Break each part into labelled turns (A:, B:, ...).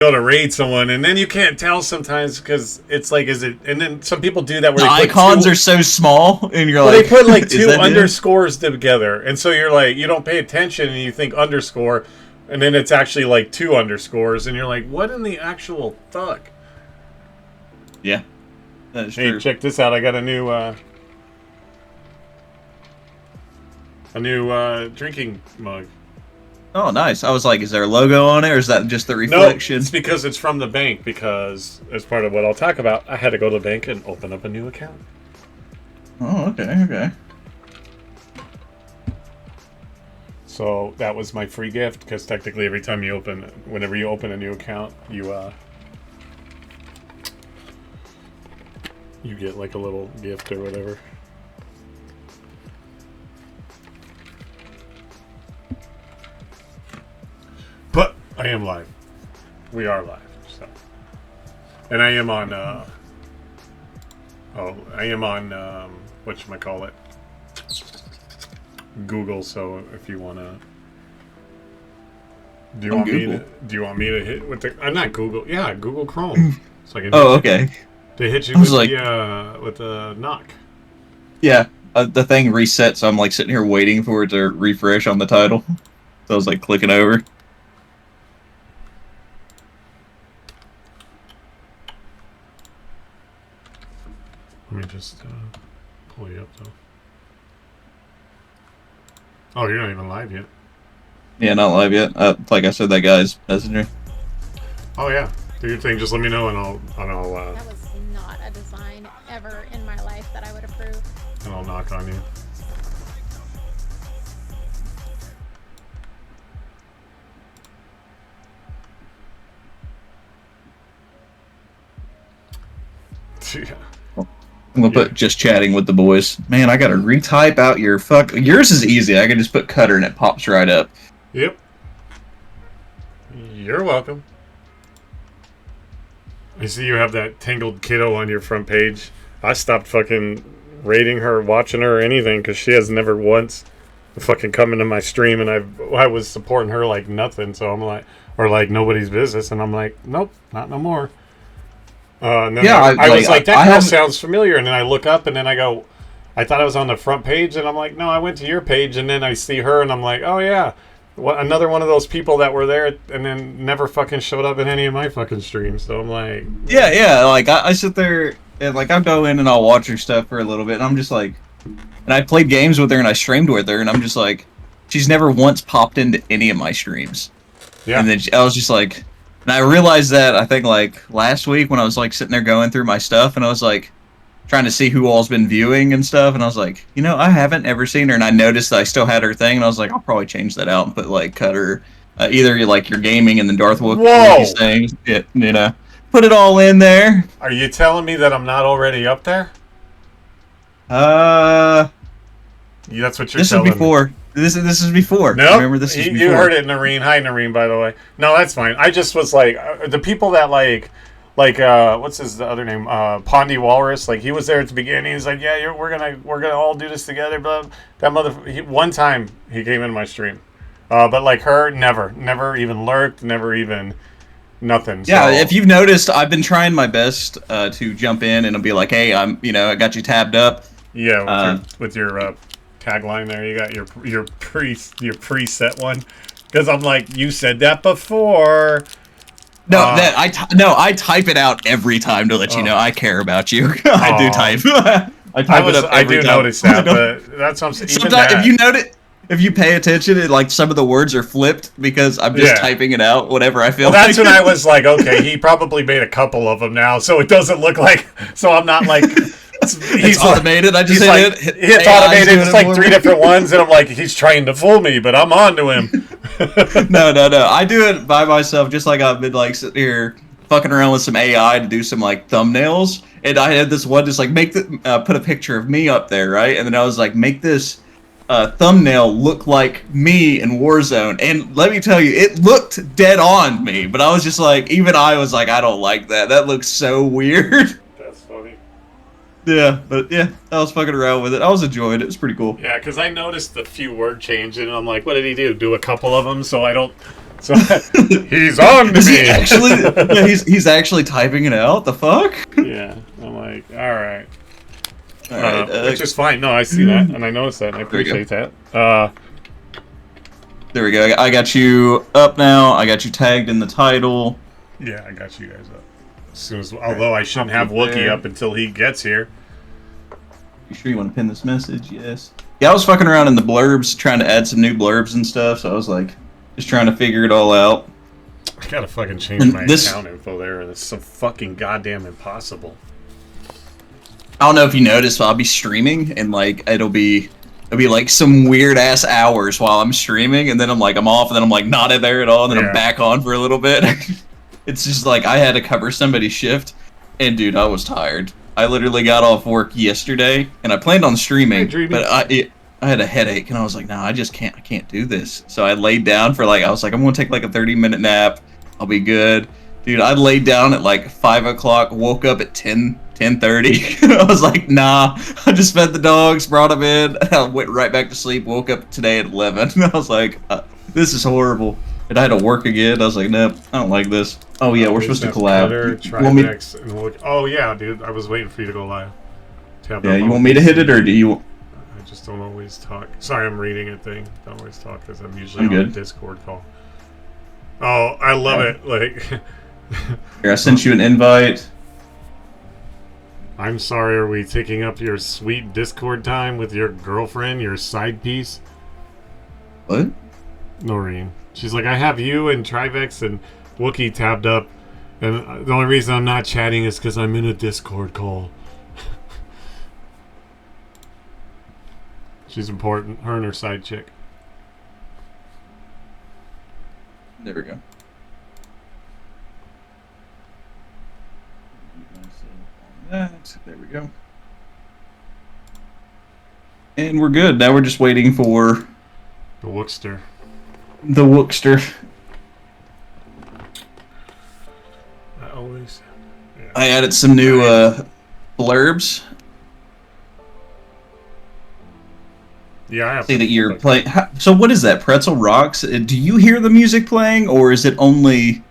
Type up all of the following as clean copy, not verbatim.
A: Able to raid someone, and then you can't tell sometimes because it's like, is it? And then some people do that where
B: The
A: they put
B: icons are so small, and you're
A: well,
B: like,
A: they put like
B: is
A: two
B: that him?
A: underscores together, and so you're like, you don't pay attention, and you think underscore, and then it's actually like two underscores, and you're like, what in the actual fuck?
B: Yeah, that is
A: Hey,
B: true.
A: check this out! I got a new drinking mug.
B: Oh, nice. I was like, is there a logo on it, or is that just the
A: No,
B: reflection?
A: it's because it's from the bank. Because as part of what I'll talk about, I had to go to the bank and open up a new account.
B: Oh, okay, okay.
A: So that was my free gift. Because technically, whenever you open a new account, you get like a little gift or whatever. But I am live. We are live. So, and I am on. I am on whatchamacallit, Google. So if you wanna, do you want me to hit with the? I'm not Google. Yeah, Google Chrome. So I can
B: Oh, okay.
A: They hit you
B: I was
A: with
B: like-
A: with the knock.
B: Yeah, the thing resets, so I'm like sitting here waiting for it to refresh on the title. So I was like clicking over.
A: Let me just pull you up though. Oh, you're not even live yet.
B: Yeah, not live yet. Like I said, that guy's messenger.
A: Oh yeah, do your thing. Just let me know, and I'll
C: That was not a design ever in my life that I would approve.
A: knock on you. Yeah.
B: I'm gonna put just chatting with the boys. Man, I gotta retype out your fuck. Yours is easy. I can just put Cutter and it pops right up.
A: Yep. You're welcome. I see you have that Tangled Kiddo on your front page. I stopped fucking rating her, watching her, or anything because she has never once fucking come into my stream, and I was supporting her like nothing. So I'm like, or like nobody's business, and I'm like, nope, not no more. And then
B: Yeah,
A: I was like, that girl
B: haven't-
A: sounds familiar, and then I look up, and then I go, I thought I was on the front page, and I'm like, no, I went to your page, and then I see her, and I'm like, oh yeah, another one of those people that were there, and then never fucking showed up in any of my fucking streams. So I'm like,
B: Yeah, like I sit there and like I'll go in and I'll watch her stuff for a little bit, and I'm just like, and I played games with her and I streamed with her, and I'm just like, she's never once popped into any of my streams.
A: yeah,
B: And then I was just like, and I realized that I think like last week when I was like sitting there going through my stuff, and I was like trying to see who all's been viewing and stuff, and I was like, you know, I haven't ever seen her, and I noticed that I still had her thing, and I was like, I'll probably change that out and put like Cutter, either like your gaming and then Darth Wookiee's things, you know, put it all in there.
A: are you telling me that I'm not already up there?
B: Yeah,
A: That's what you're
B: this is
A: telling me.
B: before. This is before.
A: No,
B: Remember this is before.
A: You heard it, Noreen. Hi, Noreen. By the way, no, that's fine. I just was like, the people that like what's his other name? Pondy Walrus. Like he was there at the beginning. He's like, yeah, we're gonna all do this together. Blah. That one time he came in my stream, but like her, never even lurked, never even nothing.
B: Yeah,
A: So,
B: if you've noticed, I've been trying my best to jump in and I'll be like, hey, I got you tabbed up.
A: yeah, with your tagline there, you got your preset one. Because I'm like, you said that before.
B: No, I type it out every time to let you know I care about you. I do type. I type it up
A: I
B: every
A: do
B: time.
A: notice that, but that's what I'm saying. Even
B: Sometimes,
A: that,
B: if you notice, if you pay attention, like some of the words are flipped because I'm just typing it out whenever I feel.
A: Well, that's when I was like, okay, he probably made a couple of them now, so it doesn't look like. So I'm not like.
B: It's automated. I just hit it.
A: It's automated. It's like 3 different ones, and I'm like, he's trying to fool me, but I'm on to him.
B: No. I do it by myself, just like I've been like sitting here fucking around with some AI to do some like thumbnails, and I had this one just like put a picture of me up there, right? And then I was like, make this thumbnail look like me in Warzone, and let me tell you, it looked dead on me. But I was just like, even I was like, I don't like that. That looks so weird.
A: That's funny.
B: Yeah, but yeah, I was fucking around with it. I was enjoying it. It was pretty cool.
A: Yeah, because I noticed the few word change, and I'm like, what did he do? Do a couple of them, so I don't So he's on to
B: Is
A: me.
B: he actually? Yeah, he's actually typing it out. The fuck?
A: Yeah, I'm like, all right.
B: All right,
A: Which is fine. No, I see that, and I noticed that, and I appreciate that.
B: There we go. I got you up now. I got you tagged in the title.
A: Yeah, I got you guys up. As soon as, although I shouldn't have Wookie up until he gets here.
B: You sure you want to pin this message? Yes. Yeah, I was fucking around in the blurbs, trying to add some new blurbs and stuff. So I was like, just trying to figure it all out.
A: I gotta fucking change my account info there, and it's so fucking goddamn impossible.
B: I don't know if you noticed, but I'll be streaming, and like it'll be like some weird ass hours while I'm streaming, and then I'm off, and then I'm like not in there at all, and then I'm back on for a little bit. It's just like I had to cover somebody's shift, and dude, I was tired. I literally got off work yesterday, and I planned on streaming, but I had a headache, and I was like, nah, I can't do this. So I laid down for I was like, I'm gonna take like a 30-minute nap. I'll be good. Dude, I laid down at like 5 o'clock, woke up at 10:30. I was like, nah. I just fed the dogs, brought them in. I went right back to sleep, woke up today at 11. I was like, this is horrible. And I had to work again. I was like, nope, I don't like this. Oh yeah, we're supposed to collab.
A: Oh yeah, dude, I was waiting for you to go live.
B: Yeah, you want me to hit it, or do you...
A: I just don't always talk. Sorry, I'm reading a thing. Don't always talk because I'm usually on a Discord call. Oh, I love it. Like,
B: here, I sent you an invite.
A: I'm sorry, are we taking up your sweet Discord time with your girlfriend, your side piece?
B: What?
A: Noreen. She's like, I have you and Trivex and Wookie tabbed up, and the only reason I'm not chatting is because I'm in a Discord call. She's important. Her and her side chick.
B: There we go. There we go. And we're good. Now we're just waiting for
A: the Wookster.
B: The Wookster. I added some new blurbs.
A: Yeah, I have.
B: See that you're playing. So what is that? Pretzel Rocks? Do you hear the music playing, or is it only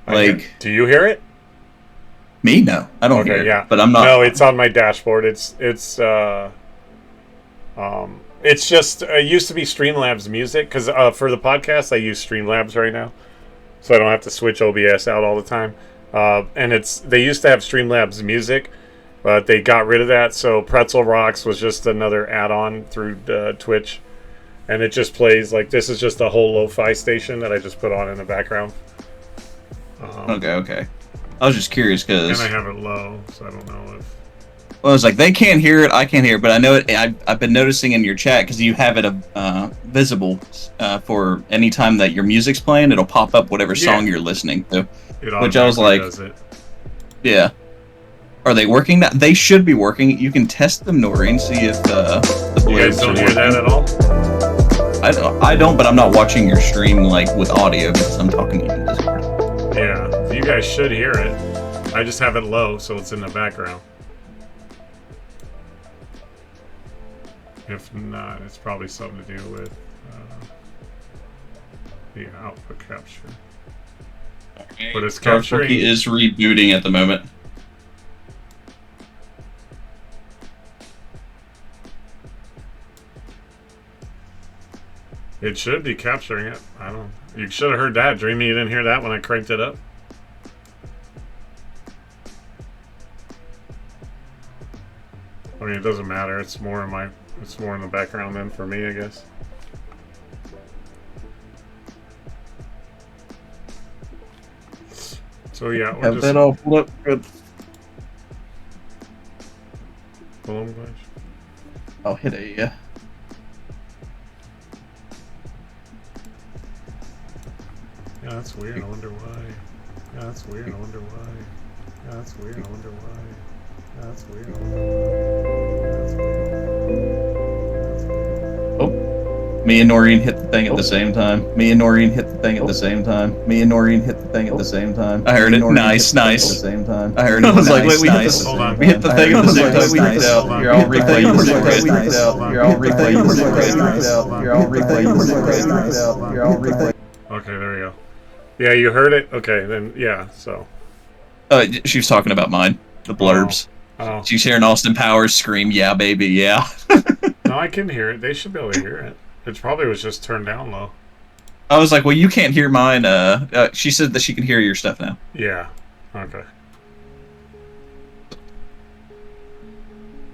B: like?
A: Do you hear it?
B: Me? No, I don't hear it.
A: Yeah,
B: but I'm not.
A: No, it's on my dashboard. It's just it used to be Streamlabs music because for the podcast I use Streamlabs right now, so I don't have to switch OBS out all the time. And they used to have Streamlabs music, but they got rid of that. So Pretzel Rocks was just another add-on through Twitch, and it just plays like this is just a whole lo-fi station that I just put on in the background.
B: Okay. I was just curious because.
A: And I have it low, so I don't know if.
B: Well, it's like they can't hear it, I can't hear it, but I know it. I've been noticing in your chat because you have it visible for any time that your music's playing, it'll pop up whatever song you're listening to. Which I was like, yeah. Are they working? That they should be working. You can test them, Noreen, see if the blurbs
A: you guys don't hear that at all.
B: I don't, but I'm not watching your stream like with audio because I'm talking to you in Discord.
A: Yeah, you guys should hear it. I just have it low, so it's in the background. If not, it's probably something to do with the output capture.
B: Okay.
A: But it's capturing.
B: Wookie is rebooting at the moment.
A: It should be capturing it. I don't. You should have heard that. Dreamy, you didn't hear that when I cranked it up. I mean, it doesn't matter. It's more in my. It's more in the background then for me, I guess. So yeah, we're
B: have that all pulled up. Good. I'll hit a.
A: Yeah, that's weird. I wonder why. Yeah, that's weird. I wonder why. Yeah, that's weird. I wonder why. Yeah, that's weird. I wonder why. That's weird.
B: Oh, me and Noreen hit the thing at the same time. Me and Noreen hit the thing at the same time. Me and Noreen hit the thing at the same time. I heard it. Nice. At the same time. I heard it. I was like, wait, we hit the.
A: Hold on.
B: We hit the thing at the same time. We hit out. You're all replay. You're all replay. You're all replay. You're all replay. You're all replay.
A: Okay, there we go. Yeah, you heard it? Okay, then, yeah, so.
B: She was talking about mine. The blurbs.
A: Oh.
B: She's hearing Austin Powers scream, "Yeah, baby, yeah."
A: No, I can hear it. They should be able to hear it. It probably was just turned down low.
B: I was like, "Well, you can't hear mine." She said that she can hear your stuff now.
A: Yeah. Okay.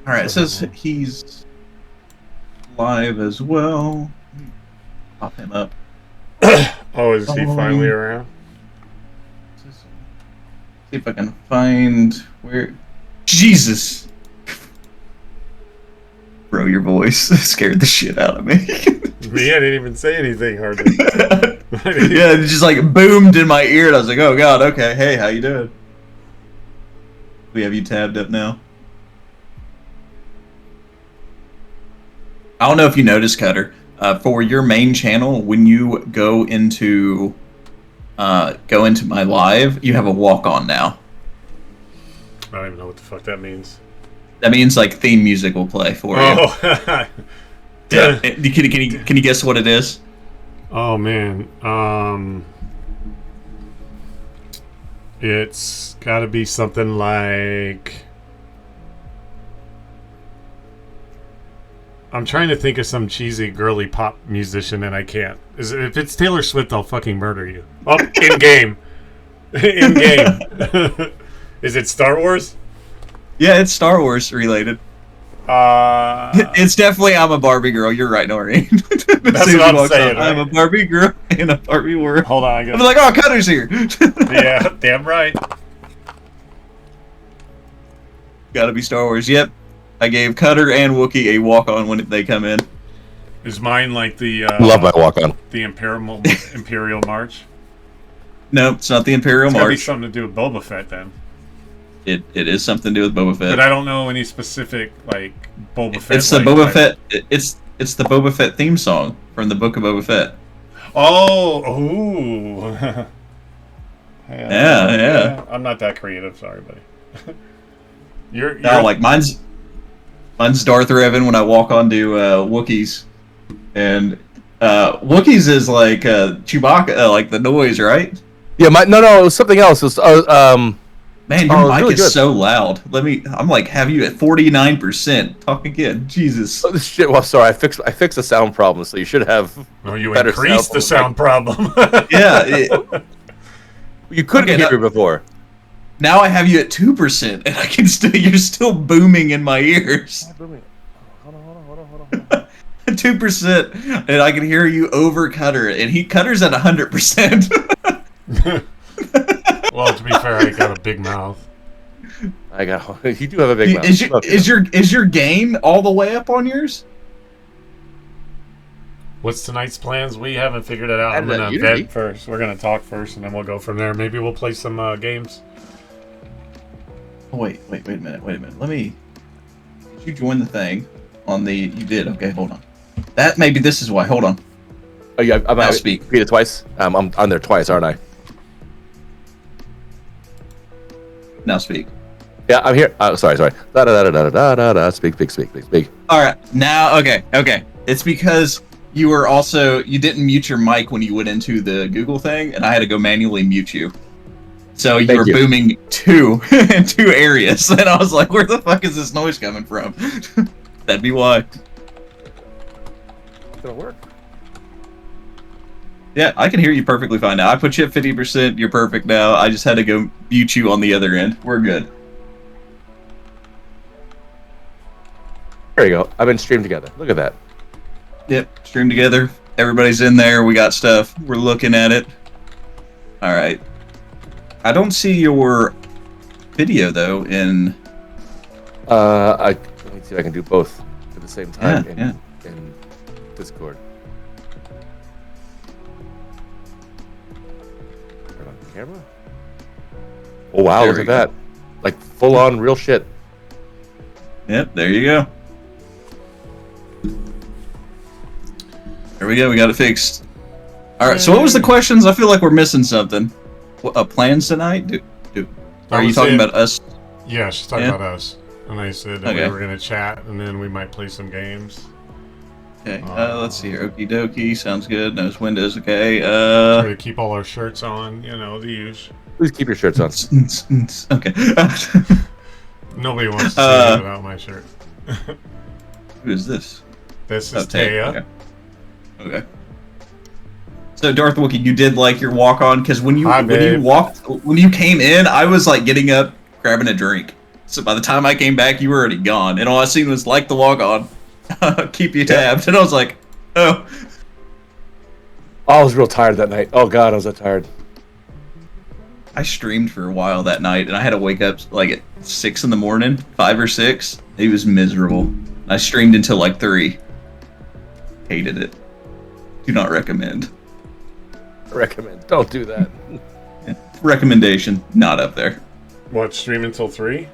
B: All right. It says he's live as well. Pop him up.
A: Oh, is he finally around?
B: See if I can find where. Jesus, bro, your voice scared the shit out of me.
A: Me, I didn't even say anything hardly.
B: Yeah, it just like boomed in my ear, and I was like, "Oh God, okay, hey, how you doing?" We have you tabbed up now. I don't know if you noticed, Cutter. For your main channel, when you go into my live, you have a walk on now.
A: I don't even know what the fuck that means.
B: That means like theme music will play for you.
A: Oh.
B: Yeah. Can you guess what it is?
A: Oh man. It's got to be something like. I'm trying to think of some cheesy girly pop musician and I can't. If it's Taylor Swift, I'll fucking murder you. Oh, in game. In game. Is it Star Wars?
B: Yeah, it's Star Wars related. It's definitely I'm a Barbie girl. You're right, Nori.
A: That's what I'm saying.
B: I'm a Barbie girl in a Barbie world.
A: Hold on.
B: I'm like, oh, Cutter's here.
A: Yeah, damn right.
B: Gotta be Star Wars. Yep. I gave Cutter and Wookiee a walk-on when they come in.
A: Is mine like the
D: love my walk-on?
A: The Imperial March?
B: No, it's not the Imperial
A: It's gotta be
B: March.
A: something to do with Boba Fett then.
B: It is something to do with Boba Fett.
A: But I don't know any specific like Boba Fett.
B: It's the Boba Fett. It's the Boba Fett theme song from the Book of Boba Fett.
A: Oh, ooh.
B: Yeah.
A: I'm not that creative, sorry, buddy. you're
B: No, like mine's Darth Revan when I walk onto Wookiees, and Wookiees is like Chewbacca, like the noise, right?
D: Yeah, no, it was something else. It was,
B: Man, your mic
D: really
B: is
D: good.
B: so loud. I'm like, have you at 49%? Talk again, Jesus.
D: Oh, shit. Well, sorry, I fixed the sound problem, so you should have.
A: No, you
D: better
A: increased the sound problem.
B: Yeah.
D: You couldn't
B: Okay,
D: hear me before.
B: Now I have you at 2%, and I can still. You're still booming in my ears.
D: Hold on.
B: 2%, and I can hear you over Cutter, and Cutter's at 100%.
A: Well, to be fair, I got a big mouth.
D: You do have a big mouth.
B: Is your gain all the way up on yours?
A: What's tonight's plans? We haven't figured it out. I'm
D: Add that
A: gonna
D: Unity.
A: vet first. We're gonna talk first, and then we'll go from there. Maybe we'll play some games.
B: Oh, wait a minute. Let me. Did you join the thing on the? You did. Okay, hold on. Maybe this is why. Hold on.
D: Oh, yeah,
B: I'll speak.
D: Repeat it twice. I'm on there twice, aren't I?
B: Now speak.
D: Yeah, I'm here. Sorry. Da da da da da da da. Speak.
B: All right. Now, okay. It's because you didn't mute your mic when you went into the Google thing, and I had to go manually mute you. So you were booming in two areas, and I was like, "Where the fuck is this noise coming from?" That'd be why.
D: It's gonna work.
B: Yeah, I can hear you perfectly fine now. I put you at 50%. You're perfect now. I just had to go mute you on the other end. We're good.
D: There you go. I've been streamed together. Look at that.
B: Yep, stream together. Everybody's in there. We got stuff. We're looking at it. All right. I don't see your video though in.
D: Let me see if I can do both at the same time
B: Yeah.
D: in Discord. Turn on the camera. Oh wow!
B: There
D: Look
B: we
D: at
B: go.
D: that. Like full on real shit.
B: Yep, there you go. There we go. We got it fixed. All right. So what was the questions? I feel like we're missing something. What, plans tonight? Are you talking about us?
A: Yeah, she's talking
B: Yeah.
A: about us. And I said that
B: Okay.
A: we were gonna chat, and then we might play some games.
B: Okay, let's see here. Okie dokie, sounds good. Nose windows, okay.
A: Try to keep all our shirts on, you know, the usual.
D: Please keep your shirts on.
B: Okay.
A: Nobody wants to see me without my shirt.
B: Who is this?
A: This is
B: Taya. Okay. So Darth Wookie, you did like your walk on because when you came in, I was like getting up, grabbing a drink. So by the time I came back, you were already gone, and all I seen was like the walk on, keep you tabbed, and I was like, oh.
D: I was real tired that night. Oh god, I was that tired.
B: I streamed for a while that night, and I had to wake up like at 6 in the morning, 5 or 6. It was miserable. I streamed until like 3. Hated it. Do not recommend.
D: Recommend. Don't do that.
B: Recommendation, not up there.
A: What, stream until 3?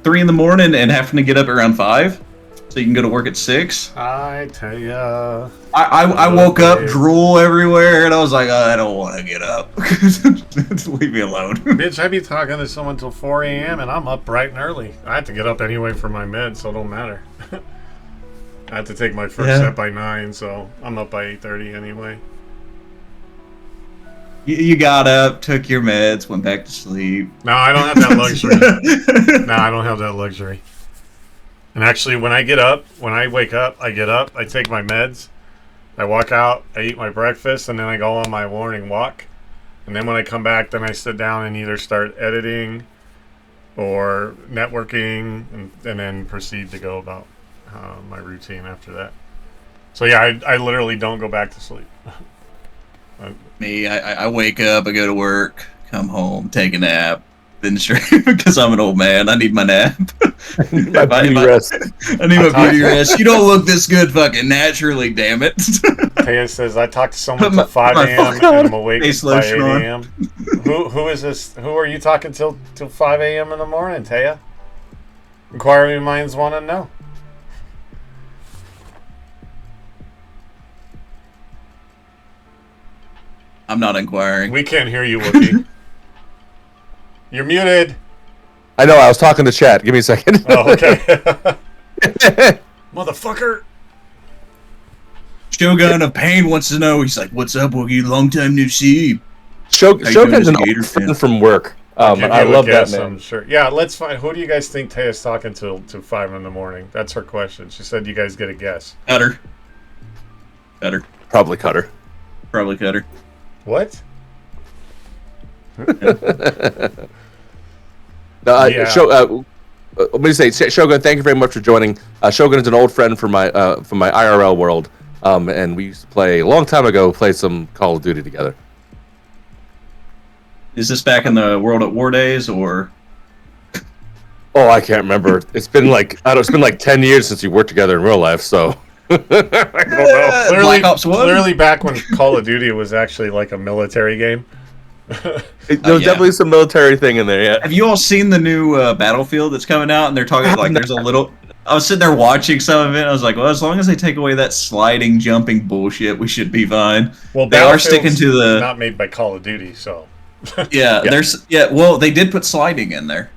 B: 3 in the morning and having to get up around 5, so you can go to work at 6.
A: I tell ya.
B: I woke up, drool everywhere, and I was like, I don't want to get up. Just leave me alone.
A: Bitch, I be talking to someone till 4 a.m. and I'm up bright and early. I have to get up anyway for my meds, so it don't matter. I have to take my first set by 9, so I'm up by 8:30 anyway.
B: You got up, took your meds, went back to sleep.
A: No, I don't have that luxury. No, I don't have that luxury. And actually, when I wake up, I get up, I take my meds, I walk out, I eat my breakfast, and then I go on my morning walk. And then when I come back, then I sit down and either start editing or networking, and then proceed to go about my routine after that. So yeah, I literally don't go back to sleep.
B: Me, I wake up, I go to work, come home, take a nap, then stream because I'm an old man. I need my nap.
D: My beauty rest.
B: I need my beauty rest. You don't look this good fucking naturally, damn it.
A: Taya says, I talked to someone till 5 a.m. and I'm awake by 8 a.m. Who is this? Who are you talking till 5 a.m. in the morning, Taya? Inquiring minds want to know.
B: I'm not inquiring.
A: We can't hear you, Wookie. You're muted.
D: I know, I was talking to chat. Give me a second.
A: Oh, okay. Motherfucker.
B: Shogun of Pain wants to know. He's like, "What's up, Wookie? Long time no see."
D: Shogun's an old friend from work. I love that man.
A: I'm sure. Yeah, let's find. Who do you guys think Taya's talking to 5 in the morning? That's her question. She said you guys get a guess.
B: Cutter.
D: Probably Cutter.
A: What?
D: Let me say, Shogun, thank you very much for joining. Shogun is an old friend from my IRL world, and we used to play a long time ago. Play some Call of Duty together.
B: Is this back in the World at War days, or?
D: Oh, I can't remember. It's been like 10 years since we worked together in real life. So
A: I don't know.
B: Black Ops 1?
A: Clearly, back when Call of Duty was actually like a military game.
D: There was definitely some military thing in there. Yeah.
B: Have you all seen the new Battlefield that's coming out? And they're talking like there's a little. I was sitting there watching some of it. I was like, well, as long as they take away that sliding, jumping bullshit, we should be fine.
A: Well,
B: they are sticking to the.
A: Not made by Call of Duty, so.
B: Yeah, well, they did put sliding in there.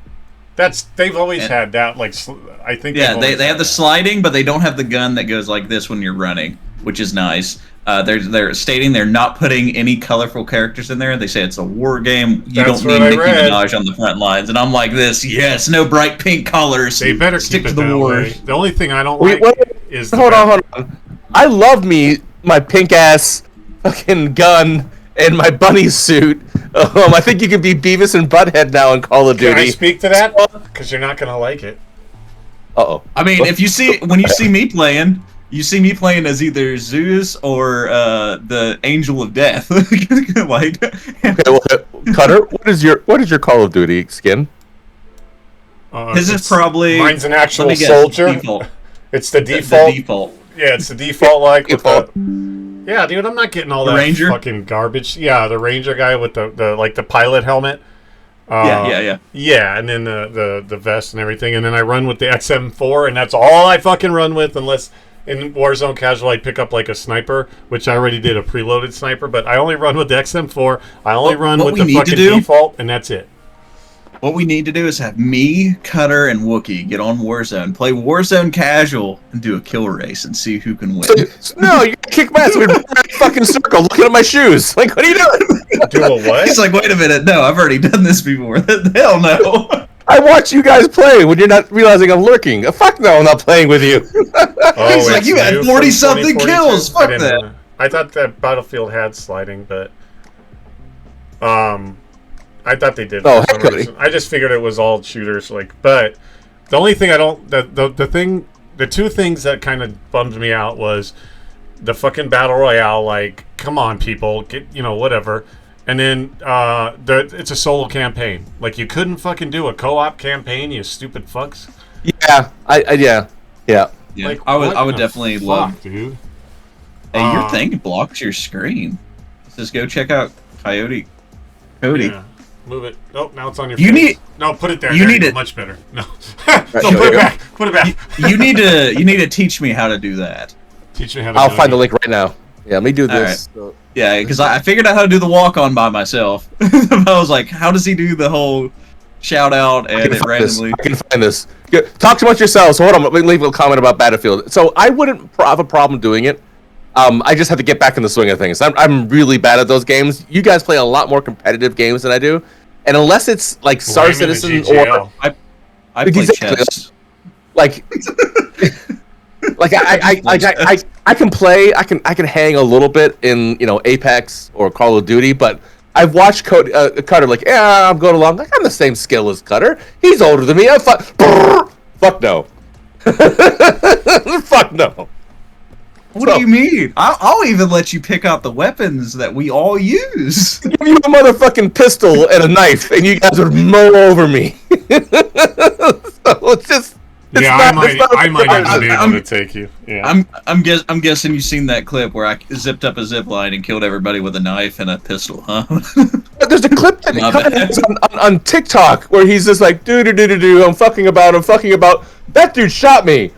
A: They've always had that. Like, I think.
B: Yeah, they have the sliding, but they don't have the gun that goes like this when you're running, which is nice. They're stating they're not putting any colorful characters in there. They say it's a war game. You don't need Nicki Minaj on the front lines. And I'm like this, yes, no bright pink colors.
A: They better stick to the war. The only thing I don't like is
D: hold on. I love my pink ass fucking gun and my bunny suit. I think you could be Beavis and Butthead now in Call of Duty.
A: Can I speak to that? Because you're not gonna like it.
D: Uh-oh.
B: I mean, when you see me playing. You see me playing as either Zeus or the Angel of Death. Like,
D: okay, well, Cutter, what is your Call of Duty skin?
B: This is probably
A: mine's an actual soldier.
B: Default.
A: It's the default.
B: The default.
A: Yeah, it's the default. Like with yeah, dude, I'm not getting all that
B: Ranger?
A: fucking garbage. Yeah, the Ranger guy with the pilot helmet. Yeah, and then the vest and everything, and then I run with the XM4, and that's all I fucking run with, unless. In Warzone Casual, I pick up like a sniper, which I already did a preloaded sniper, but I only run with the XM4. I only run with the fucking default, and that's it.
B: What we need to do is have me, Cutter, and Wookie get on Warzone, play Warzone casual, and do a kill race and see who can win.
D: No, you kick my ass. We're in a fucking circle looking at my shoes. Like, what are you doing?
A: Do a what?
B: He's like, wait a minute, no, I've already done this before. Hell no.
D: I watch you guys play when you're not realizing I'm lurking. Fuck no, I'm not playing with you.
A: Oh,
B: He's like,
A: it's
B: you had
A: new
B: 40
A: from
B: something
A: 2042?
B: kills. Fuck
A: I didn't
B: that.
A: know. I thought that Battlefield had sliding, but I thought they did.
D: Oh,
A: For some
D: heck,
A: reason. I just figured it was all shooters. Like, but the only thing I don't the two things that kind of bummed me out was the fucking battle royale. Like, come on, people, get whatever. And then it's a solo campaign. Like, you couldn't fucking do a co-op campaign, you stupid fucks.
D: Yeah, yeah.
B: Yeah,
A: Like,
B: I
A: what
B: would
A: the
B: definitely
A: fuck,
B: love.
A: dude.
B: Hey, your thing blocks your screen. Just go check out Coyote. Cody.
A: Yeah. Move it. Oh, now it's on your
B: You
A: face.
B: need-
A: No, put it there.
B: you
A: There
B: need
A: go.
B: it.
A: Much better. No.
D: Right,
A: No,
D: here
A: put
D: we
A: it
D: go.
A: back. Put it back.
B: You need to teach me how to do that.
A: Teach me how to
D: I'll
A: do
D: find
A: it.
D: the link right now. Yeah, let me do this.
B: Yeah, because I figured out how to do the walk on by myself. I was like, how does he do the whole shout out and it randomly?
D: I can find this. Talk amongst yourselves. Hold on, let me leave a comment about Battlefield. So I wouldn't have a problem doing it. I just have to get back in the swing of things. I'm really bad at those games. You guys play a lot more competitive games than I do, and unless it's like Star
A: Blame the
D: Citizen
A: GGL.
D: or
B: I play
D: Exactly.
B: chess.
D: like, like I can play. I can hang a little bit in Apex or Call of Duty, but I've watched Cutter like, yeah, I'm going along. Like, I'm the same skill as Cutter. He's older than me. Fuck no. Fuck no.
B: What do you mean? I'll even let you pick out the weapons that we all use.
D: Give you a motherfucking pistol and a knife, and you guys would mow over me. So it's just. It's
A: Yeah,
D: not,
A: I might even be able
B: I'm-
A: to take you. Yeah.
B: I'm guessing you've seen that clip where I zipped up a zip line and killed everybody with a knife and a pistol, huh?
D: There's a clip that he
B: My
D: kinda
B: bad.
D: has on TikTok where he's just like, do. I'm fucking about. That dude shot me.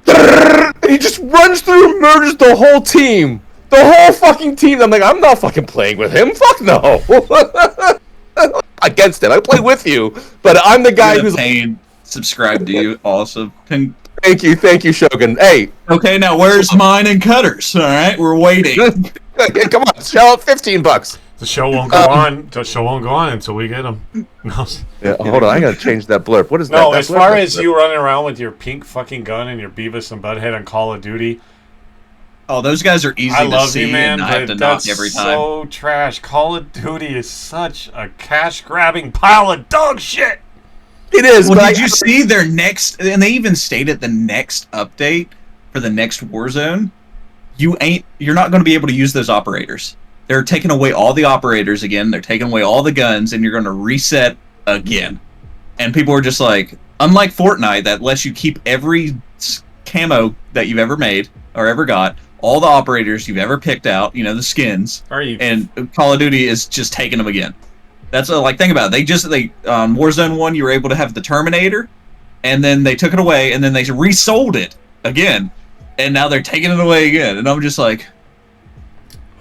D: And he just runs through and murders the whole team. The whole fucking team. I'm like, I'm not fucking playing with him. Fuck no. Against him. I play with you. But I'm the guy
B: You're the
D: who's like,
B: pain. Subscribe to you. Awesome.
D: thank you, Shogun. Hey,
B: Okay, now where's mine and Cutters? All right, we're waiting.
D: come on, shell out $15.
A: The show won't go on. The show won't go on until we get them. No.
D: Yeah, hold on, I gotta change that blurb. What is that?
A: No,
D: That
A: as
D: blurb?
A: far as you running around with your pink fucking gun and your Beavis and Butthead on Call of Duty,
B: Oh, those guys are easy
A: I
B: to
A: love
B: see,
A: you, man,
B: and I have to
A: but
B: knock
A: that's
B: every time.
A: so trash. Call of Duty is such a cash-grabbing pile of dog shit.
D: It is.
B: Well,
D: but
B: did you see their next? And they even stated the next update for the next Warzone. You're not going to be able to use those operators. They're taking away all the operators again. They're taking away all the guns, and you're going to reset again. And people are just like, unlike Fortnite, that lets you keep every camo that you've ever made or ever got, all the operators you've ever picked out, the skins.
A: Are you?
B: And Call of Duty is just taking them again. That's think about it. They Warzone 1, you were able to have the Terminator, and then they took it away, and then they resold it again, and now they're taking it away again. And I'm just like,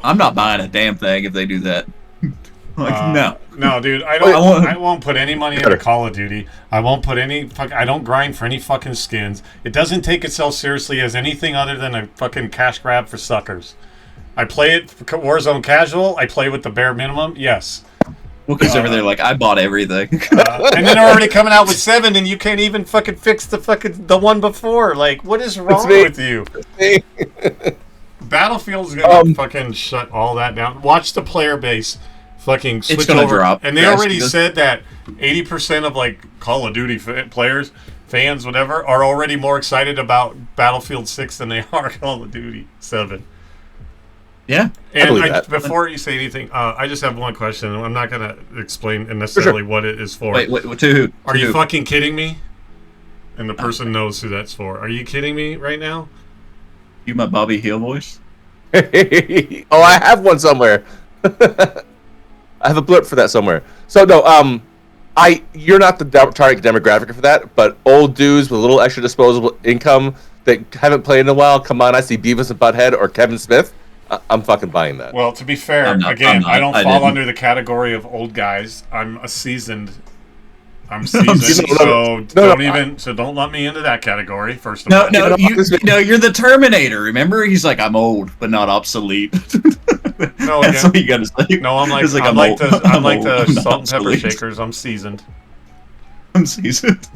B: I'm not buying a damn thing if they do that. No.
A: No, dude, I won't put any money into Call of Duty. I won't put I don't grind for any fucking skins. It doesn't take itself seriously as anything other than a fucking cash grab for suckers. I play it for Warzone casual. I play with the bare minimum. Yes.
B: Wookiee's over there like, I bought everything.
A: And then they're already coming out with 7, and you can't even fucking fix the one before. Like, what is wrong
D: me.
A: with you? Battlefield's gonna fucking shut all that down. Watch the player base fucking switch
B: gonna
A: over.
B: drop.
A: And they
B: Yes,
A: already
B: because-
A: said that 80% of like Call of Duty players, fans, whatever, are already more excited about Battlefield 6 than they are Call of Duty 7.
B: Yeah.
A: And
D: believe that.
A: before you say anything, I just have one question. I'm not gonna explain necessarily what it is for.
B: Wait, to who?
A: Are
B: To
A: you
B: who?
A: fucking kidding me? And the person knows who that's for. Are you kidding me right now?
B: You my Bobby Hill voice?
D: Oh, I have one somewhere. I have a blurb for that somewhere. So no, you're not the target demographic for that, but old dudes with a little extra disposable income that haven't played in a while. Come on, I see Beavis and Butthead or Kevin Smith. I'm fucking buying that.
A: Well, to be fair,
B: I'm not-
A: again,
B: I'm not.
A: I don't
B: I
A: fall
B: didn't.
A: under the category of old guys. I'm a seasoned I'm seasoned, so don't let me into that category. First of all,
B: You're the Terminator. Remember, he's like, I'm old, but not obsolete.
A: No,
B: That's what you gotta say.
A: No, I'm like the salt and pepper shakers. I'm seasoned.
B: I'm seasoned.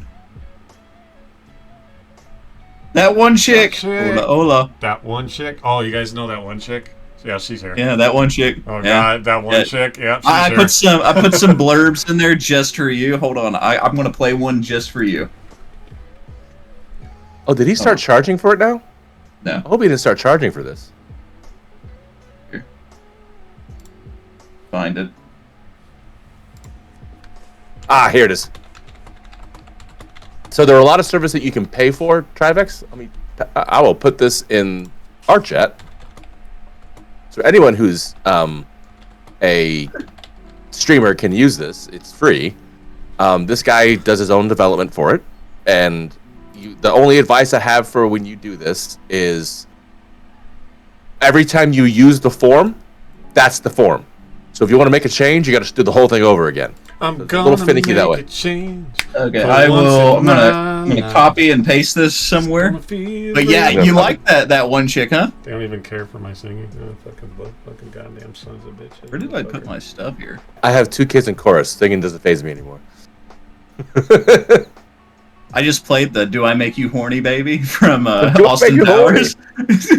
B: That one chick. Hola.
A: That one chick. Oh, you guys know that one chick? Yeah, she's here.
B: Yeah, that one chick.
A: Oh God, that one chick. Yeah,
B: I put some blurbs in there just for you. Hold on, I'm gonna play one just for you.
D: Oh, did he start charging for it now?
B: No.
D: I hope he didn't start charging for this.
B: Here. Find it.
D: Ah, here it is. So there are a lot of services that you can pay for, Trivex. I will put this in our chat. So anyone who's a streamer can use this. It's free. This guy does his own development for it, and the only advice I have for when you do this is every time you use the form, that's the form. So if you want to make a change, you got to do the whole thing over again.
A: I'm gonna a little finicky that way.
B: Okay, I'm gonna copy and paste this somewhere. But yeah, you like that one chick, huh?
A: They don't even care for my singing. Fucking goddamn sons of bitches.
B: Where did I put my stuff here?
D: I have 2 kids in chorus. Singing doesn't faze me anymore.
B: I just played the "Do I Make You Horny, Baby" from Austin Powers.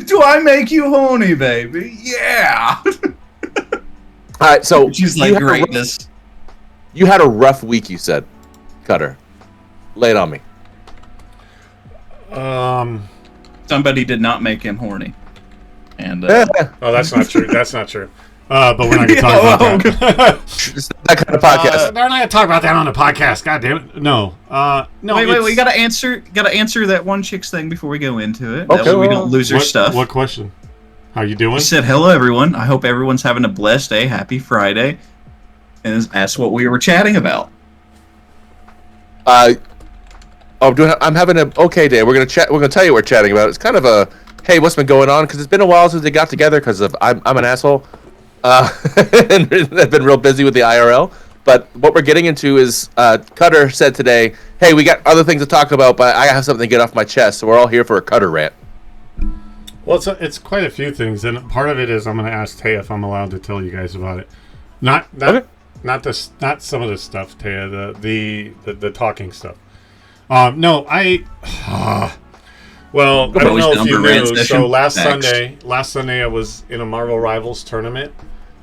B: Do I make you horny, baby? Yeah.
D: All right, so
B: she's like greatness.
D: You had a rough week, you said, Cutter. Lay it on me.
B: Somebody did not make him horny. And
A: oh, that's not true. That's not true. But we're not going to talk about that.
D: It's not that kind of podcast.
A: They're not going to talk about that on the podcast. God damn it. No. No.
B: Wait. We got to answer that one chick's thing before we go into it.
D: Okay,
B: that way we don't lose our stuff.
A: What question? How you doing?
B: He said, "Hello, everyone. I hope everyone's having a blessed day. Happy Friday." And that's what we were chatting about.
D: I'm having an okay day. We're gonna chat. We're gonna tell you what we're chatting about. It's kind of a hey, what's been going on? Because it's been a while since they got together. Because I'm an asshole, and I've been real busy with the IRL. But what we're getting into is Cutter said today, "Hey, we got other things to talk about, but I have something to get off my chest." So we're all here for a Cutter rant.
A: Well, it's quite a few things, and part of it is I'm going to ask Taya if I'm allowed to tell you guys about it. Not some of the stuff, Taya. The talking stuff. No, well, I don't know if you knew. So last Sunday I was in a Marvel Rivals tournament.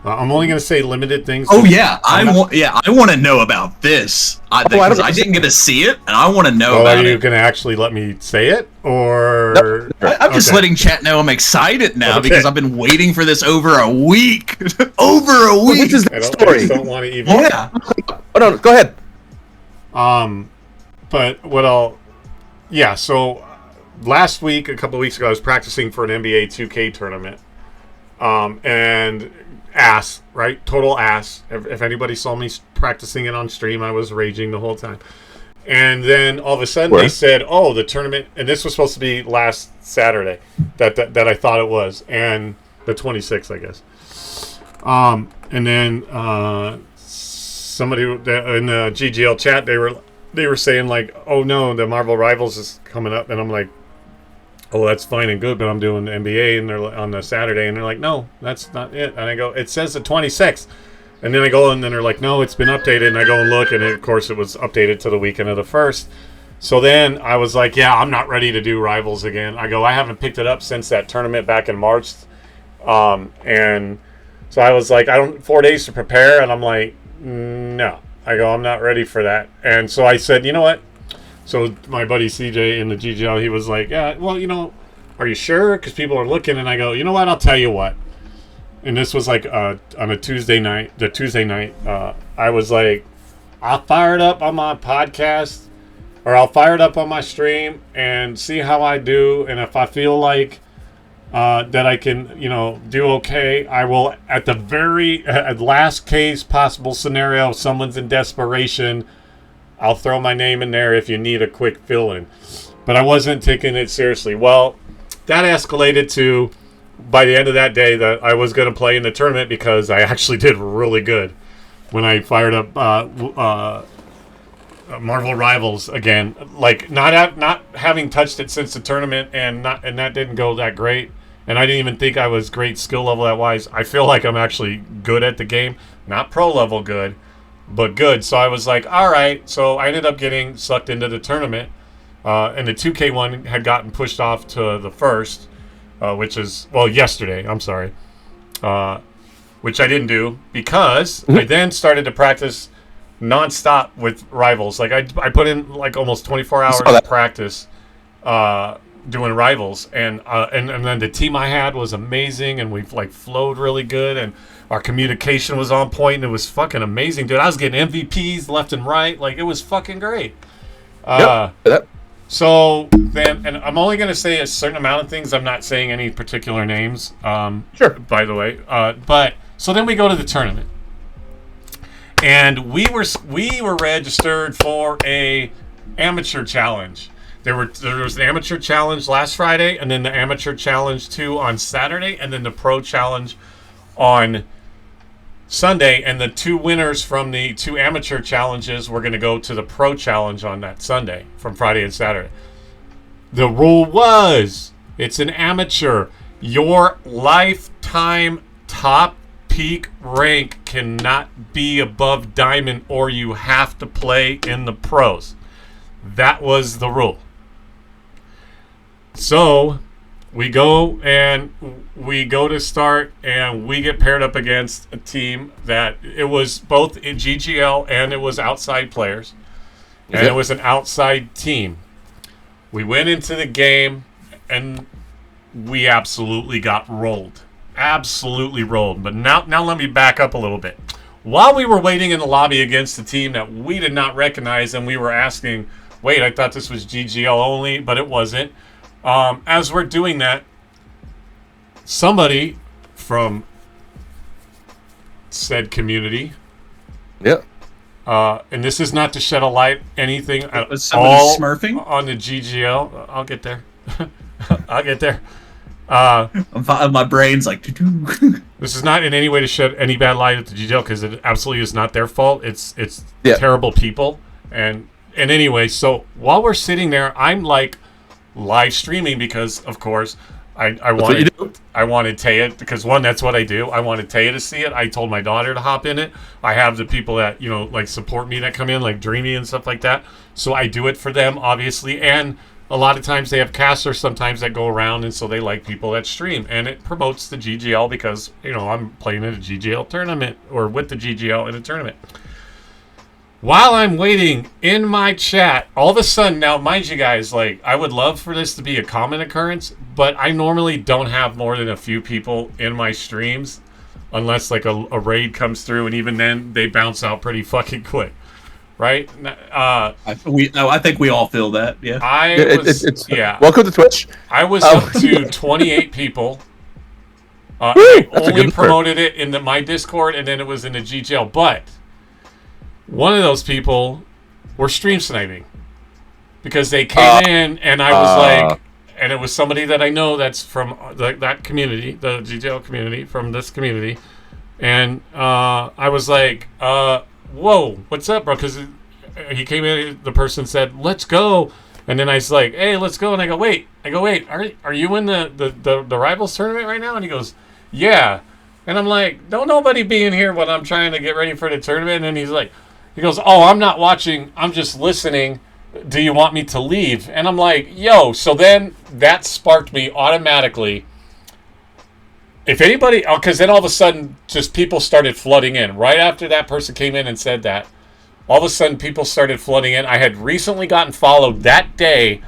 A: I'm only going to say limited things.
B: Oh yeah, I want to know about this. I didn't get to see it, and I want to know about it.
A: Are you going to actually let me say it, or
B: I'm just letting chat know I'm excited now because I've been waiting for this over a week. Over a week.
D: What is that story?
A: I just don't want to even.
B: Yeah.
D: Oh no, go ahead.
A: But so last week, a couple of weeks ago, I was practicing for an NBA 2K tournament. And ass, right? Total ass. If anybody saw me practicing it on stream, I was raging the whole time. And then all of a sudden they said, "Oh, the tournament," and this was supposed to be last Saturday. That I thought it was, and the 26th, I guess. And then somebody in the GGL chat, they were saying like, "Oh no, the Marvel Rivals is coming up," and I'm like, "Oh, that's fine and good, but I'm doing the NBA and they're on the Saturday," and they're like, "No, that's not it." And I go, "It says the 26th," and then I go and then they're like, "No, it's been updated," and I go and look, and of course it was updated to the weekend of the 1st. So then I was like, "Yeah, I'm not ready to do Rivals again." I go, "I haven't picked it up since that tournament back in March," and so I was like, 4 days to prepare," and I'm like, "No," I go, "I'm not ready for that," and so I said, "You know what?" So my buddy CJ in the GGL, he was like, "Yeah, well, are you sure? Because people are looking." And I go, "You know what? I'll tell you what." And this was like on a Tuesday night. I was like, "I'll fire it up on my podcast, or I'll fire it up on my stream and see how I do. And if I feel like that I can, do okay, I will, at the at last case possible scenario, if someone's in desperation, I'll throw my name in there if you need a quick fill-in." But I wasn't taking it seriously. Well, that escalated to, by the end of that day, that I was going to play in the tournament because I actually did really good when I fired up Marvel Rivals again. Like not having touched it since the tournament, and that didn't go that great. And I didn't even think I was great skill level that wise. I feel like I'm actually good at the game, not pro level good, but good. So I was like, all right. So I ended up getting sucked into the tournament, and the 2K one had gotten pushed off to the first, which is yesterday. I'm sorry, which I didn't do because I then started to practice nonstop with Rivals. Like I put in like almost 24 hours of practice doing Rivals, and then the team I had was amazing, and we like flowed really good, and our communication was on point, and it was fucking amazing, dude. I was getting MVPs left and right, like it was fucking great. So then, and I'm only gonna say a certain amount of things. I'm not saying any particular names.
D: Sure.
A: By the way, but so then we go to the tournament. And we were registered for a amateur challenge. There was an amateur challenge last Friday, and then the amateur challenge 2 on Saturday, and then the pro challenge on Sunday. And the 2 winners from the 2 amateur challenges were going to go to the pro challenge on that Sunday from Friday and Saturday. The rule was it's an amateur. Your lifetime top peak rank cannot be above diamond, or you have to play in the pros. That was the rule. So we go to start, and we get paired up against a team that it was both in GGL and it was outside players, and it was an outside team. We went into the game and we absolutely got rolled. Absolutely rolled. But now let me back up a little bit. While we were waiting in the lobby against a team that we did not recognize, and we were asking, wait, I thought this was GGL only, but it wasn't. As we're doing that, somebody from said community, and this is not to shed a light anything at all
B: smurfing
A: on the GGL. I'll get there. I'll get there.
B: My brain's like.
A: This is not in any way to shed any bad light at the GGL, because it absolutely is not their fault. It's terrible people. And anyway, so while we're sitting there, I'm like live streaming because, of course, I wanted Taya, because one, that's what I do. I wanted Taya to see it. I told my daughter to hop in it. I have the people that like support me that come in, like Dreamy and stuff like that. So I do it for them, obviously, and a lot of times they have casters sometimes that go around, and so they like people that stream, and it promotes the GGL because I'm playing in a GGL tournament, or with the GGL in a tournament. While I'm waiting in my chat, all of a sudden, now mind you guys, like, I would love for this to be a common occurrence, but I normally don't have more than a few people in my streams unless like a raid comes through, and even then they bounce out pretty fucking quick. Right?
B: I think we all feel that. Yeah.
D: Welcome to Twitch.
A: I was up to 28 people. I only promoted it in my Discord, and then it was in the GGL. But one of those people were stream sniping because they came in, and I was like, and it was somebody that I know that's from that community, the GGL community, from this community, and I was like, whoa, what's up, bro? Because he came in, the person said, let's go. And then I was like, hey, let's go. And I go, wait, are you in the Rivals tournament right now? And he goes, yeah. And I'm like, don't nobody be in here when I'm trying to get ready for the tournament. And he goes, oh, I'm not watching, I'm just listening. Do you want me to leave? And I'm like, yo. So then that sparked me automatically. If anybody, because then all of a sudden, just people started flooding in. Right after that person came in and said that, all of a sudden people started flooding in. I had recently gotten followed that day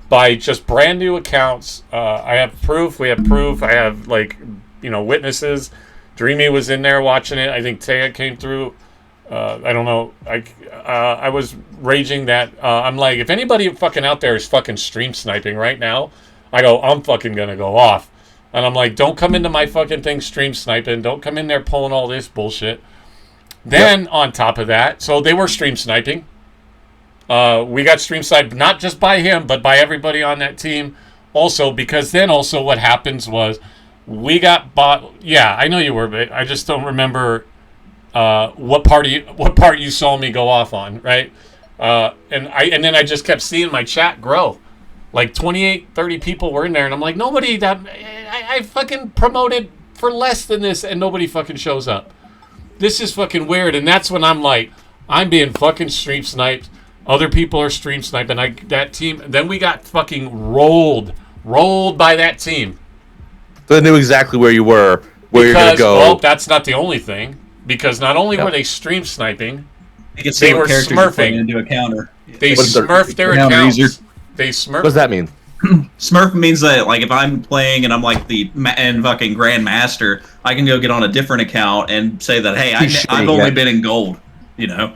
A: by just brand new accounts. I have proof. We have proof. I have, witnesses. Dreamy was in there watching it. I think Taya came through. I don't know. I was raging that. I'm like, if anybody fucking out there is fucking stream sniping right now, I go, I'm fucking going to go off. And I'm like, don't come into my fucking thing stream sniping. Don't come in there pulling all this bullshit. Then, on top of that, so they were stream sniping. We got stream sniped not just by him, but by everybody on that team also, because then also what happens was we got bought. Yeah, I know you were, but I just don't remember what part you saw me go off on, right? And then I just kept seeing my chat grow. Like 28, 30 people were in there, and I'm like, nobody that I fucking promoted for less than this, and nobody fucking shows up. This is fucking weird. And that's when I'm like, I'm being fucking stream sniped. Other people are stream sniping. That team. Then we got fucking rolled by that team.
D: So they knew exactly where you were, where you're gonna go.
A: Well, that's not the only thing. Because not only were they stream sniping, they were smurfing
B: into a counter.
A: They smurfed their accounts. They smurfed.
D: What does that mean?
B: Smurf means that, like, if I'm playing and I'm like the fucking grandmaster, I can go get on a different account and say that, hey, I've only been in gold, you know.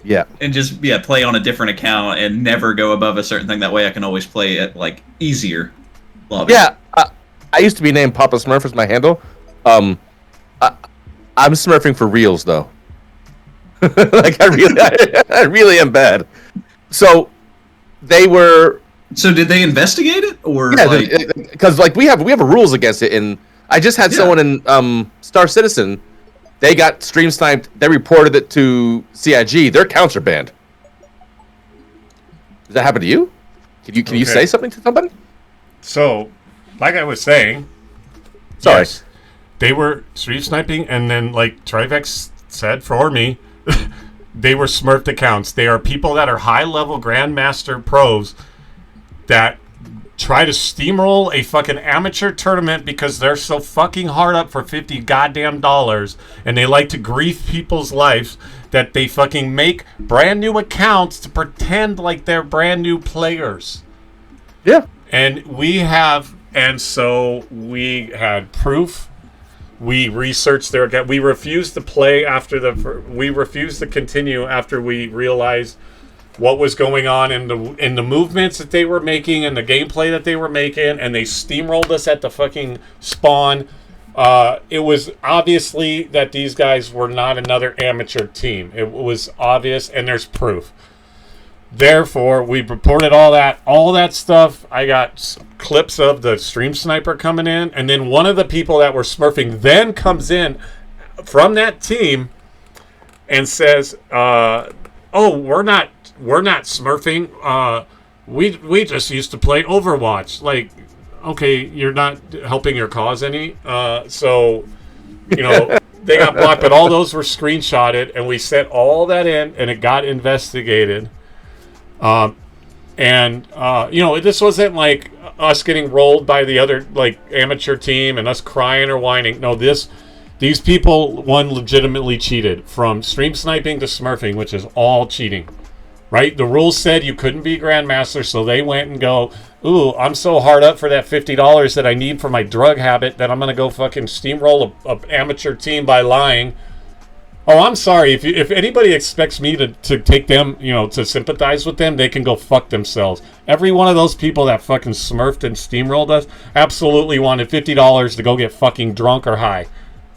D: Yeah.
B: And just play on a different account and never go above a certain thing. That way, I can always play it like easier. Love it.
D: Yeah. I used to be named Papa Smurf as my handle. I'm smurfing for reals though. Like I really am bad. So they were.
B: So did they investigate it, or
D: yeah? Because like we have rules against it, and I just had someone in Star Citizen. They got stream sniped. They reported it to CIG. Their accounts are banned. Does that happen to you? Can you say something to somebody?
A: So, like I was saying,
D: sorry,
A: yes, they were stream sniping, and then like Trivex said for me, they were smurfed accounts. They are people that are high level grandmaster pros that try to steamroll a fucking amateur tournament because they're so fucking hard up for $50 goddamn dollars, and they like to grief people's lives that they fucking make brand new accounts to pretend like they're brand new players.
D: Yeah.
A: And so we had proof. We researched their account. We refused to play we refused to continue after we realized what was going on in the movements that they were making and the gameplay that they were making, and they steamrolled us at the fucking spawn. It was obviously that these guys were not another amateur team. It was obvious, and there's proof. Therefore, we reported all that stuff. I got clips of the stream sniper coming in, and then one of the people that were smurfing then comes in from that team and says, "Oh, we're not smurfing. We just used to play Overwatch." Like, okay, you're not helping your cause any. So, you know, they got blocked, but all those were screenshotted, and we sent all that in, and it got investigated. You know, this wasn't like us getting rolled by the other like amateur team and us crying or whining. No, these people legitimately cheated from stream sniping to smurfing, which is all cheating. Right? The rules said you couldn't be grandmaster, so they went and go, ooh, I'm so hard up for that $50 that I need for my drug habit that I'm going to go fucking steamroll a amateur team by lying. Oh, I'm sorry. If anybody expects me to take them, you know, to sympathize with them, they can go fuck themselves. Every one of those people that fucking smurfed and steamrolled us absolutely wanted $50 to go get fucking drunk or high.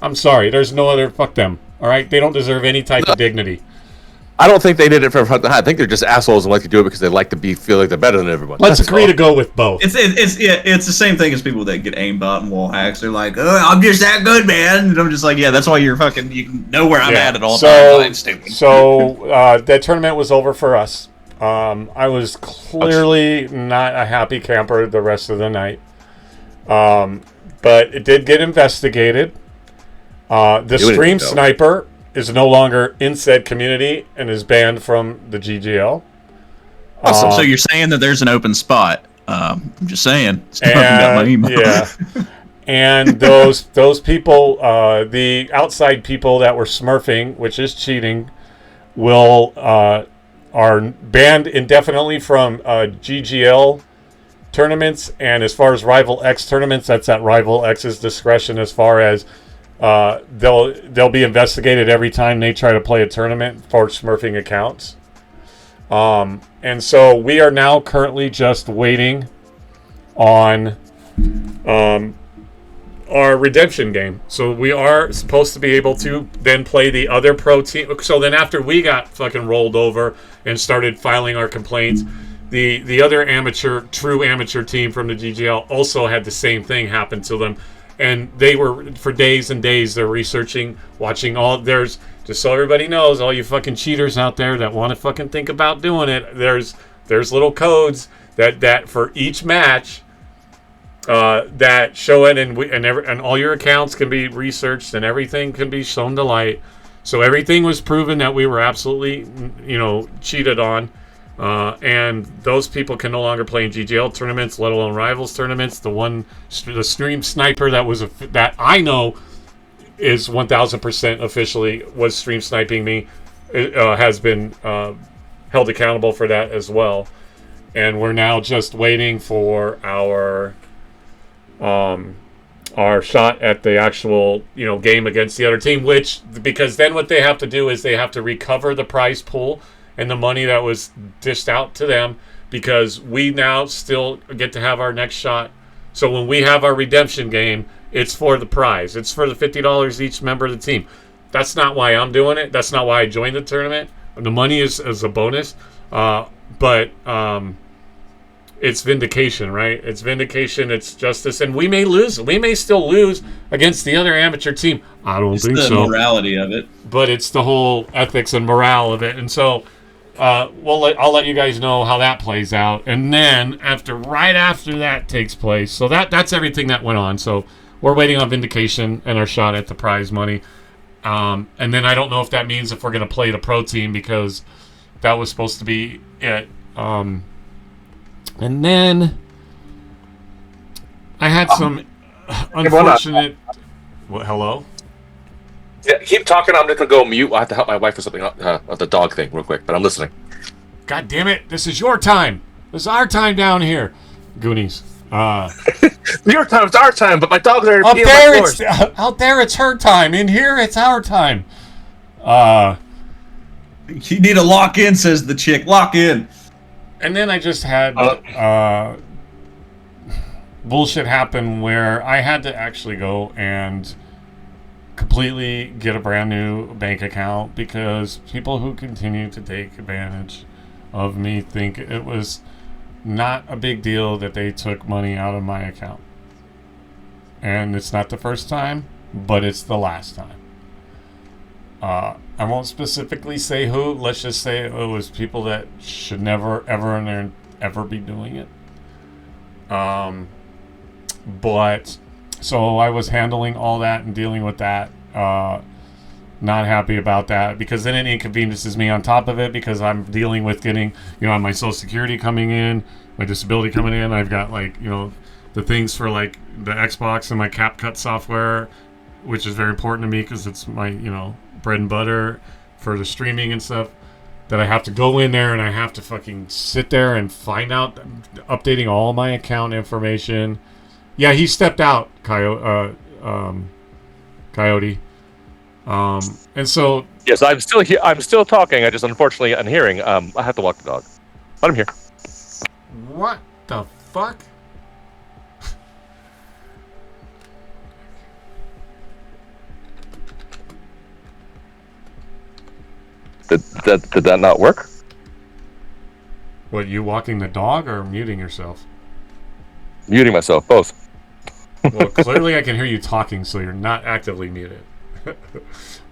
A: I'm sorry. There's no other. Fuck them. All right? They don't deserve any type of dignity.
D: I don't think they did it for fun. I think they're just assholes and like to do it because they like to feel like they're better than everyone.
A: Let's agree to go with both.
B: It's the same thing as people that get aimbot and wall hacks. They're like, oh, I'm just that good, man. And I'm just like, yeah, that's why you know where I'm at all times.
A: So that tournament was over for us. I was clearly not a happy camper the rest of the night. But it did get investigated. The stream sniper is no longer in said community and is banned from the GGL.
B: Awesome. So you're saying that there's an open spot. I'm just saying.
A: Yeah. And those people, the outside people that were smurfing, which is cheating, are banned indefinitely from GGL tournaments. And as far as Rival X tournaments, that's at Rival X's discretion as far as they'll be investigated every time they try to play a tournament for smurfing accounts. And so we are now currently just waiting on our redemption game. So we are supposed to be able to then play the other pro team. So then after we got fucking rolled over and started filing our complaints, the other true amateur team from the GGL also had the same thing happen to them. And they were, for days and days, they're researching, watching all. There's Just so everybody knows, all you fucking cheaters out there that want to fucking think about doing it, there's little codes that for each match that show it, and all your accounts can be researched and everything can be shown to light. So everything was proven that we were absolutely, cheated on. And those people can no longer play in GGL tournaments, let alone Rivals tournaments. The stream sniper that I know is 1,000% officially was stream sniping me, has been held accountable for that as well. And we're now just waiting for our shot at the actual game against the other team. Because then what they have to do is they have to recover the prize pool and the money that was dished out to them, because we now still get to have our next shot. So when we have our redemption game, it's for the prize. It's for the $50 each member of the team. That's not why I'm doing it. That's not why I joined the tournament. The money is a bonus. But it's vindication, right? It's vindication. It's justice. And we may lose. We may still lose against the other amateur team. I don't think so.
B: It's the morality of it.
A: But it's the whole ethics and morale of it. And so I'll let you guys know how that plays out. And then right after that takes place. So that's everything that went on. So we're waiting on vindication and our shot at the prize money. And then I don't know if that means if we're going to play the pro team, because that was supposed to be it. And then I had some unfortunate... hello?
D: Yeah, keep talking. I'm just going to go mute. I have to help my wife with something, with the dog thing real quick, but I'm listening.
A: God damn it. This is your time. This is our time down here. Goonies.
D: Your time, it's our time, but my dogs are
A: up there. Out there, it's her time. In here, it's our time.
B: You need to lock in, says the chick. Lock in.
A: And then I just had bullshit happen where I had to actually go and completely get a brand new bank account, because people who continue to take advantage of me think it was not a big deal that they took money out of my account. And it's not the first time, but it's the last time. I won't specifically say who. Let's just say it was people that should never, ever be doing it. But so I was handling all that and dealing with that. Not happy about that, because then it inconveniences me on top of it, because I'm dealing with getting, my Social Security coming in, my disability coming in. I've got the things for like the Xbox and my CapCut software, which is very important to me because it's my, bread and butter for the streaming and stuff, that I have to go in there and I have to fucking sit there and find out, updating all my account information. Yeah, he stepped out, Coyote. And so...
D: Yes, I'm still here. I'm still talking. I just, unfortunately, I'm hearing. I have to walk the dog. But I'm here.
A: What the fuck?
D: Did that not work?
A: What, you walking the dog or muting yourself?
D: Muting myself, both.
A: Well, clearly I can hear you talking, so you're not actively muted.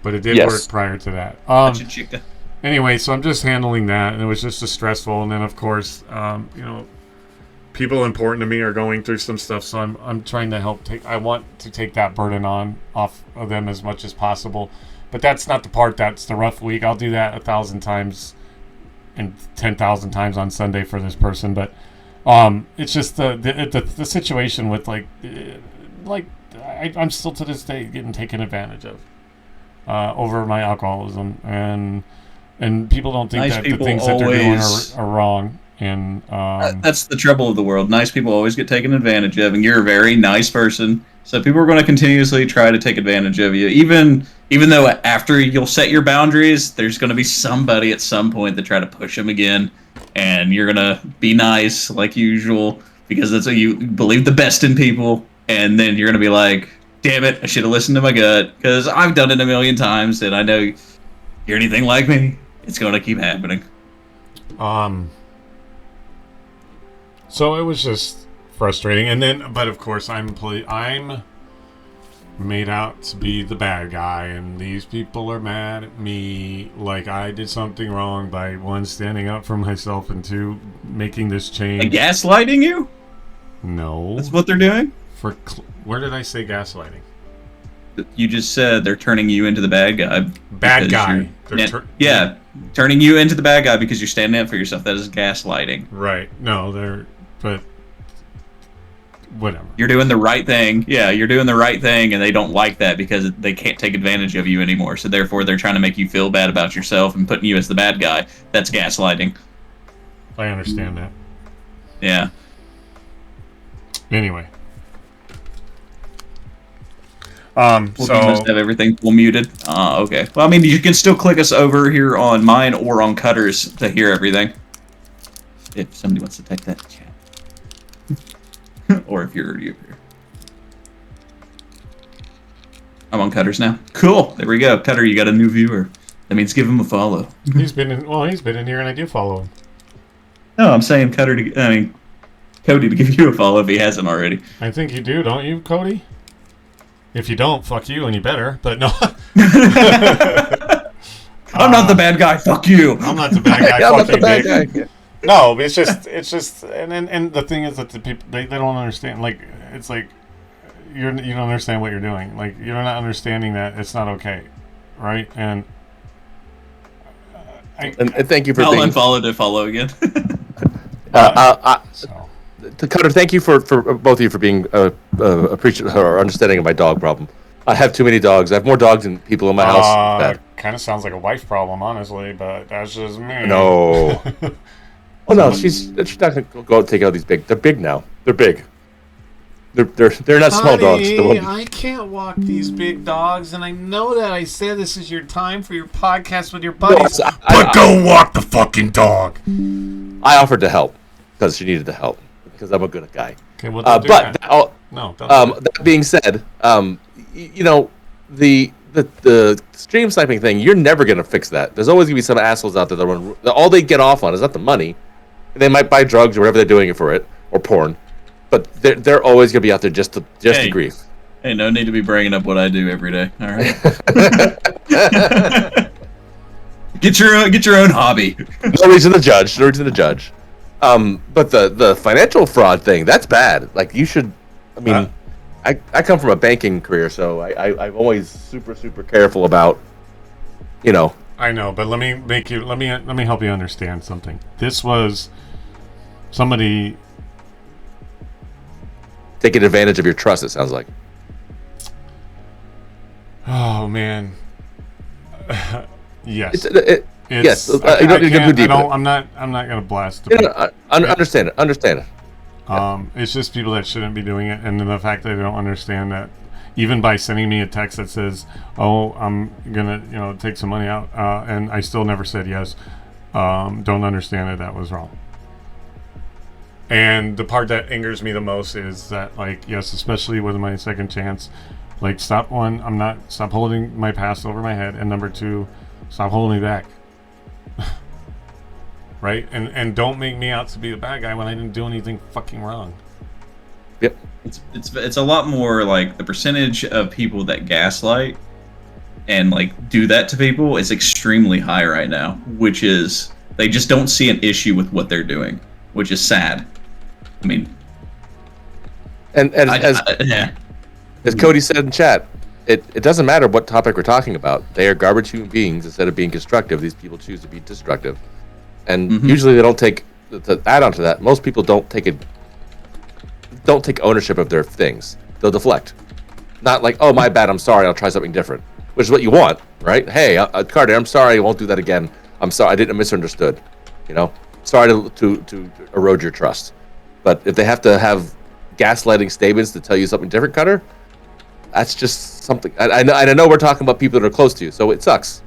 A: But it did work prior to that. Anyway, so I'm just handling that, and it was just stressful. And then, of course, people important to me are going through some stuff, so I'm trying to help I want to take that burden off of them as much as possible. But that's not the part that's the rough week. I'll do that 1,000 times and 10,000 times on Sunday for this person. But it's just the situation with I'm still to this day getting taken advantage of over my alcoholism, and people don't think that the things that they're doing are wrong. And
B: that's the trouble of the world. Nice people always get taken advantage of, and you're a very nice person, so people are going to continuously try to take advantage of you. Even though after you'll set your boundaries, there's going to be somebody at some point that try to push them again, and you're going to be nice like usual because that's what you believe the best in people, and then you're going to be like, damn it, I should have listened to my gut, because I've done it a million times, and I know you're anything like me, it's going to keep happening.
A: So it was just frustrating, and then, but of course, I'm made out to be the bad guy, and these people are mad at me like I did something wrong by one, standing up for myself, and two, making this change.
B: And gaslighting you?
A: No.
B: That's what they're doing?
A: Where did I say gaslighting?
B: You just said they're turning you into the bad guy.
A: Bad guy.
B: Turning you into the bad guy because you're standing up for yourself. That is gaslighting.
A: Right. No, but whatever.
B: You're doing the right thing. Yeah, you're doing the right thing, and they don't like that because they can't take advantage of you anymore. So therefore, they're trying to make you feel bad about yourself and putting you as the bad guy. That's gaslighting.
A: I understand that.
B: Yeah.
A: Anyway.
B: You must have everything full muted. Okay. Well, I mean, you can still click us over here on mine or on Cutter's to hear everything. If somebody wants to type that in chat. Or if you're already over here. I'm on Cutter's now. Cool. There we go. Cutter, you got a new viewer. That means give him a follow.
A: He's been in here, and I do follow him.
B: No, I'm saying Cody to give you a follow if he hasn't already.
A: I think you do, don't you, Cody? If you don't, fuck you, and you better. But no.
B: I'm not the bad guy. Fuck you.
A: I'm not the bad guy.
D: I'm not
A: Fuck
D: the
A: you,
D: bad
A: Dick.
D: guy.
A: No, it's just, and the thing is that the people they don't understand. Like, it's like you don't understand what you're doing. Like, you're not understanding that it's not okay, right? And
D: and thank you for
B: I'll
D: being.
B: unfollow to follow again.
D: Cutter, thank you for both of you for being appreciative or understanding of my dog problem. I have too many dogs. I have more dogs than people in my house.
A: Kind of sounds like a wife problem, honestly, but that's just me.
D: No. Oh no, she's not gonna go out and take out these big. They're big now. They're big. They're not small dogs.
A: I can't walk these big dogs, and I know that. I said this is your time for your podcast with your buddies.
D: No,
A: but go walk the fucking dog.
D: I offered to help because she needed the help because I'm a good guy.
A: Okay, well, don't do that.
D: That being said, you know, the stream sniping thing, you're never gonna fix that. There's always gonna be some assholes out there that all they get off on is not the money. They might buy drugs or whatever they're doing it for it, or porn, but they're always gonna be out there just to grief.
B: Hey, no need to be bringing up what I do every day. All right. Get your own hobby.
D: No reason to judge. But the financial fraud thing, that's bad. Like, you should. I mean, I come from a banking career, so I'm always super careful about, you know.
A: I know, but let me help you understand something. This was somebody
D: taking advantage of your trust. It sounds like.
A: Oh man. Yes.
D: Yes. You don't need to go deep.
A: I'm not gonna blast.
D: Understand it.
A: It's just people that shouldn't be doing it, and then the fact that they don't understand that, even by sending me a text that says, "Oh, I'm gonna take some money out," and I still never said yes. Don't understand that was wrong. And the part that angers me the most is that, like, yes, especially with my second chance, like, stop holding my past over my head, and number two, stop holding me back. Right? And don't make me out to be the bad guy when I didn't do anything fucking wrong.
D: Yep.
B: It's a lot more like the percentage of people that gaslight and like do that to people is extremely high right now, which is they just don't see an issue with what they're doing, which is sad. I mean,
D: and as Cody said in chat, it doesn't matter what topic we're talking about. They are garbage human beings. Instead of being constructive, these people choose to be destructive. And usually they don't take to add on to that. Most people don't take ownership of their things. They'll deflect. Not like, oh, my bad, I'm sorry, I'll try something different. Which is what you want, right? Hey, Carter, I'm sorry, I won't do that again. I'm sorry, I didn't misunderstood. You know, sorry to erode your trust. But if they have to have gaslighting statements to tell you something different, Cutter, that's just something. I know we're talking about people that are close to you, so it sucks.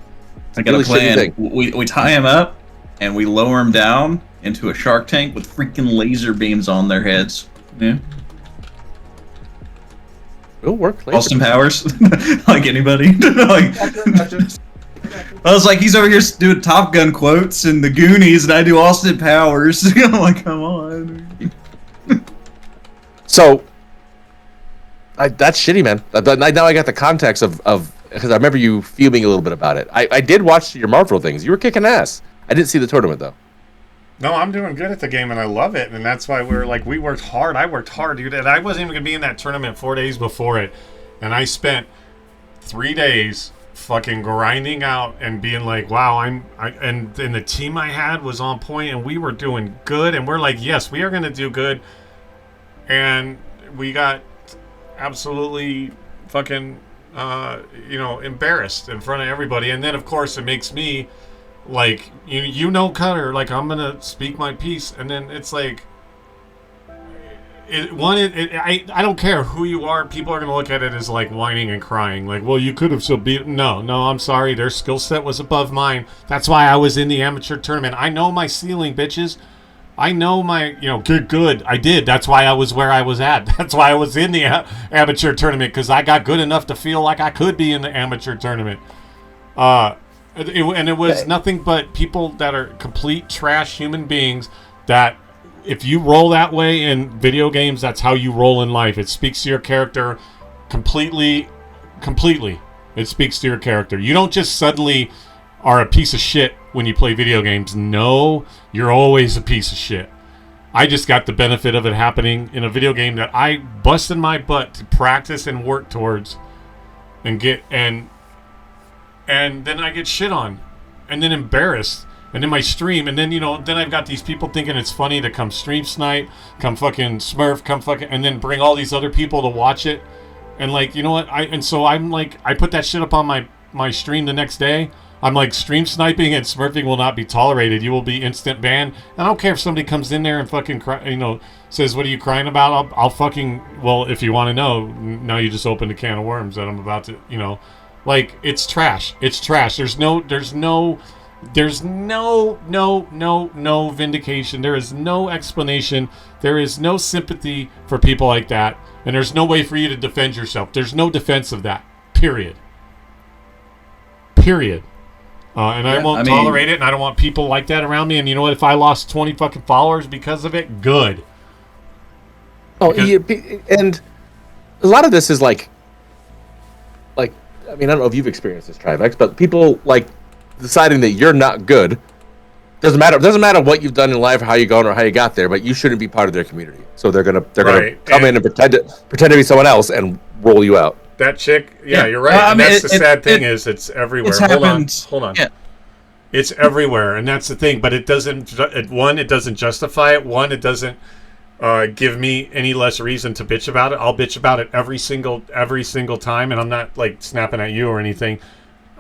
B: I got a plan. We tie them up and we lower them down into a shark tank with freaking laser beams on their heads. Yeah.
D: It'll work.
B: Austin Powers, like anybody. I was like, he's over here doing Top Gun quotes and the Goonies, and I do Austin Powers. I'm like, come on.
D: So, That's shitty, man. Now I got the context of because I remember you fuming a little bit about it. I did watch your Marvel things. You were kicking ass. I didn't see the tournament though.
A: No, I'm doing good at the game, and I love it, and that's why we worked hard. I worked hard, dude, and I wasn't even gonna be in that tournament 4 days before it, and I spent 3 days fucking grinding out and being like, wow, and the team I had was on point, and we were doing good, and we're like, yes, we are gonna do good, and we got absolutely fucking embarrassed in front of everybody, and then of course it makes me like, Cutter, like, I'm gonna speak my piece, and then it's like, I don't care who you are, people are gonna look at it as like whining and crying, like, well, you could have still beat. No, I'm sorry, their skill set was above mine. That's why I was in the amateur tournament. I know my ceiling, bitches. I know my, good. I did. That's why I was where I was at. That's why I was in the amateur tournament, because I got good enough to feel like I could be in the amateur tournament. And it was nothing but people that are complete trash human beings that if you roll that way in video games, that's how you roll in life. It speaks to your character completely. It speaks to your character. You don't just suddenly are a piece of shit when you play video games. No, you're always a piece of shit. I just got the benefit of it happening in a video game that I busted my butt to practice and work towards and get and then I get shit on, and then embarrassed, and then my stream, and then then I've got these people thinking it's funny to come stream snipe, come fucking smurf, come fucking, and then bring all these other people to watch it, and like, so I'm like, I put that shit up on my stream the next day. I'm like, stream sniping and smurfing will not be tolerated. You will be instant banned. And I don't care if somebody comes in there and fucking says, what are you crying about? I'll fucking, well, if you want to know, now you just opened a can of worms that I'm about to, like, it's trash. It's trash. There's no vindication. There is no explanation. There is no sympathy for people like that. And there's no way for you to defend yourself. There's no defense of that. Period. And I won't tolerate it, and I don't want people like that around me. And you know what? If I lost 20 fucking followers because of it, good.
D: And a lot of this is like, I mean, I don't know if you've experienced this, Trivex, but people like deciding that you're not good. Doesn't matter what you've done in life or how you're going or how you got there, but you shouldn't be part of their community. So they're gonna come in and pretend to be someone else and roll you out.
A: That chick, you're right. And that's the sad thing is it's everywhere. Hold on. Yeah. It's everywhere, and that's the thing. But it doesn't. It doesn't justify it. It doesn't give me any less reason to bitch about it. I'll bitch about it every single time, and I'm not like snapping at you or anything.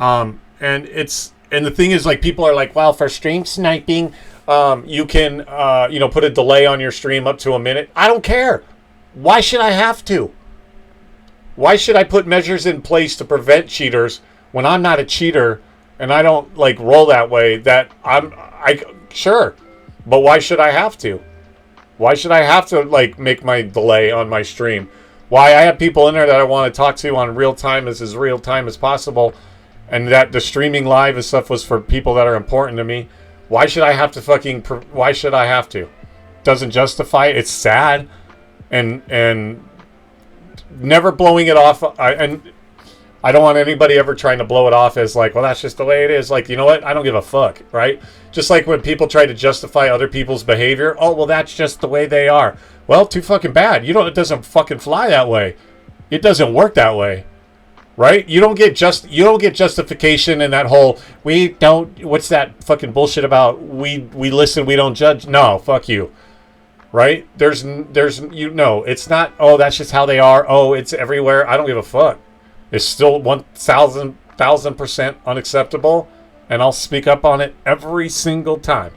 A: And the thing is, like, people are like, well, for stream sniping, you can put a delay on your stream up to a minute. I don't care. Why should I have to? Why should I put measures in place to prevent cheaters when I'm not a cheater and I don't like roll that way? Sure, but why should I have to? Why should I have to like make my delay on my stream? Why I have people in there that I want to talk to on real time as real time as possible, and that the streaming live and stuff was for people that are important to me. Why should I have to why should I have to? Doesn't justify it. It's sad, and never blowing it off. I don't want anybody ever trying to blow it off as like, well, that's just the way it is. Like, you know what? I don't give a fuck, right? Just like when people try to justify other people's behavior. Oh, well, that's just the way they are. Well, too fucking bad. It doesn't fucking fly that way. It doesn't work that way, right? You don't get justification in that whole what's that fucking bullshit about we listen, we don't judge. No, fuck you. Right? There's it's not, oh, that's just how they are. Oh, it's everywhere. I don't give a fuck. It's still 1,000% unacceptable, and I'll speak up on it every single time.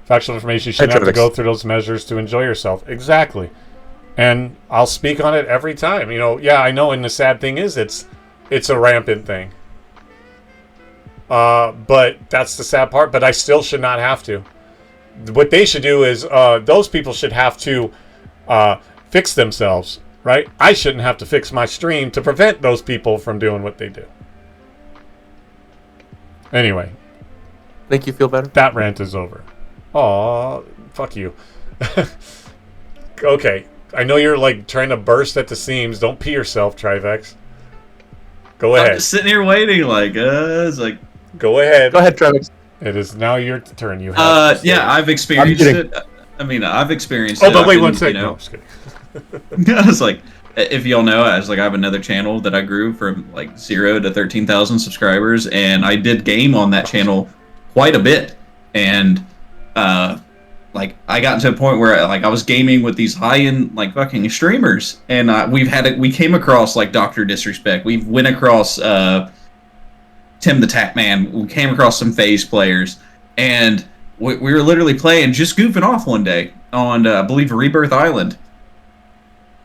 A: Factual information, you shouldn't have to go through those measures to enjoy yourself. Exactly. And I'll speak on it every time. I know, and the sad thing is it's a rampant thing. But that's the sad part, but I still should not have to. What they should do is those people should have to fix themselves, right? I shouldn't have to fix my stream to prevent those people from doing what they do. Anyway.
D: Think you feel better?
A: That rant is over. Aw, fuck you. Okay. I know you're like trying to burst at the seams. Don't pee yourself, Trivex. Go
B: I'm
A: ahead.
B: just sitting here waiting, like, it's like.
A: Go ahead.
D: Go ahead, Travis.
A: It is now your turn. You have.
B: Yeah, I've experienced
D: kidding.
B: it. I mean, I've experienced
A: Oh,
B: it.
A: but wait
B: I've
A: one
B: been,
A: second.
B: you
A: No,
B: know,
A: I'm just kidding.
B: I was like, if y'all know, I was like, I have another channel that I grew from like 0 to 13,000 subscribers, and I did game on that channel quite a bit, and like I got to a point where like I was gaming with these high-end like fucking streamers, and we came across like Dr. Disrespect, we went across Tim the Tap Man, we came across some FaZe players, and we were literally playing, just goofing off one day on I believe Rebirth Island.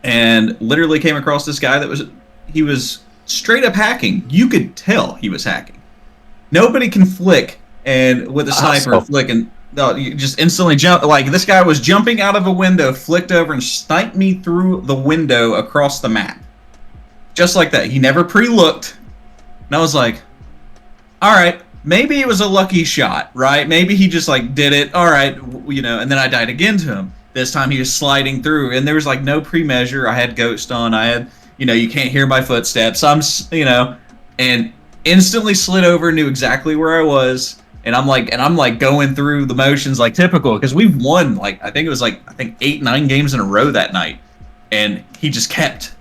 B: And literally came across this guy he was straight up hacking. You could tell he was hacking. Nobody can flick and with a sniper flick and no, you just instantly jump. Like this guy was jumping out of a window, flicked over and sniped me through the window across the map. Just like that. He never pre-looked. And I was like, all right, maybe it was a lucky shot, right? Maybe he just like did it. All right, you know, and then I died again to him. This time he was sliding through, and there was like no pre-measure. I had Ghost on. I had, you know, you can't hear my footsteps. You know, and instantly slid over, knew exactly where I was, and I'm like going through the motions like typical because we've won like I think 8-9 games in a row that night, and he just kept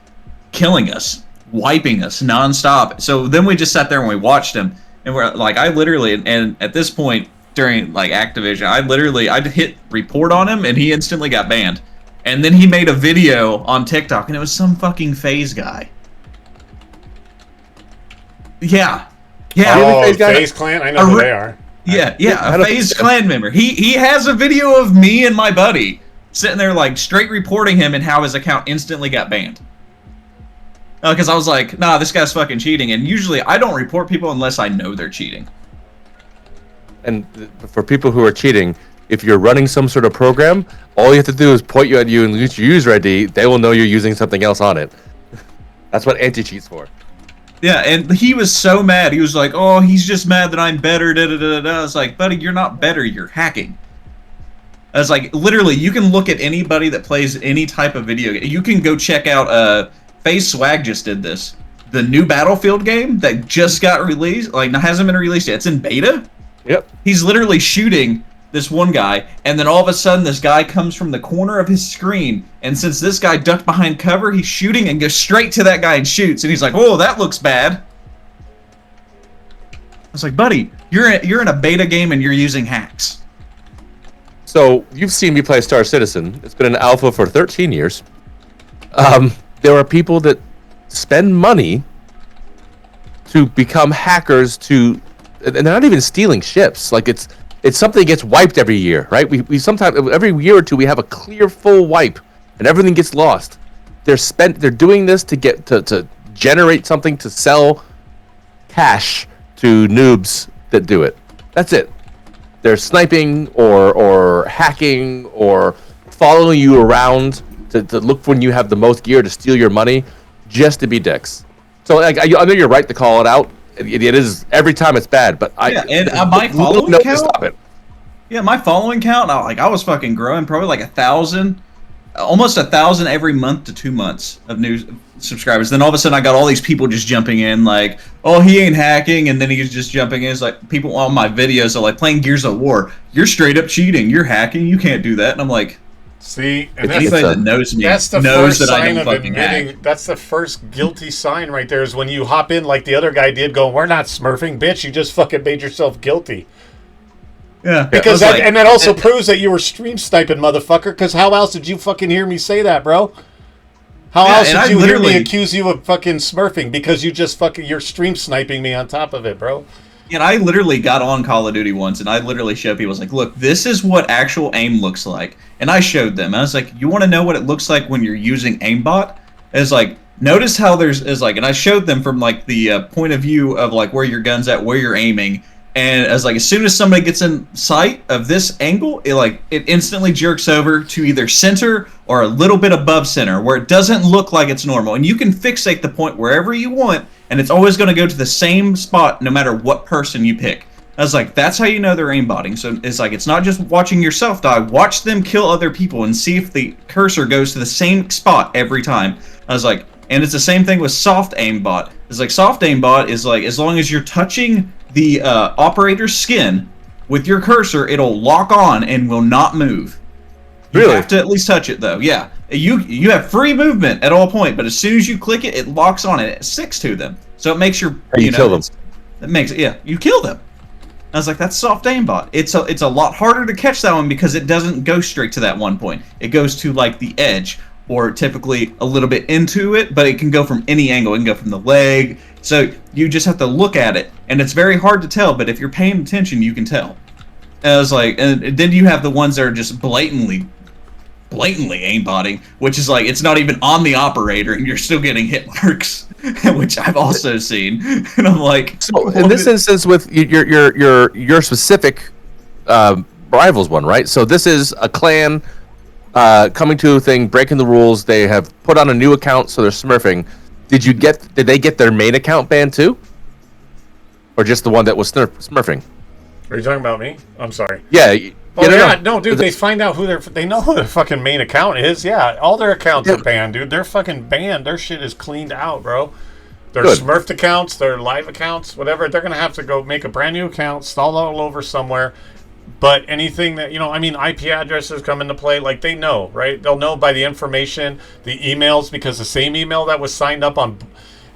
B: killing us, wiping us nonstop. So then we just sat there and we watched him, and we're like, I literally, and at this point, during like Activision, I hit report on him and he instantly got banned. And then he made a video on TikTok and it was some fucking FaZe guy. Yeah.
A: Oh, FaZe Clan? I know who they are.
B: Yeah, a FaZe Clan member. He has a video of me and my buddy sitting there like straight reporting him and how his account instantly got banned. Because I was like, nah, this guy's fucking cheating. And usually I don't report people unless I know they're cheating.
D: And for people who are cheating, if you're running some sort of program, all you have to do is point you at you and use your user ID. They will know you're using something else on it. That's what anti-cheat's for.
B: Yeah, and he was so mad. He was like, "Oh, he's just mad that I'm better." Da da da da. I was like, "Buddy, you're not better. You're hacking." I was like, literally, you can look at anybody that plays any type of video game. You can go check out. FaZe Swag just did this. The new Battlefield game that just got released, like hasn't been released yet. It's in beta.
D: Yep.
B: He's literally shooting this one guy, and then all of a sudden this guy comes from the corner of his screen, and since this guy ducked behind cover, he's shooting and goes straight to that guy and shoots, and he's like, "Oh, that looks bad." I was like, "Buddy, you're in a beta game and you're using hacks."
D: So you've seen me play Star Citizen. It's been an alpha for 13 years. There are people that spend money to become hackers and they're not even stealing ships. Like it's something that gets wiped every year, right? We sometimes every year or two we have a clear full wipe and everything gets lost. They're doing this to get to generate something to sell cash to noobs that do it. That's it. They're sniping or hacking or following you around to look when you have the most gear to steal your money just to be dicks. So like I know you're right to call it out. It is every time it's bad, but
B: my following count.
D: Stop it.
B: Yeah, my following count. I was fucking growing, probably like 1,000, almost 1,000 every month to 2 months of new subscribers. Then all of a sudden, I got all these people just jumping in, like, "Oh, he ain't hacking," and then he's just jumping in. It's like people on my videos are like playing Gears of War. "You're straight up cheating. You're hacking. You can't do that." And I'm like,
A: see, and
B: anybody that knows me
A: that's the
B: knows
A: first
B: that I
A: sign
B: don't
A: of
B: fucking
A: admitting.
B: hack.
A: That's the first guilty sign right there. Is when you hop in like the other guy did. Go, "We're not smurfing, bitch. You just fucking made yourself guilty."
B: Yeah,
A: Because that also proves that you were stream sniping, motherfucker. Because how else did you fucking hear me say that, bro? How else did you hear me accuse you of fucking smurfing? Because you just you're stream sniping me on top of it, bro.
B: And I literally got on Call of Duty once, and I literally showed people, I was like, "Look, this is what actual aim looks like." And I showed them. I was like, "You want to know what it looks like when you're using aimbot?" It's like, notice how and I showed them from like the point of view of like where your gun's at, where you're aiming. And as like as soon as somebody gets in sight of this angle, it instantly jerks over to either center or a little bit above center, where it doesn't look like it's normal. And you can fixate the point wherever you want, and it's always going to go to the same spot no matter what person you pick. I was like, that's how you know they're aimbotting. So it's like, it's not just watching yourself die. Watch them kill other people and see if the cursor goes to the same spot every time. I was like, and it's the same thing with soft aimbot. It's like soft aimbot is like, as long as you're touching the operator's skin with your cursor, it'll lock on and will not move. You
D: Really?
B: have to at least touch it though. Yeah, you have free movement at all point, but as soon as you click it, it locks on and it sticks to them. So it makes your
D: You kill them.
B: It makes it you kill them. I was like, that's soft aimbot. It's a lot harder to catch that one because it doesn't go straight to that one point. It goes to like the edge, or typically a little bit into it, but it can go from any angle. It can go from the leg. So you just have to look at it, and it's very hard to tell, but if you're paying attention, you can tell. And I was like, and then you have the ones that are just blatantly aimbotting, which is like, it's not even on the operator, and you're still getting hit marks, which I've also seen. And I'm like,
D: So in this instance, with your specific rivals one, right? So this is a clan coming to a thing, breaking the rules. They have put on a new account, so they're smurfing. Did they get their main account banned too, or just the one that was smurfing?
A: Are you talking about me? I'm sorry.
D: Yeah.
A: Oh yeah, no, dude. They find out they know who their fucking main account is. Yeah, all their accounts are banned, dude. They're fucking banned. Their shit is cleaned out, bro. Their
D: Good.
A: Smurfed accounts, their live accounts, whatever. They're gonna have to go make a brand new account, install all over somewhere. But anything that IP addresses come into play. Like they know, right? They'll know by the information, the emails, because the same email that was signed up on.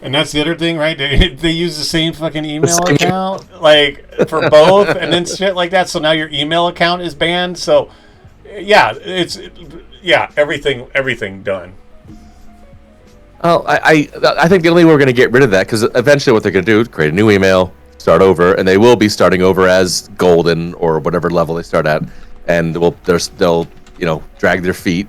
A: And that's the other thing, right? They use the same fucking email account, like, for both, and then shit like that. So now your email account is banned. So, yeah, everything done.
D: Oh, I think the only way we're going to get rid of that, because eventually what they're going to do is create a new email, start over, and they will be starting over as golden or whatever level they start at, and they'll drag their feet.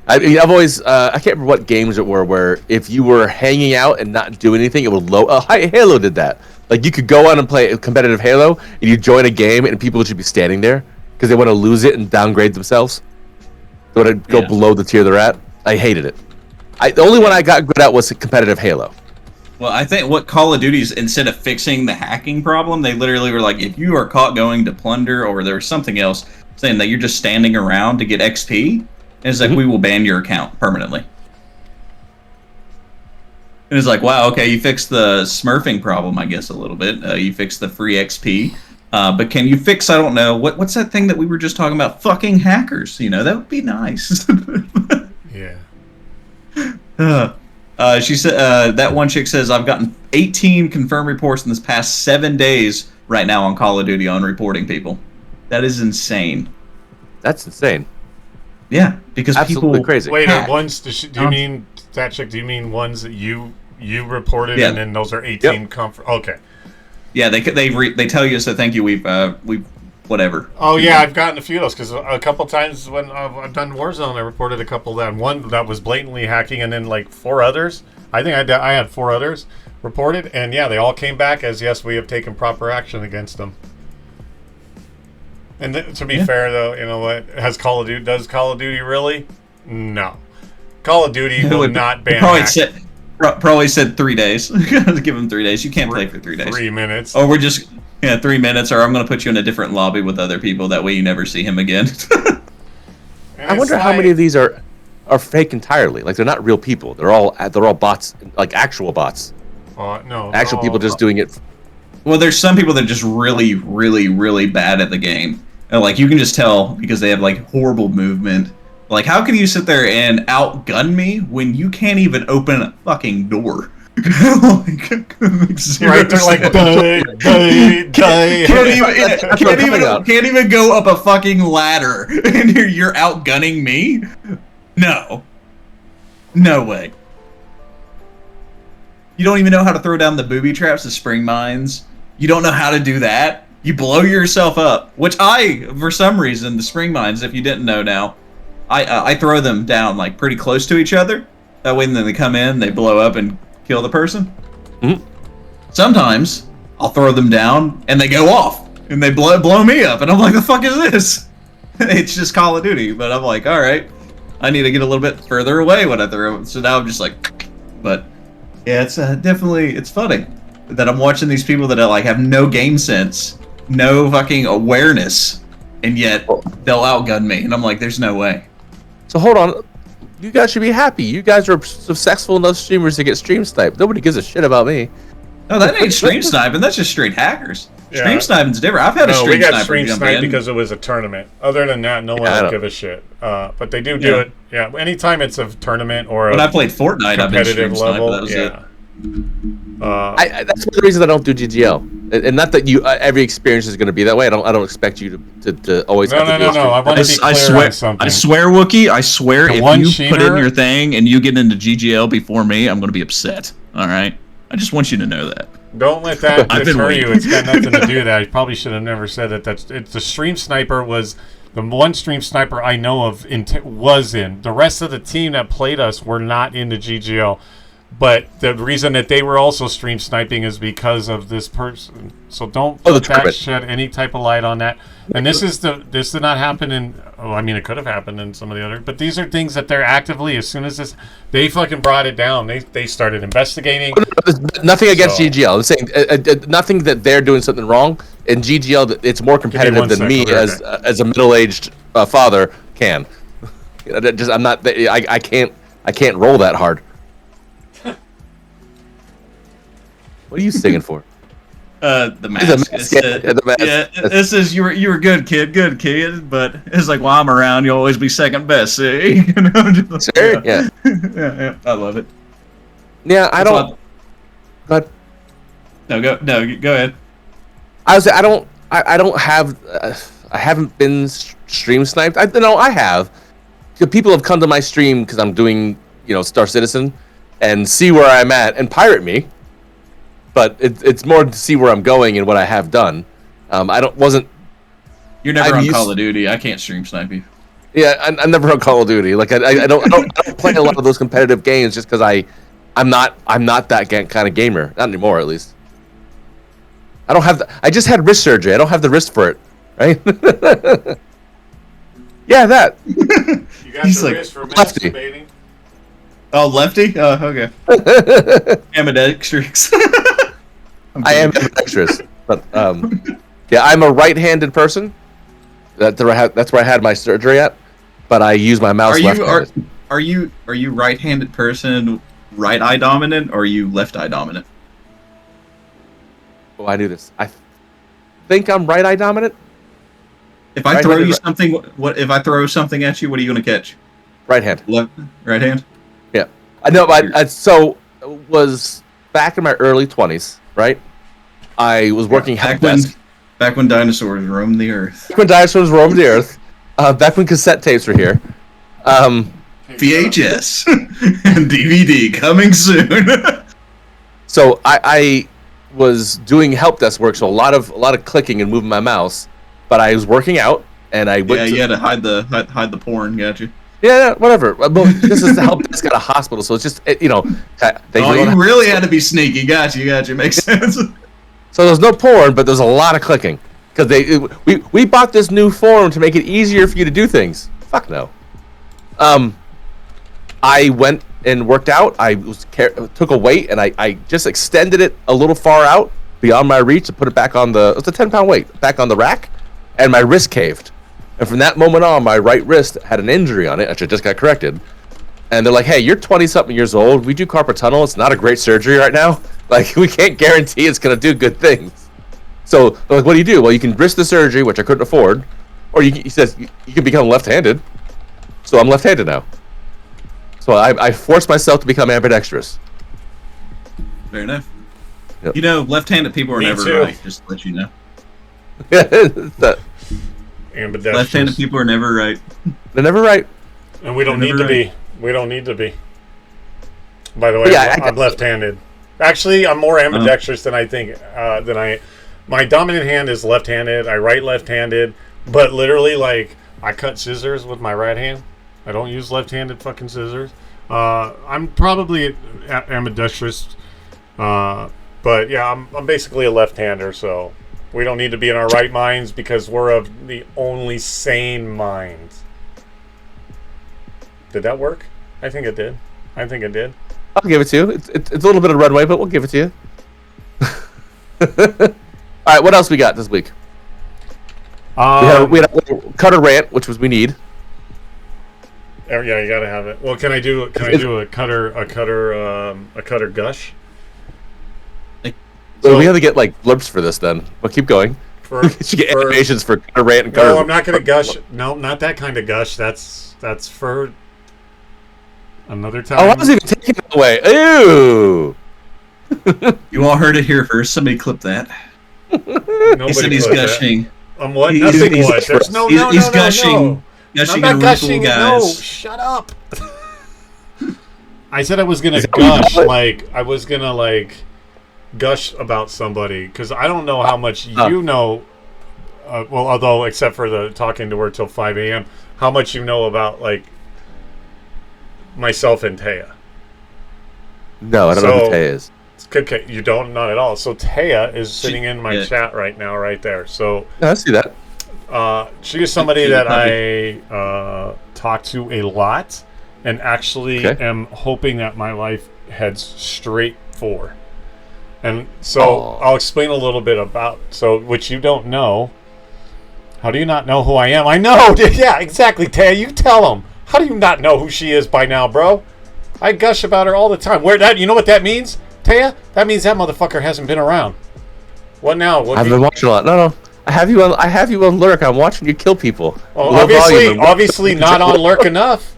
D: I've always I can't remember what games it were where if you were hanging out and not doing anything, it would load. Oh, Halo did that. Like you could go on and play competitive Halo, and you join a game, and people would just be standing there because they want to lose it and downgrade themselves. They want to go below the tier they're at. I hated it. The only one I got good at was competitive Halo.
B: Well, I think what Call of Duty's, instead of fixing the hacking problem, they literally were like, if you are caught going to plunder, or there was something else saying that you're just standing around to get XP. And it's like, we will ban your account permanently. And it's like, wow, okay, you fixed the smurfing problem, I guess, a little bit. You fixed the free XP. But can you fix, I don't know, what's that thing that we were just talking about? Fucking hackers. That would be nice.
A: Yeah.
B: She said, that one chick says, I've gotten 18 confirmed reports in this past 7 days right now on Call of Duty on reporting people. That is insane.
D: That's insane.
B: Yeah, because
D: absolutely
B: people
D: crazy.
A: Wait, ones? Do you mean that chick? Do you mean ones that you reported, and then those are 18 Okay.
B: Yeah, they tell you, so thank you. We've whatever.
A: Oh yeah, I've gotten a few of those because a couple times when I've done Warzone, I reported a couple of that. One that was blatantly hacking, and then like 4 others. I think I had 4 others reported, and yeah, they all came back as yes, we have taken proper action against them. And to be fair, though, you know what? Does Call of Duty really? No. Call of Duty will not ban hacking.
B: Probably said 3 days. Give them 3 days. You can't play for 3 days.
A: 3 minutes.
B: Or we're just 3 minutes, or I'm going to put you in a different lobby with other people. That way you never see him again.
D: I wonder how many of these are fake entirely. Like they're not real people. They're all bots, like actual bots.
A: No.
D: Actual people just doing it.
B: Well, there's some people that are just really, really, really bad at the game. And, like, you can just tell because they have, like, horrible movement. Like, how can you sit there and outgun me when you can't even open a fucking door? Right,
A: they're like,
B: can't even go up a fucking ladder, and you're outgunning me? No way. You don't even know how to throw down the booby traps, the spring mines. You don't know how to do that. You blow yourself up, which for some reason, the spring mines, if you didn't know now, I throw them down like pretty close to each other. That way, then they come in, they blow up and kill the person.
D: Mm-hmm.
B: Sometimes I'll throw them down and they go off and they blow me up, and I'm like, the fuck is this? It's just Call of Duty, but I'm like, all right, I need to get a little bit further away when I throw. So now I'm just like, but yeah, it's definitely it's funny that I'm watching these people that are like have no game sense no fucking awareness, and yet they'll outgun me, and I'm like, there's no way.
D: So hold on. You guys should be happy. You guys are successful enough streamers to get stream sniped. Nobody gives a shit about me.
B: No, that ain't stream sniping. That's just straight hackers.
A: Yeah.
B: Stream sniping's different. I've had a
A: No,
B: stream
A: we got
B: sniper
A: stream
B: jump
A: sniped
B: in.
A: because it was a tournament. Other than that, no one
D: I
A: will
D: don't-
A: give a shit. But they do
B: Yeah.
A: it. Yeah, anytime it's a tournament or
B: When
A: a
B: I played Fortnite, I've been stream
A: competitive
B: sniped,
A: level,
B: but that was it.
D: That's one of the reasons I don't do GGL. And not that you every experience is going to be that way. I don't expect you to always.
A: No,
D: have to
A: no,
D: do a
A: no,
D: stream.
A: no. I want to be clear
B: swear,
A: on something.
B: I swear, Wookie, I swear,
A: The
B: if
A: one
B: you put in
A: cheater-
B: your thing and you get into GGL before me, I'm going to be upset. All right? I just want you to know that.
A: Don't let that
B: I've been
A: deter you.
B: waiting.
A: It's got nothing to do with that. I probably should have never said that. It's the stream sniper was the one stream sniper I know of was in. The rest of the team that played us were not into GGL. But the reason that they were also stream sniping is because of this person. So don't
D: Oh, the
A: let that
D: tournament.
A: shed any type of light on that. And this did not happen in. Oh, I mean, it could have happened in some of the other. But these are things that they're actively. As soon as they fucking brought it down. They started investigating.
D: Nothing against
A: So-
D: GGL. I'm saying nothing that they're doing something wrong. In GGL, it's more competitive
A: one
D: than
A: sec,
D: me
A: okay.
D: as a middle-aged father can. I'm not. I can't roll that hard. What are you singing for?
B: The mask.
D: mask, yeah, the mask.
B: Yeah, this is you were good kid, but it's like while I'm around, you'll always be second best. See? You know, just-
D: Sure. Yeah.
B: yeah, I love it.
D: Yeah. I
B: That's
D: don't.
B: why-
D: But
B: No, go ahead.
D: I was. I don't. I don't have. I haven't been stream sniped. I have. People have come to my stream because I'm doing, Star Citizen, and see where I'm at and pirate me. But it's more to see where I'm going and what I have done. Wasn't.
B: You're never
D: I'm
B: on
D: used-
B: Call of Duty. I can't stream snipe you.
D: Yeah, I'm never on Call of Duty. Like I don't play a lot of those competitive games just because I'm not that kind of gamer. Not anymore, at least. I don't have I just had wrist surgery. I don't have the wrist for it, right? Yeah, that.
A: You got
B: He's
A: the
B: like,
A: wrist for
D: lefty.
A: masturbating?
B: Oh, lefty? Oh, okay. Ambidextrous.
D: I am ambidextrous, but yeah, I'm a right-handed person. That's where I had my surgery at, but I use my mouse left-handed.
B: Are you right-handed person, right eye dominant, or are you left eye dominant?
D: Oh, I knew this. I think I'm right eye dominant.
B: If I
D: Right-handed,
B: throw you
D: right-
B: something, what if I throw something at you? What are you gonna catch?
D: Right hand.
B: Left, right hand.
D: Yeah, I know. So was back in my early 20s, right? I was working help desk.
B: Back when dinosaurs roamed the earth.
D: Back when dinosaurs roamed the earth. Back when cassette tapes were here.
B: VHS and DVD coming soon.
D: So I was doing help desk work, so a lot of clicking and moving my mouse. But I was working out, and I went.
B: You had to hide the porn. Gotcha.
D: Yeah, whatever. But this is the help desk at a hospital, so it's just they
B: You really had to be sneaky. Gotcha. Makes sense.
D: So there's no porn, but there's a lot of clicking because we bought this new forum to make it easier for you to do things. Fuck no. I went and worked out. I took a weight and I just extended it a little far out beyond my reach to put it back on it's a 10-pound weight back on the rack, and my wrist caved. And from that moment on, my right wrist had an injury on it, which I just got corrected. And they're like, "Hey, you're 20-something years old. We do carpal tunnel. It's not a great surgery right now. Like, we can't guarantee it's gonna do good things." So they're like, "What do you do?" Well, you can risk the surgery, which I couldn't afford, or he says you can become left-handed. So I'm left-handed now. So I forced myself to become ambidextrous.
B: Fair enough.
D: Yep.
B: You know, left-handed people are
A: Me
B: never
A: too.
B: right. Just to let you know,
D: They're
A: Ambidextrous.
B: left-handed people are never right.
D: never right.
A: And we don't
B: They're
A: need to
B: never
A: be. We don't need to be. By the way,
D: Yeah,
A: I'm left-handed. Actually, I'm more ambidextrous than I think. My dominant hand is left-handed. I write left-handed, but literally, like, I cut scissors with my right hand. I don't use left-handed fucking scissors. I'm probably ambidextrous, but yeah, I'm basically a left-hander. So we don't need to be in our right minds because we're of the only sane minds. Did that work? I think it did.
D: I'll give it to you. It's a little bit of runway, but we'll give it to you. All right, what else we got this week? We had a cutter rant, which was we need.
A: Yeah, you gotta have it. Well, can I do a cutter gush?
D: So we have to get like blurbs for this then. But keep going. You should get animations for cutter rant and cutter.
A: No, I'm not gonna gush. No, not that kind of gush. That's for another time.
D: Oh, I was even taking it away. Ew.
B: You all heard it here first. Somebody clip that. He said he's gushing.
A: What? Nothing what? There's
B: He's gushing.
A: I'm not gushing. No, shut up. I said I was gonna gush. I was gonna gush about somebody because I don't know how much you know. Well, although except for the talking to her till 5 a.m., how much you know about myself and Taya.
D: No, I don't know who Taya is.
A: Okay, you don't, not at all. So Taya is sitting in my chat right now, right there. So
D: I see that.
A: She is somebody that I talk to a lot, and actually am hoping that my life heads straight for. And so I'll explain a little bit about which you don't know. How do you not know who I am? I know. Yeah, exactly, Taya. You tell them. How do you not know who she is by now, bro? I gush about her all the time. You know what that means, Taya? That means that motherfucker hasn't been around. What now?
D: I've been watching a lot. No. I have you on Lurk. I'm watching you kill people.
A: Well, obviously not on Lurk enough.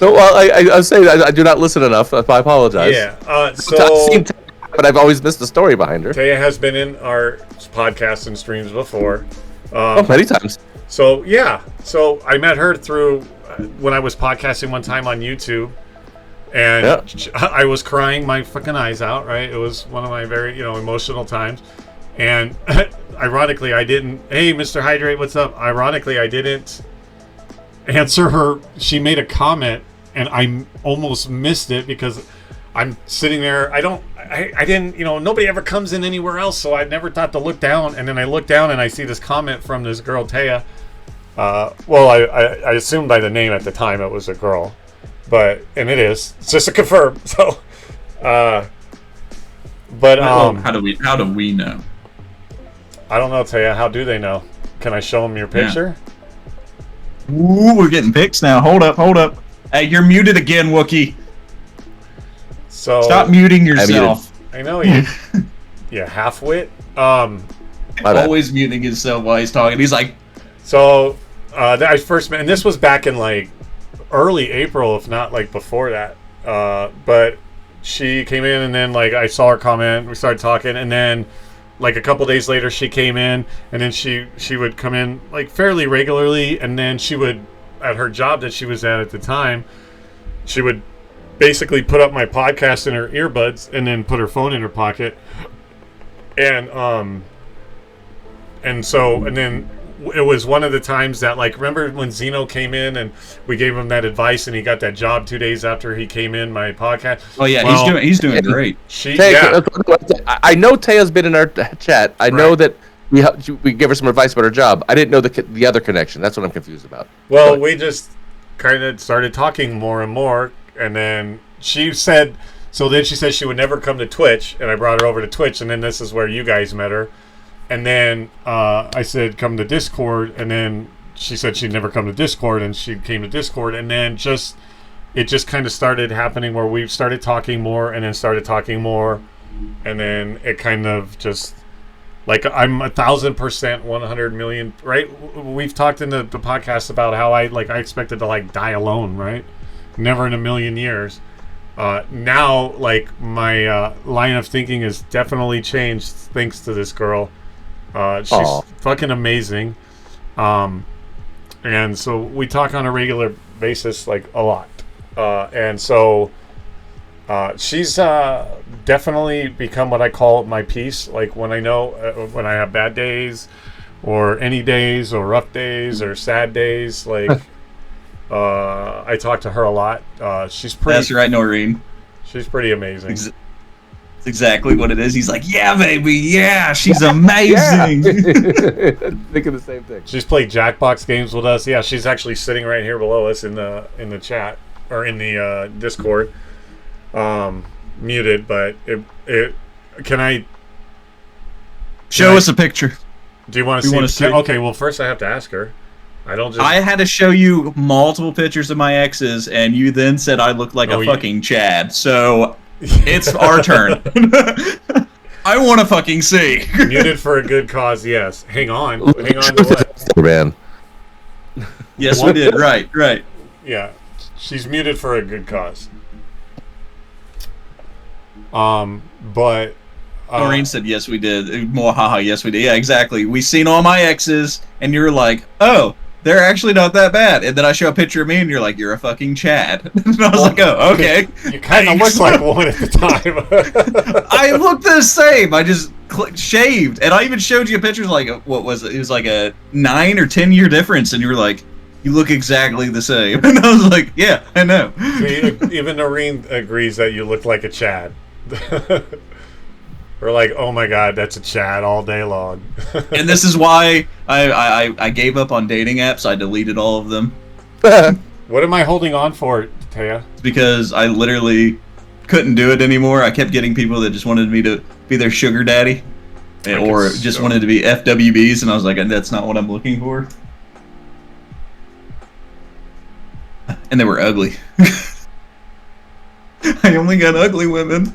D: No, well, I say I do not listen enough. I apologize.
A: Yeah.
D: But I've always missed the story behind her.
A: Taya has been in our podcasts and streams before.
D: Many times.
A: So yeah. So I met her through when I was podcasting one time on YouTube. And I was crying my fucking eyes out, right? It was one of my very, emotional times. And ironically, I didn't, hey, Mr. Hydrate, what's up? Ironically, I didn't answer her. She made a comment, and I almost missed it because I'm sitting there. I didn't, nobody ever comes in anywhere else, so I never thought to look down. And then I look down, and I see this comment from this girl, Taya. I assumed by the name at the time it was a girl. And it is. It's just to confirm. So, how
B: do we know?
A: I don't know, Taya. How do they know? Can I show them your picture?
B: Yeah. Ooh, we're getting pics now. Hold up. Hey, you're muted again, Wookie.
A: So
B: stop muting yourself.
A: I know you. Yeah, half-wit.
B: Always muting himself while he's talking. He's like.
A: So, I first met, and this was back in early April, if not before that. But she came in, and then I saw her comment. We started talking, and then a couple days later she came in, and then she would come in fairly regularly, and then she would, at her job that she was at the time, she would basically put up my podcast in her earbuds and then put her phone in her pocket, and then it was one of the times that remember when Zeno came in and we gave him that advice and he got that job 2 days after he came in my podcast.
B: Oh yeah, he's doing great.
D: I know Taya's been in our chat. I know that we gave her some advice about her job. I didn't know the other connection. That's what I'm confused about.
A: Well, we just kind of started talking more and more, and then she said she would never come to Twitch, and I brought her over to Twitch, and then this is where you guys met her. And then I said, come to Discord. And then she said she'd never come to Discord. And she came to Discord. And then it just kind of started happening where we started talking more and then started talking more. And then it kind of just, I'm 1,000%, 100 million, right? We've talked in the podcast about how I expected to die alone, right? Never in a million years. Now, my line of thinking has definitely changed thanks to this girl. She's fucking amazing, and so we talk on a regular basis, a lot, and so she's definitely become what I call my peace. When I know when I have bad days, or any days, or rough days, or sad days, I talk to her a lot. She's pretty.
B: That's right, Noreen.
A: She's pretty amazing.
B: That's exactly what it is. He's like, yeah, baby, yeah, she's amazing.
D: Thinking the same thing.
A: She's played Jackbox games with us. Yeah, she's actually sitting right here below us in the chat or in the Discord, muted. But can I
B: show us a picture?
A: Do you want to see? Okay, well, first I have to ask her. I don't just.
B: I had to show you multiple pictures of my exes, and you then said I looked like a fucking Chad. So it's our turn. I want to fucking see.
A: Muted for a good cause, yes. Hang on to what?
D: Man.
B: Yes, we did. Right.
A: Yeah, she's muted for a good cause. But.
B: Noreen said, yes, we did. Mohaha, yes, we did. Yeah, exactly. We seen all my exes, and you're like, oh, they're actually not that bad. And then I show a picture of me, and you're like, you're a fucking Chad. And I was like, oh, okay.
A: You kind of look like one at the time.
B: I looked the same. I just shaved. And I even showed you pictures like, what was it? It was like a 9 or 10 year difference, and you were like, you look exactly the same. And I was like, yeah, I know.
A: See, even Noreen agrees that you look like a Chad. We're like, oh my god, that's a Chad all day long.
B: And this is why I gave up on dating apps. I deleted all of them.
A: What am I holding on for, Taya?
B: It's because I literally couldn't do it anymore. I kept getting people that just wanted me to be their sugar daddy. Or just wanted to be FWBs, and I was like, that's not what I'm looking for. And they were ugly. I only got ugly women.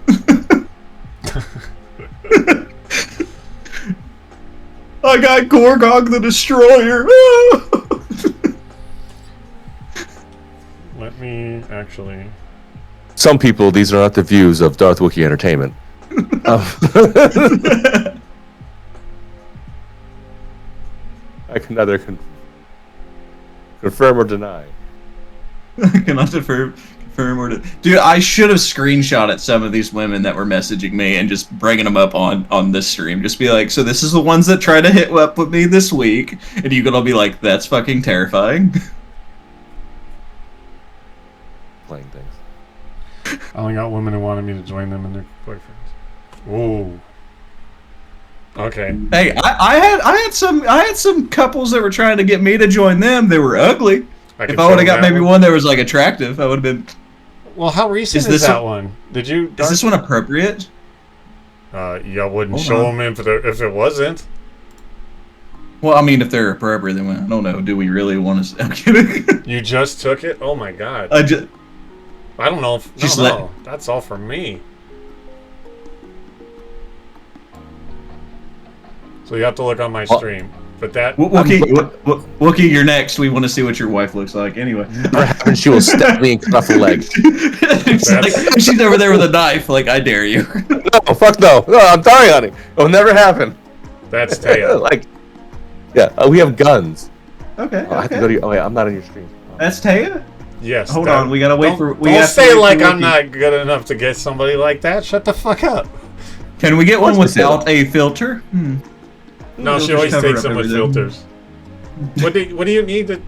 B: I got Gorgog the Destroyer.
A: Let me actually.
D: Some people, these are not the views of Darth Wookiee Entertainment. I can neither confirm or deny.
B: I cannot confirm or dude, I should have screenshotted some of these women that were messaging me and just bringing them up on this stream. Just be like, so this is the ones that try to hit up with me this week, and you gonna be like, that's fucking terrifying.
D: Playing things.
A: I only got women who wanted me to join them and their boyfriends. Whoa. Okay.
B: Hey, I had some couples that were trying to get me to join them. They were ugly. If I would have got maybe one that was like attractive, I would have been.
A: Well, how recent is that one? Did you?
B: Is this one appropriate?
A: Yeah, I wouldn't show them if it wasn't.
B: Well, I mean, if they're appropriate, then I don't know. Do we really want to? I'm kidding.
A: You just took it? Oh my god.
B: I
A: don't know. No, that's all for me. So you have to look on my stream. But that
B: Wookie, you're next. We want to see what your wife looks like. Anyway,
D: she will stab me and cut off a leg.
B: She's over there with a knife. Like, I dare you.
D: No, fuck no. No, I'm sorry, honey. It'll never happen.
A: That's Taya.
D: Like, yeah, we have guns.
B: Okay.
D: I have to go to. Oh wait, I'm not in your stream.
B: That's Taya.
A: Yes.
B: Hold on, we gotta wait for.
A: Don't say like I'm not good enough to get somebody like that. Shut the fuck up.
B: Can we get one without a filter?
A: No, she always takes them with filters. What do you need?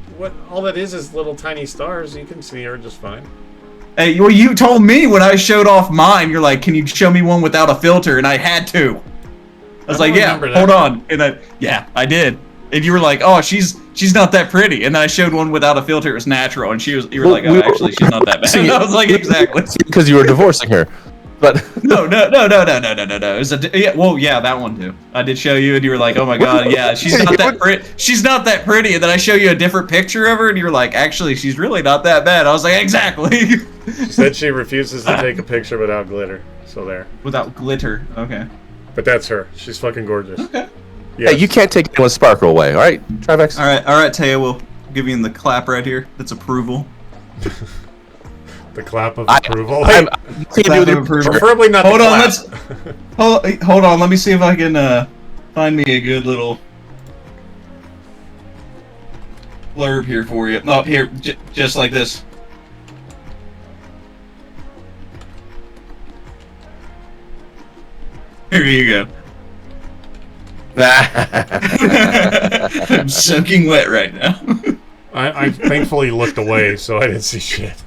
A: All that is little tiny stars. You can see her just fine.
B: Hey, well, you told me when I showed off mine, you're like, can you show me one without a filter? And I had to. I was like, yeah, hold on. And I did. And you were like, oh, she's not that pretty. And then I showed one without a filter. It was natural. And you were like, oh, actually, she's not that bad. And I was like, exactly.
D: Because you were divorcing her. But
B: no. It was that one too. I did show you, and you were like, "Oh my god, yeah, she's not that pretty. She's not that pretty." And then I show you a different picture of her, and you were like, "Actually, she's really not that bad." I was like, "Exactly."
A: She said she refuses to take a picture without glitter. So there.
B: Without glitter, okay.
A: But that's her. She's fucking gorgeous.
B: Okay.
A: Yes.
D: Hey, you can't take anyone's sparkle away. All right, Trivex.
B: All right, Taya, we'll give you the clap right here. That's approval.
A: The clap of approval.
B: Clap of approval.
A: Preferably not.
B: Hold on, hold on. Let me see if I can find me a good little blurb here for you. No, here, just like this. Here you go. I'm soaking wet right now.
A: I thankfully looked away, so I didn't see shit.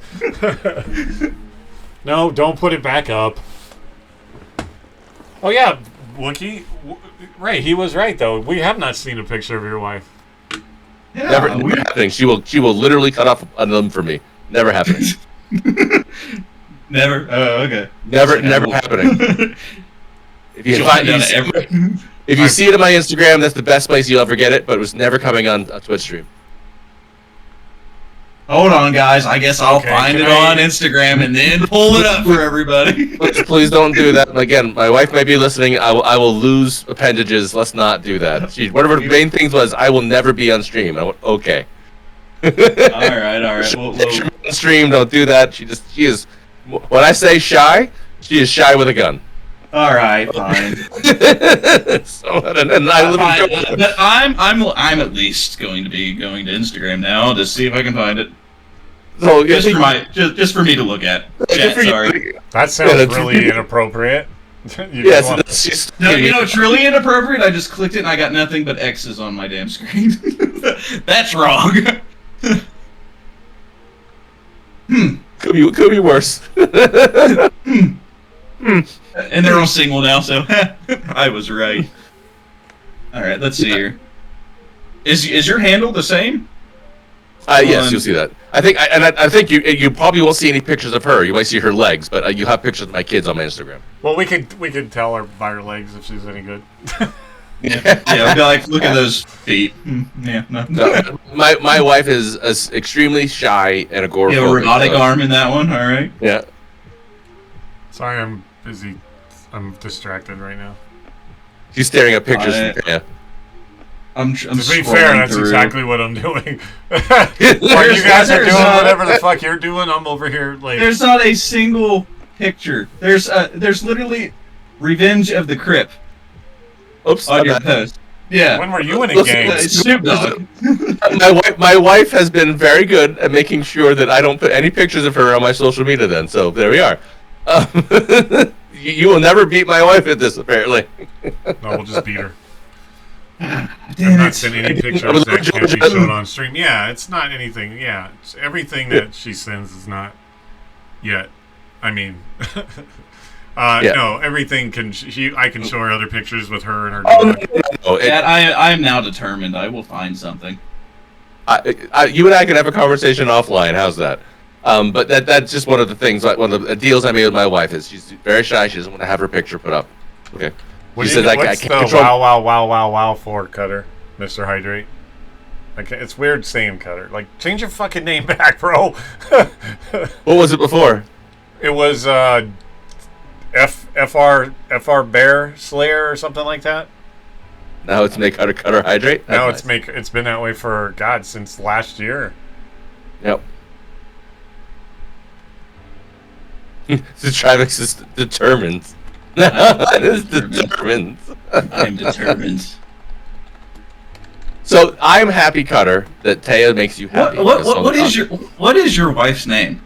A: No, don't put it back up. Oh yeah, Wookie. Right, he was right though. We have not seen a picture of your wife.
D: Yeah, never happening. She will literally cut off a limb for me. Never happening.
B: Never. Oh, okay.
D: Never happening. If If you see it on my Instagram, that's the best place you'll ever get it, but it was never coming on a Twitch stream.
B: Hold on, guys. I guess I'll find it on Instagram and then pull it up for everybody.
D: Please don't do that. Again, my wife may be listening. I will lose appendages. Let's not do that. One of her main things was, I will never be on stream. I went, okay.
B: All right.
D: On stream, don't do that. She is. When I say shy, she is shy with a gun.
B: All right, fine. But I'm at least going to be going to Instagram now to see if I can find it.
D: So
B: just for me to look at. Chat, sorry.
A: That sounds really inappropriate.
D: Yes,
B: no, it's really inappropriate. I just clicked it and I got nothing but X's on my damn screen. That's wrong.
D: Could be worse.
B: And they're all single now, so I was right. All right, let's see here. Is your handle the same?
D: Yes, you'll see that. I think you probably won't see any pictures of her. You might see her legs, but you have pictures of my kids on my Instagram.
A: Well, we could tell her by her legs if she's any good.
B: Yeah, like look at those feet. Yeah, no.
D: My wife is extremely shy and agoraphobic.
B: You have a robotic arm in that one. All right.
D: Yeah.
A: Sorry, I'm busy. I'm distracted right now.
D: She's staring at pictures. Yeah.
B: I'm
A: to be fair, that's
B: through.
A: Exactly what I'm doing. While you guys are doing whatever the fuck you're doing, I'm over here like.
B: There's not a single picture. There's literally Revenge of the Crip.
D: Oops.
B: On your post. Yeah.
A: When were you in a game?
B: Snoop Dogg.
D: My wife has been very good at making sure that I don't put any pictures of her on my social media. Then, so there we are. You will never beat my wife at this, apparently.
A: No, we'll just beat her.
B: Damn
A: I'm not sending any pictures that can't be shown on stream. Yeah, it's not anything. Yeah, it's everything that she sends is not yet. I mean, no, everything can. I can show her other pictures with her and her dog.
B: I am now determined. I will find something.
D: You and I can have a conversation offline. How's that? But that's just one of the things. One of the deals I made with my wife is she's very shy. She doesn't want to have her picture put up. Okay.
A: What's the wow for, Cutter, Mr. Hydrate? It's weird saying Cutter. Like, change your fucking name back, bro.
D: What was it before?
A: It was FR Bear Slayer or something like that.
D: Now it's make Cutter Hydrate.
A: Now it's been that way for since last year.
D: Yep. Travis is determined. That is determined.
B: I'm determined.
D: So I'm happy, Cutter, that Taya makes you happy.
B: What is your wife's name?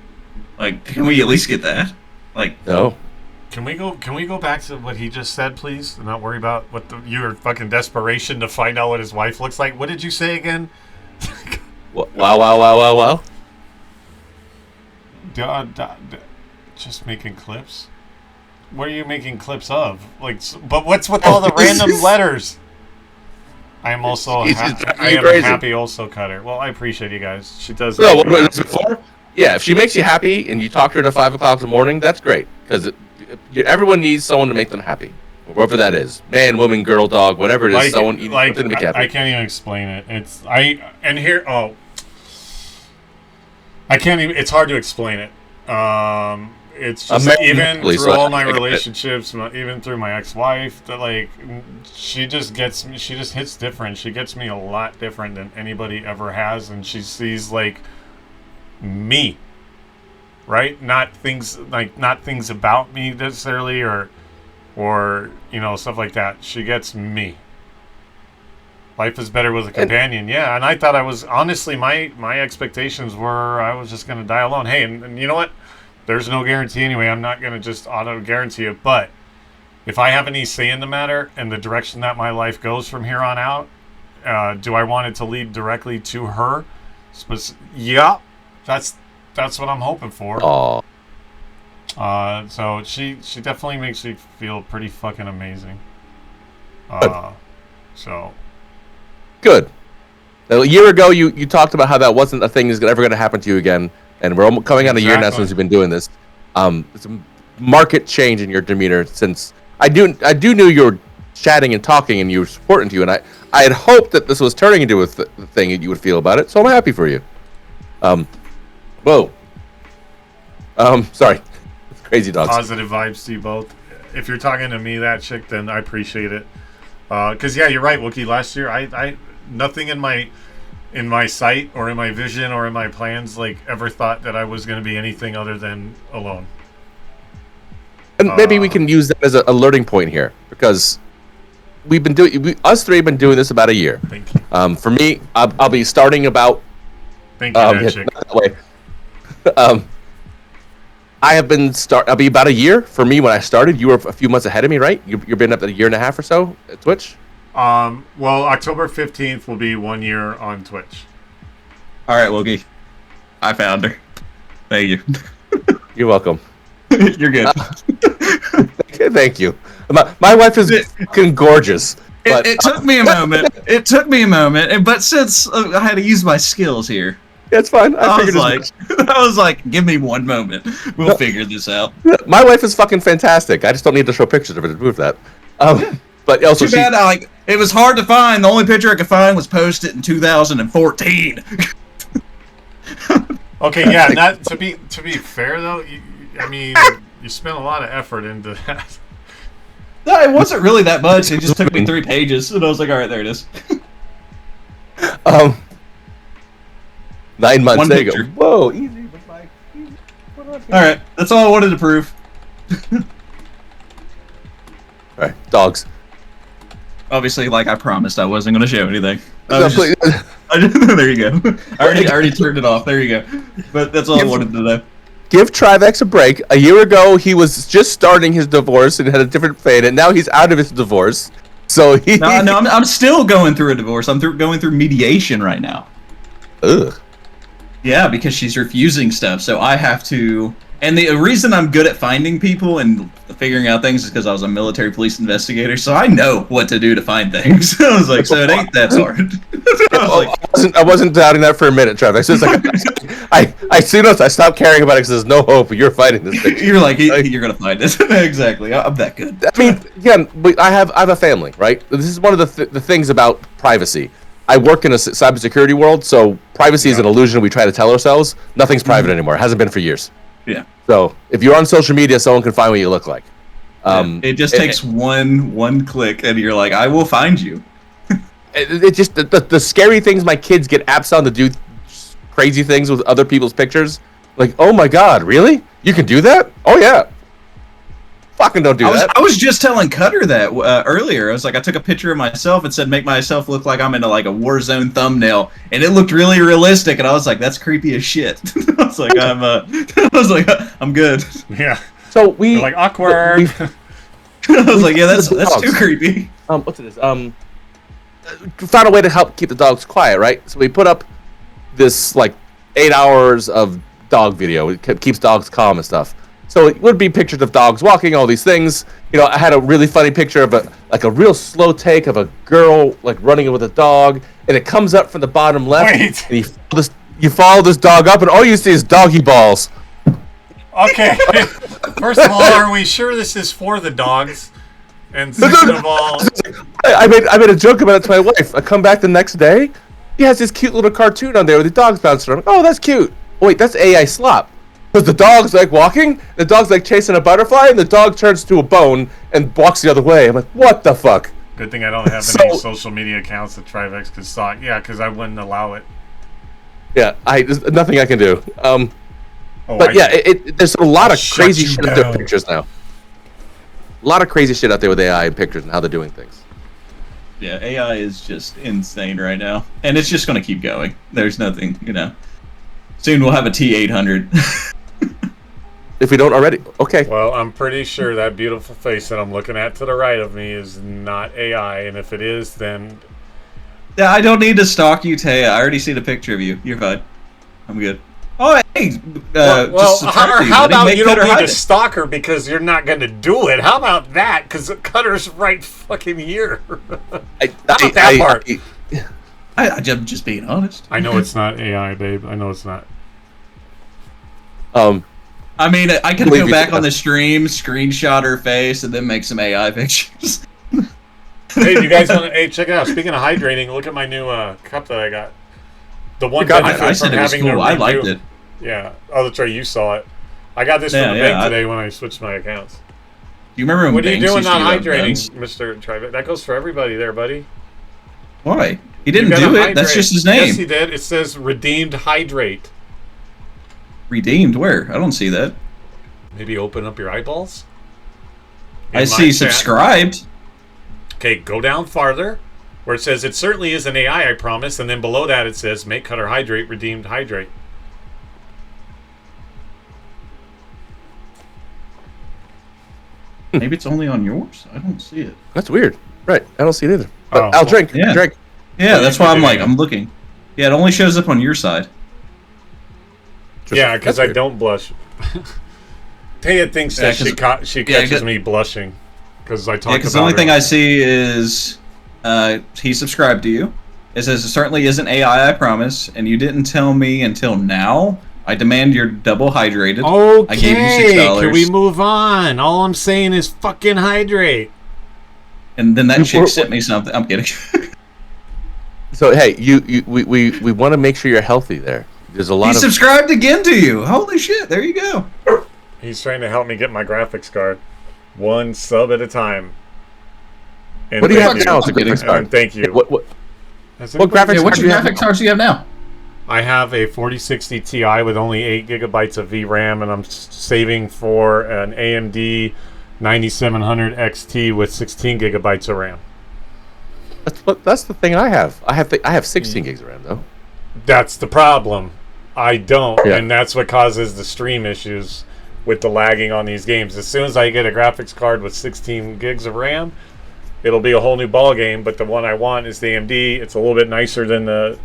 B: Like, can we at least get that? Like,
D: no.
A: Can we go back to what he just said, please, and not worry about your fucking desperation to find out what his wife looks like? What did you say again?
D: Wow.
A: Just making clips. What are you making clips of? But what's with all the random letters? I am also I am happy also, Cutter. Well, I appreciate you guys. She does.
D: No, what was it before? Yeah, if she makes you happy and you talk to her at 5 o'clock in the morning, that's great because everyone needs someone to make them happy, whatever that is. Man, woman, girl, dog, whatever it is. Someone something to make happy.
A: I can't even explain it. I can't even. It's hard to explain it. It's just even through all my relationships, even through my ex-wife, that she just gets me. She just hits different. She gets me a lot different than anybody ever has, and she sees me, right? Not things about me necessarily, or stuff like that. She gets me. Life is better with a companion, yeah. And I thought I was honestly my expectations were I was just gonna die alone. Hey, and you know what? There's no guarantee anyway. I'm not going to just auto-guarantee it. But if I have any say in the matter and the direction that my life goes from here on out, do I want it to lead directly to her? Yeah, that's what I'm hoping for.
D: Aww.
A: So she definitely makes me feel pretty fucking amazing. So.
D: Good. Now, a year ago, you talked about how that wasn't a thing that's ever going to happen to you again. And we're coming on a year now since you've been doing this. It's a market change in your demeanor since I knew you were chatting and talking, and you were supporting you. And I had hoped that this was turning into a thing that you would feel about it. So I'm happy for you. Whoa. Sorry. It's crazy dogs.
A: Positive vibes to you both. If you're talking to me, that chick, then I appreciate it. Because yeah, you're right, Wookie. Last year, I nothing in my sight or in my vision or in my plans like ever thought that I was going to be anything other than alone.
D: And maybe we can use that as an alerting point here, because us three have been doing this about a year.
A: Thank you.
D: For me, I'll be starting about.
A: Thank you, that chick.
D: That way. I'll be about a year for me when I started. You were a few months ahead of me, right? You've been up at a year and a half or so at Twitch.
A: Well, October 15th will be 1 year on Twitch.
B: All right, Woogie. I found her. Thank you.
D: You're welcome.
B: You're good.
D: Thank you. My wife is fucking gorgeous. But
B: It took me a moment. But since I had to use my skills here,
D: it's fine.
B: I was like, give me 1 moment. We'll figure this out.
D: My wife is fucking fantastic. I just don't need to show pictures of her to prove that. But also,
B: Too bad. It was hard to find. The only picture I could find was posted in 2014.
A: Okay, yeah. Not to be fair though. You spent a lot of effort into that.
B: No, it wasn't really that much. It just took me 3 pages, and I was like, all right, there it is.
D: 9 months.
B: One
D: There you
B: picture.
D: go. Whoa, easy.
B: All right, that's all I wanted to prove.
D: All right, dogs.
B: Obviously, like I promised, I wasn't going to show anything.
D: No, please.
B: There you go. I already turned it off. There you go. But that's all I wanted to know.
D: Give Trivex a break. A year ago, he was just starting his divorce and had a different fate, and now he's out of his divorce. So he.
B: No, I'm still going through a divorce. I'm going through mediation right now.
D: Ugh.
B: Yeah, because she's refusing stuff, so I have to. And the reason I'm good at finding people and figuring out things is because I was a military police investigator, so I know what to do to find things. I was like, so it ain't that hard.
D: I wasn't doubting that for a minute, Trivex. It's like as soon as I stopped caring about it because there's no hope, you're fighting this thing.
B: You're like, you're gonna find it. Exactly. I'm that good.
D: I mean, again, I have a family, right? This is one of the things about privacy. I work in a cybersecurity world, so privacy is an illusion we try to tell ourselves. Nothing's private anymore. It hasn't been for years.
B: Yeah.
D: So if you're on social media, someone can find what you look like.
B: It just takes one click, and you're like, I will find you.
D: It just the scary things my kids get apps on to do crazy things with other people's pictures. Like, oh my god, really? You can do that? Oh yeah. Fucking don't do that.
B: I was just telling Cutter that earlier. I was like, I took a picture of myself and said, make myself look like I'm in like a Warzone thumbnail, and it looked really realistic. And I was like, that's creepy as shit. I was like, I'm good.
A: Yeah.
D: So we
A: You're like awkward.
B: I was like, yeah, that's too creepy.
D: What's it is? Found a way to help keep the dogs quiet, right? So we put up this like 8 hours of dog video. It keeps dogs calm and stuff. So it would be pictures of dogs walking, all these things. You know, I had a really funny picture of a real slow take of a girl like running with a dog, and it comes up from the bottom left.
A: Wait.
D: And you follow this dog up, and all you see is doggy balls.
A: Okay. First of all, are we sure this is for the dogs? And second of all,
D: I made a joke about it to my wife. I come back the next day, he has this cute little cartoon on there with the dogs bouncing around. Oh, that's cute. Oh, wait, that's AI slop. Because the dog's like walking, the dog's like chasing a butterfly, and the dog turns to a bone and walks the other way. I'm like, what the fuck?
A: good thing I don't have any social media accounts that Trivex could stalk. Yeah, because I wouldn't allow it.
D: Yeah, there's nothing I can do. But there's a lot of crazy shit out there with pictures now. A lot of crazy shit out there with AI and pictures and how they're doing things.
B: Yeah, AI is just insane right now. And it's just going to keep going. There's nothing, Soon we'll have a T800.
D: If we don't already. Okay.
A: Well, I'm pretty sure that beautiful face that I'm looking at to the right of me is not AI. And if it is, then...
B: Yeah, I don't need to stalk you, Taya. I already see the picture of you. You're fine. I'm good. Oh, hey!
A: How about you don't need to stalk her because you're not going to do it? How about that? Because Cutter's right fucking here. That part.
B: I'm just being honest.
A: I know it's not AI, babe. I know it's not.
B: I mean, I could go back on the stream, screenshot her face, and then make some AI pictures.
A: Hey, you guys want to? Hey, check it out. Speaking of hydrating, look at my new cup that I got. The one benefit
B: I
A: from
B: said it was
A: having the
B: cool. I liked
A: redo-
B: it.
A: Yeah. Oh, that's right. You saw it. I got this from the bank today when I switched my accounts.
B: Do you remember when
A: What are you
B: banks
A: doing
B: used to
A: not
B: give out
A: hydrating,
B: guns?
A: Mr. Trivet? That goes for everybody there, buddy.
B: Why? He
A: You
B: didn't
A: gotta
B: do it.
A: hydrate.
B: That's just his
A: Yes, he
B: name.
A: did. It says redeemed hydrate.
B: Redeemed. Where? I don't see that.
A: Maybe open up your eyeballs.
B: I
A: In
B: see
A: my chat.
B: subscribed.
A: Okay, go down farther where it says it certainly is an AI, I promise, and then below that it says make cutter hydrate, redeemed hydrate.
B: Maybe it's only on yours. I don't see it.
D: That's weird. Right. I don't see it either. But
A: Oh,
D: I'll drink.
B: yeah.
D: Drink.
B: Yeah, that's
A: you
B: why
A: can
B: I'm
A: do
B: like,
A: that.
B: I'm looking. Yeah, it only shows up on your side.
A: Yeah, because
D: That's
A: I
D: weird.
A: don't blush. Taya thinks that
B: Yeah,
A: she catches
B: cause-
A: me blushing because I talk
B: Yeah,
A: about
B: because the only
A: her.
B: thing I see is he subscribed to you. It says it certainly isn't AI, I promise, and you didn't tell me until now. I demand you're double hydrated. I gave you $6.
A: Can we move on? All I'm saying is fucking hydrate.
B: And then that
D: You-
B: chick sent me something. I'm kidding.
D: So hey, we want to make sure you're healthy there. There's a lot
B: He
D: of
B: subscribed again to you. Holy shit! There you go.
A: He's trying to help me get my graphics card, one sub at a time. And
D: What do you
A: thank
D: have now? It's a
B: I'm
D: graphics
A: And
D: card.
A: thank you.
D: What
A: Has
D: what
A: anybody-
D: graphics
E: Hey, what
D: card do you have?
E: cards do you have now?
A: I have a 4060 Ti with only 8 gigabytes of VRAM, and I'm saving for an AMD 9700 XT with 16 gigabytes of RAM.
D: That's the thing I have. I have 16 gigs of RAM though.
A: That's the problem. I don't,
D: Yeah.
A: and that's what causes the stream issues with the lagging on these games. As soon as I get a graphics card with 16 gigs of RAM, it'll be a whole new ball game. But the one I want is the AMD. It's a little bit nicer than the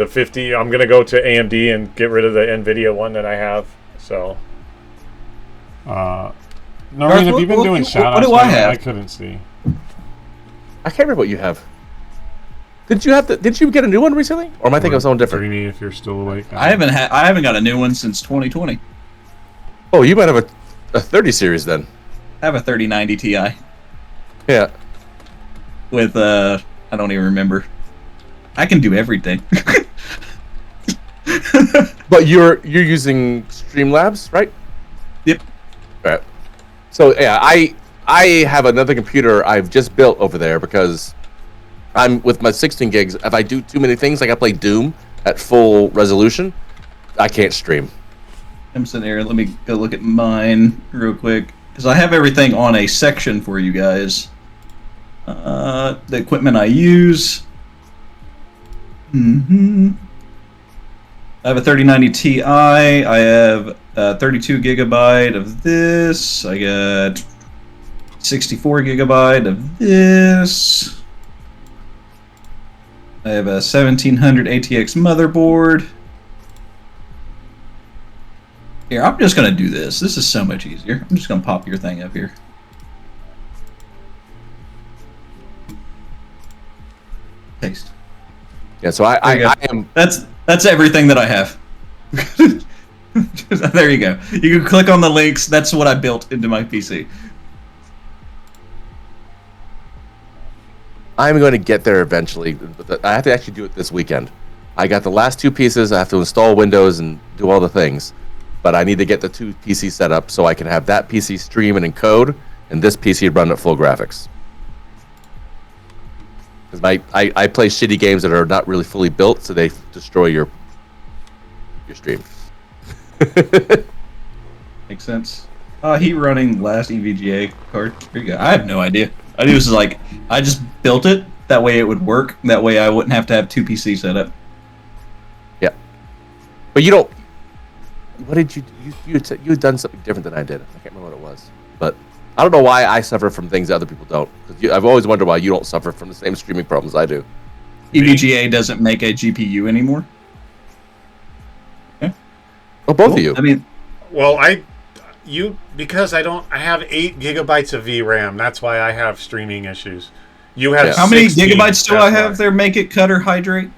A: 50. I'm gonna go to AMD and get rid of the NVIDIA one that I have. So, Noreen, have you been doing shout
B: what
A: outs?
B: do I have?
A: I couldn't see.
D: I can't remember what you have. Did you get a new one recently, or am I thinking of someone different?
A: Dreamy, if you're still awake.
B: I haven't got a new one since 2020.
D: Oh, you might have a 30 series then.
B: I have a 3090 Ti
D: Yeah.
B: with I don't even remember. I can do everything.
D: But you're using Streamlabs, right?
B: Yep.
D: Right. So yeah, I have another computer I've just built over there because I'm with my 16 gigs. If I do too many things, like I play Doom at full resolution, I can't stream.
B: I'm sitting here. Let me go look at mine real quick because I have everything on a section for you guys. The equipment I use. I have a 3090 Ti. I have 32 gigabyte of this. I got 64 gigabyte of this. I have a 1700 ATX motherboard. Here, I'm just gonna do this. This is so much easier. I'm just gonna pop your thing up here. Paste.
D: Yeah. So I
B: There you go.
D: I am.
B: That's everything that I have. There you go. You can click on the links. That's what I built into my PC.
D: I'm going to get there eventually. But I have to actually do it this weekend. I got the last two pieces. I have to install Windows and do all the things. But I need to get the two PC set up so I can have that PC stream and encode, and this PC run at full graphics. Because I play shitty games that are not really fully built, so they destroy your stream.
B: Makes sense. Heat running last EVGA card. Here you go. I have no idea. I knew this is like I just built it that way it would work. That way I wouldn't have to have two PCs set up.
D: Yeah. But you don't. What did you had done something different than I did. I can't remember what it was. But I don't know why I suffer from things that other people don't. 'Cause I've always wondered why you don't suffer from the same streaming problems I do.
B: EVGA doesn't make a GPU anymore.
D: Oh, both of you.
B: I mean,
A: Well, because I have 8 gigabytes of VRAM. That's why I have streaming issues. You have
D: Yeah.
B: how many
A: 16,
B: gigabytes do I
A: that's
B: have
A: why.
B: there? Make it cut or hydrate?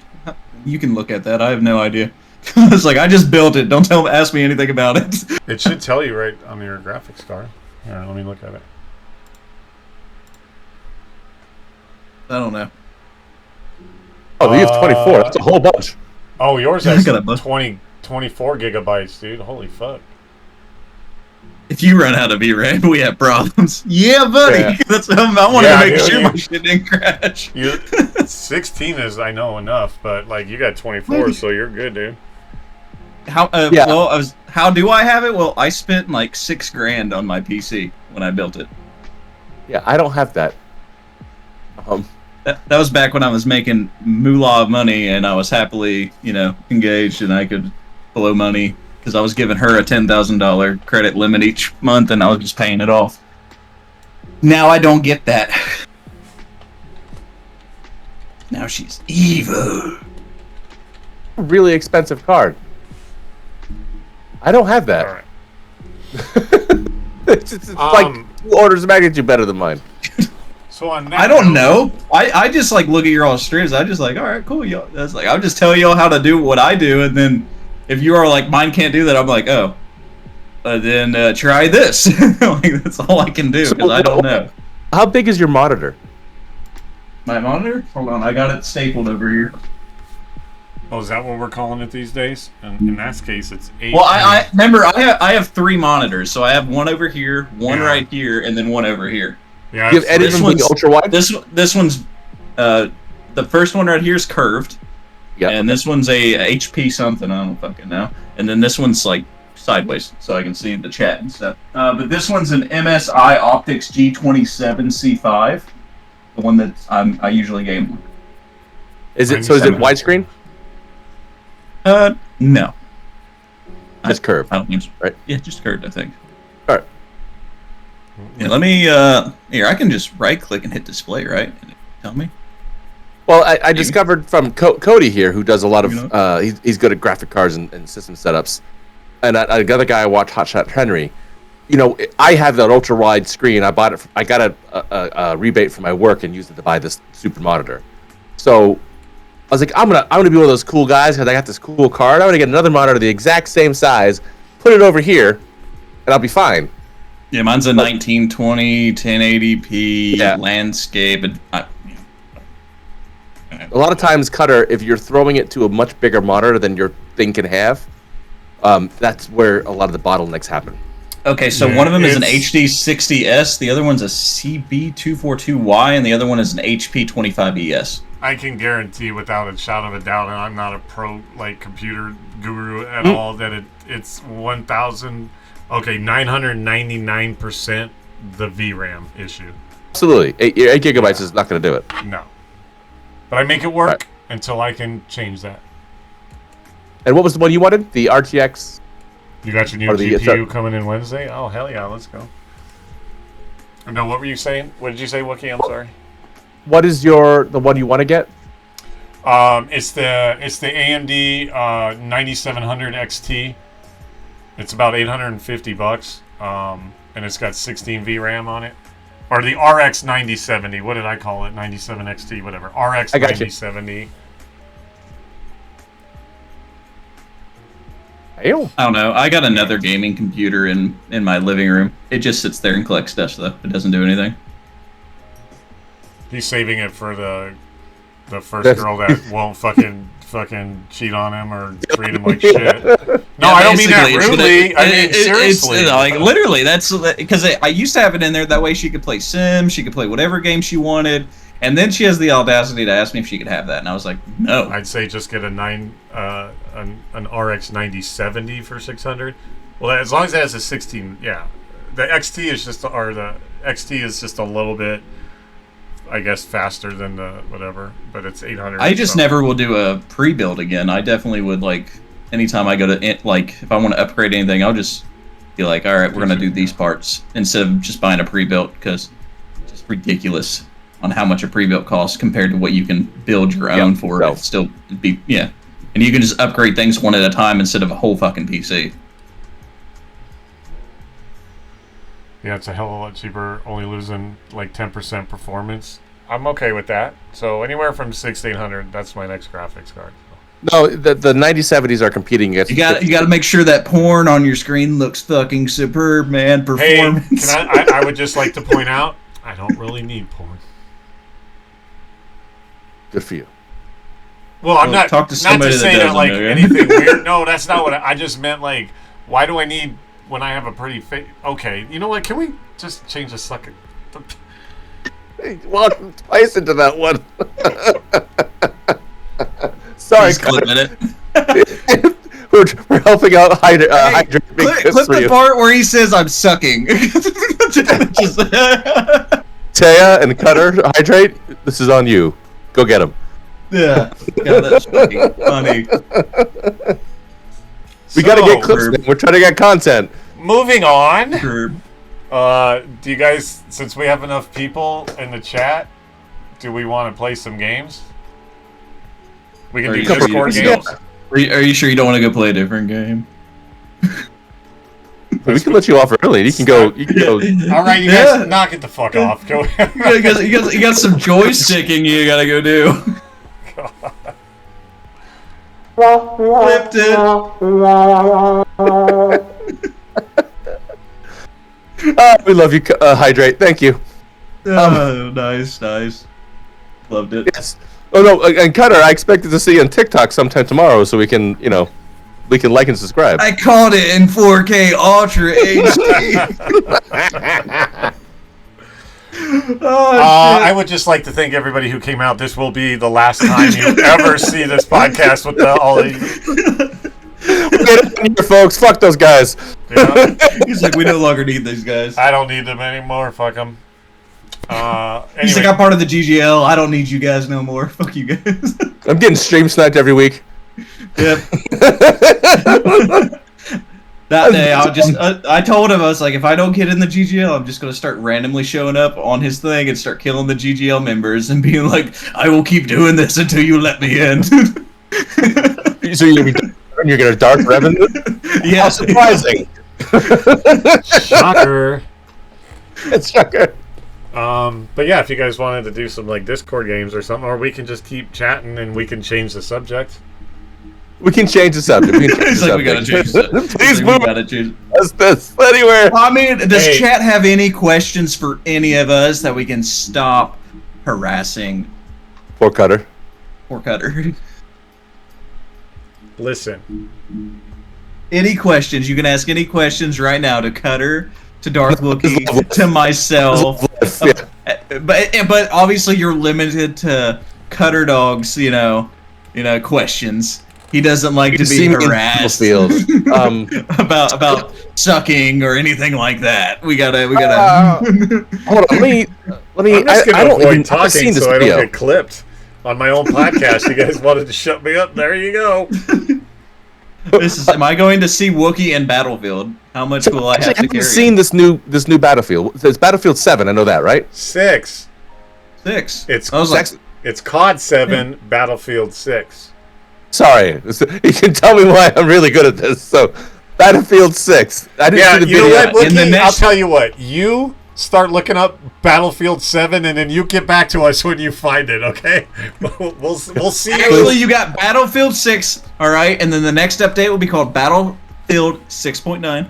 B: You can look at that. I have no idea. It's like I just built it. Don't ask me anything about it.
A: It should tell you right on your graphics card. Here, let me look at it.
B: I don't know.
D: Oh, you have 24. That's a whole bunch.
A: Oh, yours
B: I
A: has
B: got a bunch.
A: 24 gigabytes, dude. Holy fuck.
B: If you run out of VRAM, we have problems. Yeah, buddy.
D: Yeah.
B: That's I wanted
A: Yeah,
B: to make
A: dude,
B: sure my shit didn't crash.
A: 16 is, I know, enough, but like you got 24, so you're good, dude.
B: How?
D: Yeah.
B: Well, how do I have it? Well, I spent like $6,000 on my PC when I built it.
D: Yeah, I don't have that.
B: That was back when I was making moolah of money and I was happily, engaged and I could blow money because I was giving her a $10,000 credit limit each month and I was just paying it off. Now I don't get that. Now she's evil.
D: Really expensive card. I don't have that.
A: All right.
D: It's like 2 orders of magnitude better than mine.
A: So on that
B: I don't
A: note-
B: know. I just like look at your all streams. I just like, all right, cool. Yo, that's like I'll just tell y'all how to do what I do, and then if you are like mine can't do that, I'm like, oh, then try this. Like that's all I can do because I don't know.
D: How big is your monitor?
B: My monitor? Hold on, I got it stapled over here.
A: Oh, is that what we're calling it these days? And in that case, it's 8.
B: Well, I remember I have 3 monitors, so I have one over here, one
A: Yeah.
B: right here, and then one over here.
A: Yeah,
D: You have any of them being
B: one's-
D: ultra wide?
B: This one's the first one right here is curved.
D: Yeah.
B: And this one's a HP something, I don't fucking know. And then this one's like sideways, so I can see the chat and stuff. But this one's an MSI Optics G27C5, the one that I usually game on.
D: Is it widescreen?
B: No.
D: Just curved.
B: I don't think so.
D: Right.
B: Yeah, just curved, I think.
D: All right.
B: Yeah, let me, here, I can just right-click and hit display, right? And tell me.
D: Well, I discovered from Cody here, who does a lot of, he's good at graphic cards and system setups. And another guy I watch, Hotshot Henry, I have that ultra wide screen. I bought it. I got a rebate from my work and used it to buy this super monitor. So I was like, I'm gonna be one of those cool guys because I got this cool card. I'm gonna get another monitor the exact same size, put it over here, and I'll be fine.
B: Yeah, mine's a 1920 1080p
D: Yeah.
B: landscape. And
D: A lot of times, Cutter, if you're throwing it to a much bigger monitor than your thing can have, that's where a lot of the bottlenecks happen.
B: Okay, so
A: Yeah,
B: one of them is an
A: it's-
B: HD60S, the other one's a CB242Y, and the other one is an HP25ES.
A: I can guarantee without a shadow of a doubt, and I'm not a pro computer guru at
B: Mm.
A: all, that it's 999% the VRAM issue.
D: Absolutely, 8 gigabytes is not going to do it.
A: No, but I make it work
D: Right.
A: until I can change that.
D: And what was the one you wanted? The RTX.
A: You got your new
D: Or the-
A: GPU coming in Wednesday? Oh hell yeah, let's go. No, what were you saying? What did you say, Wookie? I'm sorry.
D: What is the one you want to get?
A: It's the AMD 9700 XT. It's about $850, and it's got 16 VRAM on it, or the RX 9070. What did I call it? 97 XT, whatever. RX
D: I got you.
A: 9070.
D: Ew.
B: I don't know, I got another gaming computer in my living room. It just sits there and collects dust, though. It doesn't do anything.
A: He's saving it for the first
D: That's-
A: girl that won't fucking cheat on him or treat him like shit. No, I don't mean that
B: basically, it's
A: rudely. I mean
B: it's
A: seriously.
B: like literally. That's because I used to have it in there. That way, she could play Sims. She could play whatever game she wanted. And then she has the audacity to ask me if she could have that, and I was like, no.
A: I'd say just get an RX 9070 for 600. Well, as long as it has a 16, yeah. The XT is just a little bit, I guess, faster than the whatever, but it's 800.
B: I just
A: so.
B: never will do a pre-build again. I definitely would anytime I go to if I want to upgrade anything, I'll just be like, all right, we're gonna do these parts instead of just buying a pre-built because it's just ridiculous on how much a pre-built costs compared to what you can build your own for.
D: no.
B: It still be and you can just upgrade things one at a time instead of a whole fucking PC.
A: Yeah, it's a hell of a lot cheaper, only losing like 10% performance. I'm okay with that. So anywhere from 6 to 800, that's my next graphics card.
D: No, the 9070s are competing against.
B: You got to make sure that porn on your screen looks fucking superb, man.
A: Hey,
B: Performance.
A: I would just like to point out, I don't really need porn.
D: Good for you.
A: Well, I'm
B: Well,
A: not
B: talk to
A: not
B: somebody
A: to
B: that
A: say that
B: doesn't,
A: like
B: okay?
A: anything weird. No, that's not what I just meant. Like, why do I need when I have a pretty face? Okay, you know what? Can we just change the sucker?
D: Hey, welcome twice into that one. Sorry,
B: He's clipping it.
D: we're helping out hydrate big
B: Clip
D: tips for
B: the
D: you.
B: part where he says I'm sucking.
D: Taya and Cutter, hydrate. This is on you. Go get him.
B: Yeah, God, that's fucking funny.
D: We gotta get
A: So,
D: clips. Man. We're trying to get content.
A: Moving on.
B: Herb.
A: Do you guys, since we have enough people in the chat, do we want to play some games? We can
B: Are
A: do
B: you sure
A: Discord
B: you-
A: games.
B: Are you sure you don't want to go play a different game?
D: We can let you off early. You can go. You can go.
A: All right, you
B: Yeah.
A: guys, knock it the fuck off. Go.
B: You got some joysticking you gotta go do. Flipped it.
D: We love you, hydrate. Thank you.
B: Oh, nice. Loved it.
D: Yes. Oh no, and Cutter, I expected to see you on TikTok sometime tomorrow, so we can, we can like and subscribe.
B: I caught it in 4K Ultra HD.
A: I would just like to thank everybody who came out. This will be the last time you ever see this podcast with all of you.
D: Get it in here, folks. Fuck those guys.
A: Yeah,
B: He's like, we no longer need these guys.
A: I don't need them anymore. Fuck them.
B: He's like, I'm part of the GGL. I don't need you guys no more. Fuck you guys.
D: I'm getting stream sniped every week.
B: Yep. That day, I told him, I was like, if I don't get in the GGL, I'm just going to start randomly showing up on his thing and start killing the GGL members and being like, I will keep doing this until you let me in.
D: So you're gonna dark revenue?
B: Yeah.
D: How surprising!
A: Shocker.
D: It's shocker.
A: But yeah, if you guys wanted to do some like Discord games or something, or we can just keep chatting and we can change the subject.
D: We can change the subject. We can change
B: He's
D: the
B: like, we gotta
D: subject.
B: change it.
D: Please
B: Like,
D: move
B: we gotta change
D: this anywhere.
B: I mean, does
A: Hey.
B: chat have any questions for any of us that we can stop harassing
D: Poor Cutter.
B: or Cutter?
A: Listen,
B: Any questions? You can ask any questions right now to Cutter, to Darth Wookie, to myself.
D: Yeah.
B: But obviously you're limited to Cutter Dog's, questions. He doesn't like to be harassed
D: Field.
B: about sucking or anything like that. We gotta.
D: Hold on. Let me.
A: I'm just
D: I
A: gonna
D: don't
A: avoid
D: even. I've seen
A: talking
D: this
A: so I
D: video.
A: don't get clipped on my own podcast. You guys wanted to shut me up. There you go.
B: Am I going to see Wookiee in Battlefield? How much will I
D: Actually,
B: have
D: I
B: to carry?
D: haven't seen this new Battlefield. It's Battlefield 7. I know that, right?
A: 6.
B: 6.
A: It's
B: I was like,
A: It's COD 7, Battlefield 6.
D: Sorry, you can tell me why I'm really good at this. So, Battlefield 6. I didn't
A: Yeah,
D: see the
A: you know
D: video.
A: what,
B: In the
A: Wookie?
B: next-
A: I'll tell you what. You start looking up Battlefield 7, and then you get back to us when you find it, okay? We'll see.
B: actually, you got Battlefield 6, all right, and then the next update will be called Battlefield 6.9,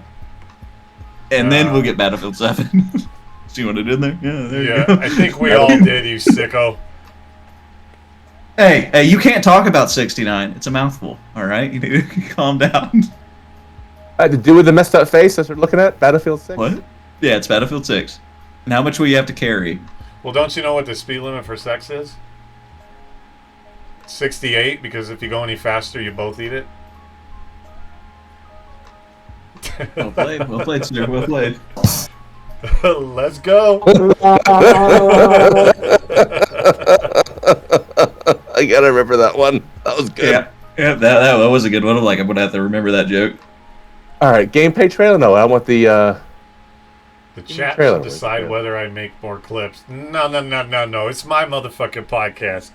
B: and then we'll get Battlefield 7. See what I did there? Yeah, there you go.
A: I think we all did, you sicko.
B: Hey, you can't talk about 69. It's a mouthful, all right? You need to calm down.
D: To do with the messed up face that we're looking at? Battlefield 6?
B: What? Yeah, it's Battlefield 6. And how much will you have to carry?
A: Well, don't you know what the speed limit for sex is? 68, because if you go any faster, you both eat it.
B: Well played, sir. Well played.
A: Let's go.
D: I gotta remember that one. That was good.
B: Yeah, that was a good one. I'm gonna have to remember that joke.
D: All right, gameplay trailer. No, I want the.
A: The chat
D: Trailer
A: should
D: was
A: decide
D: good.
A: whether I make more clips. No. It's my motherfucking podcast.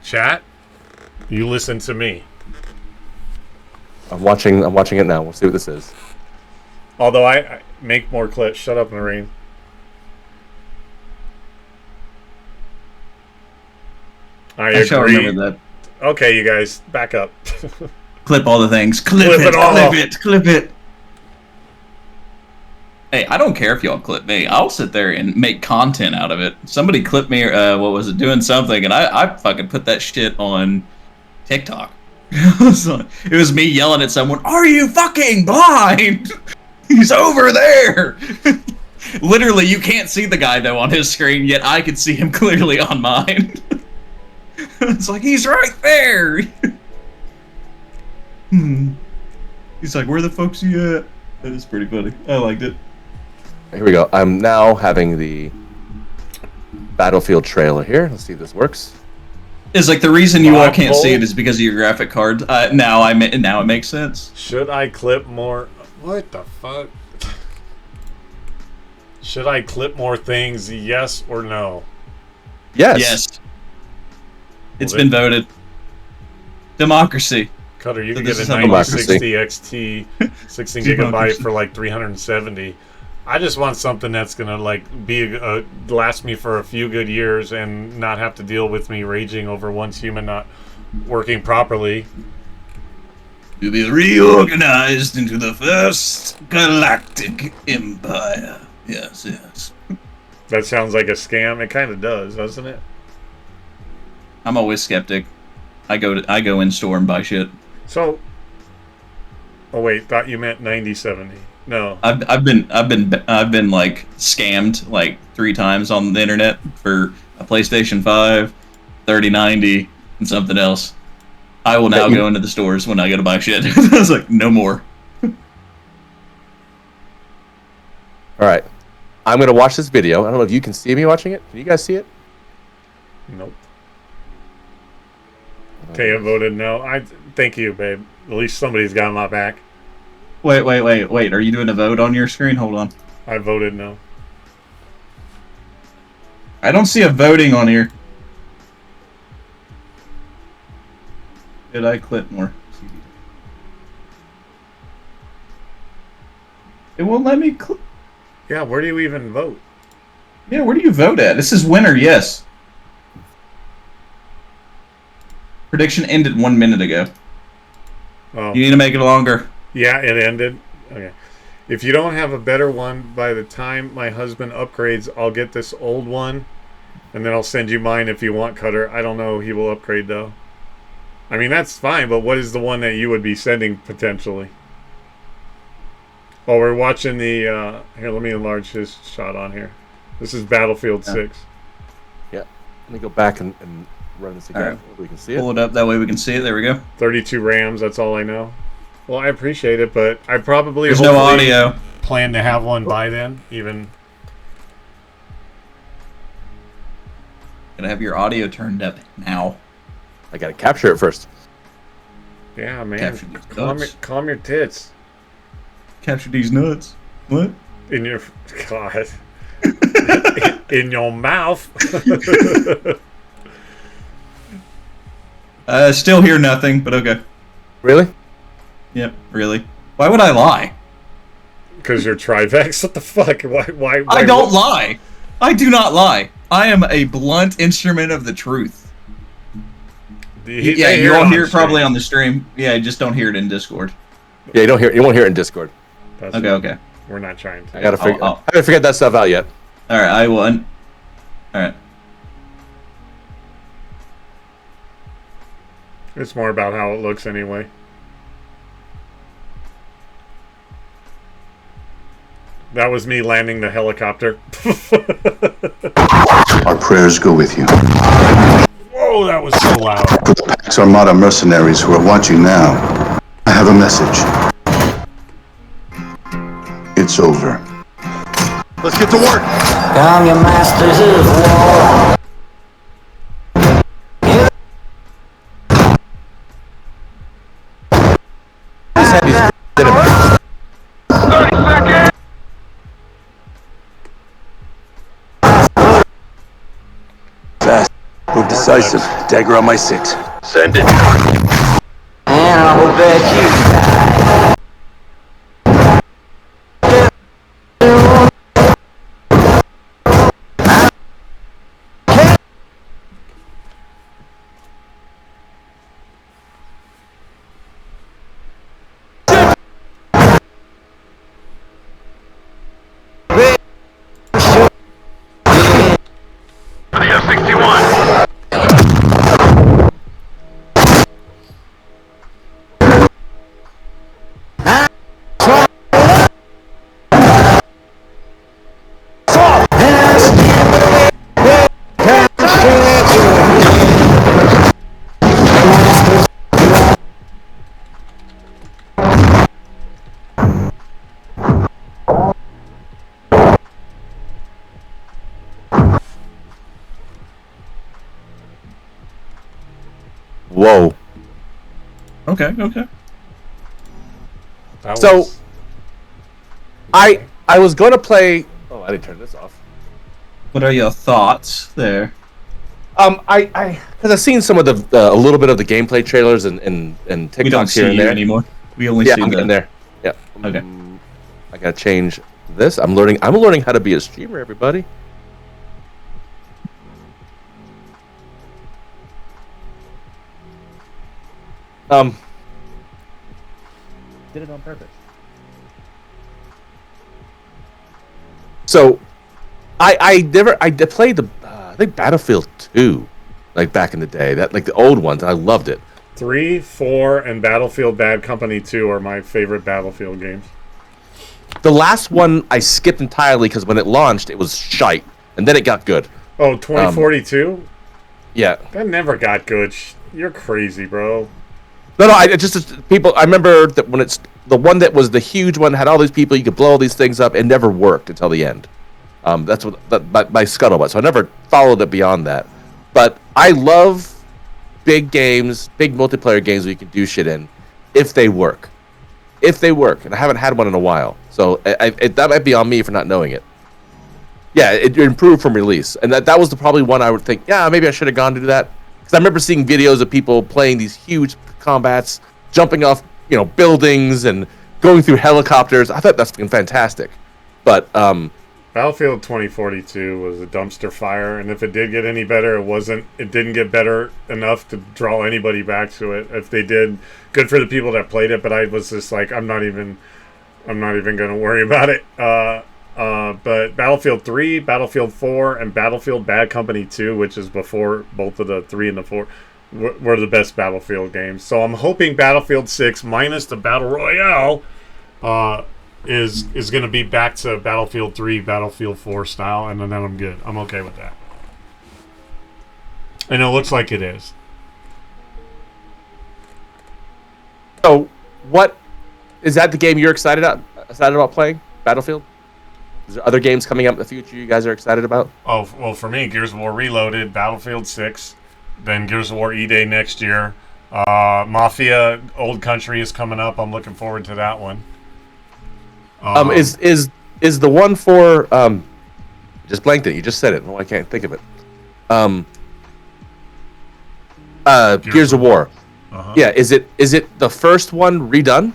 A: Chat. You listen to me.
D: I'm watching it now. We'll see what this is.
A: Although I make more clips. Shut up, Marine. I
B: shall
A: agree.
B: remember that.
A: Okay, you guys, back up.
B: Clip all the things. Clip
A: Clip
B: it.
A: it all.
B: Clip it. Clip it. Hey, I don't care if y'all clip me. I'll sit there and make content out of it. Somebody clipped me, what was it, doing something, and I fucking put that shit on TikTok. It was me yelling at someone, "Are you fucking blind? He's over there!" Literally, you can't see the guy, though, on his screen, yet I could see him clearly on mine. It's like, he's right there! He's like, where the fuck's he at? That is pretty funny. I liked it.
D: Here we go. I'm now having the Battlefield trailer here. Let's see if this works.
B: It's like the reason you all can't see it is because of your graphic card. Now it makes sense.
A: Should I clip more? What the fuck? Should I clip more things? Yes or no?
D: Yes.
B: Yes. It's been voted. Democracy.
A: Cutter, you
B: So
A: can
B: this
A: get
B: is
A: a
B: how
A: 9060 XT 16 gigabyte for like 370. I just want something that's gonna like be last me for a few good years and not have to deal with me raging over one's human not working properly.
B: To be reorganized into the first galactic empire. Yes, yes.
A: That sounds like a scam. It kind of does, doesn't it?
B: I'm always skeptic. I go in store and buy shit.
A: So, oh wait, thought you meant 9070. No.
B: I've been like scammed like 3 times on the internet for a PlayStation 5, 3090, and something else. I will now go into the stores when I go to buy shit. I was like, no more.
D: All right. I'm going to watch this video. I don't know if you can see me watching it. Can you guys see it?
A: Nope. Okay, I voted no. Thank you, babe. At least somebody's got my back.
B: Wait. Are you doing a vote on your screen? Hold on.
A: I voted no.
B: I don't see a voting on here. Did I clip more? It won't let me click.
A: Yeah, where do you even vote?
B: Yeah, where do you vote at? This is winner, yes. Prediction ended 1 minute ago.
A: Oh.
B: You need to make it longer.
A: Yeah, it ended. Okay. If you don't have a better one by the time my husband upgrades, I'll get this old one, and then I'll send you mine if you want, Cutter. I don't know. He will upgrade, though. I mean, that's fine, but what is the one that you would be sending, potentially? Oh, we're watching the... here, let me enlarge his shot on here. This is Battlefield 6.
D: Yeah. Let me go back and run this again.
B: Right.
D: So we can see it.
B: Pull it up, that way we can see it. There we go.
A: 32 RAMs, that's all I know. Well, I appreciate it, but I probably
B: There's no audio.
A: plan to have one by then, even.
B: Gotta have your audio turned up now.
D: I got to capture it first.
A: Yeah, man.
B: Capture these nuts.
A: Calm your tits.
B: Capture these nuts. What?
A: In your... God. in your mouth.
B: Still hear nothing, but okay.
D: Really?
B: Yep, really. Why would I lie?
A: Because you're Trivex? What the fuck? Why
B: I don't lie. I do not lie. I am a blunt instrument of the truth. Yeah, you all hear it probably on the stream. Yeah, just don't hear it in Discord.
D: Yeah, you won't hear it in Discord.
B: Okay.
A: We're not trying to.
D: I haven't figured that stuff out yet.
B: Alright, I will. Alright.
A: It's more about how it looks anyway. That was me landing the helicopter.
E: Our prayers go with you.
A: Whoa, that was so loud.
E: It's Armada mercenaries who are watching now. I have a message. It's over.
F: Let's get to work.
G: I'm your masters of war.
E: Fast. Move decisive. Dagger on my 6.
F: Send it.
G: And I will bet you die.
D: Whoa.
B: Okay.
A: That
D: So-
A: was-
D: I was going to play. Oh, I didn't turn this off.
B: What are your thoughts there?
D: Because I've seen some of a little bit of the gameplay trailers and TikToks
B: We don't see
D: here and
B: you
D: there.
B: anymore. We only
D: Yeah,
B: see
D: I'm
B: the.
D: getting there. Yeah.
B: Okay.
D: I gotta change this. I'm learning how to be a streamer, everybody. Did it on purpose. So, I played the I think Battlefield 2, like back in the day, that like the old ones. And I loved it.
A: 3, 4, and Battlefield Bad Company 2 are my favorite Battlefield games.
D: The last one I skipped entirely because when it launched, it was shite, and then it got good.
A: Oh, 2042?
D: Yeah.
A: That never got good. You're crazy, bro.
D: No, I just people. I remember that when it's the one that was the huge one, had all these people. You could blow all these things up. It never worked until the end. That's what my scuttlebutt. So I never followed it beyond that. But I love big games, big multiplayer games where you can do shit in, if they work. If they work, and I haven't had one in a while, so that might be on me for not knowing it. Yeah, it improved from release, and that was probably one I would think, yeah, maybe I should have gone to do that. Because I remember seeing videos of people playing these huge combats, jumping off, buildings and going through helicopters. I thought that's fucking fantastic. But
A: Battlefield 2042 was a dumpster fire, and if it did get any better, it didn't get better enough to draw anybody back to it. If they did, good for the people that played it, but I was just like, I'm not even going to worry about it. But Battlefield 3, Battlefield 4, and Battlefield Bad Company 2, which is before both of the 3 and the 4, were the best Battlefield games. So I'm hoping Battlefield 6, minus the Battle Royale, is going to be back to Battlefield 3, Battlefield 4 style, and then I'm good. I'm okay with that. And it looks like it is.
D: so, what is that? The game you're excited about playing? Battlefield? Is there other games coming up in the future you guys are excited about?
A: Oh, well, for me, Gears of War Reloaded, Battlefield 6, then Gears of War E-Day next year. Mafia Old Country is coming up. I'm looking forward to that one.
D: Is the one for just blanked it? You just said it. No, I can't think of it. Gears of War.
A: Uh-huh.
D: Yeah, is it the first one redone?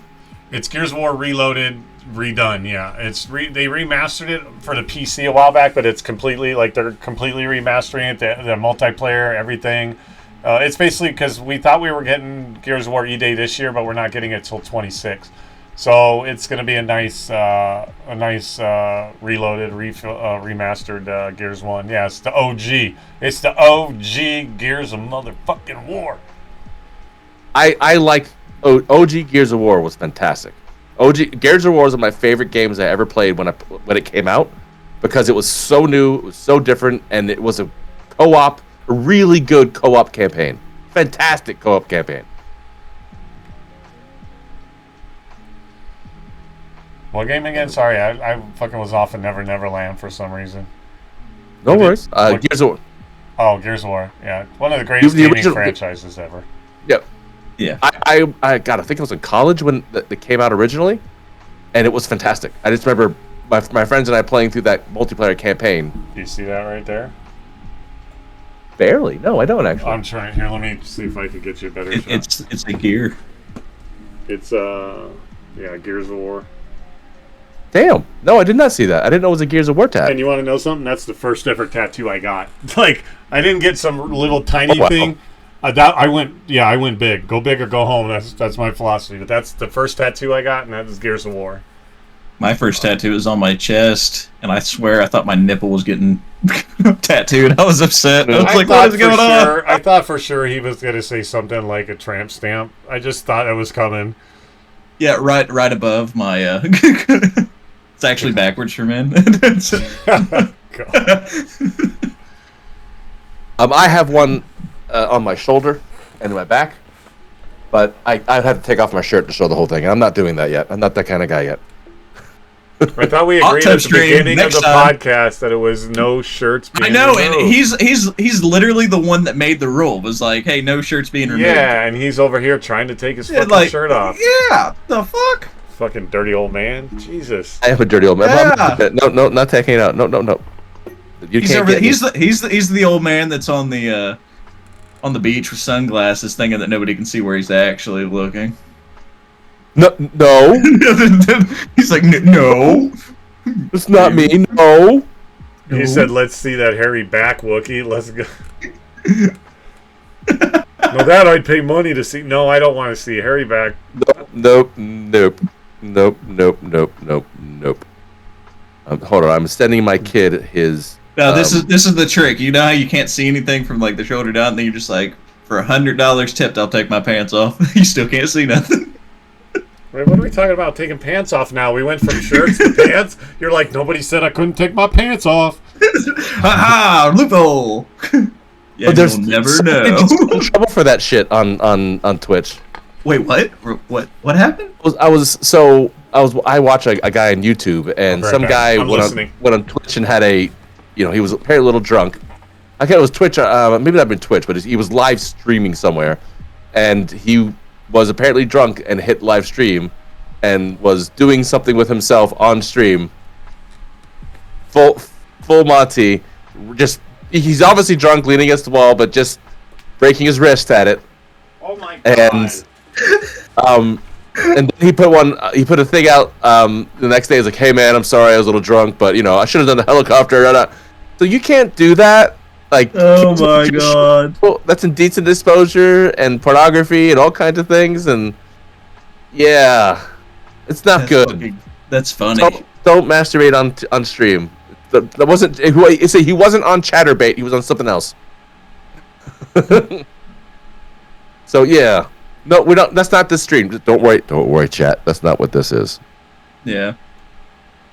A: It's Gears of War Reloaded, redone. Yeah, they remastered it for the PC a while back, but it's completely they're completely remastering it. The multiplayer, everything. It's basically because we thought we were getting Gears of War E-Day this year, but we're not getting it till 26. So it's going to be a nice reloaded, remastered Gears 1. Yeah, it's the OG. It's the OG Gears of motherfucking War.
D: I like OG Gears of War was fantastic. OG Gears of War was one of my favorite games I ever played when it came out, because it was so new, it was so different, and it was a really good co-op campaign. Fantastic co-op campaign.
A: What game again? Sorry, I fucking was off in Never Neverland for some reason.
D: No worries. Gears of War.
A: Oh, Gears of War. Yeah, one of the greatest gaming franchises ever.
D: Yep.
B: Yeah.
D: I think I was in college when they came out originally, and it was fantastic. I just remember my friends and I playing through that multiplayer campaign.
A: Do you see that right there?
D: Barely. No, I don't actually.
A: I'm trying. Here, let me see if I can get you a better shot.
B: It's a gear.
A: It's Gears of War.
D: Damn. No, I did not see that. I didn't know it was a Gears of War tab.
A: And you want to know something? That's the first ever tattoo I got. Like, I didn't get some little tiny thing. I went big. Go big or go home. That's my philosophy. But that's the first tattoo I got, and that is Gears of War.
B: My first tattoo was on my chest, and I swear I thought my nipple was getting tattooed. I was upset. I was like, what is going on?
A: I thought for sure he was going to say something like a tramp stamp. I just thought it was coming.
B: Yeah, right above my... It's actually backwards for men.
D: I have one on my shoulder and my back, but I'd have to take off my shirt to show the whole thing. I'm not doing that yet. I'm not that kind of guy yet.
A: I thought we
B: Hot
A: agreed
B: tub
A: at the
B: stream
A: beginning of
B: next
A: the
B: time.
A: podcast that it was no shirts
B: I
A: being
B: know,
A: removed.
B: and he's literally the one that made the rule. Was like, hey, no shirts being removed.
A: Yeah, and he's over here trying to take his
B: Yeah,
A: fucking shirt off.
B: Yeah, the fuck.
A: Fucking dirty old man. Jesus.
D: I am a dirty old man.
B: Yeah.
D: No, not taking it out. No. You
B: He's
D: can't
B: over.
D: get me.
B: He's the old man that's on the beach with sunglasses, thinking that nobody can see where he's actually looking.
D: No,
B: He's like, no.
D: it's not me. No.
A: He said, let's see that hairy back, Wookie. Let's go. No, that I'd pay money to see. No, I don't want to see hairy back.
D: Nope. Hold on, I'm sending my kid his.
B: No, this is the trick. You know how you can't see anything from like the shoulder down, and then you're just like, for $100 tipped, I'll take my pants off. You still can't see nothing.
A: Wait, what are we talking about? Taking pants off now? We went from shirts to pants? You're like, nobody said I couldn't take my pants off.
B: Ha loophole. Yeah,
D: But
B: you'll never
D: somebody
B: know.
D: just got in trouble for that shit on Twitch.
B: Wait, what? What happened?
D: I watch a guy on YouTube, and
A: Right
D: some
A: back.
D: guy
A: I'm
D: went
A: listening.
D: on Twitch and had he was apparently a little drunk. I can't. It was Twitch. Maybe not been Twitch, but he was live streaming somewhere, and he was apparently drunk and hit live stream, and was doing something with himself on stream. Full Monty, just he's obviously drunk, leaning against the wall, but just breaking his wrist at it.
A: Oh my god.
D: And he put a thing out the next day. He's like, hey man, I'm sorry, I was a little drunk, but I should have done the helicopter. So you can't do that. Like,
B: Oh my god.
D: well, that's indecent exposure and pornography and all kinds of things, and yeah, it's not good.
B: That's funny.
D: Don't masturbate on stream. That wasn't. He wasn't on Chatterbait. He was on something else. So yeah, no, we don't. That's not the stream. Don't worry, chat. That's not what this is.
B: Yeah.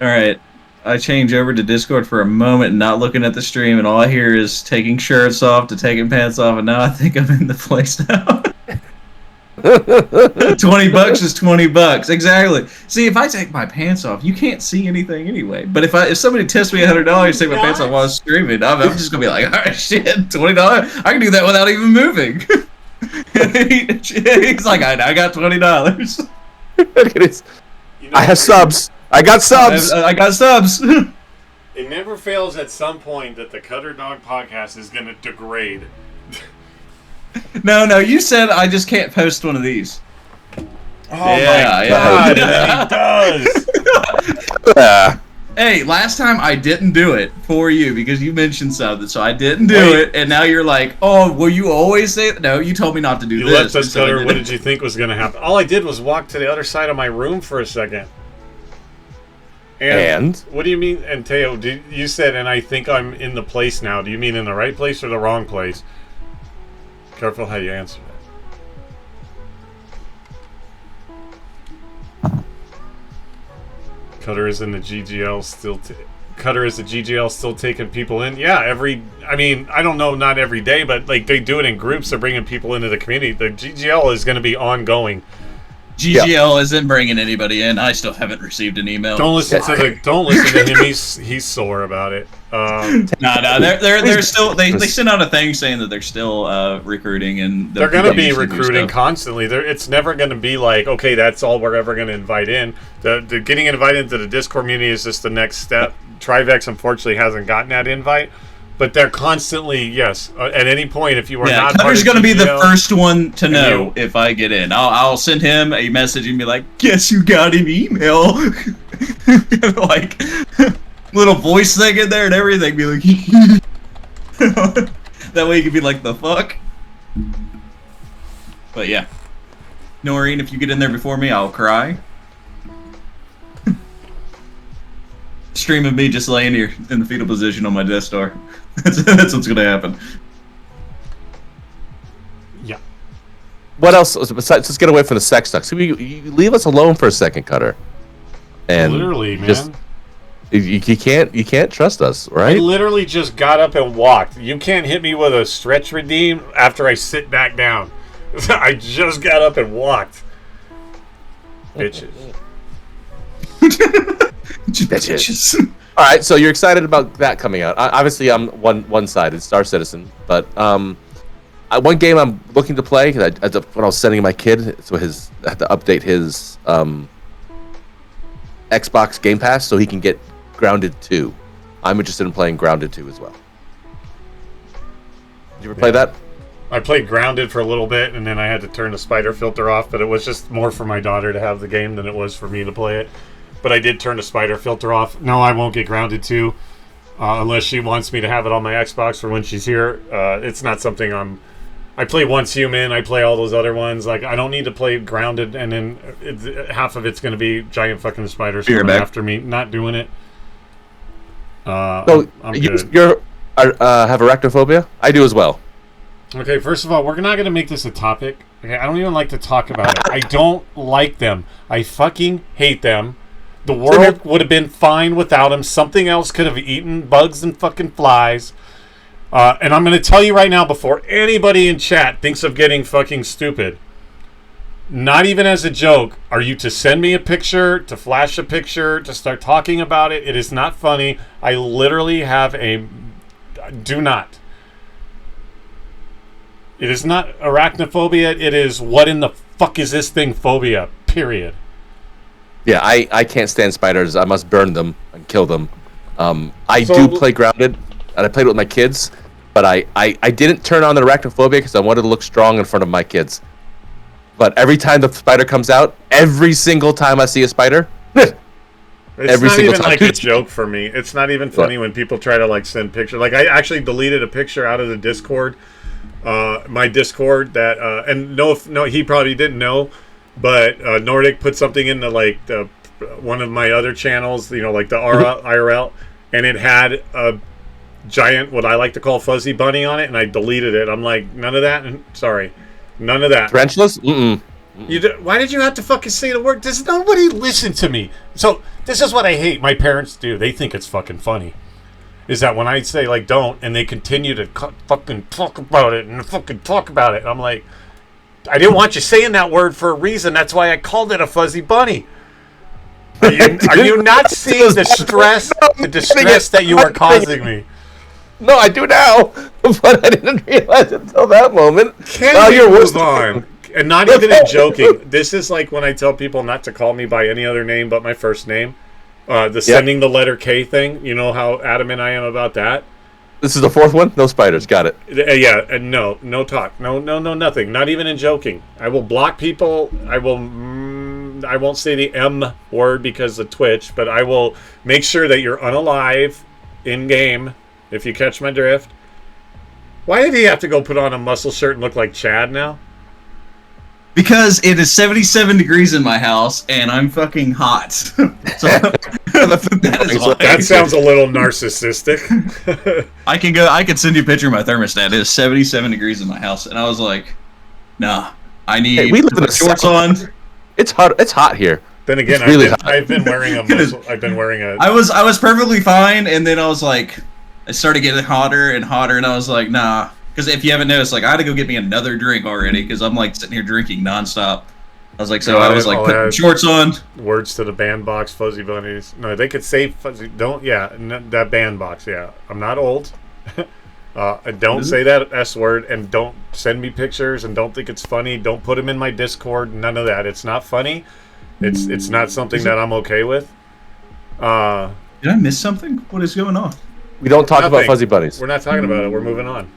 B: All right. I change over to Discord for a moment, not looking at the stream, and all I hear is taking shirts off to taking pants off, and now I think I'm in the place now. $20 is $20. Exactly. See, if I take my pants off, you can't see anything anyway. But if somebody tips me $100 to take my pants off while I'm streaming, I'm just gonna be like, all right, shit, $20. I can do that without even moving. He's like, I got $20.
D: I have subs. I got subs.
B: I got subs.
A: It never fails at some point that the Cutter Dog podcast is going to degrade.
B: No, you said I just can't post one of these.
A: Oh
B: Yeah,
A: my god, and he does.
B: Hey, last time I didn't do it for you because you mentioned something, so I didn't do
A: Wait.
B: it, and now you're like, oh, will you always say that? No, you told me not to do
A: You
B: this.
A: left us,
B: so I
A: Cutter.
B: did
A: What
B: it.
A: did you think was going to happen? All I did was walk to the other side of my room for a second.
D: And?
A: What do you mean? And Teo, you said, and I think I'm in the place now. Do you mean in the right place or the wrong place? Careful how you answer that. Cutter is in the GGL still. Cutter is the GGL still taking people in. Yeah, I mean, I don't know, not every day, but like they do it in groups. They're bringing people into the community. The GGL is going to be ongoing.
B: GGL isn't bringing anybody in. I still haven't received an email.
A: Don't listen to him. He's sore about it.
B: No, they're still. They sent out a thing saying that they're still recruiting, and
A: They're going to be
B: continuing to do
A: recruiting
B: stuff.
A: constantly. It's never going to be like, okay, that's all we're ever going to invite in. The getting invited into the Discord community is just the next step. Trivex unfortunately hasn't gotten that invite, but they're constantly, yes, at any point if you are not part
B: Cutter's
A: of
B: going to be the
A: GGL,
B: first one to know
A: you-
B: if I get in. I'll send him a message and be like, guess you got an email. Like, little voice thing in there and everything. Be like, that way you can be like, the fuck? But yeah. Noreen, if you get in there before me, I'll cry. Stream of me just laying here in the fetal position on my Death Star. That's what's gonna happen.
A: Yeah.
D: What else? Besides, let's get away from the sex stuff. So you leave us alone for a second, Cutter. And
A: Literally, man.
D: just you can't trust us,
A: I
D: right?
A: literally just got up and walked. You can't hit me with a stretch redeem after I sit back down. I just got up and walked. Bitches.
D: Bitches. All right, so you're excited about that coming out. Obviously, I'm one-sided, Star Citizen, but one game I'm looking to play when I was sending my kid, so I had to update his Xbox Game Pass so he can get Grounded 2. I'm interested in playing Grounded 2 as well. Did you ever play that?
A: I played Grounded for a little bit, and then I had to turn the spider filter off, but it was just more for my daughter to have the game than it was for me to play it. But I did turn the spider filter off. No, I won't get Grounded 2 unless she wants me to have it on my Xbox for when she's here. It's not something I play Once Human, I play all those other ones. Like, I don't need to play Grounded, and then half of it's going to be giant fucking spiders coming after me. Not doing it.
D: So,
A: I'm
D: you
A: good.
D: have arachnophobia? I do as well.
A: Okay, first of all, we're not going to make this a topic. Okay, I don't even like to talk about it. I don't like them. I fucking hate them. The world would have been fine without them. Something else could have eaten bugs and fucking flies. And I'm going to tell you right now, before anybody in chat thinks of getting fucking stupid, not even as a joke, are you to send me a picture, to flash a picture, to start talking about it? It is not funny. I literally have a... Do not. It is not arachnophobia. It is what in the fuck is this thing phobia, period.
D: Yeah, I can't stand spiders. I must burn them and kill them. I do play Grounded, and I played it with my kids, but I didn't turn on the arachnophobia because I wanted to look strong in front of my kids. But every time the spider comes out, every single time I see a spider,
A: it's
D: every
A: not
D: single
A: even
D: time.
A: like a joke for me. It's not even funny when people try to like send pictures. Like, I actually deleted a picture out of the Discord, my Discord, that and no, he probably didn't know, but Nordic put something in the one of my other channels, like the IRL, and it had a giant, what I like to call fuzzy bunny on it, and I deleted it. I'm like, none of that. Sorry, none of that.
D: Tarantulas?
A: Why did you have to fucking say the word? Does nobody listen to me? So this is what I hate. My parents do. They think it's fucking funny. Is that when I say like don't, and they continue to fucking talk about it and fucking talk about it. I'm like, I didn't want you saying that word for a reason. That's why I called it a fuzzy bunny. Are you not seeing the stress, the distress that you are causing me?
D: No, I do now, but I didn't realize it until that moment.
A: Can you move on? And not even in joking. This is like when I tell people not to call me by any other name but my first name. Sending the letter K thing. You know how adamant I am about that.
D: This is the fourth one? No spiders. Got it.
A: Yeah, and no talk. No, nothing. Not even in joking. I will block people. I won't say the M word because of Twitch, but I will make sure that you're unalive in game, if you catch my drift. Why did he have to go put on a muscle shirt and look like Chad now?
B: Because it is 77 degrees in my house, and I'm fucking hot. So
A: that sounds a little narcissistic.
B: I can send you a picture of my thermostat. It is 77 degrees in my house, and I was like, nah, I need
D: we live in
B: shorts on.
D: It's hot. It's hot here.
A: Then again, I've been wearing a muscle. I've been wearing a.
B: I was perfectly fine, and then I was like, I started getting hotter and hotter, and I was like, nah. Because if you haven't noticed, like, I had to go get me another drink already because I'm like sitting here drinking nonstop. I was like, so I was like putting shorts on.
A: Words to the bandbox, fuzzy bunnies. No, they could say fuzzy. Don't, that bandbox. Yeah, I'm not old. Don't say that S word, and don't send me pictures, and don't think it's funny. Don't put them in my Discord. None of that. It's not funny. It's not something that I'm okay with.
B: Did I miss something? What is going on?
D: We don't talk about fuzzy bunnies.
A: We're not talking about it. We're moving on.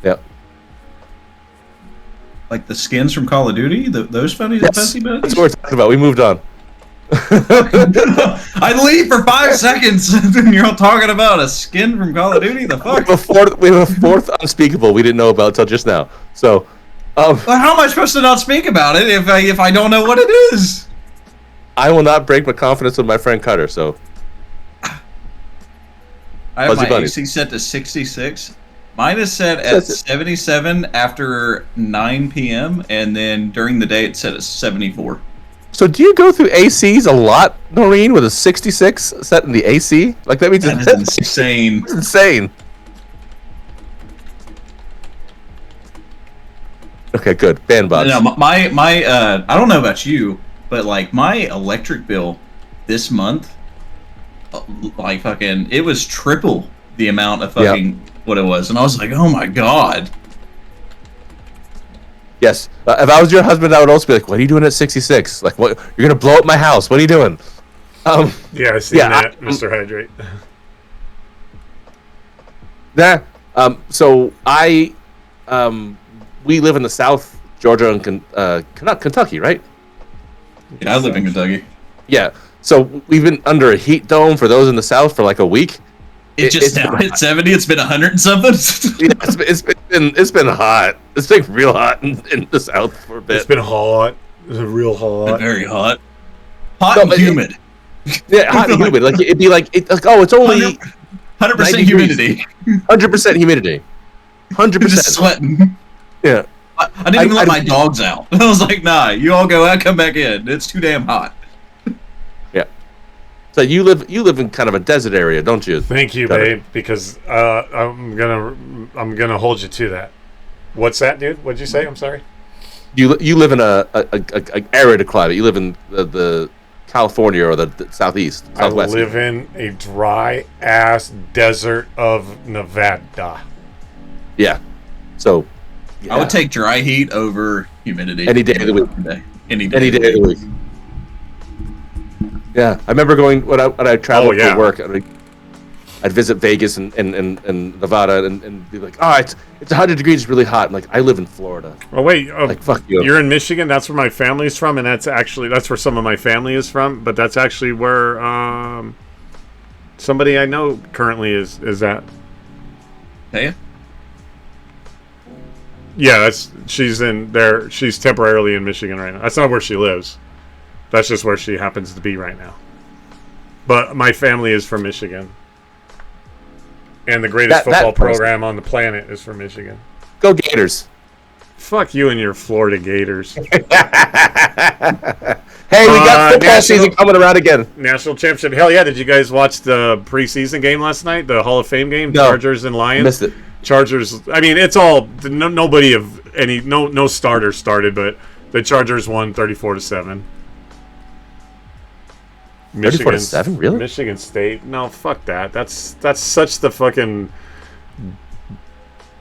D: Yeah.
B: Like the skins from Call of Duty? Those fuzzy bunnies?
D: That's what we're talking about. We moved on.
B: I leave for 5 seconds, and you're all talking about a skin from Call of Duty? The fuck?
D: We have a fourth unspeakable we didn't know about until just now. So,
B: well, how am I supposed to not speak about it if I don't know what it is?
D: I will not break my confidence with my friend Cutter, so.
B: I have my AC set to 66. Mine is set at 77 after 9 p.m. and then during the day it's set at 74.
D: So do you go through ACs a lot, Noreen, with a 66 set in the AC? Like that means
B: that's insane.
D: It's insane. Okay, good. Bandbox.
B: No, my I don't know about you, but like my electric bill this month like fucking, it was triple the amount of fucking what it was, and I was like, oh my god.
D: Yes. If I was your husband, I would also be like, "What are you doing at 66? Like, what? You're gonna blow up my house? What are you doing?"
A: Yeah, I see that, Mr. Hydrate.
D: Yeah. So we live in the South, Georgia and Kentucky, right?
B: Yeah, I live in Kentucky.
D: Yeah. So we've been under a heat dome for those in the South for like a week.
B: It's now hit 70. It's been 100 and something.
D: Yeah, it's been hot. It's been real hot in the South for a bit.
A: It's been hot. It's real hot.
B: Very hot. Hot and humid.
D: Yeah, hot and humid. Like it'd be like it's only
B: 100% humidity.
D: 100% humidity. 100%.
B: Just sweating.
D: Yeah.
B: I didn't even let my dogs out. I was like, nah, you all go out, come back in. It's too damn hot.
D: Yeah. So you live in kind of a desert area, don't you?
A: Thank you, babe, because I'm gonna hold you to that. What's that, dude? What'd you say? I'm sorry.
D: You live in a arid climate. You live in the California or the southeast, southwest.
A: I live in a dry ass desert of Nevada.
D: Yeah. So yeah.
B: I would take dry heat over humidity.
D: Any day of the week.
B: Any
D: day of the week. Yeah, I remember going when I traveled for work. I'd visit Vegas and Nevada and be like, it's 100 degrees, it's really hot. I'm like, I live in Florida.
A: Oh wait,
D: like fuck you.
A: You're in Michigan. That's where my family's from, and that's where some of my family is from. But that's actually where somebody I know currently is at.
B: Hey.
A: Yeah, she's in there. She's temporarily in Michigan right now. That's not where she lives. That's just where she happens to be right now. But my family is from Michigan. And the greatest football program on the planet is from Michigan.
D: Go Gators.
A: Fuck you and your Florida Gators.
D: Hey, we got football season coming around again.
A: National championship. Hell yeah, did you guys watch the preseason game last night? The Hall of Fame game? No. Chargers and Lions?
D: Missed it.
A: Chargers, I mean, it's all, nobody of any, no starters started, but the Chargers won 34-7.
D: 34-7, really?
A: Michigan State. No, fuck that. That's such the fucking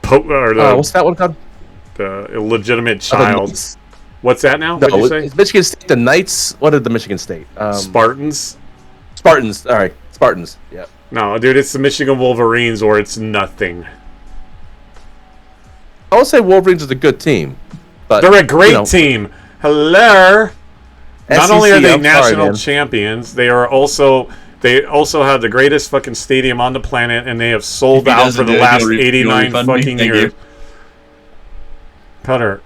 D: what's that one called?
A: The illegitimate child. What's that now?
D: No,
A: What'd you say?
D: Is Michigan State the Knights? What did the Michigan State?
A: Spartans.
D: Spartans. All right, Spartans. Yeah.
A: No, dude, it's the Michigan Wolverines, or it's nothing.
D: I would say Wolverines is a good team, but
A: they're a great team. Hello. Not only are they
D: I'm
A: national
D: sorry,
A: champions, they also have the greatest fucking stadium on the planet, and they have sold out for the last 89 fucking years. Cutter,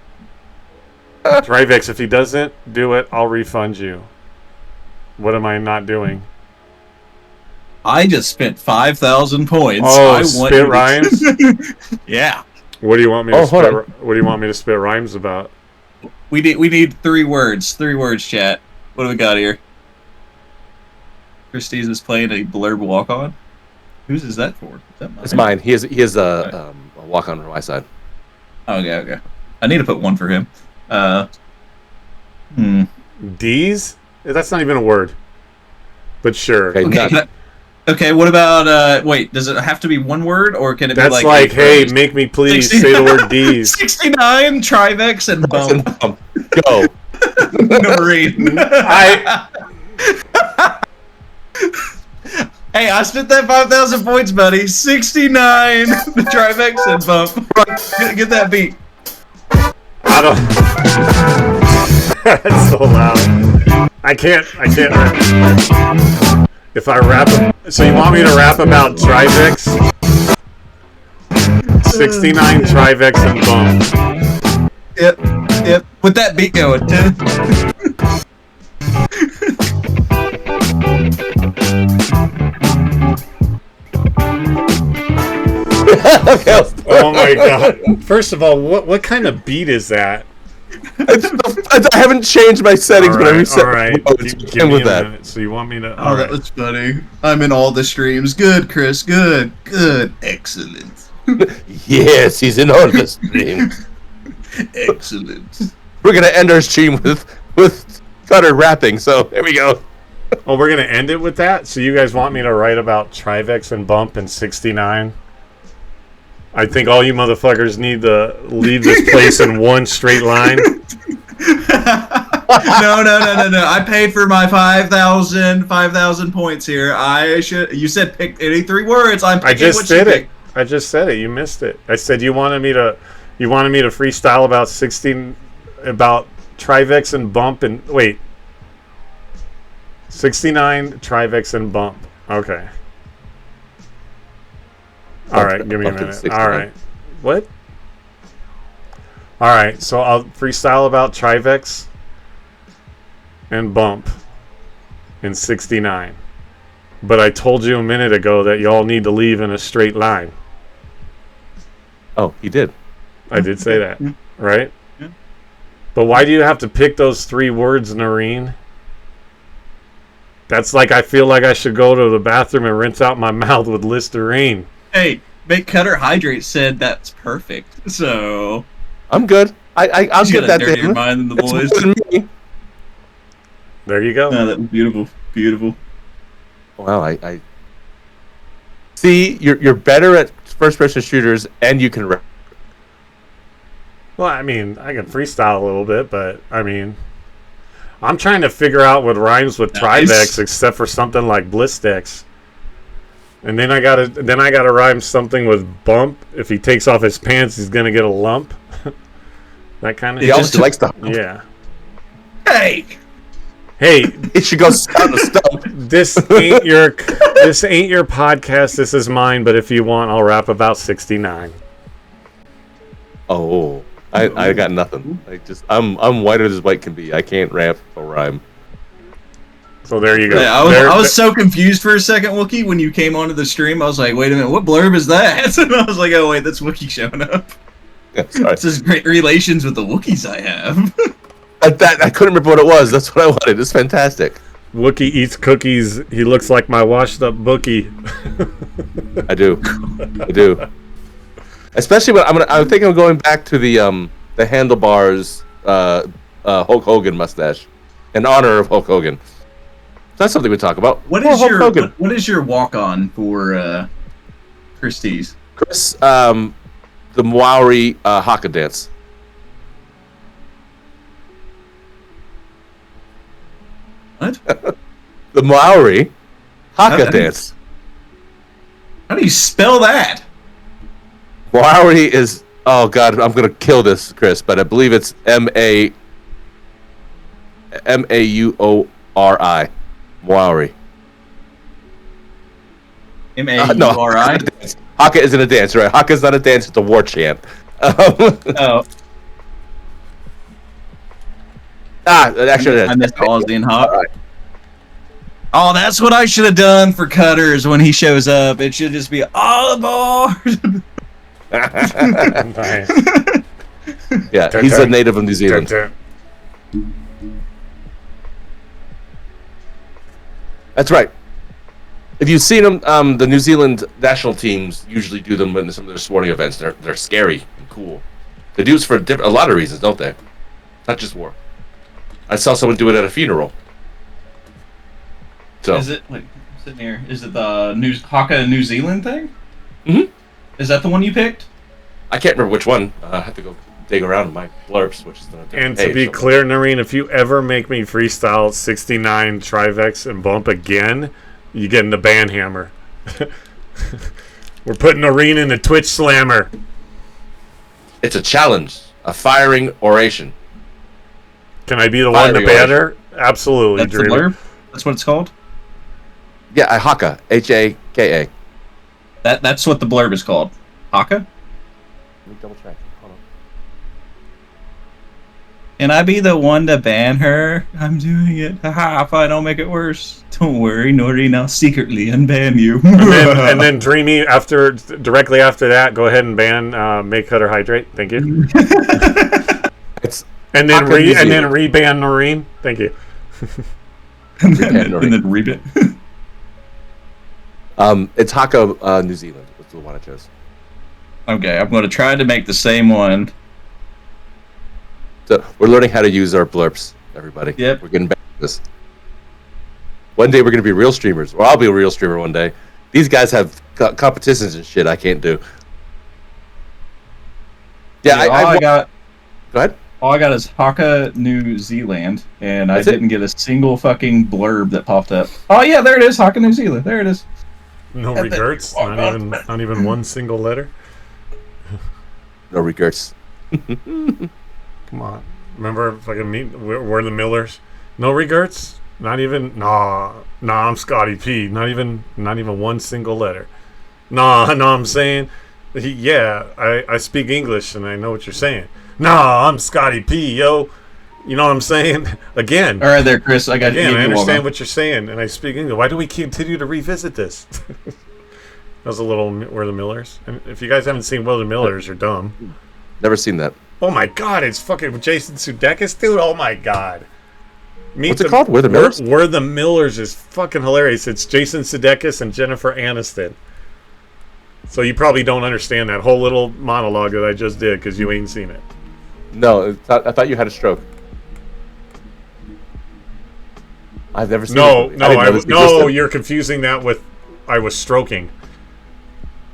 A: Dryvex, if he doesn't do it, I'll refund you. What am I not doing?
B: I just spent 5,000 points.
A: Oh, spit rhymes.
B: Yeah.
A: What do you want me to spit? What do you want me to spit rhymes about?
B: We need 3 words. 3 words, chat. What do we got here? Christie's is playing a blurb walk on. Whose is that for? Is that mine?
D: It's mine. He has a walk on my side.
B: Okay. I need to put one for him.
A: D's? That's not even a word. But sure.
B: Okay, what about, wait, does it have to be one word, or can it be like...
A: That's like, hey, make me please 69, say the word D's.
B: 69, Trivex, and bump.
D: Go.
B: No, Marine. Hey, I spent that 5,000 points, buddy. 69, the Trivex, and bump. Get that beat.
A: I don't... That's so loud. I can't rap. If I rap... So you want me to rap about Trivex? 69 Trivex and bump.
B: Yep. With that beat going.
A: Oh my god. First of all, what kind of beat is that?
D: I haven't changed my settings, but I reset.
A: Alright, give me a minute. So you want me to...
B: that was funny. I'm in all the streams. Good, Chris. Good. Excellent.
D: Yes, he's in all the streams.
B: Excellent.
D: We're gonna end our stream with Cutter rapping, so there we go.
A: Oh, we're gonna end it with that. So you guys want me to write about Trivex and Bump in ¡69? I think all you motherfuckers need to leave this place in one straight line.
B: No. I paid for my 5,000 points here. You said pick any 3 words. I'm picking
A: I just
B: what
A: said
B: you
A: it.
B: picked.
A: I just said it. You missed it. I said you wanted me to freestyle about Trivex and Bump and wait. 69 Trivex and Bump. Okay. All right, give me a minute. All right. What? All right, so I'll freestyle about Trivex and Bump in '69. But I told you a minute ago that y'all need to leave in a straight line.
D: Oh, he did.
A: I did say that,
B: Yeah.
A: right?
B: Yeah.
A: But why do you have to pick those 3 words, Noreen? That's like I feel like I should go to the bathroom and rinse out my mouth with Listerine.
B: Hey, Make Cutter Hydrate said that's perfect. So
D: I'm good. I'll
B: he's
D: get
B: got
D: that
B: a
D: to
B: dirtier
D: him.
B: mind than the
D: It's
B: boys.
D: more than me.
A: There you go.
B: No, that was beautiful. Beautiful.
D: Wow, I see you're better at first-person shooters, and you can rap.
A: Well, I mean, I can freestyle a little bit, but I mean, I'm trying to figure out what rhymes with
B: Nice.
A: Trivex, except for something like Blistex. And then I gotta rhyme something with Bump. If he takes off his pants, he's gonna get a lump. That kind of
D: He also likes to.
A: yeah.
B: Hey,
A: Hey,
D: It should go on the stump.
A: this ain't your podcast. This is mine. But if you want, I'll rap about '69.
D: Oh, I got nothing. I'm white as white can be. I can't rap or rhyme.
A: So there you go.
B: yeah, I was so confused for a second, Wookie, when you came onto the stream. I was like, wait a minute, what blurb is that? And I was like, oh wait, that's Wookie showing up.
D: Yeah, sorry.
B: This is great relations with the Wookiees I have.
D: I couldn't remember what it was. That's what I wanted. It's fantastic.
A: Wookie eats cookies. He looks like my washed-up bookie.
D: I do. Especially when I'm thinking of going back to the handlebars Hulk Hogan mustache in honor of Hulk Hogan. That's something we talk about.
B: What
D: Poor
B: is
D: Hulk
B: your
D: Hogan.
B: what is your walk on for Christie's?
D: Chris, the Maori haka dance.
B: What?
D: The Maori haka
B: How-
D: dance.
B: How do you spell that?
D: Maori is, oh god, I'm gonna kill this, Chris, but I believe it's Mauri. Maori.
B: M-A-U-R-I?
D: Haka isn't a dance, right? Haka's not a dance; it's a war chant.
B: Oh,
D: Actually,
B: I missed Aussie and Hawk.
D: Alright.
B: Oh, that's what I should have done for Cutters when he shows up. It should just be all aboard.
A: Nice.
D: Yeah, he's a native of New Zealand. That's right. If you've seen them, the New Zealand national teams usually do them in some of their sporting events. They're scary and cool. They do it for a lot of reasons, don't they? Not just war. I saw someone do it at a funeral. So
B: Is it, wait, I'm sitting here. Is it the Haka New Zealand thing?
D: Mhm.
B: Is that the one you picked?
D: I can't remember which one. I have to go dig around in my blurbs, which is the
A: And to be clear, Noreen, if you ever make me freestyle 69 Trivex and Bump again, you get in the band hammer. We're putting Noreen in the Twitch Slammer.
D: It's a challenge, a firing oration.
A: Can I be the one to
D: Fiery
A: ban her? Absolutely,
B: That's the
A: Dreamer.
B: blurb? That's what it's called?
D: Yeah, Haka, Haka.
B: That's what the blurb is called. Haka?
D: Let me double check. Hold on.
B: Can I be the one to ban her? I'm doing it. Haha, if I don't make it worse. Don't worry, Noreen, I'll secretly unban you.
A: And then Dreamy, directly after that, go ahead and ban Make Cutter Hydrate. Thank you.
D: It's
A: And then
D: Haka New
A: and then
D: Zealand.
A: re-ban Noreen. Thank you.
B: and then read it.
D: It's Haka, New Zealand. That's the one I chose.
B: Okay, I'm going to try to make the same one.
D: So we're learning how to use our blurps, everybody.
B: Yep.
D: We're getting back to this. What One day we're gonna be real streamers, or I'll be a real streamer one day. These guys have competitions and shit I can't do. Yeah,
B: I got.
D: Go ahead.
B: All I got is Hakka, New Zealand, and
D: That's
B: I
D: it?
B: didn't get a single fucking blurb that popped up. Oh yeah, there it is, Hakka, New Zealand. There it is.
A: No regrets. Not even one single letter.
D: No regrets.
A: Come on. Remember fucking we're the Millers. No regrets. Not even. Nah. I'm Scotty P. Not even one single letter. Nah. I'm saying. I speak English and I know what you're saying. Nah, I'm Scotty P, yo. You know what I'm saying? Again.
B: All right, there, Chris. I got
A: Again,
B: you.
A: I understand what you're saying, and I speak English. Why do we continue to revisit this? That was a little We're the Millers. And if you guys haven't seen We're the Millers, you're dumb.
D: Never seen that.
A: Oh my god, it's fucking Jason Sudeikis, dude. Oh my god.
D: What's it called? We're the Millers?
A: We're the Millers is fucking hilarious. It's Jason Sudeikis and Jennifer Aniston. So you probably don't understand that whole little monologue that I just did because you ain't seen it.
D: No, I thought you had a stroke. I've never seen it.
A: No, you're confusing that with I was stroking.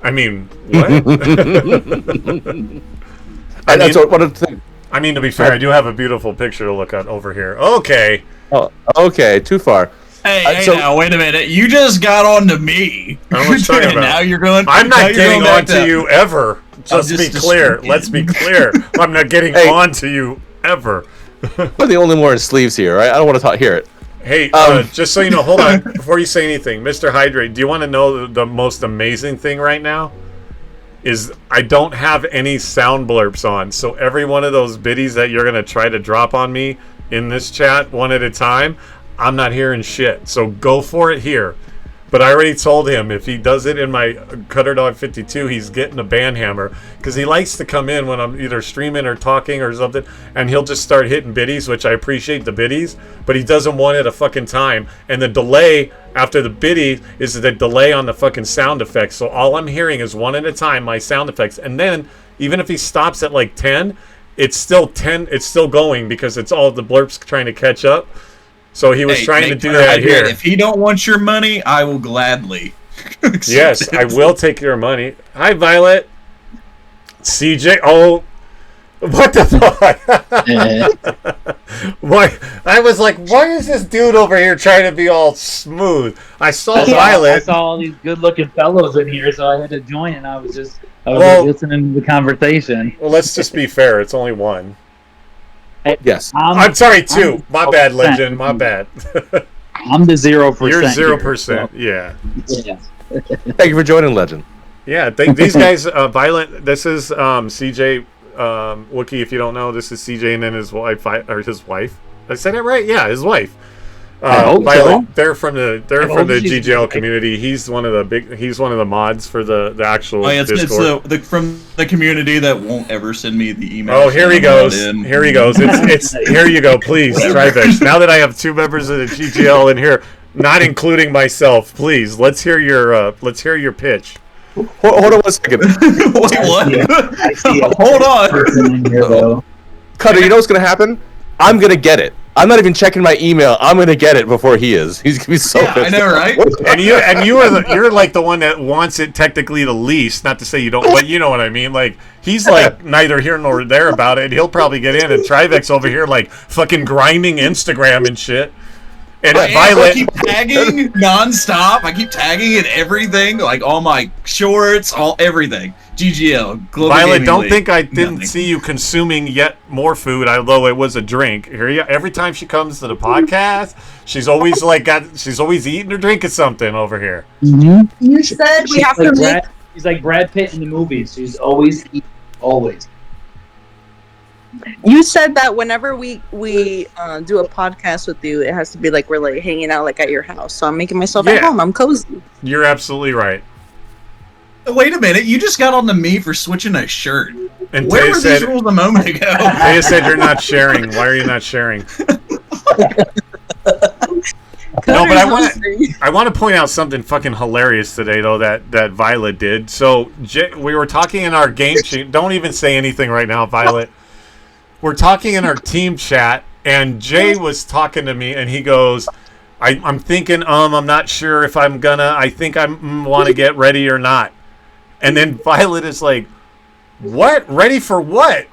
A: I mean, what? I mean, to be fair, I do have a beautiful picture to look at over here. Okay.
D: Oh, okay, too far.
B: Hey, now wait a minute. You just got on to me.
A: I don't know what you're talking about.
B: Now you're going.
A: I'm not getting on to you ever. Just be clear. Let's be clear. I'm not getting on to you ever.
D: We're the only wearing sleeves here, right? I don't want to hear it.
A: Hey, just so you know, hold on. Before you say anything, Mr. Hydrate, do you want to know the most amazing thing right now? Is I don't have any sound blurps on. So every one of those biddies that you're going to try to drop on me in this chat one at a time, I'm not hearing shit. So go for it here. But I already told him if he does it in my Cutter Dog 52, he's getting a band hammer because he likes to come in when I'm either streaming or talking or something, and he'll just start hitting biddies, which I appreciate the biddies, but he doesn't want it a fucking time. And the delay after the biddy is the delay on the fucking sound effects. So all I'm hearing is one at a time, my sound effects, and then even if he stops at like 10, it's still 10. It's still going because it's all the blurps trying to catch up. So he was trying to do that here.
B: If he don't want your money, I will gladly.
A: Yes, I will take your money. Hi, Violet. CJ. Oh, what the fuck? Why? I was like, why is this dude over here trying to be all smooth? I saw Violet.
H: I saw all these good-looking fellows in here, so I had to join, and I was listening to the conversation.
A: Well, let's just be fair. It's only one.
D: Yes.
A: I'm sorry, two. My bad, Legend. My bad.
H: I'm the 0%.
A: You're 0%. Yeah.
D: Thank you for joining, Legend.
A: Yeah, these guys, Violet, this is CJ, Wookie, if you don't know, this is CJ and then his wife, I said it right? Yeah, his wife. Violet, they're from the GGL community. He's one of the mods for the actual Discord.
B: It's from the community that won't ever send me the email.
A: Oh, here he goes. Here he goes. It's here you go, please. Trivex. Now that I have two members of the GGL in here, not including myself, please let's hear your pitch.
D: Hold on one second.
B: Wait, what? Hold on.
D: Cutter, you know what's gonna happen? I'm gonna get it. I'm not even checking my email. I'm gonna get it before he is. He's gonna be so pissed.
B: I know, right?
A: And you're like the one that wants it technically the least. Not to say you don't, but you know what I mean. Like he's like neither here nor there about it. He'll probably get in, and Trivex over here like fucking grinding Instagram and shit. And Violet,
B: I keep tagging nonstop. I keep tagging in everything, like all my shorts, everything. GGL. Global
A: Violet,
B: Gaming
A: don't
B: League.
A: think I didn't see you consuming yet more food, although it was a drink. Every time she comes to the podcast, she's always she's always eating or drinking something over here.
H: Mm-hmm.
I: You said we have to make.
H: She's like Brad Pitt in the movies. She's always eating, always.
I: You said that whenever we do a podcast with you, it has to be like we're like hanging out like at your house. So I'm making myself at home. I'm cozy.
A: You're absolutely right.
B: Wait a minute, you just got on to me for switching a shirt.
A: And
B: where were these rules a moment ago?
A: Taya said you're not sharing. Why are you not sharing? No, but I want to point out something fucking hilarious today, though, that Violet did. So we were talking in our game chat. Don't even say anything right now, Violet. We're talking in our team chat, and Jay was talking to me, and he goes, I'm thinking, I'm not sure if I'm gonna. I think I want to get ready or not. And then Violet is like, what? Ready for what?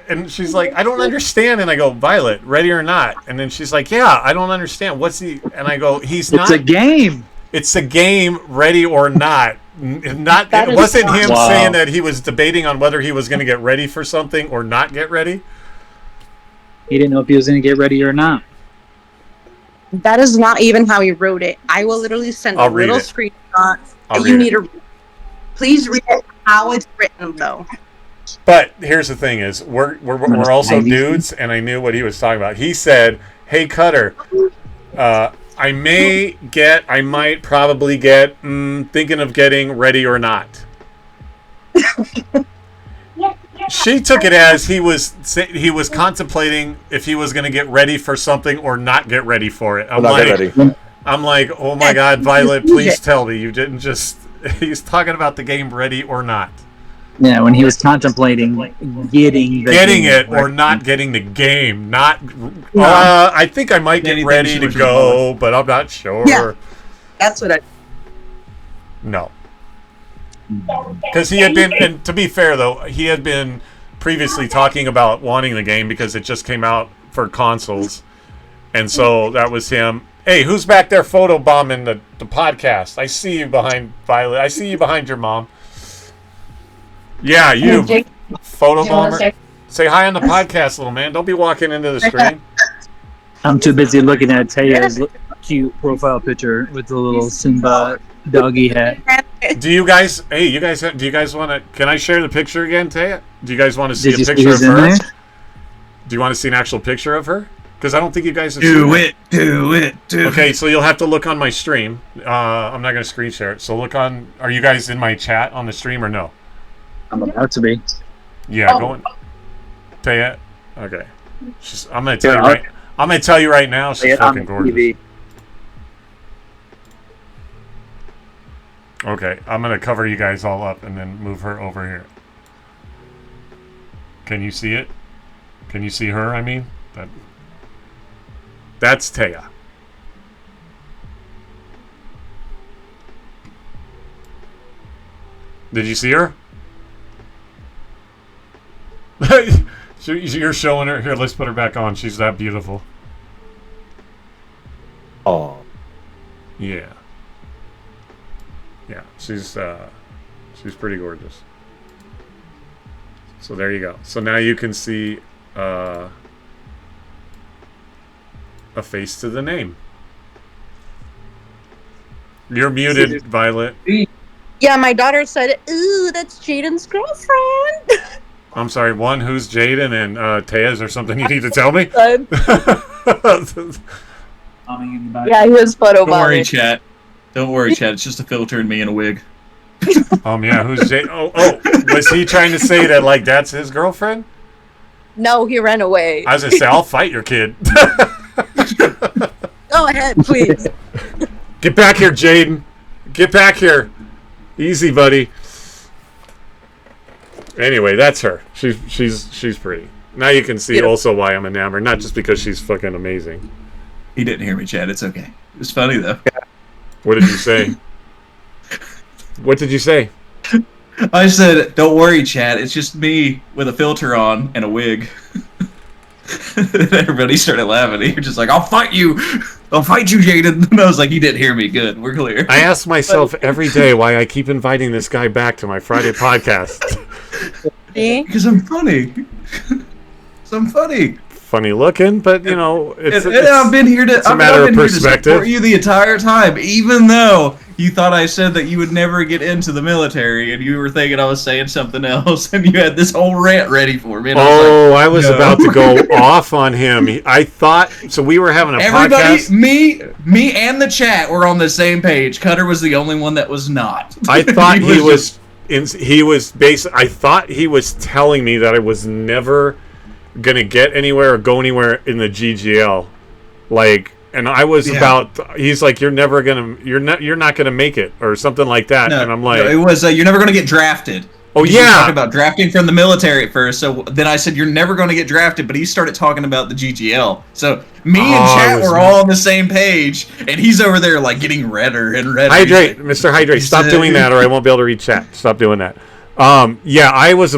A: And she's like, I don't understand. And I go, Violet, ready or not? And then she's like, yeah, I don't understand. What's he? And I go, he's not.
H: It's a game.
A: It's a game, ready or not. Not.
I: That
A: It
I: is
A: wasn't
I: not-
A: him
H: Wow.
A: saying that he was debating on whether he was going to get ready for something or not get ready.
H: He didn't know if he was going to get ready or not.
I: That is not even how he wrote it. I will literally send
A: I'll
I: a
A: read
I: little
A: it.
I: screenshot.
A: I'll
I: You
A: read
I: need to please read it how it's written though.
A: But here's the thing: is we're also dudes, and I knew what he was talking about. He said, "Hey, Cutter, I might probably get thinking of getting ready or not." She took it as he was contemplating if he was going to get ready for something or not get ready for it.
D: I'm not ready.
A: I'm like, oh my God, Violet, please tell me you didn't just. He's talking about the game Ready or Not.
H: Yeah, when he was contemplating getting
A: It or not getting the game. Not. I think I might get
B: Anything
A: ready
B: she
A: to
B: was
A: go, but I'm not sure.
I: Yeah. That's what I.
A: No. Because he had been, and to be fair though, he had been previously talking about wanting the game because it just came out for consoles, and so that was him. Hey, who's back there photobombing the podcast? I see you behind Violet. I see you behind your mom. Yeah, you photobomber. Say hi on the podcast, little man. Don't be walking into the screen.
H: I'm too busy looking at Taya's cute profile picture with the little Simba doggy hat.
A: Do you guys? Hey, you guys. Do you guys want to? Can I share the picture again, Taya? Do you guys want to see
H: Did
A: a
H: you see
A: picture of
H: who's in
A: her?
H: there?
A: Do you want to see an actual picture of her? Because I don't think you guys have
B: Do
A: seen
B: it, do it, do it.
A: Okay, so you'll have to look on my stream. I'm not going to screen share it. So look on. Are you guys in my chat on the stream or no?
H: I'm about to be.
A: Yeah, go on. Taya. Okay. I'm going to tell
H: Yeah,
A: you right. I'm going to tell you right now. She's fucking gorgeous. Okay, I'm going to cover you guys all up and then move her over here. Can you see it? Can you see her, I mean? That's Taya. Did you see her? You're showing her. Here, let's put her back on. She's that beautiful.
D: Oh.
A: Yeah. Yeah, she's pretty gorgeous. So there you go. So now you can see a face to the name. You're muted, Violet.
I: Yeah, my daughter said, "Ooh, that's Jaden's girlfriend."
A: I'm sorry, one, who's Jaden, and Taya, is there something you need to tell me?
I: Yeah, he was photo
B: Don't worry, chat. Don't worry, chat. It's just a filter and me in a wig.
A: Yeah, who's Jaden? Oh, was he trying to say that, like, that's his girlfriend?
I: No, he ran away.
A: I was going to say, I'll fight your kid.
I: Go ahead, please.
A: Get back here, Jaden. Get back here. Easy, buddy. Anyway, that's her. She's pretty. Now you can see also why I'm enamored, not just because she's fucking amazing.
B: He didn't hear me, Chad. It's okay. It was funny though.
A: What did you say? What did you say?
B: I said, "Don't worry, Chad. It's just me with a filter on and a wig." Everybody started laughing. You're just like, "I'll fight you. I'll fight you, Jaden." And I was like, "You didn't hear me. Good. We're clear."
A: I ask myself every day why I keep inviting this guy back to my Friday podcast.
B: Because I'm funny. So I'm funny.
A: Funny looking, but you know, it's
B: I've been here to.
A: It's a matter of perspective.
B: For you the entire time, even though you thought I said that you would never get into the military, and you were thinking I was saying something else, and you had this whole rant ready for me. And
A: I was about to go off on him. I thought so. We were having a podcast.
B: Me, and the chat were on the same page. Cutter was the only one that was not.
A: I thought I thought he was telling me that I was never gonna get anywhere or go anywhere in the GGL, like, and I was he's like, you're not gonna make it or something like that.
B: No,
A: and I'm like,
B: it was you're never gonna get drafted.
A: Oh
B: He was
A: yeah.
B: talking about drafting from the military at first. So then I said, "You're never going to get drafted." But he started talking about the GGL. So me and Chat were all on the same page, and he's over there like getting redder and redder.
A: Hydrate, Mr. Hydrate. Stop doing that, or I won't be able to read chat. Stop doing that. Yeah, I was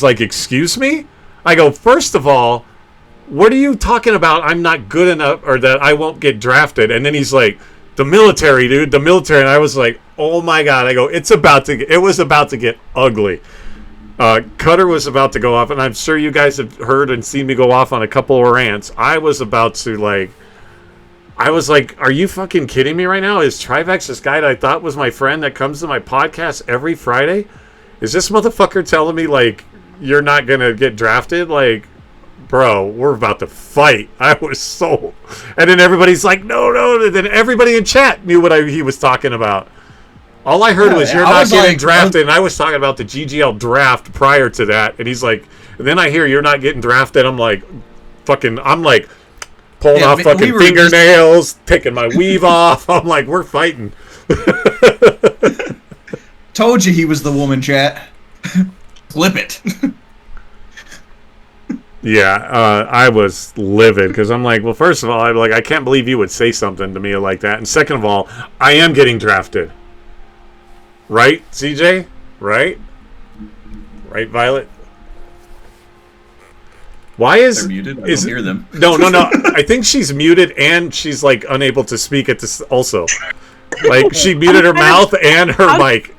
A: like, excuse me? I go, first of all, what are you talking about? I'm not good enough, or that I won't get drafted. And then he's like, the military, dude, the military. And I was like, oh my God. I go, it was about to get ugly. Cutter was about to go off, and I'm sure you guys have heard and seen me go off on a couple of rants. I was like, are you fucking kidding me right now? Is Trivex this guy that I thought was my friend that comes to my podcast every Friday? Is this motherfucker telling me, like, you're not going to get drafted? Like, bro, we're about to fight. I was so... And then everybody's like, no. And then everybody in chat knew what he was talking about. All I heard was, you're not getting drafted. And I was talking about the GGL draft prior to that. And he's like... And then I hear you're not getting drafted. I'm like... Pulling off fucking fingernails, taking my weave off. I'm like, we're fighting.
B: Told you he was the woman, Chat. Flip it.
A: Yeah, I was livid because I'm like, well, first of all, I'm like, I can't believe you would say something to me like that. And second of all, I am getting drafted. Right, CJ? Right? Right, Violet? Why is...
B: They're muted? I don't hear them.
A: No. I think she's muted and she's, like, unable to speak at this also. Like, she muted her mouth and her mic.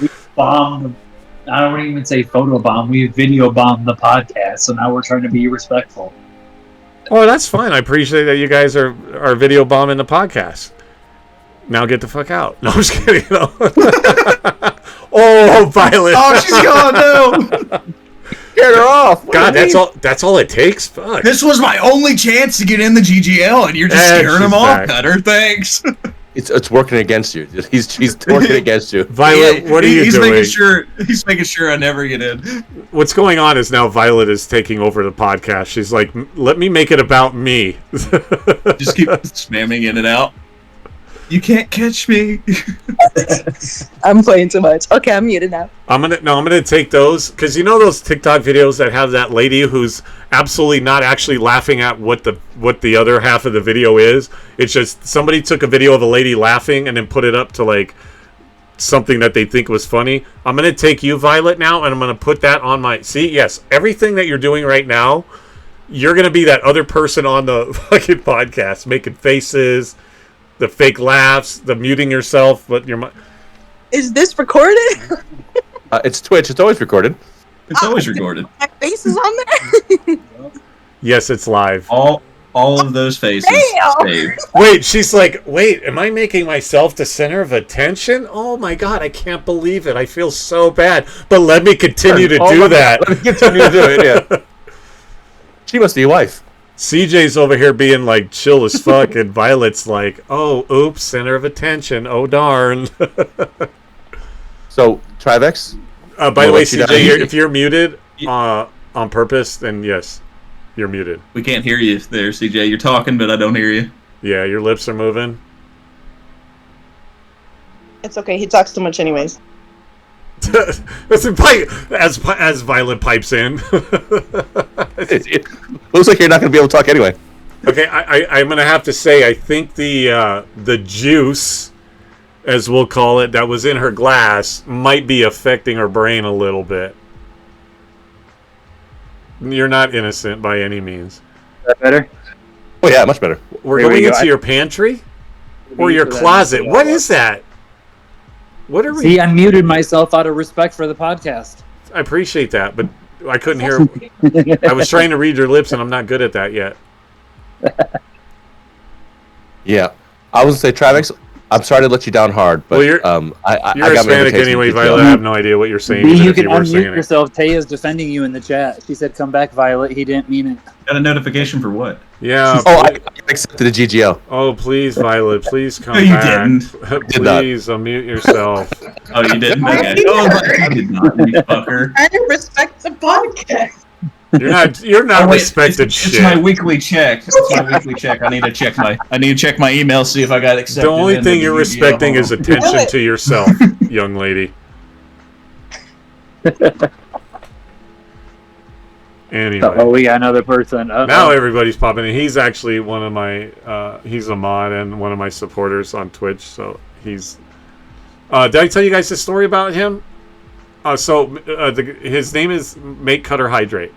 H: We bombed. I don't even say photo bomb. We video bombed the podcast, so now we're trying to be respectful.
A: Oh, that's fine. I appreciate that you guys are video bombing the podcast. Now get the fuck out. No, I'm just kidding. No. Oh, Violet.
B: Oh, she's gone. No.
D: Get her off. What
A: God, that's all it takes. Fuck.
B: This was my only chance to get in the GGL, and you're just scaring him off, Cutter. Thanks.
D: It's working against you. He's working against you.
A: Violet, what are you doing?
B: He's making sure I never get in.
A: What's going on is now Violet is taking over the podcast. She's like, let me make it about me.
B: Just keep spamming in and out. You can't catch me.
I: I'm playing too much. Okay, I'm muted now.
A: I'm gonna take those, because you know those TikTok videos that have that lady who's absolutely not actually laughing at what the other half of the video is. It's just somebody took a video of a lady laughing and then put it up to like something that they think was funny. I'm gonna take you, Violet, now, and I'm gonna put that on my... See, yes, everything that you're doing right now, you're gonna be that other person on the fucking podcast, making faces, the fake laughs, the muting yourself, but you're...
I: Is this recorded?
D: It's Twitch. It's always recorded.
B: It's always recorded.
I: My face is on there?
A: Yes, it's live.
B: All of those faces saved.
A: Wait, she's like, wait, am I making myself the center of attention? Oh my God, I can't believe it. I feel so bad. But let me continue to do that.
D: Let me continue to do it, yeah. She must be your wife.
A: CJ's over here being like chill as fuck, and Violet's like, oh, oops, center of attention. Oh, darn.
D: So, Trivex?
A: By the way, CJ, if you're muted on purpose, then yes, you're muted.
B: We can't hear you there, CJ. You're talking, but I don't hear you.
A: Yeah, your lips are moving.
I: It's okay. He talks too much anyways.
A: as Violet pipes in.
D: It looks like you're not going to be able to talk anyway.
A: Okay, I'm going to have to say, I think the juice, as we'll call it, that was in her glass might be affecting her brain a little bit. You're not innocent by any means.
H: Is that better?
D: Oh yeah, much better.
A: We're going into your pantry? Or your closet? What is that? What are we...
H: See, I muted myself out of respect for the podcast.
A: I appreciate that, but I couldn't hear... I was trying to read your lips, and I'm not good at that yet.
D: Yeah. I was going to say, Travis, I'm sorry to let you down hard, but
A: you're
D: I
A: you're
D: got
A: Hispanic anyway, Violet. I have no idea what you're saying.
H: You can unmute yourself. Taya's defending you in the chat. She said, come back, Violet. He didn't mean it.
B: Got a notification for what?
A: Yeah.
D: I accepted the GGL.
A: Oh, please, Violet, please come
B: No, you
A: back.
B: didn't.
A: Please unmute yourself.
B: Oh, you didn't? Okay. I did not, you fucker.
I: I respect the podcast.
A: You're not
B: wait,
A: respected shit.
B: It's my weekly check. It's my weekly check. I need to check my email, see if I got accepted.
A: The only thing you're respecting is attention to yourself. young lady. Anyway.
H: Oh, we got another person.
A: Now everybody's popping in. He's actually one of my, he's a mod and one of my supporters on Twitch. So he's, did I tell you guys the story about him? His name is Make Cutter Hydrate.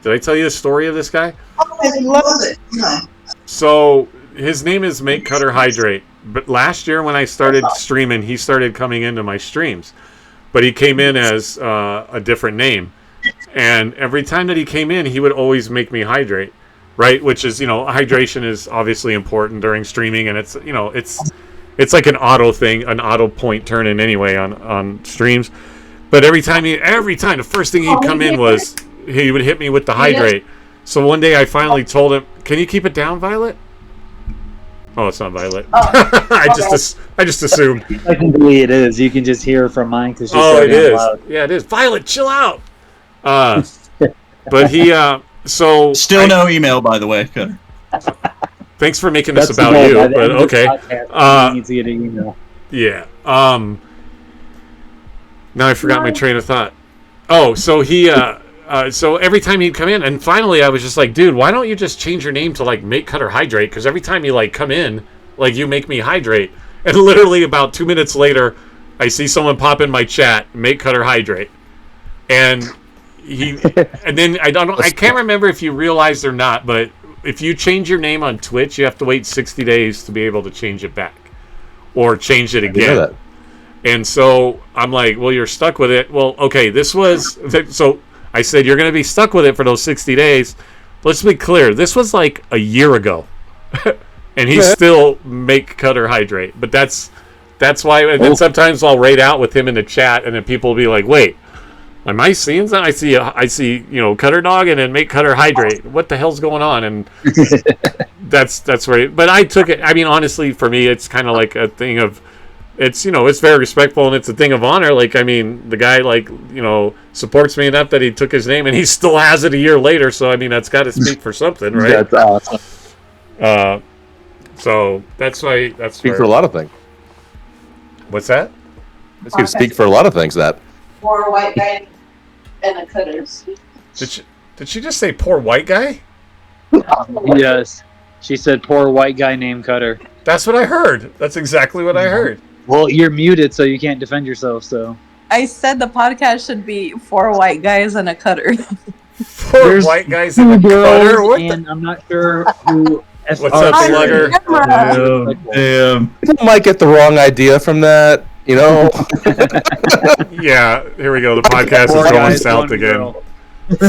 A: Did I tell you the story of this guy?
I: Oh, I love it. No.
A: So his name is Make Cutter Hydrate. But last year when I started streaming, he started coming into my streams. But he came in as a different name. And every time that he came in, he would always make me hydrate, right? Which is, hydration is obviously important during streaming, and it's, it's like an auto thing, an auto point turn in anyway on streams. But every time, the first thing he'd come in was he would hit me with the hydrate. So one day I finally told him, "Can you keep it down, Violet?" Oh, it's not Violet. Oh, I just assumed.
H: Technically, it is. You can just hear from mine because she's
A: it is.
H: loud.
A: Yeah, it is. Violet, chill out. But he
B: still no email, by the way. Cutter.
A: Thanks for making this about you, but okay.
H: Need to get an email.
A: Yeah. Now I forgot my train of thought. Oh, so he so every time he'd come in, and finally I was just like, dude, why don't you just change your name to like Make Cutter Hydrate? Because every time you like come in, like you make me hydrate. And literally about 2 minutes later, I see someone pop in my chat, Make Cutter Hydrate, and and then I can't remember if you realized or not, but if you change your name on Twitch, you have to wait 60 days to be able to change it back or change it again. And so I'm like, well, you're stuck with it. Well, okay, so I said, you're going to be stuck with it for those 60 days. Let's be clear. This was like a year ago. And he's still Make Cutter Hydrate. But that's why. And then sometimes I'll raid out with him in the chat, and then people will be like, wait, am I seeing that? I see, Cutter Dog and then Make Cutter Hydrate. What the hell's going on? And that's right. But I took it. I mean, honestly, for me, it's kind of like a thing of, it's very respectful, and it's a thing of honor. Like, I mean, the guy supports me enough that he took his name, and he still has it a year later. So I mean, that's got to speak for something, right?
D: That's awesome.
A: So that's why
D: speak for a lot of things.
A: What's that?
D: It's going to speak for a lot of things. That
I: Poor white guy and the cutters.
A: Did she just say poor white guy?
H: Yes, she said poor white guy named Cutter.
A: That's what I heard. That's exactly what I heard.
H: Well, you're muted, so you can't defend yourself. So
I: I said the podcast should be 4 white guys and a cutter.
A: 4 white guys and a cutter?
H: And I'm not sure who.
A: What's up, Slugger?
B: Damn.
D: People might get the wrong idea from that.
A: Yeah, here we go. The podcast is going south again.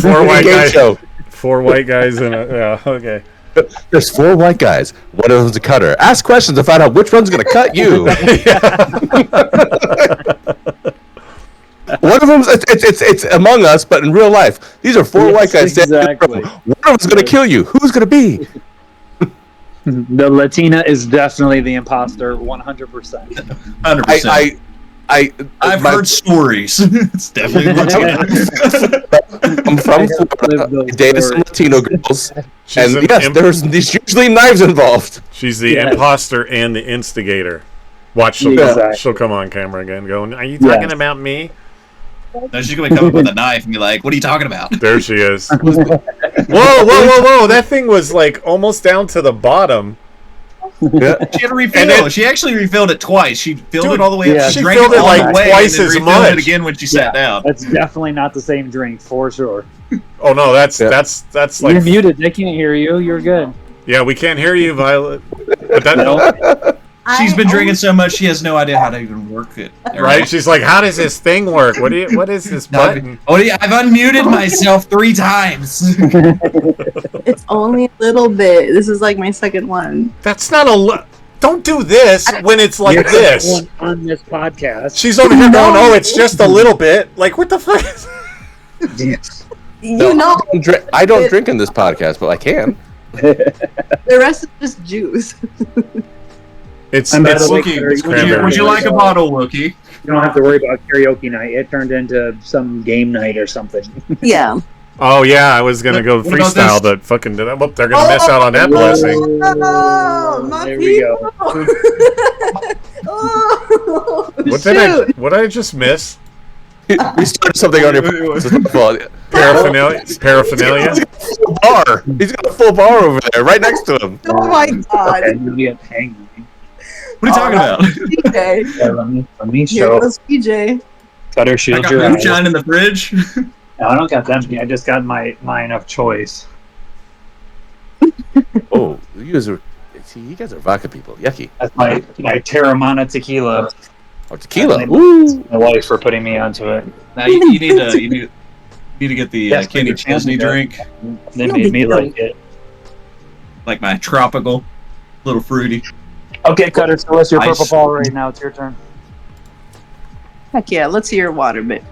D: 4 white guys.
A: 4 white guys and a okay.
D: There's 4 white guys. One of them's a cutter. Ask questions to find out which one's going to cut you. One of them's it's Among Us, but in real life, these are 4 white guys.
H: Exactly.
D: One of them's going to kill you. Who's going to be?
H: The Latina is definitely the imposter, 100%.
B: 100%. I've heard stories. It's definitely Latina.
D: I'm from Florida. I dated some Latino girls. And yes, there's usually knives involved.
A: She's the imposter and the instigator. Watch, she'll come on camera again going, are you talking about me?
B: No, she's going to come up with a knife and be like, what are you talking about?
A: There she is. Whoa. That thing was like almost down to the bottom.
D: Yeah.
B: She had to refill. She actually refilled it twice. She filled it all the way up.
H: Yeah,
B: she
A: filled it like twice as much.
B: It again when she sat down.
H: That's definitely not the same drink, for sure.
A: Oh no, that's like
H: you're muted. They can't hear you. You're good.
A: Yeah, we can't hear you, Violet. But that,
B: she's been drinking so much, she has no idea how to even work it.
A: Right? She's like, how does this thing work? What is this button?
B: I've unmuted myself 3 times.
I: It's only a little bit. This is like my second one.
A: That's not a don't do this when it's like this.
H: On this podcast.
A: She's over here going, oh, it's just a little bit. Like, what the fuck?
D: I don't drink in this podcast, but I can.
I: The rest is just juice.
A: It's
B: Wookie. Would you like a bottle, Wookie?
H: You don't have to worry about karaoke night. It turned into some game night or something.
I: Yeah.
A: Oh yeah, I was gonna go
B: What about
A: freestyle,
B: this?
A: but fucking did I? Whoop, they're gonna miss out on that blessing.
I: Oh, my
H: There we go.
I: Oh,
A: What
I: shoot.
A: did I just miss?
D: We started something on your fault.
A: Paraphernalia.
D: Full bar. He's got a full bar over there, right next to him.
I: Oh my god.
H: Okay, you get hanged.
B: What are you talking about?
I: PJ.
H: Yeah, let me
I: Here
H: show.
I: goes PJ.
H: Cutter
B: I
H: shield
B: got
H: your eyes.
B: moonshine in the fridge.
H: No, I don't got them. I just got mine of choice.
D: Oh, you guys are. See, you guys are vodka people. Yucky.
H: That's my Terramana tequila.
D: Oh, tequila.
H: Thank
D: Ooh.
H: my wife for putting me onto it.
B: Now you need to get the
H: Yes,
B: Kenny
H: but your
B: Chesney
H: family
B: drink,
H: They made me like it.
B: like my tropical, little fruity.
H: Okay, Cutter, so what's your
B: Ice.
H: purple ball right now? It's your turn.
I: Heck yeah, let's hear your water bit.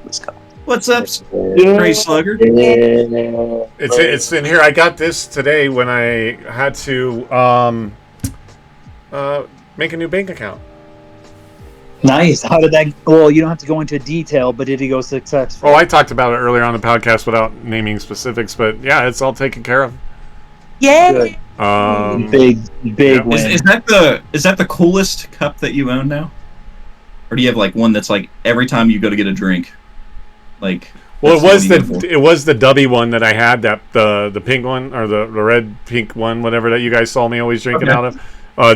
I: Let's go.
B: What's up, Crazy Slugger?
A: It's in here. I got this today when I had to make a new bank account.
H: Nice. How did that? Well, you don't have to go into detail, but did he go successful?
A: Oh, I talked about it earlier on the podcast without naming specifics, but yeah, it's all taken care of.
I: Yeah.
H: Good.
A: Um,
H: Big
A: yeah.
H: win.
B: Is that the coolest cup that you own now, or do you have like one that's like every time you go to get a drink, like?
A: Well,
B: that's the one you go for?
A: it was the Dubby one that I had, that the pink one or the red pink one, whatever that you guys saw me always drinking out of.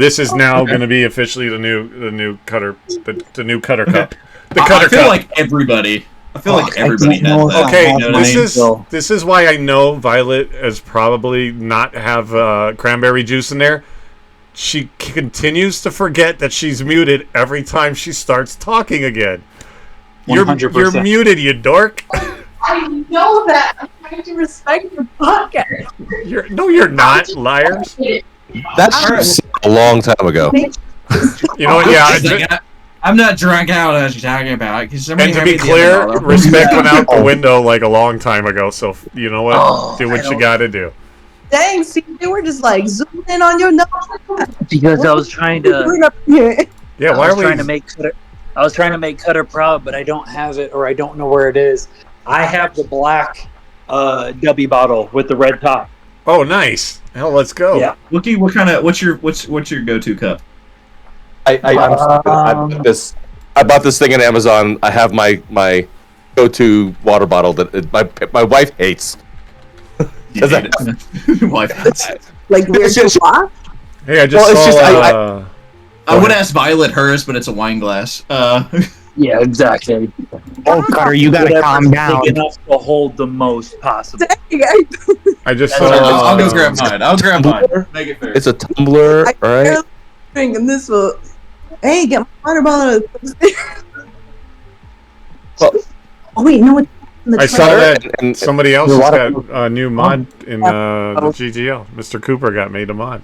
A: This is now going to be officially the new cutter cup. The cutter
B: I feel
A: cup.
B: like everybody. I feel like everybody
H: don't know
B: has that.
A: Okay,
B: You know what I mean?
A: this is why I know Violet has probably not have cranberry juice in there. She continues to forget that she's muted every time she starts talking again. You're
H: 100%.
A: muted, you dork.
I: I know that. I'm trying to respect your podcast.
A: You're not, liars.
D: That's a long time ago.
A: You know what? Yeah.
B: I'm not drunk out as you're talking about.
A: And to be clear, respect went out the window like a long time ago. So you know what? Do what you got to do.
I: Dang, see, they were just like zooming in on your nose.
H: Because I was trying to.
A: Yeah. Why
H: I
A: are
H: was
A: we?
H: trying to make Cutter. I was trying to make Cutter proud, but I don't have it, or I don't know where it is. I have the black Dubby bottle with the red top.
A: Oh, nice. Hell, let's go.
H: Yeah.
B: Wookie, what kind of what's your go-to cup?
D: I bought this thing on Amazon. I have my go-to water bottle that my wife hates.
B: Wife hates.
I: Like weird to watch.
A: Hey, I just
D: Well, it's
A: saw.
D: just-
B: I would ask Violet hers, but it's a wine glass.
H: Yeah, exactly.
J: Oh, Cutter, you gotta calm down.
H: Big enough to hold the most possible.
I: Dang,
A: I just
H: That's
A: saw.
B: I'll go grab mine. I'll grab mine. Make it fair.
D: It's a tumbler,
I: I
D: all right?
I: barely drinking this one. Hey, get my water bottle.
D: Well,
I: Oh wait, no, it's in the
A: I saw
I: trailer.
A: that
D: and-
A: somebody else
J: Your
A: has
J: water-
A: got a new mod in the GGL. Mr. Cooper got made a mod.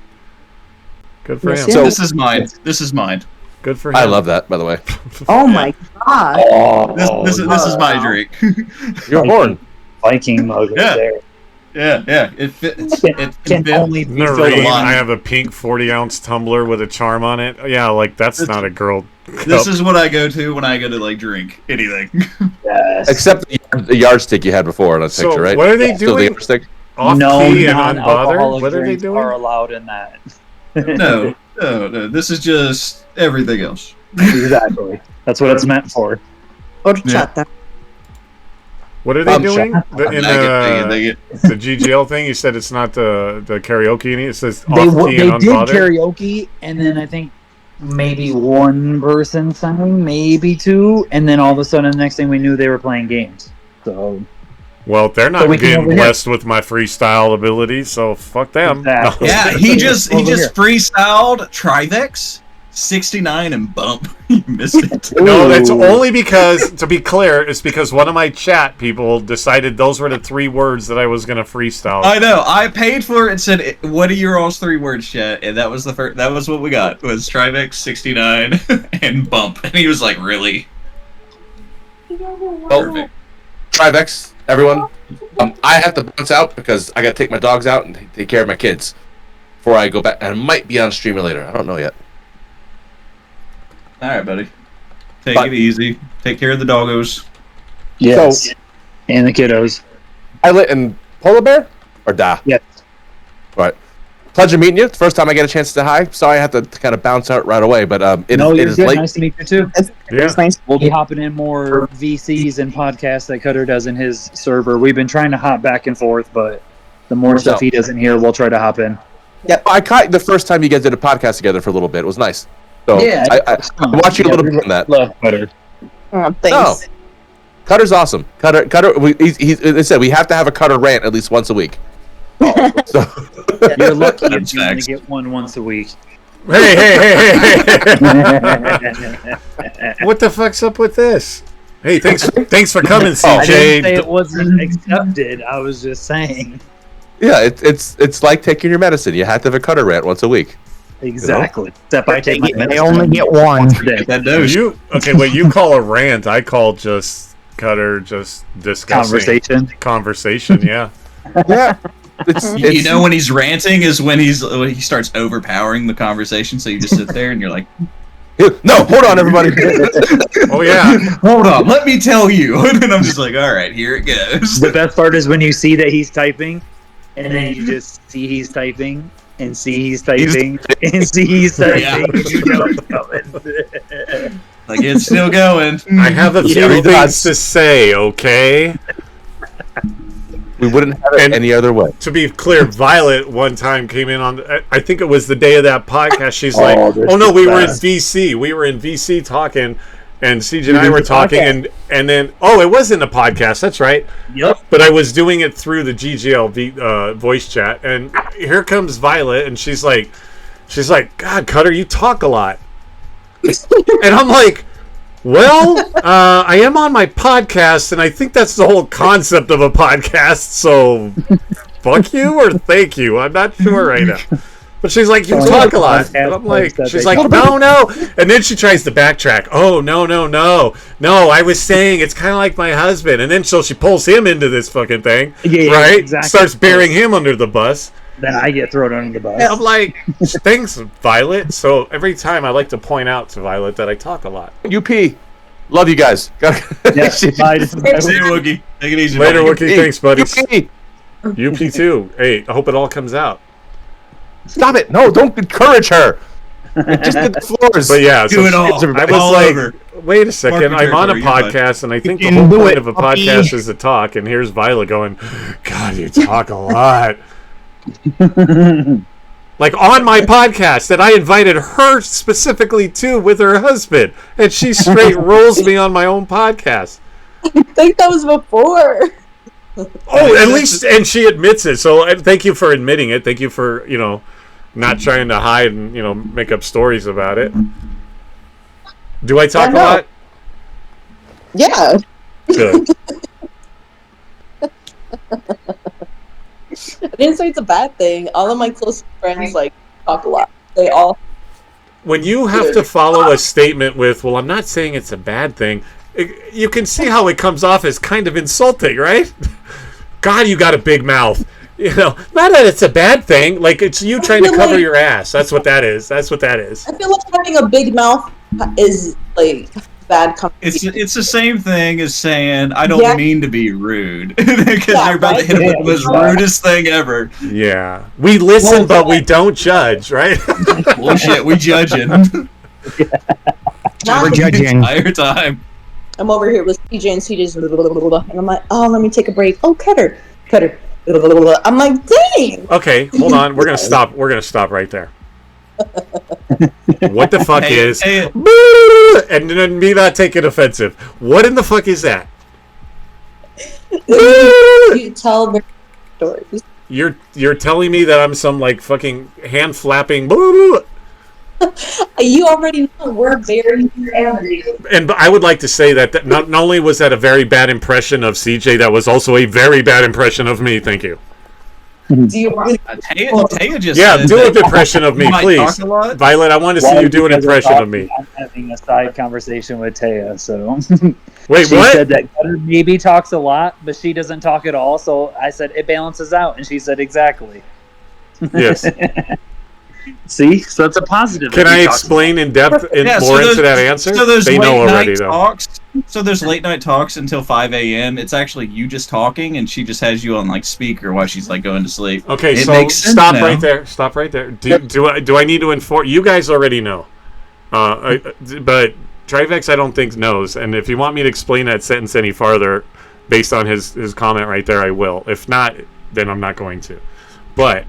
A: Good for him.
D: So-
B: This is mine. This is mine.
A: Good for him.
D: I love that, by the way.
I: Oh my god.
B: This is my drink.
D: Your horn.
H: Viking mug right
B: Yeah.
H: there.
B: Yeah. It fits.
H: Can,
B: It
H: can
B: fit.
H: only be filled
A: Noreen,
H: with
A: I have a pink 40-ounce tumbler with a charm on it. Yeah, like that's not a girl.
B: This is what I go to when I go to like drink anything.
H: yes.
D: Except the yardstick you had before on that
A: So
D: picture, right?
A: what are they
D: Still the
A: doing?
D: yardstick?
A: Off
H: no
A: key and unbothered.
H: non-alcoholic
A: What are they
H: drinks
A: doing?
H: are allowed in that.
B: No. This is just everything else.
H: Exactly. That's what it's meant for.
I: Horchata.
A: What are they doing? In
B: They
A: the GGL thing, you said it's not the karaoke. It says
H: They
A: off key
H: did
A: and unbothered.
H: karaoke, and then I think maybe one person sang, maybe two, and then all of a sudden, the next thing we knew, they were playing games. So
A: Well, they're not
H: So we can
A: getting
H: over here.
A: blessed with my freestyle ability, so fuck them.
H: Exactly.
B: Yeah, he just
H: Over here.
B: freestyled Trivex 69 and bump. You missed it.
A: No, it's only because, to be clear, it's because one of my chat people decided those were the 3 words that I was going to freestyle.
B: I know. I paid for it and said, "What are your all's 3 words, chat?" And that was the first. That was what we got. Was Trivex 69 and bump. And he was like, "Really?" Perfect.
D: Trivex, everyone. I have to bounce out because I got to take my dogs out and take care of my kids before I go back. And I might be on streamer later. I don't know yet.
B: All right, buddy. Take
D: But-
B: it easy. Take care of the doggos.
H: Yes. And the kiddos.
D: Violet and Polar Bear? Or Da?
H: Yes.
D: Right. Pleasure meeting you. It's the first time I get a chance to say hi. Sorry I have to kind of bounce out right away, but it
H: No, you're
D: is
H: good.
D: late.
H: Nice to meet you too.
I: It's nice.
H: We'll be hopping in more VCs and podcasts that Cutter does in his server. We've been trying to hop back and forth, but the more stuff he does in here, we'll try to hop in.
D: I caught the first time you guys did a podcast together for a little bit. It was nice. So
H: Yeah,
D: I watched you a little bit on that.
H: Love Cutter.
I: Oh, thanks.
D: Cutter's awesome. Cutter. They said we have to have a Cutter rant at least once a week. So
H: You're lucky if you only get one once a week.
A: Hey. What the fuck's up with this? Hey, thanks for coming, CJ.
H: I didn't say it wasn't accepted. I was just saying.
D: yeah, it's like taking your medicine. You have to have a Cutter rant once a week.
H: Exactly. Except I take my
J: They only get one.
B: That knows.
A: What you call a rant, I call just Cutter, just discussing. Conversation, yeah.
D: Yeah.
B: You know when he's ranting is when he starts overpowering the conversation. So you just sit there and you're like,
D: no, hold on, everybody.
A: Oh yeah,
B: hold on, let me tell you. And then I'm just like, all right, here it goes.
H: The best part is when you see that he's typing, and then you just see he's typing, and see he's typing, and see he's typing.
B: Yeah.
H: And you know it's coming.
B: Like it's still going.
A: I have a few things to say. Okay.
D: We wouldn't have it any other way.
A: To be clear, Violet one time came in on, I think it was the day of that podcast. She's like, oh no, we were in VC. We were in VC talking, and CJ and I were talking, and then, it was in the podcast. That's right.
H: Yep.
A: But I was doing it through the GGL voice chat, and here comes Violet, and she's like, God, Cutter, you talk a lot. And I'm like, well, I am on my podcast, and I think that's the whole concept of a podcast, so fuck you or thank you. I'm not sure right now. But she's like, you talk a lot. And I'm like, she's like, no. And then she tries to backtrack. Oh, no. No, I was saying it's kind of like my husband. And then so she pulls him into this fucking thing, right? Exactly. Starts bearing him under the bus.
H: Then I get thrown under the bus.
A: And I'm like, thanks, Violet. So every time I like to point out to Violet that I talk a lot.
D: UP. Love you guys.
H: Yeah,
B: See you, Wookie. Take it easy.
A: Later,
B: buddy.
A: Wookie. Thanks, buddy.
D: UP.
A: UP too. Hey, I hope it all comes out.
D: Stop it. No, don't encourage her. Just the floors.
A: But yeah,
B: Do it all.
A: I was
B: all
A: like,
B: over.
A: wait a second.
B: Mark
A: I'm on a
B: Zuckerberg,
A: podcast, and I think the
J: can
A: whole
J: do
A: point
J: it,
A: of a
J: puppy.
A: podcast is to talk. And here's Violet going, God, you talk a lot. Like on my podcast that I invited her specifically to with her husband, and she straight rolls me on my own podcast.
I: I think that was before.
A: Oh, at least, and she admits it. So thank you for admitting it. Thank you for, not trying to hide and, make up stories about it. Do I talk a lot?
I: Yeah.
A: Good.
I: I didn't say it's a bad thing. All of my close friends talk a lot. They all.
A: When you have to follow a statement with, well, I'm not saying it's a bad thing, you can see how it comes off as kind of insulting, right? God, you got a big mouth. Not that it's a bad thing. Like, it's you trying to cover your ass. That's what that is. I feel
I: like having a big mouth is, bad company.
B: It's the same thing as saying I don't mean to be rude because you're about to hit the most rudest thing ever.
A: Yeah, we listen, but we don't judge, right?
B: Bullshit, we judging.
J: We're judging
B: the entire time.
I: I'm over here with CJ, and CJ's and I'm like, oh, let me take a break. Oh, Cutter. I'm like, dang.
A: Okay, hold on. We're gonna stop. We're gonna stop right there. What the fuck is? And then me not taking offensive. What in the fuck is that?
I: You tell the stories.
A: You're telling me that I'm some fucking hand flapping.
I: You already know we're very animated.
A: And I would like to say that not only was that a very bad impression of CJ, that was also a very bad impression of me. Thank you.
I: Do you really?
B: Taya just
A: do an impression of me, please. Violet, I want to see you do an impression of me.
H: I'm having a side conversation with Taya, so.
A: Wait,
H: she
A: what?
H: said that Cutter maybe talks a lot, but she doesn't talk at all. So I said it balances out, and she said exactly.
A: Yes.
H: See, so it's a positive.
A: Can I explain in depth more into that answer?
B: So those
A: they know
B: late
A: already,
B: night
A: though.
B: talks, So there's late night talks until 5 a.m. It's actually you just talking, and she just has you on like speaker while she's like going to sleep.
A: Okay,
B: It
A: so
B: makes sense
A: stop
B: now.
A: right there. Stop right there. Do I need to inform you guys? Already know, but Trivex I don't think knows. And if you want me to explain that sentence any farther, based on his comment right there, I will. If not, then I'm not going to. But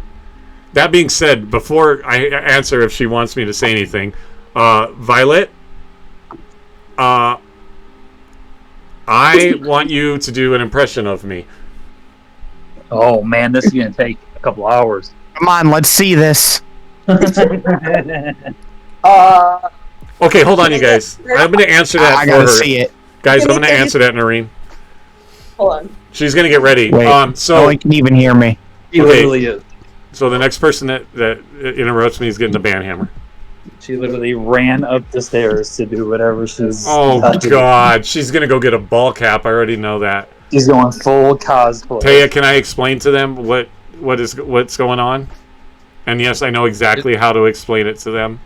A: that being said, before I answer if she wants me to say anything, Violet, I want you to do an impression of me.
H: Oh man, this is gonna take a couple hours.
J: Come on, let's see this.
A: Okay, hold on, you guys. I'm going to answer that
J: I
A: for
J: gotta
A: her.
J: see it.
A: Guys, I'm going to answer that, Noreen.
I: Hold on.
A: She's going to get ready.
J: Wait, no one can even hear me.
H: She literally is.
A: So the next person that interrupts me is getting the band hammer.
H: She literally ran up the stairs to do whatever she's.
A: Oh God, she's gonna go get a ball cap. I already know that.
H: She's going full cosplay.
A: Taya, can I explain to them what's going on? And yes, I know exactly how to explain it to them.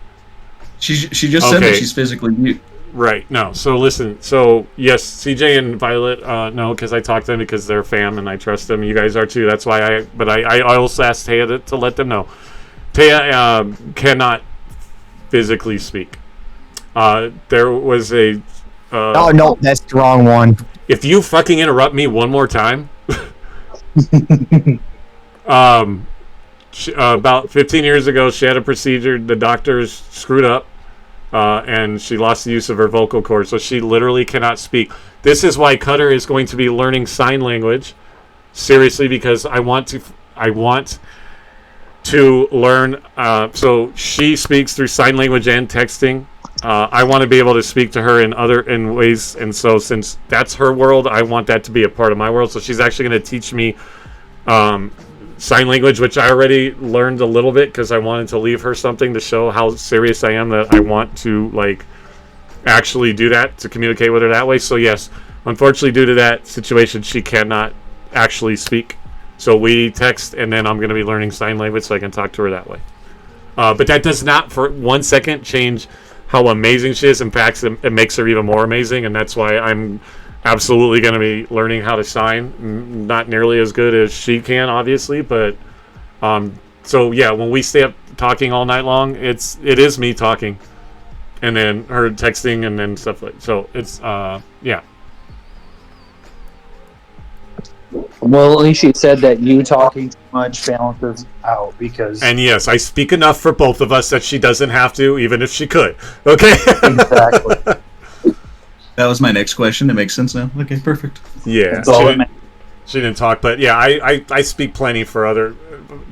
B: She just said that she's physically mute.
A: Right. No. So listen. So yes, CJ and Violet no, because I talked to them because they're fam and I trust them. You guys are too. That's why I also asked Taya to let them know. Taya cannot physically speak. There was a.
J: Oh no, that's the wrong one.
A: If you fucking interrupt me one more time. About 15 years ago, she had a procedure. The doctors screwed up. And she lost the use of her vocal cords, so she literally cannot speak. This is why Cutter is going to be learning sign language, seriously, because I want to learn. So she speaks through sign language and texting. I want to be able to speak to her in ways, and so since that's her world, I want that to be a part of my world. So she's actually going to teach me sign language, which I already learned a little bit because I wanted to leave her something to show how serious I am that I want to actually do that, to communicate with her that way. So yes, unfortunately due to that situation, she cannot actually speak. So we text, and then I'm going to be learning sign language so I can talk to her that way. But that does not for 1 second change how amazing she is. In fact, it makes her even more amazing, and that's why I'm absolutely going to be learning how to sign. Not nearly as good as she can, obviously, but so yeah, when we stay up talking all night long, it is me talking, and then her texting, and then stuff like so. It's yeah.
H: Well, at least she said that you talking too much balances out because.
A: And yes, I speak enough for both of us that she doesn't have to, even if she could. Okay.
H: Exactly.
B: That was my next question. It makes sense now. Okay, perfect.
A: Yeah. She didn't talk, but yeah, I speak plenty for other.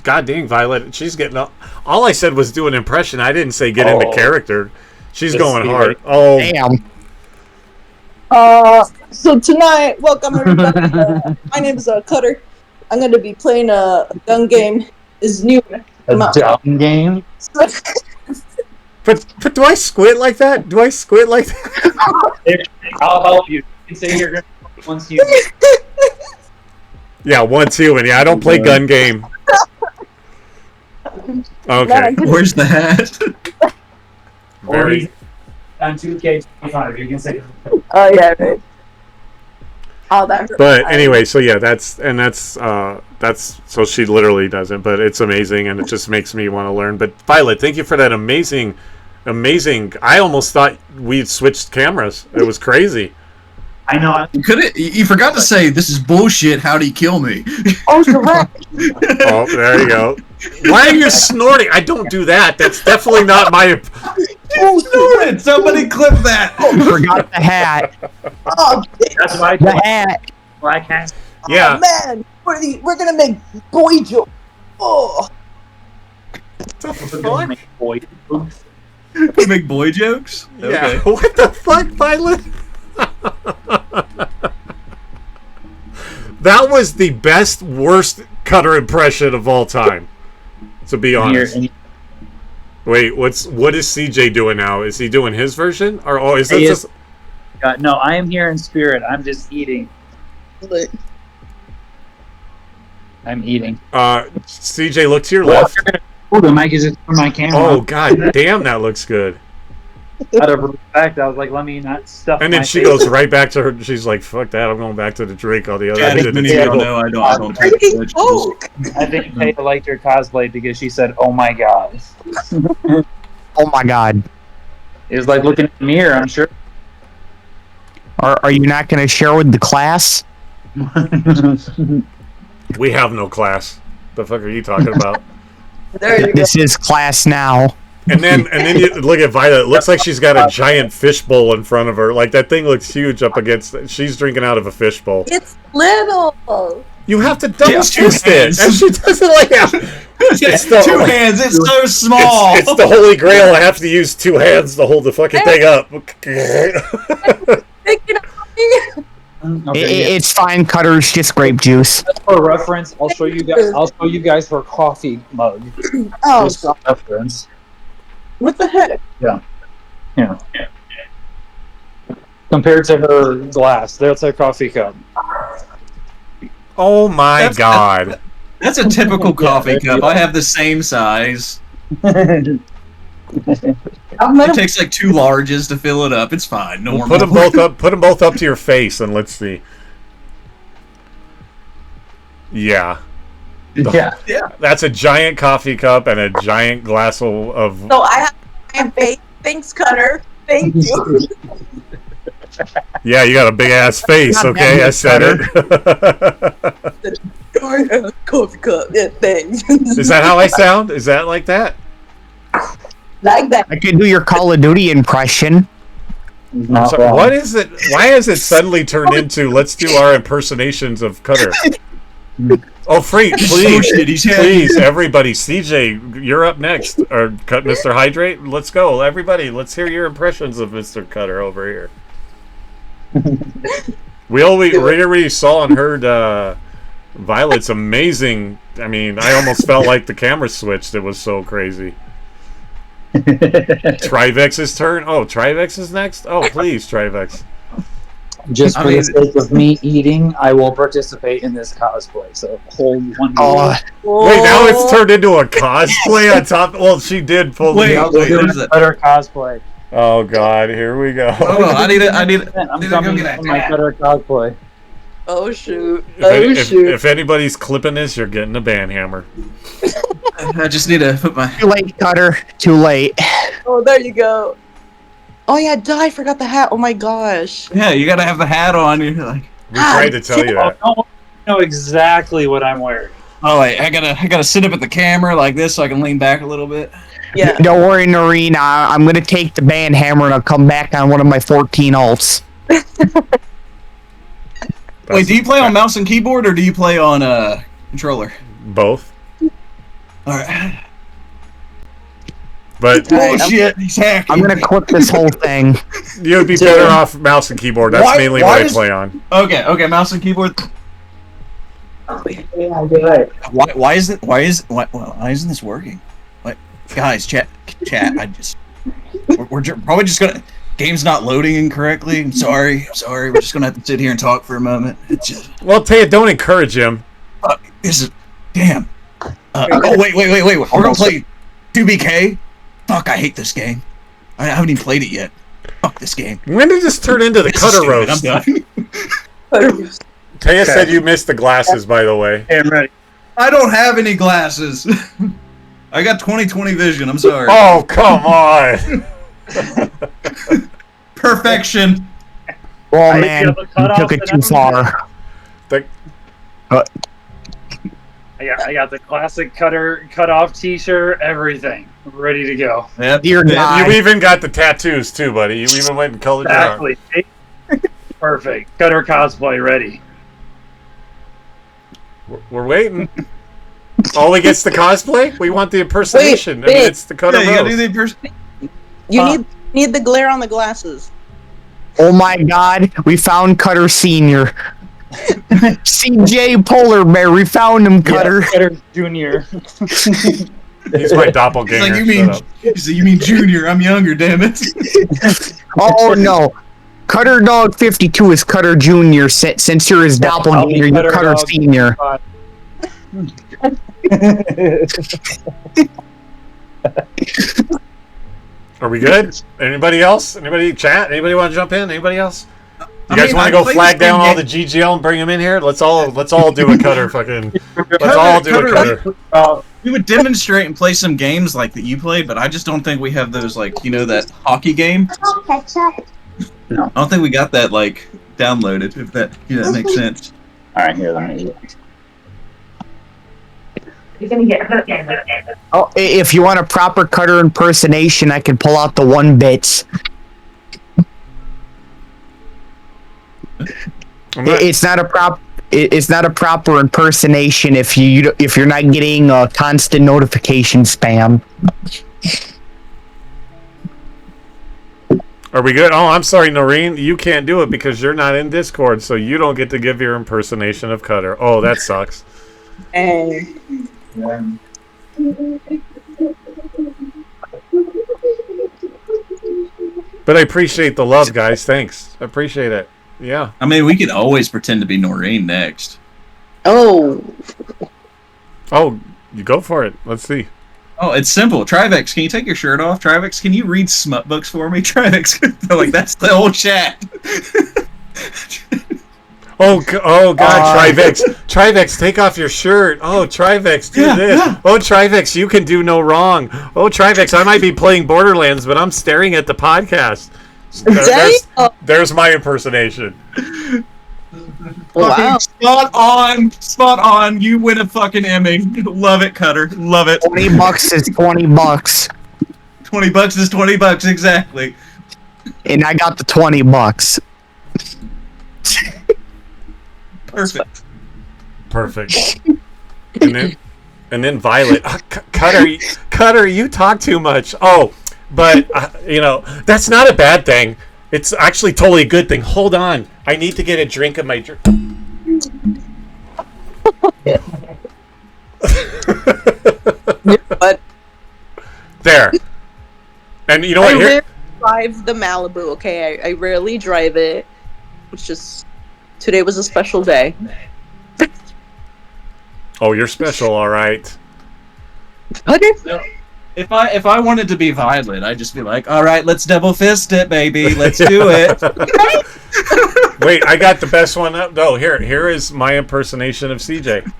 A: God dang, Violet, she's getting all I said was do an impression. I didn't say get into character. She's going hard. Oh,
J: damn.
I: So tonight, welcome everybody. My name is Cutter. I'm going to be playing a gun game. It's new.
H: A gun game?
A: But do I squint like that? Do I squint like that?
H: I'll help you. You can say you're going to once you.
A: Yeah, once human. Yeah, I don't play gun game. Okay.
B: Where's the hat?
A: Very.
H: On 2K25, you can say.
I: Oh yeah, right. Oh, that.
A: But anyway, so yeah, that's so she literally doesn't, but it's amazing, and it just makes me want to learn. But Violet, thank you for that amazing. I almost thought we'd switched cameras. It was crazy.
H: I know.
B: You forgot to say this is bullshit. How'd he kill me?
I: Oh, correct.
A: Oh, there you go. Why are you snorting? I don't do that. That's definitely not my.
B: You snorted. Somebody clip that.
J: Forgot the hat.
I: Oh,
H: That's why
J: The hat.
H: Black hat.
A: Yeah.
I: Oh, man, we're gonna make boy joke. Oh.
A: What the fuck?
H: Boy.
B: You make boy jokes?
A: Yeah.
B: Okay.
A: What the fuck, Violet? That was the worst Cutter impression of all time. To be honest. Wait, what is CJ doing now? Is he doing his version, or is this?
H: No, I am here in spirit. I'm just eating. I'm eating.
A: CJ, look to your left.
H: Oh, the mic is for my camera.
A: Oh god damn, that looks good.
H: Out of respect, I was like, let me not stuff.
A: And then
H: my
A: she
H: face.
A: goes right back to her. She's like, "Fuck that! I'm going back to the drink on the other
B: Yeah,
A: end of the
B: many people
A: table."
B: know I don't take
I: Drinking
B: vegetables.
I: Coke.
H: I think Taya liked her cosplay because she said, "Oh my god."
J: Oh my god.
H: It was like looking in the mirror. I'm sure.
J: Are you not going to share with the class?
A: We have no class. The fuck are you talking about?
I: There you go.
J: This is class now.
A: And then you look at Violet. It looks like she's got a giant fishbowl in front of her. Like that thing looks huge up against. She's drinking out of a fishbowl.
I: It's little.
A: You have to double
B: It's two
A: twist it,
B: hands.
A: and she doesn't like it. It's the-
B: Two hands, it's so small.
A: It's the holy grail. I have to use two hands to hold the fucking thing up.
I: Thinking of me.
H: Okay,
J: It's fine, Cutter's just grape juice.
H: just for reference, I'll show you guys. I'll show you guys her coffee mug.
I: Oh,
H: Just for reference.
I: what the heck?
H: Yeah. Compared to her glass, that's a coffee cup.
A: Oh my
B: That's-
A: god!
B: That's a typical coffee cup. I have the same size.
I: I'm
B: It
I: gonna
B: takes like 2 larges to fill it up. It's fine. Normal.
A: Put them both up. Put them both up to your face, and let's see. Yeah,
H: Yeah.
A: that's a giant coffee cup and a giant glass of.
I: So I have faith. Thanks, Cutter. Thank you.
A: Yeah, you got a big ass face.
J: Not
A: Okay,
J: that
A: I said it.
I: Coffee cup. Yeah, thanks.
A: Is that how I sound? Is that like that?
I: Like that?
J: I could do your Call of Duty impression.
H: Not
A: So,
H: wrong.
A: what is it? Why has it suddenly turned into let's do our impersonations of Cutter? Oh, Freak, please,
B: shit, he's
A: please, everybody. CJ, you're up next. Or cut Mr. Hydrate. Let's go, everybody. Let's hear your impressions of Mr. Cutter over here. We already saw and heard Violet's amazing. I mean, I almost felt like the camera switched. It was so crazy. Trivex's turn. Oh, Trivex is next. Oh, please, Trivex.
H: Just
B: I
H: for
B: mean-
H: the sake of me eating, I will participate in this cosplay. So hold one.
J: Oh,
A: Wait, now it's turned into a cosplay on top. Well, she did pull
B: Wait,
A: the.
B: wait, there's a-
H: Cutter cosplay.
A: Oh God, here we go.
B: Hold on, I need to
H: I'm
B: need to go
H: coming
B: get
H: in
B: a
H: my
B: hat.
H: Cutter cosplay.
I: Oh shoot!
A: If,
I: Oh
A: any-
I: shoot!
A: if anybody's clipping this, you're getting a band hammer.
B: I just need to put my.
J: too late, Cutter. Too late.
I: Oh, there you go. Oh yeah, I forgot the hat. Oh my gosh.
B: Yeah, you gotta have the hat on. You're like,
A: We tried to tell you that.
H: I know exactly what I'm wearing.
B: oh wait, I gotta sit up at the camera like this so I can lean back a little bit.
I: Yeah.
J: Don't worry, Noreen. I'm going to take the band hammer and I'll come back on one of my 14 alts.
B: Wait, do you play on mouse and keyboard or do you play on controller?
A: Both,
B: All right.
A: but
B: Oh shit, he's hacking.
J: I'm going to clip this whole thing.
A: you'd be better off mouse and keyboard. That's
B: Why-
A: mainly
B: why
A: what I
B: is-
A: play on.
B: Okay, mouse and keyboard. Why isn't this working? What, guys, chat. I just we're probably just gonna. Game's not loading incorrectly. I'm sorry. We're just gonna have to sit here and talk for a moment. It's just,
A: Well, Taya, don't encourage him.
B: this is damn. Oh wait. We're gonna play 2BK. Fuck, I hate this game. I haven't even played it yet. Fuck this game.
A: When did this turn into the
B: This is
A: Cutter
B: stupid.
A: roast?
B: I'm done.
A: Taya said you missed the glasses, by the way.
H: Hey, I'm ready.
B: I don't have any glasses. I got 20/20 vision. I'm sorry.
A: Oh, come on.
B: Perfection.
J: Well,
H: I
J: man,
H: feel the
J: you
H: cutoff
J: took it
H: and
J: too far.
H: I got the classic cut off T-shirt, everything ready to go.
B: Yep.
J: Dear God.
A: You even got the tattoos, too, buddy. You even went and colored your arm.
H: Exactly. Perfect. Cutter cosplay ready.
A: We're waiting. Oh, he gets the cosplay? We want the impersonation. I mean,
I: wait.
A: it's the Cutter
B: Yeah, you gotta
A: roast.
B: do the imperson-
I: You need the glare on the glasses.
J: Oh my God, we found Cutter Senior. CJ Polar Bear, we found him, Cutter.
H: Yeah, Cutter Junior.
A: He's my doppelganger.
B: He's like, you mean Junior? I'm younger, damn it.
J: Oh no, Cutter Dog 52 is Cutter Junior. Since you're his
H: I'll be
J: doppelganger, you're
H: Cutter
J: Cutter
H: Dog.
J: Senior.
A: Are we good? Anybody else? Anybody chat? Anybody want to jump in? Anybody else? You guys want to go flag down all the GGL and bring them in here? Let's all do a cutter fucking. Let's all do a cutter.
B: We would demonstrate and play some games like that you played, but I just don't think we have those that hockey game. No. I don't think we got that downloaded. If that makes sense.
H: All right, here. Let me.
J: You're gonna get hurt. Oh, if you want a proper cutter impersonation, I can pull out the 1-bits. It's not a proper impersonation if you're not getting a constant notification spam.
A: Are we good? Oh, I'm sorry, Noreen. You can't do it because you're not in Discord, so you don't get to give your impersonation of Cutter. Oh, that sucks. But I appreciate the love, guys. Thanks. I appreciate it. Yeah.
B: I mean, we could always pretend to be Noreen next.
I: Oh,
A: you go for it. Let's see.
B: Oh, it's simple. Trivex, can you take your shirt off? Trivex, can you read smut books for me? Trivex, that's the whole chat.
A: Oh God, Trivex. Trivex, take off your shirt. Oh, Trivex, do this. Yeah. Oh, Trivex, you can do no wrong. Oh, Trivex, I might be playing Borderlands, but I'm staring at the podcast. There's my impersonation.
B: Wow. Spot on. You win a fucking Emmy. Love it, Cutter. Love it.
J: $20 is $20.
B: $20 is $20, exactly.
J: And I got the $20.
A: Perfect. And then Violet. Cutter, you talk too much. Oh, but that's not a bad thing. It's actually totally a good thing. Hold on. I need to get a drink of my drink.
I: But
A: there. And you know what?
I: I rarely drive the Malibu, okay? I rarely drive it. It's just today was a special day.
A: Oh, you're special, all right.
I: Okay.
B: If I wanted to be Violet, I'd just be like, all right, let's double fist it, baby. Let's do it.
A: Wait, I got the best one up. No, here is my impersonation of CJ.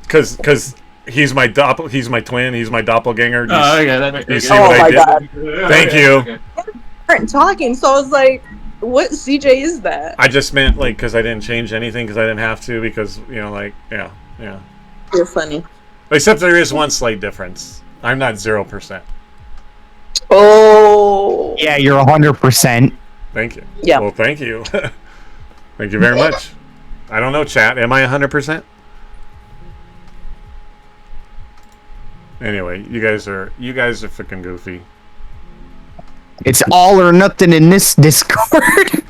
A: Because he's my twin. He's my doppelganger. You see what I did?
I: God.
A: Thank you.
I: Weren't talking, so I was like, "What CJ is that?"
A: I just meant because I didn't change anything because I didn't have to because yeah.
I: You're funny.
A: Except there is one slight difference. I'm not 0%.
I: Oh.
J: Yeah, you're 100%.
A: Thank you.
I: Yeah.
A: Well, thank you. Thank you very much. I don't know, chat. Am I 100%? Anyway, you guys are freaking goofy.
J: It's all or nothing in this Discord.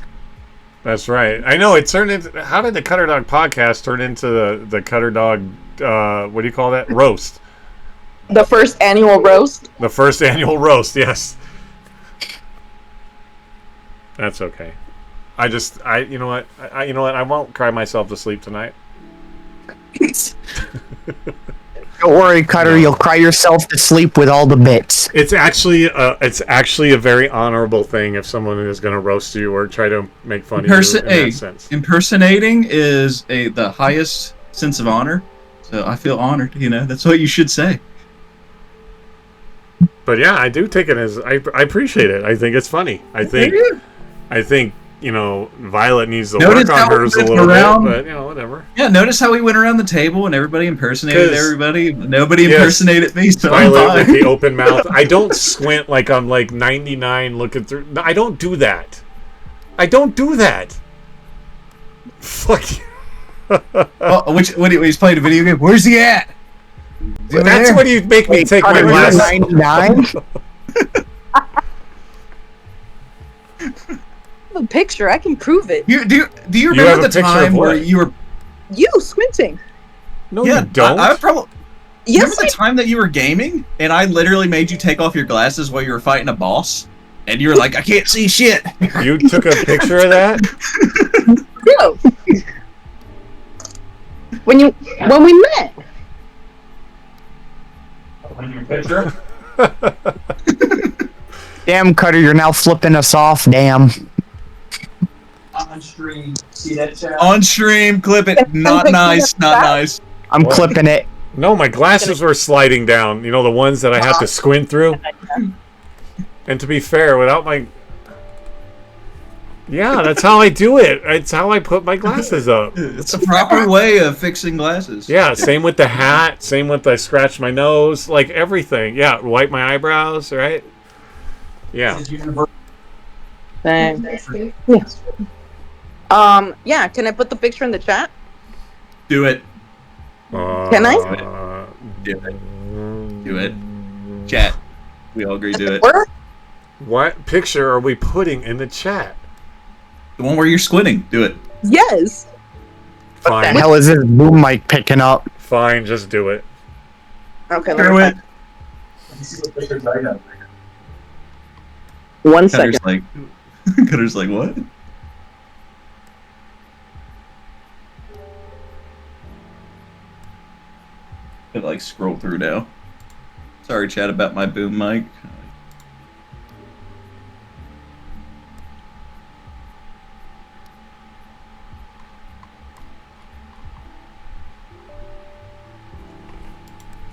A: That's right. I know it turned into. How did the Cutter Dog podcast turn into the Cutter Dog? What do you call that? Roast.
I: The first annual roast.
A: The first annual roast. Yes. That's okay. You know what? I won't cry myself to sleep tonight.
J: Don't worry, Cutter. You'll cry yourself to sleep with all the bits.
A: It's actually a very honorable thing if someone is going to roast you or try to make fun of you in that sense.
B: Impersonating is the highest sense of honor, so I feel honored. That's what you should say.
A: But yeah, I do take it as I appreciate it. I think it's funny. I think Violet needs to work on hers a little bit, but whatever.
B: Yeah, notice how we went around the table and everybody impersonated everybody. Nobody impersonated me, so
A: Violet
B: I'm fine.
A: with the open mouth. I don't squint like I'm 99 looking through. No, I don't do that. Fuck you.
B: When he's playing a video game, where's he at?
A: That's when you make me take my glasses.
J: 99.
I: A picture, I can prove it.
B: Do you remember the time where you were
I: squinting?
A: No, you don't.
B: I probably.
I: Yes,
B: remember the time that you were gaming and I literally made you take off your glasses while you were fighting a boss, and you were like, "I can't see shit."
A: You took a picture of that?
I: No. When we met.
H: On your picture?
J: Damn, Cutter, you're now flipping us off. Damn.
H: On stream. See that chat?
B: On stream, clip it. Not nice, not nice.
J: I'm clipping it.
A: No, my glasses were sliding down. You know, the ones that I have to squint through? And to be fair, without my... Yeah, that's how I do it. It's how I put my glasses up.
B: It's a proper way of fixing glasses.
A: Yeah, same with the hat. Same with I scratch my nose. Like, everything. Yeah, wipe my eyebrows, right? Yeah.
I: Thanks. Yeah, can I put the picture in the chat?
B: Do it.
I: Can I?
B: Do it. Do it. Chat. We all agree, do it.
A: What picture are we putting in the chat?
B: The one where you're squinting. Do it.
I: Yes.
J: What
A: Fine.
J: the hell is this boom mic picking up?
A: Fine, just do it.
I: Okay,
B: Do it.
I: One
B: Cutter's
I: second.
B: like, Cutter's like, what? I like scroll through now. Sorry, chat, about my boom mic.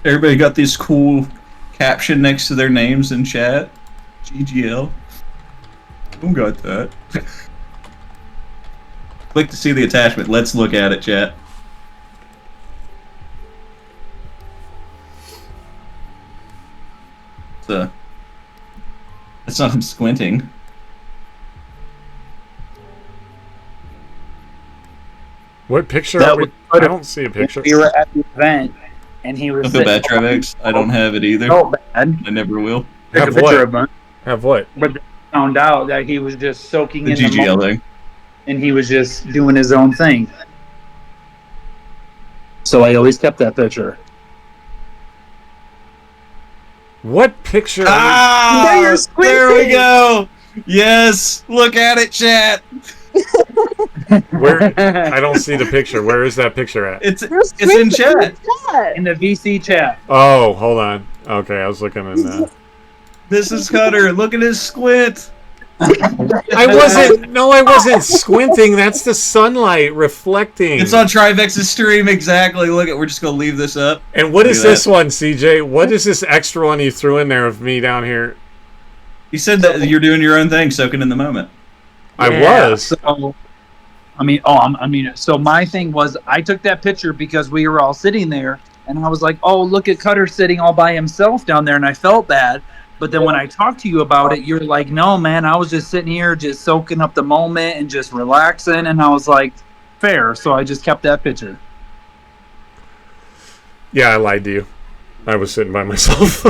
B: Everybody got this cool caption next to their names in chat. GGL. Who got that? Click to see the attachment. Let's look at it, chat. It's not him squinting.
A: What picture
H: That
A: are we?
H: was-
A: I don't see a picture.
H: We were at the event, and he was.
B: I feel bad, Travex. I don't have it either.
H: No bad.
B: I never will.
H: There's a
A: Have
H: picture
A: what?
H: of him,
A: Have what?
H: but they found out that he was just soaking
B: The
H: in the
B: GGL
H: moment,
B: thing.
H: and he was just doing his own thing. So I always kept that picture.
A: What picture?
B: Ah!
I: There you're
B: There we
I: squinting.
B: go! Yes! Look at it, chat!
A: Where? I don't see the picture. Where is that picture at?
B: It's
I: You're
B: in
I: squinting
B: chat.
I: chat.
H: In the VC chat.
A: Oh, hold on. Okay, I was looking in that.
B: This is Cutter. Look at his squint.
A: I wasn't. No, I wasn't squinting. That's the sunlight reflecting.
B: It's on Trivex's stream, exactly. Look at. We're just gonna leave this up.
A: And what
B: Look
A: is
B: at
A: this
B: that.
A: one, CJ? What is this extra one you threw in there of me down here?
B: You said that you're doing your own thing, soaking in the moment.
A: I
H: Yeah,
A: was.
H: So, so my thing was, I took that picture because we were all sitting there, and I was like, "Oh, look at Cutter sitting all by himself down there," and I felt bad. But then when I talked to you about it, you're like, "No, man, I was just sitting here, just soaking up the moment and just relaxing," and I was like, "Fair." So I just kept that picture.
A: Yeah, I lied to you. I was sitting by myself.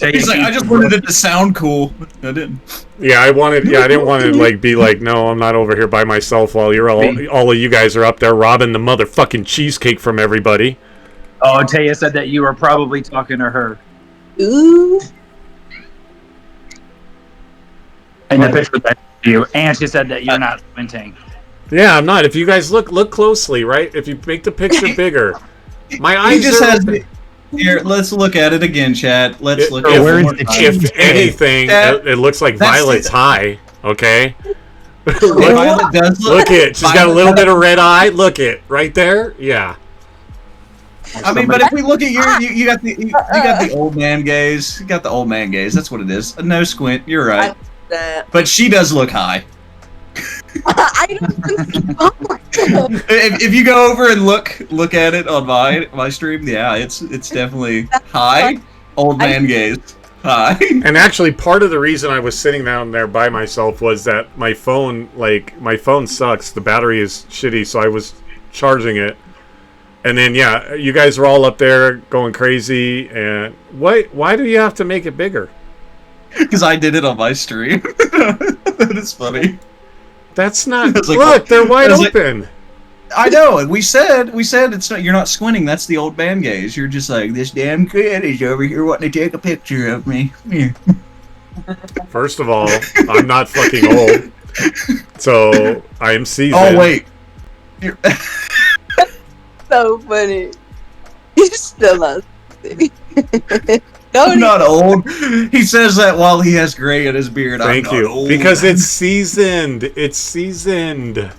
B: He's like, I just wanted it to sound cool. I didn't.
A: Yeah, I wanted. Yeah, I didn't want to like be like, no, I'm not over here by myself while you're all of you guys are up there robbing the motherfucking cheesecake from everybody.
H: Oh, Taya said that you were probably talking to her.
I: Ooh.
H: And the picture that you, and she said that you're not squinting.
A: Yeah, I'm not. If you guys look closely, right? If you make the picture bigger, my
B: He
A: eyes
B: just
A: are
B: has.
A: open.
B: Here, let's look at it again, chat. Let's look at
A: If,
B: it.
J: Where's
B: one
J: the
B: more time.
A: if anything,
B: That-
A: it looks like
B: that's
A: Violet's
B: the-
A: high. Okay.
B: Violet does
A: Look it. She's got a little
B: Violet-
A: bit of red eye. Look it right there. Yeah.
B: I mean, but if we look at you got the old man gaze. You got the old man gaze. That's what it is. No squint. You're right. But she does look high.
I: I don't.
B: If you go over and look at it on my stream, yeah, it's definitely high. Old man gaze. Hi.
A: And actually, part of the reason I was sitting down there by myself was that my phone sucks. The battery is shitty, so I was charging it. And then, yeah, you guys were all up there going crazy. And why do you have to make it bigger?
B: Because I did it on my stream. That is funny.
A: That's not.
B: It's like-
A: Look, they're wide
B: I was like-
A: open.
B: I know, and we said it's not. You're not squinting. That's the old man gaze. You're just like, this damn kid is over here wanting to take a picture of me. Here.
A: First of all, I'm not fucking old, so I am seasoned.
B: Oh wait.
I: So funny. He's still not.
B: I'm not old. He says that while he has gray in his beard.
A: Thank
B: I'm
A: you.
B: not old.
A: Because it's seasoned. It's seasoned.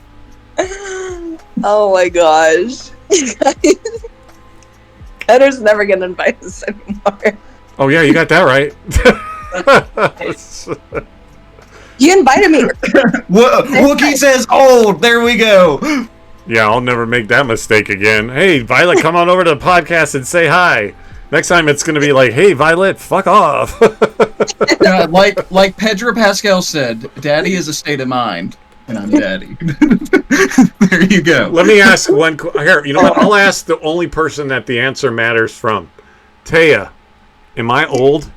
I: Oh my gosh. Cutter's never gonna invite us anymore.
A: Oh yeah, you got that right.
I: You invited me.
B: Wookie says old. There we go.
A: Yeah, I'll never make that mistake again. Hey, Violet, come on over to the podcast and say hi. Next time it's going to be like, hey, Violet, fuck off.
B: Like Pedro Pascal said, daddy is a state of mind, and I'm daddy. There you go.
A: Let me ask one. Here, you know what? I'll ask the only person that the answer matters from. Taya, am I old?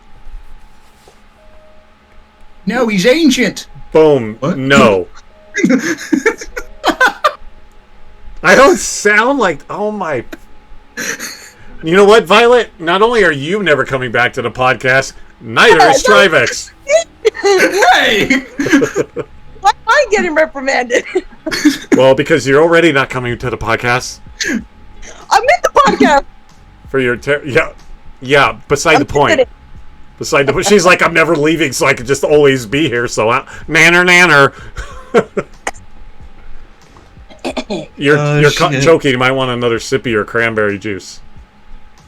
B: No, he's ancient.
A: Boom.
B: What?
A: No. I don't sound like. Oh my. You know what, Violet? Not only are you never coming back to the podcast, neither is Trivex.
I: Hey! Why am I getting reprimanded?
A: Well, because you're already not coming to the podcast.
I: I'm in the podcast.
A: For your yeah. Beside the point. Beside the she's like, I'm never leaving, so I could just always be here. So nanner. You're choking. You might want another sip of your cranberry juice.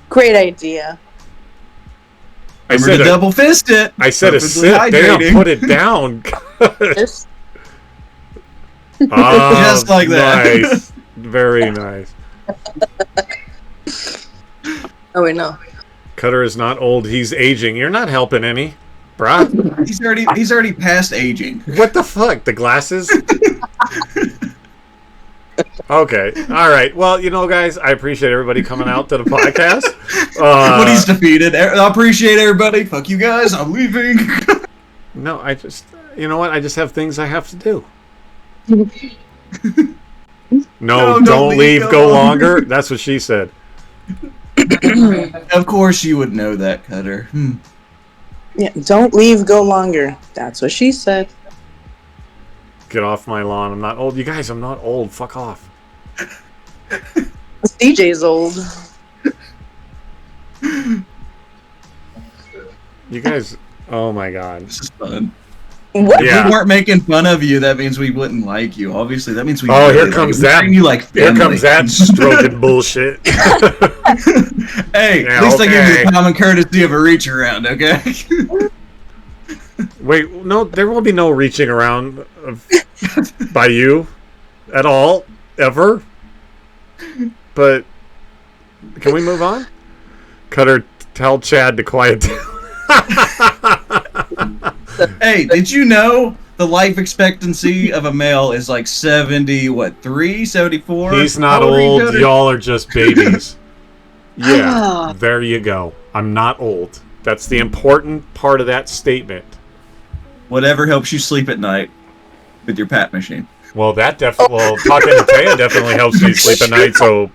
I: Great idea.
B: I said double fist it.
A: I said a sip. Damn, put it down.
I: Just
B: like that.
A: Nice. Very nice.
I: Oh wait, no.
A: Cutter is not old. He's aging. You're not helping any, bruh.
B: He's already past aging.
A: What the fuck? The glasses? Okay. All right. Well, you know, guys, I appreciate everybody coming out to the podcast.
B: Woody's defeated. I appreciate everybody. Fuck you guys. I'm leaving.
A: No, you know what? I just have things I have to do. No, don't leave. Go longer. That's what she said.
B: Of course you would know that, Cutter.
I: Yeah, don't leave, go longer. That's what she said.
A: Get off my lawn. I'm not old. You guys, I'm not old. Fuck off.
I: DJ's old.
A: You guys, oh my god.
B: This is fun.
I: What?
B: If we weren't making fun of you, that means we wouldn't like you. Obviously, that means we.
A: Oh,
B: really
A: here comes
B: like
A: that.
B: You like
A: here
B: family.
A: comes that stroking bullshit.
B: Hey,
A: Yeah,
B: at least I give you
A: okay.
B: the common courtesy of a reach around, okay?
A: Wait, no, there will be no reaching around by you at all, ever. But can we move on? Cutter, tell Chad to quiet down.
B: Hey, did you know the life expectancy of a male is like 73, 74?
A: He's not
B: How old are you,
A: old.
B: Cutter?
A: Y'all are just babies. Yeah, there you go. I'm not old. That's the important part of that statement.
B: Whatever helps you sleep at night with your pat machine.
A: Well, that definitely. Well, talking to Taya definitely helps me sleep at night. So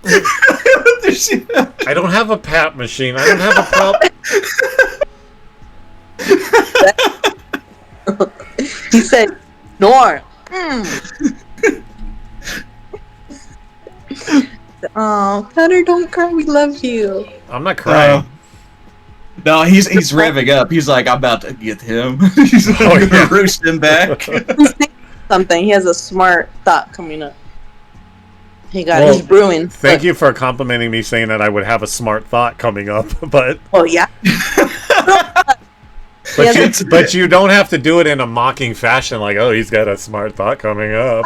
A: I don't have a pat machine. I don't have a pop.
I: He said, "Nor." Oh, Cutter, don't cry. We love you.
A: I'm not crying.
B: No, he's revving up. He's like, I'm about to get him. He's gonna roast him back.
I: Something. He has a smart thought coming up. He got his brewing.
A: Thank you for complimenting me, saying that I would have a smart thought coming up. But
I: Oh yeah.
A: but you don't have to do it in a mocking fashion, like, oh, he's got a smart thought coming up.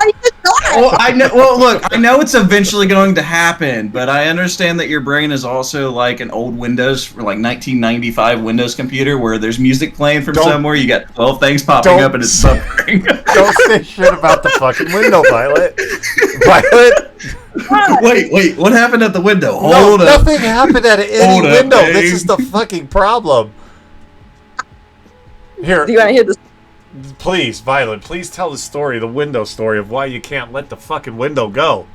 B: Well, I know. Well, look, I know it's eventually going to happen, but I understand that your brain is also like an old Windows, like 1995 Windows computer, where there's music playing from somewhere. You got 12 things popping up, and it's buffering.
A: Don't say shit about the fucking window, Violet. Violet.
B: Wait, what happened at the window?
A: Hold
B: up.
A: Nothing happened at any window. This is the fucking problem. Here.
I: Do you want to hear this?
A: Please, Violet, please tell the story, the window story of why you can't let the fucking window go.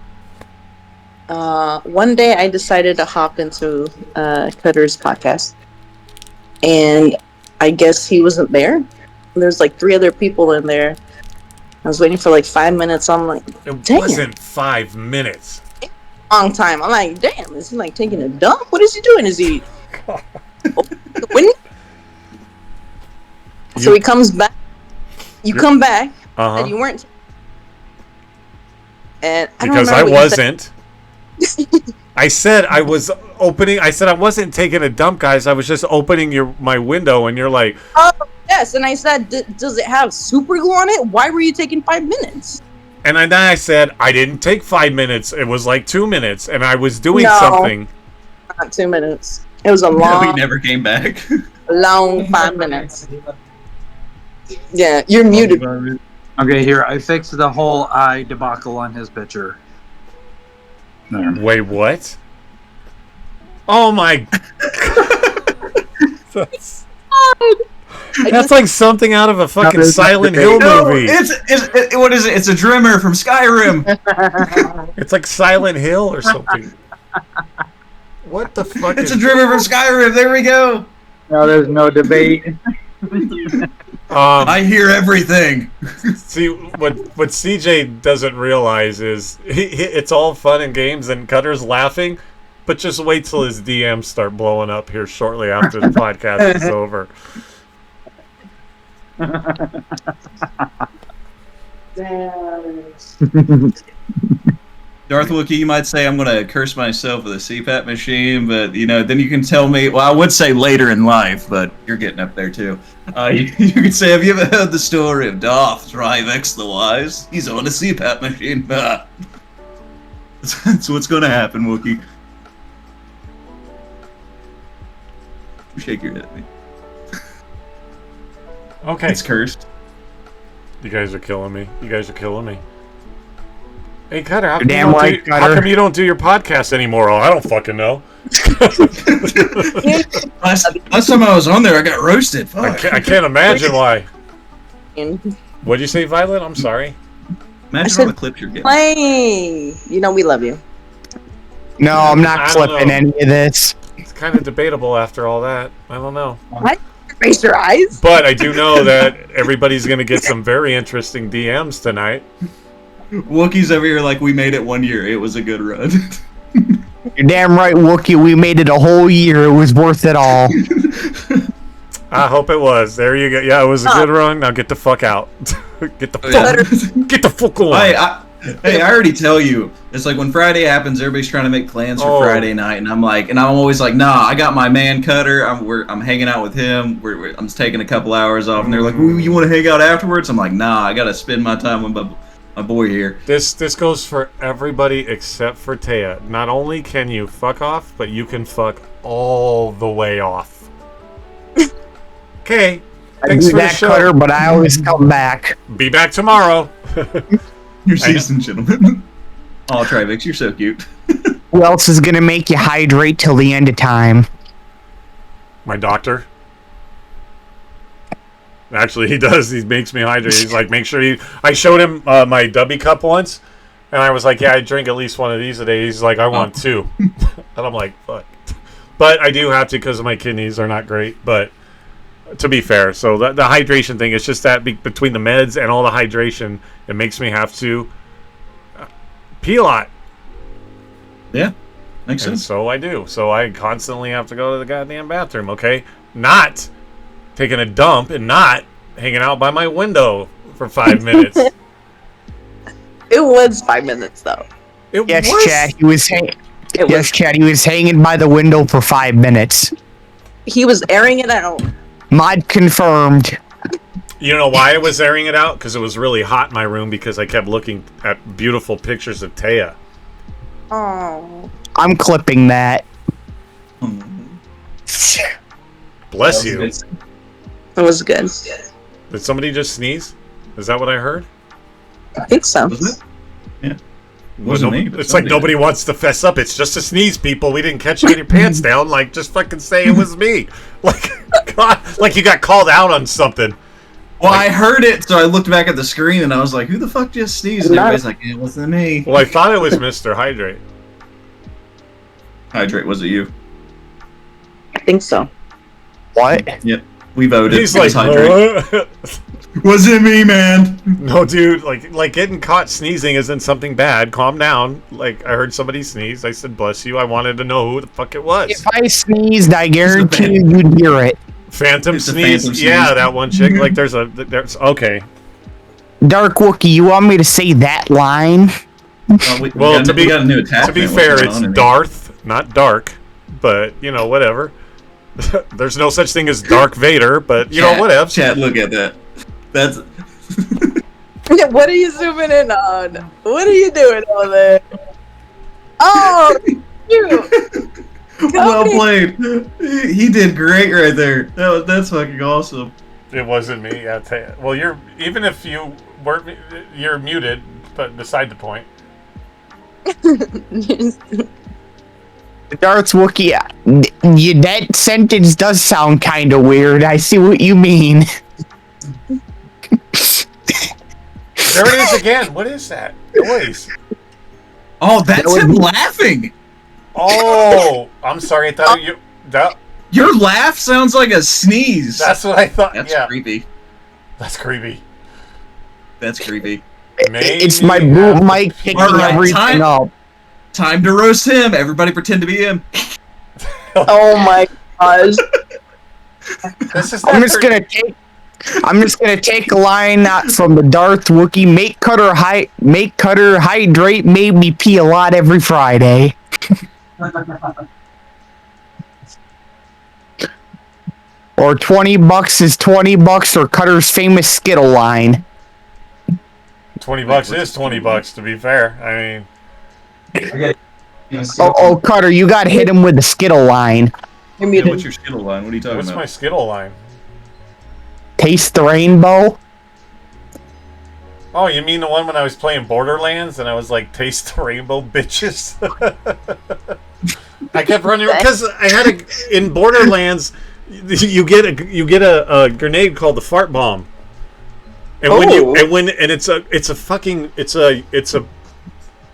I: One day I decided to hop into Cutter's podcast, and I guess he wasn't there. There's like 3 other people in there. I was waiting for like 5 minutes. I'm like,
A: It
I: dang.
A: wasn't 5 minutes.
I: long time. I'm like, damn, is he like taking a dump? What is he doing? Is he the window? So he comes back. You come back, and you weren't. And
A: because I wasn't. I said I was opening. I said I wasn't taking a dump, guys. I was just opening my window, and you're like,
I: "Oh yes." And I said, "Does it have super glue on it? Why were you taking 5 minutes?"
A: And then I said I didn't take 5 minutes. It was like 2 minutes, and I was doing something.
I: Not 2 minutes. It was a long.
B: He never came back.
I: Long 5 minutes. Yeah, you're muted.
H: Okay, here I fixed the whole eye debacle on his picture. There.
A: Wait, what? Oh my! That's like something out of a fucking Silent Hill movie.
B: What is it? It's a drummer from Skyrim.
A: It's like Silent Hill or something. What the fuck?
B: It's a drummer from Skyrim. There we go.
H: No, there's no debate.
B: I hear everything.
A: See, what CJ doesn't realize is it's all fun and games and Cutter's laughing, but just wait till his DMs start blowing up here shortly after the podcast is over.
B: Darth Wookie, you might say I'm going to curse myself with a CPAP machine, but, then you can tell me, well, I would say later in life, but you're getting up there, too. You could say, have you ever heard the story of Darth Trivex the Wise? He's on a CPAP machine. That's what's going to happen, Wookie. Shake your head at me.
A: Okay.
B: It's cursed.
A: You guys are killing me. Hey, Cutter, how come you don't do your podcast anymore? Oh, I don't fucking know.
B: last time I was on there, I got roasted. Fuck.
A: I can't imagine why. What'd you say, Violet? I'm sorry.
B: Imagine all the clips you're getting.
I: Play. We love you.
J: No, I'm not clipping any of this.
A: It's kind of debatable after all that. I don't know.
I: What? Raise your eyes.
A: But I do know that everybody's going to get some very interesting DMs tonight.
B: Wookie's over here like we made it 1 year. It was a good run.
J: You're damn right, Wookie. We made it a whole year. It was worth it all.
A: I hope it was. There you go. Yeah, it was a good run. Now get the fuck out. Get the fuck on.
B: Hey, I already tell you. It's like when Friday happens, everybody's trying to make plans for Friday night, and I'm always like, nah, I got my man Cutter. I'm hanging out with him. I'm just taking a couple hours off, and they're like, ooh, you want to hang out afterwards? I'm like, nah, I gotta spend my time with my boy here.
A: This goes for everybody except for Taya. Not only can you fuck off, but you can fuck all the way off. Okay. Thanks for the show.
J: Cutter, but I always come back.
A: Be back tomorrow.
B: You're seasoned, gentlemen. Oh, Trivix, you're so cute.
J: Who else is gonna make you hydrate till the end of time?
A: My doctor. Actually, he does. He makes me hydrate. He's like, make sure I showed him my Dubby cup once, and I was like, yeah, I drink at least one of these a day. He's like, I want 2. And I'm like, fuck. But I do have to because my kidneys are not great. But to be fair, so the hydration thing, it's just that between the meds and all the hydration, it makes me have to pee a lot.
B: Yeah, makes sense.
A: So I do. So I constantly have to go to the goddamn bathroom, okay? Not taking a dump and not hanging out by my window for 5 minutes.
I: It was 5 minutes, though.
J: Yes, Chad, he was Chad, he was hanging by the window for 5 minutes.
I: He was airing it out.
J: Mod confirmed.
A: You know why I was airing it out? Because it was really hot in my room because I kept looking at beautiful pictures of Taya.
I: Oh.
J: I'm clipping that.
A: Bless you.
I: It was good.
A: Did somebody just sneeze? Is that what I heard?
I: I think so.
B: Was it? Yeah.
A: Wasn't me. It's like nobody wants to fess up. It's just a sneeze, people. We didn't catch you with your pants down. Like, just fucking say it was me. Like, God, like you got called out on something.
B: Well, I heard it, so I looked back at the screen and I was like, who the fuck just sneezed? And everybody's like, it wasn't me.
A: Well, I thought it was Mr. Hydrate.
B: Hydrate, was it you?
I: I think so.
J: What?
B: Yep. We voted.
A: He's
B: It was
A: like,
B: hydrate.
A: what?
B: Wasn't me, man.
A: No, dude, like getting caught sneezing isn't something bad. Calm down. Like, I heard somebody sneeze. I said, bless you. I wanted to know who the fuck it was.
J: If I sneezed, I guarantee you'd hear it.
A: Phantom
B: It's a
A: sneeze?
B: phantom
A: Yeah,
B: sneeze.
A: that one chick. Like, there's okay.
J: Dark Wookie, you want me to say that line?
B: We
A: Well,
B: got, we got a new attachment.
A: to be
B: What's
A: fair,
B: going
A: it's
B: on in
A: Darth, not Dark. But, you know, whatever. There's no such thing as Dark Vader, but, you know, whatever.
B: Chat, look at that. That's...
I: What are you zooming in on? What are you doing over there? Oh, you.
B: Well played. He did great right there. That's fucking awesome.
A: It wasn't me. Yeah, well, you're even if you weren't, you're muted. But beside the point.
J: Darth Wookie, that sentence does sound kind of weird. I see what you mean.
A: There it is again. What is that noise?
B: Oh, that's him laughing.
A: Oh, I'm sorry. I thought
B: Your laugh sounds like a sneeze.
A: That's what I thought.
B: That's
A: yeah.
B: creepy.
A: That's creepy.
B: That's creepy.
J: It's my boot mic picking everything up.
B: Time to roast him. Everybody pretend to be him.
I: Oh my gosh.
J: I'm just gonna take a line from the Darth Wookie. Make Cutter hydrate, made me pee a lot every Friday. Or $20 is $20, or Cutter's famous Skittle line.
A: $20 is $20. To be fair, I mean.
J: Oh, Cutter, you gotta hit him with the Skittle line.
B: Yeah, what's your Skittle line? What are you talking
A: What's
B: about?
A: my Skittle line?
J: Taste the rainbow.
A: Oh, you mean the one when I was playing Borderlands and I was like, "Taste the rainbow, bitches." I kept running because I had in Borderlands. You get a grenade called the fart bomb, and it's a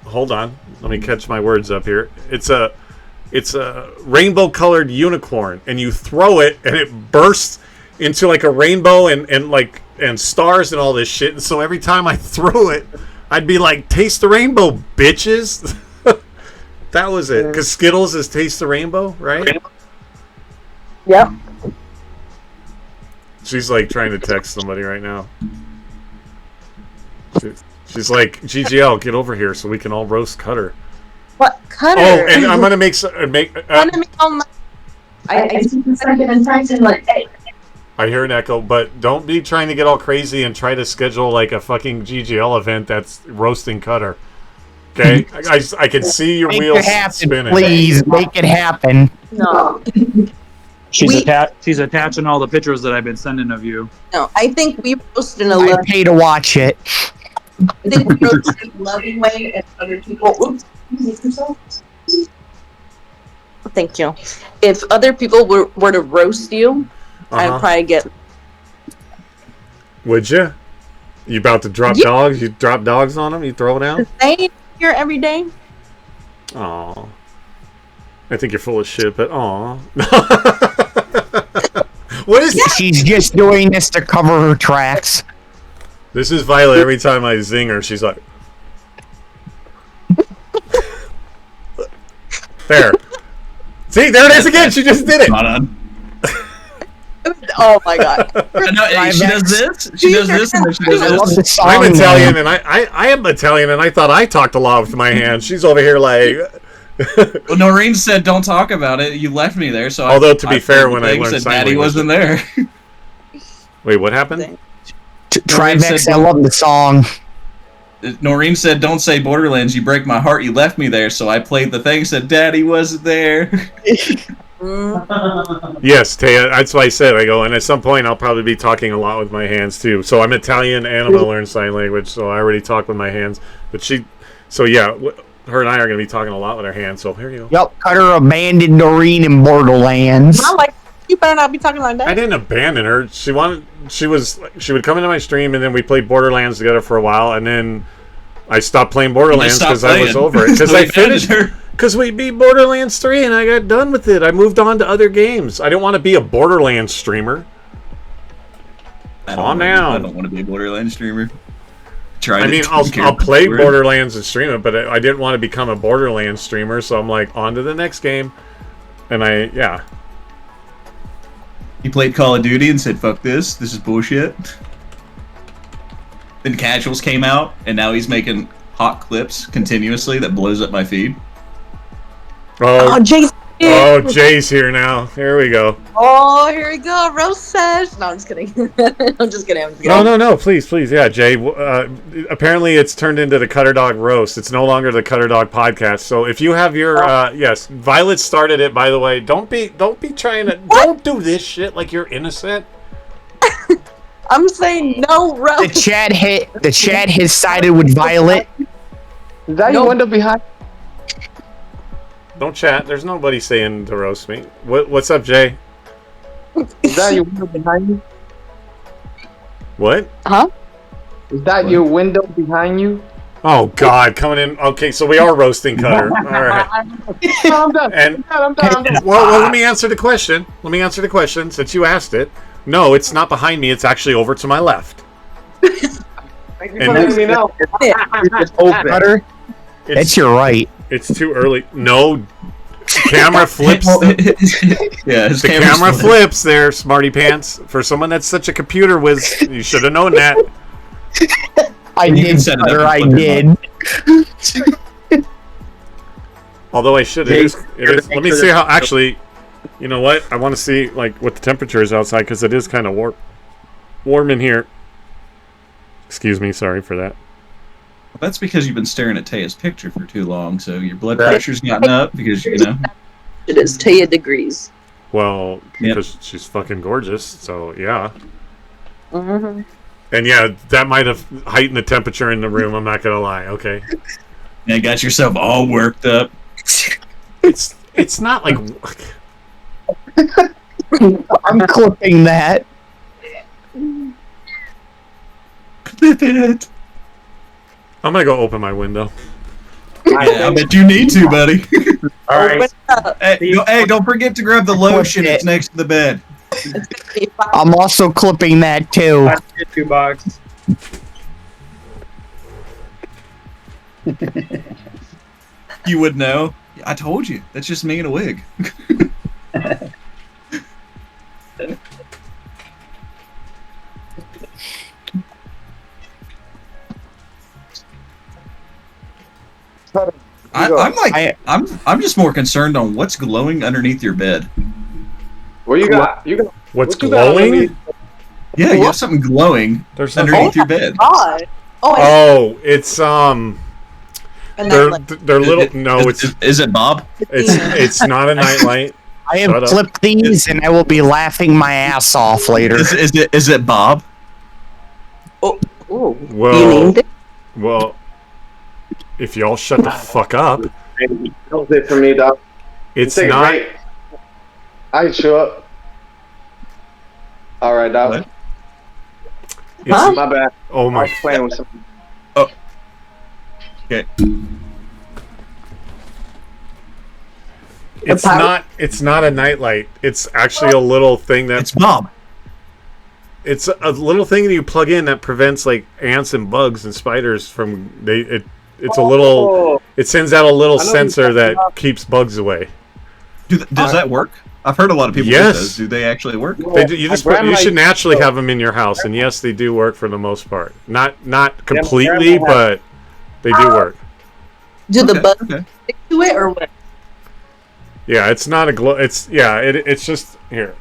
A: hold on, let me catch my words up here. It's a rainbow colored unicorn, and you throw it and it bursts into like a rainbow and stars and all this shit. And so every time I threw it, I'd be like, "Taste the rainbow, bitches." That was it. Because Skittles is taste the rainbow, right?
I: Yep.
A: She's like trying to text somebody right now. She's like, "GGL, get over here so we can all roast Cutter."
I: What Cutter?
A: Oh, and I'm gonna make. I hear an echo, but don't be trying to get all crazy and try to schedule like a fucking GGL event that's roasting Cutter. Okay, I can see your wheels spinning.
J: Please make it happen.
I: No.
H: She's attaching all the pictures that I've been sending of you.
I: No, I think we roasted in a
J: I pay to watch it.
I: I think we roasted in a loving way, and other people. Oops. Thank you. If other people were to roast you, I'd probably get.
A: Would you? You about to drop dogs? You drop dogs on them? You throw down?
I: Same here every day.
A: Aw. I think you're full of shit, but aw. What is this?
J: She's just doing this to cover her tracks.
A: This is Violet. Every time I zing her, she's like... There. See, there it is again. She just did it.
B: Not on.
I: Oh my god.
B: No, she does this. She does this, and then she does this.
A: I'm Italian, and I am Italian, and I thought I talked a lot with my hands. She's over here like...
B: Well, Noreen said, "Don't talk about it." You left me there, so.
A: Although to be fair, when I learned
B: said
A: sign
B: Daddy
A: language,
B: wasn't there.
A: Wait, what happened?
J: Trivex, I love the song.
B: Noreen said, "Don't say Borderlands. You break my heart. You left me there." So I played the thing. Said, "Daddy wasn't there."
A: Yes, Taya, that's why I said. I go, and at some point I'll probably be talking a lot with my hands too. So I'm Italian, and I'm gonna learn sign language. So I already talk with my hands. But so yeah. Her and I are going to be talking a lot with our hands, so here you go.
J: Yup, Cutter abandoned Noreen in Borderlands.
I: I'm like, you better not be talking like that.
A: I didn't abandon her. She would come into my stream, and then we played Borderlands together for a while, and then I stopped playing Borderlands because I was over it. Because I finished her. Because we beat Borderlands 3, and I got done with it. I moved on to other games. I didn't want to be a Borderlands streamer. Calm
B: I
A: down.
B: don't want to be a Borderlands streamer. Tried
A: I mean,
B: it.
A: I'll play Borderlands and stream it, but I didn't want to become a Borderlands streamer, so I'm like, on to the next game. And yeah.
B: He played Call of Duty and said, "Fuck this. This is bullshit." Then Casuals came out, and now he's making hot clips continuously that blows up my feed.
I: Oh, Jay's
A: Oh, Jay's here now. Here we go.
I: Oh, here we go. Roast sesh. No, I'm just kidding. I'm just kidding.
A: No. Please. Yeah, Jay. Apparently, it's turned into the Cutter Dog Roast. It's no longer the Cutter Dog Podcast. So if you have your, yes, Violet started it. By the way, don't be trying to. What? Don't do this shit like you're innocent.
I: I'm saying no roast.
J: The chat has sided with Violet.
K: Is that your window behind?
A: Don't chat. There's nobody saying to roast me. What's up, Jay?
K: Is that your window behind you?
A: What?
I: Huh?
K: Is that your window behind you?
A: Oh God, coming in. Okay, so we are roasting Cutter. All right.
K: I'm done. I'm done.
A: Well, let me answer the question. Since you asked it. No, it's not behind me. It's actually over to my left.
K: Thank you for letting me know.
J: It's open. Cutter, that's your right.
A: It's too early. No. Camera flips.
B: Yeah,
A: the camera flips there, smarty pants. For someone that's such a computer whiz, you should have known that.
J: I did, Cutter, I did.
A: Although I should. It is. Let me see how. Actually, you know what? I want to see like what the temperature is outside because it is kind of warm in here. Excuse me. Sorry for that.
B: Well, that's because you've been staring at Taya's picture for too long, so your blood pressure's gotten up because you know.
I: It is Taya degrees.
A: Well, because she's fucking gorgeous. So yeah.
I: Mm-hmm.
A: And yeah, that might have heightened the temperature in the room. I'm not gonna lie. Okay.
B: And got yourself all worked up.
A: It's not like.
J: I'm clipping that.
B: Clip it.
A: I'm gonna go open my window.
B: Yeah, I bet you need to, buddy.
K: All right.
B: Hey, don't forget to grab the lotion. It's next to the bed.
J: I'm also clipping that too.
K: $2.
B: You would know. I told you. That's just me in a wig. I'm just more concerned on what's glowing underneath your bed.
K: What you got?
A: What's glowing?
B: Yeah, you have something glowing underneath your bed.
I: God.
A: Oh, it's They're little. No,
B: is it Bob?
A: It's not a nightlight.
J: I have flipped these, and I will be laughing my ass off later.
B: Is it Bob?
I: Oh,
A: well, if y'all shut the fuck up.
K: That was it for me, dog.
A: It's not.
K: I show up. All right, dog.
A: Huh?
K: My bad.
A: Oh my.
K: I was playing with something.
B: Oh. Okay.
A: It's not a nightlight. It's actually a little thing that.
B: It's Bob.
A: It's a little thing that you plug in that prevents like ants and bugs and spiders from It's a little. It sends out a little sensor that keeps bugs away.
B: Does that work? I've heard a lot of people use those. Do they actually work?
A: They do, you should naturally have them in your house, and yes, they do work for the most part. Not completely, but they do work.
I: Do the bugs stick to it or what?
A: Yeah, it's not a glow. It's just here.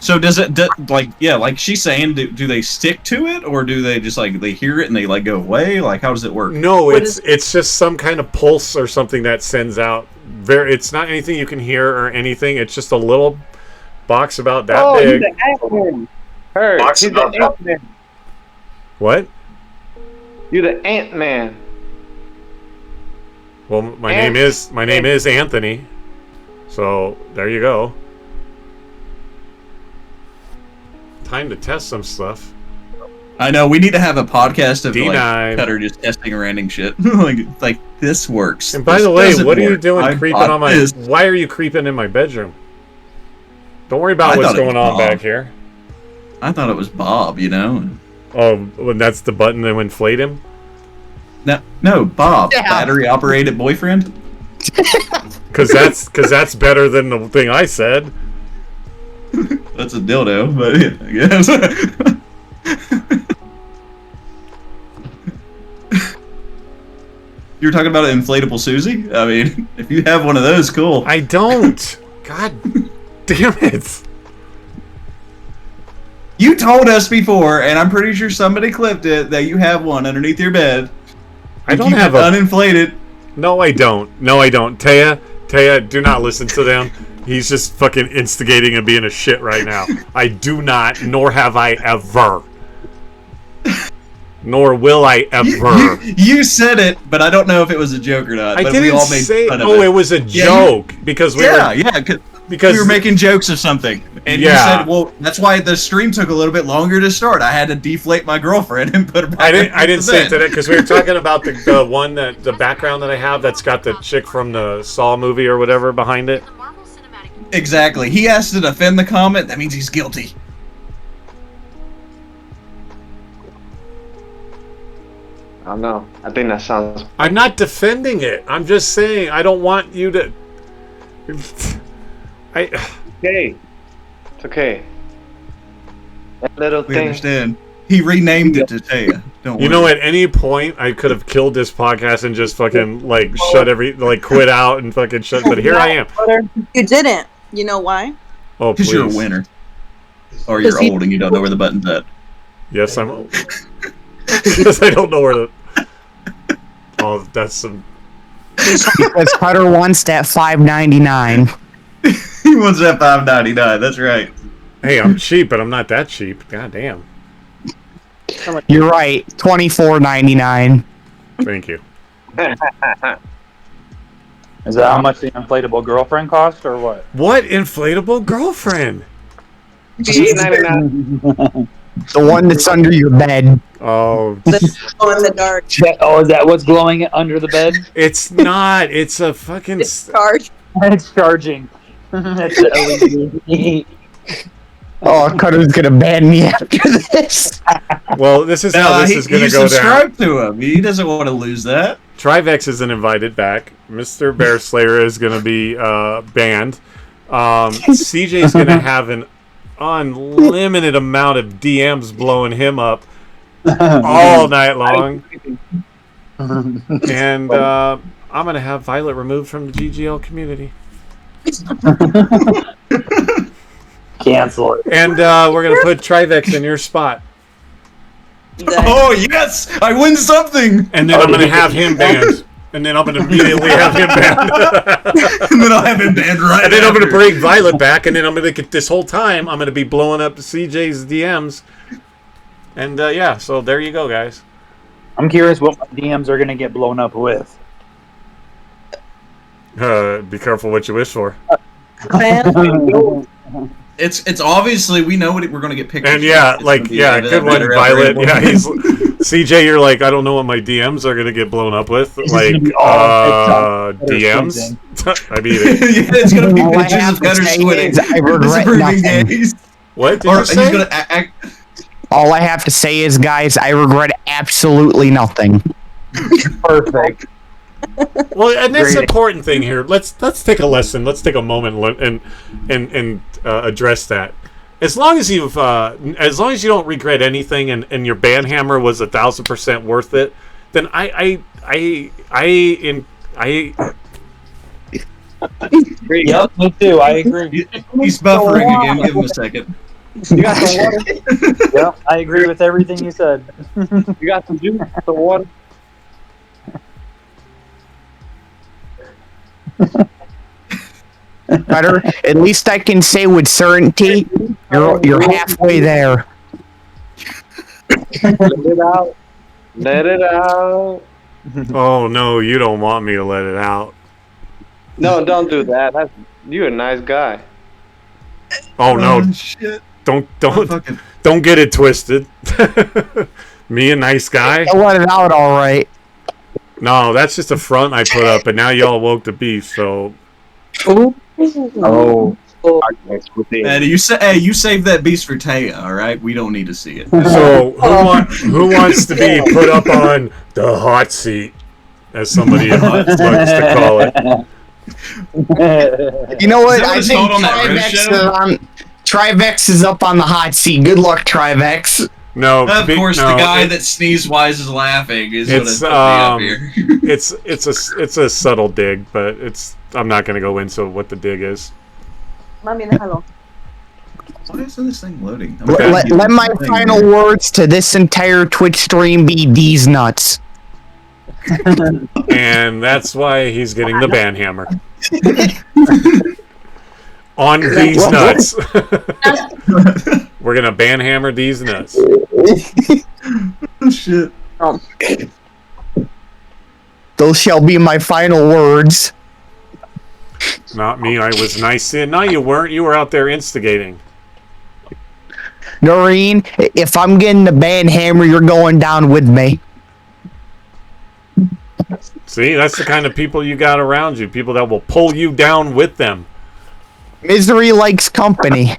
B: So does it like she's saying? Do they stick to it, or do they just like they hear it and they like go away? Like how does it work?
A: No, it's just some kind of pulse or something that sends out. It's not anything you can hear or anything. It's just a little box about that big.
K: He's the Ant-Man.
A: What?
K: You're the Ant-Man.
A: Well, my name is Anthony. So there you go. Time to test some stuff.
B: I know we need to have a podcast of
A: D9.
B: like Cutter just testing random shit. like this works.
A: And by the way, what are you doing creeping on my? Why are you creeping in my bedroom? Don't worry about what's going on back here.
B: I thought it was Bob, you know?
A: Oh, when that's the button that would inflate him?
B: No, Bob.
J: Yeah.
B: Battery-operated boyfriend?
A: Because that's better than the thing I said.
B: That's a dildo, but yeah, I guess. You were talking about an inflatable Susie? I mean, if you have one of those, cool.
A: I don't. God damn it.
B: You told us before, and I'm pretty sure somebody clipped it, that you have one underneath your bed.
A: I don't
B: keep
A: have
B: it
A: a...
B: uninflated.
A: No, I don't. No, I don't. Taya, do not listen to them. He's just fucking instigating and being a shit right now. I do not, nor have I ever. Nor will I ever.
B: You said it, but I don't know if it was a joke or not.
A: I
B: but
A: didn't
B: we all made
A: say.
B: fun of
A: Oh,
B: it.
A: it was a joke because we were.
B: Because we were making jokes of something, and you
A: Yeah.
B: said, "Well, that's why the stream took a little bit longer to start. I had to deflate my girlfriend and put her back."
A: I didn't say it
B: today
A: today because we were talking about the one that the background that I have that's got the chick from the Saw movie or whatever behind it.
B: Exactly. He has to defend the comment. That means he's guilty.
K: I don't know. I think that sounds.
A: I'm not defending it. I'm just saying I don't want you to.
K: Okay. It's okay. That little
B: We
K: thing.
B: understand. He renamed it to Taya. Don't
A: You
B: worry.
A: know, at any point I could have killed this podcast and just fucking like shut quit out and fucking shut. But here I am.
I: You didn't. You know why?
A: Oh,
B: Because
A: please.
B: you're a winner. Or you're old and you don't know where the button's at.
A: Yes, I'm old. Because I don't know where the. Oh, that's some.
J: Because Cutter wants that $5.99.
B: He wants that $5.99. That's right.
A: Hey, I'm cheap, but I'm not that cheap. God damn.
J: You're right. $24.99.
A: Thank you.
H: Is that how much the inflatable girlfriend cost, or what?
A: What inflatable girlfriend?
J: The one that's under your bed.
A: Oh.
I: Glow in the dark.
H: Oh, is that what's glowing under the bed?
A: It's not. It's a fucking.
I: Charge.
H: It's charging. That's the LED.
J: Oh, Cutter's gonna ban me after this.
A: Well, this is how this is going to go down.
B: Subscribe to him. He doesn't want to lose that.
A: Trivex isn't invited back. Mr. Bear Slayer is going to be banned. CJ's going to have an unlimited amount of DMs blowing him up all night long. And I'm going to have Violet removed from the GGL community.
H: Cancel it.
A: And we're going to put Trivex in your spot.
B: Oh, yes! I win something!
A: And then I'm going to have him banned. And then I'm going to immediately have him banned.
B: And then I'll have him banned right
A: And then I'm going to
B: after.
A: bring Violet back. And then I'm going to get this whole time, I'm going to be blowing up CJ's DMs. And yeah, so there you go, guys.
H: I'm curious what my DMs are going to get blown up with.
A: Be careful what you wish for.
B: It's obviously, we know what we're going to get pictures.
A: And yeah,
B: It's
A: like,
B: gonna be
A: yeah,
B: a
A: good one,
B: better
A: Violet.
B: algorithm.
A: Yeah, he's CJ. You're like, I don't know what my DMs are gonna get blown up with. Like, DMs. I mean,
B: Yeah, it's going to be
J: All I
B: pictures
J: have
B: of
J: to
B: Cutter
J: say
B: squinting.
J: is I regret
B: Disapproving
J: nothing.
B: gaze.
A: what did
B: Or
A: you
B: he's
A: say?
B: going to act.
J: All I have to say is, guys, I regret absolutely nothing.
H: Perfect.
A: Well, and that's the
H: Great.
A: important thing here. Let's take a lesson. Let's take a moment and address that. As long as you don't regret anything, and your banhammer was 1,000% worth it, then I
H: Yep, me too. I agree.
B: He's buffering again. Give him a second.
K: You got some water?
H: Yep, I agree with everything you said.
K: You got some juice? Some water?
J: Cutter, at least I can say with certainty, you're halfway there.
K: Let it out. Let it out.
A: Oh no, you don't want me to let it out.
K: No, don't do that. You're a nice guy.
A: Oh no,
B: Shit.
A: don't
B: Fucking-
A: don't get it twisted. Me a nice guy?
J: I let it out all right.
A: No, that's just a front I put up, and now y'all woke the beast. So
H: Oh.
B: And you say, hey, you save that beast for Taya, all right? We don't need to see it.
A: So who wants to be put up on the hot seat, as somebody likes to call it?
J: You know what?
B: Is that what it's called
J: I think
B: on that Reddit
J: Trivex
B: show?
J: Trivex is up on the hot seat. Good luck, Trivex.
A: No,
B: Of course, the guy that sneeze wise is laughing is what
A: it's
B: put me up here.
A: it's a subtle dig, but I'm not going to go into what the dig is.
B: Why isn't this thing loading?
J: Let my final words to this entire Twitch stream be these nuts.
A: And that's why he's getting the ban hammer. On these nuts. We're gonna ban hammer these nuts.
B: Oh, shit.
J: Those shall be my final words.
A: Not me, I was nice in. No, you weren't. You were out there instigating.
J: Noreen, if I'm getting the ban hammer, you're going down with me.
A: See, that's the kind of people you got around you. People that will pull you down with them.
J: Misery likes company.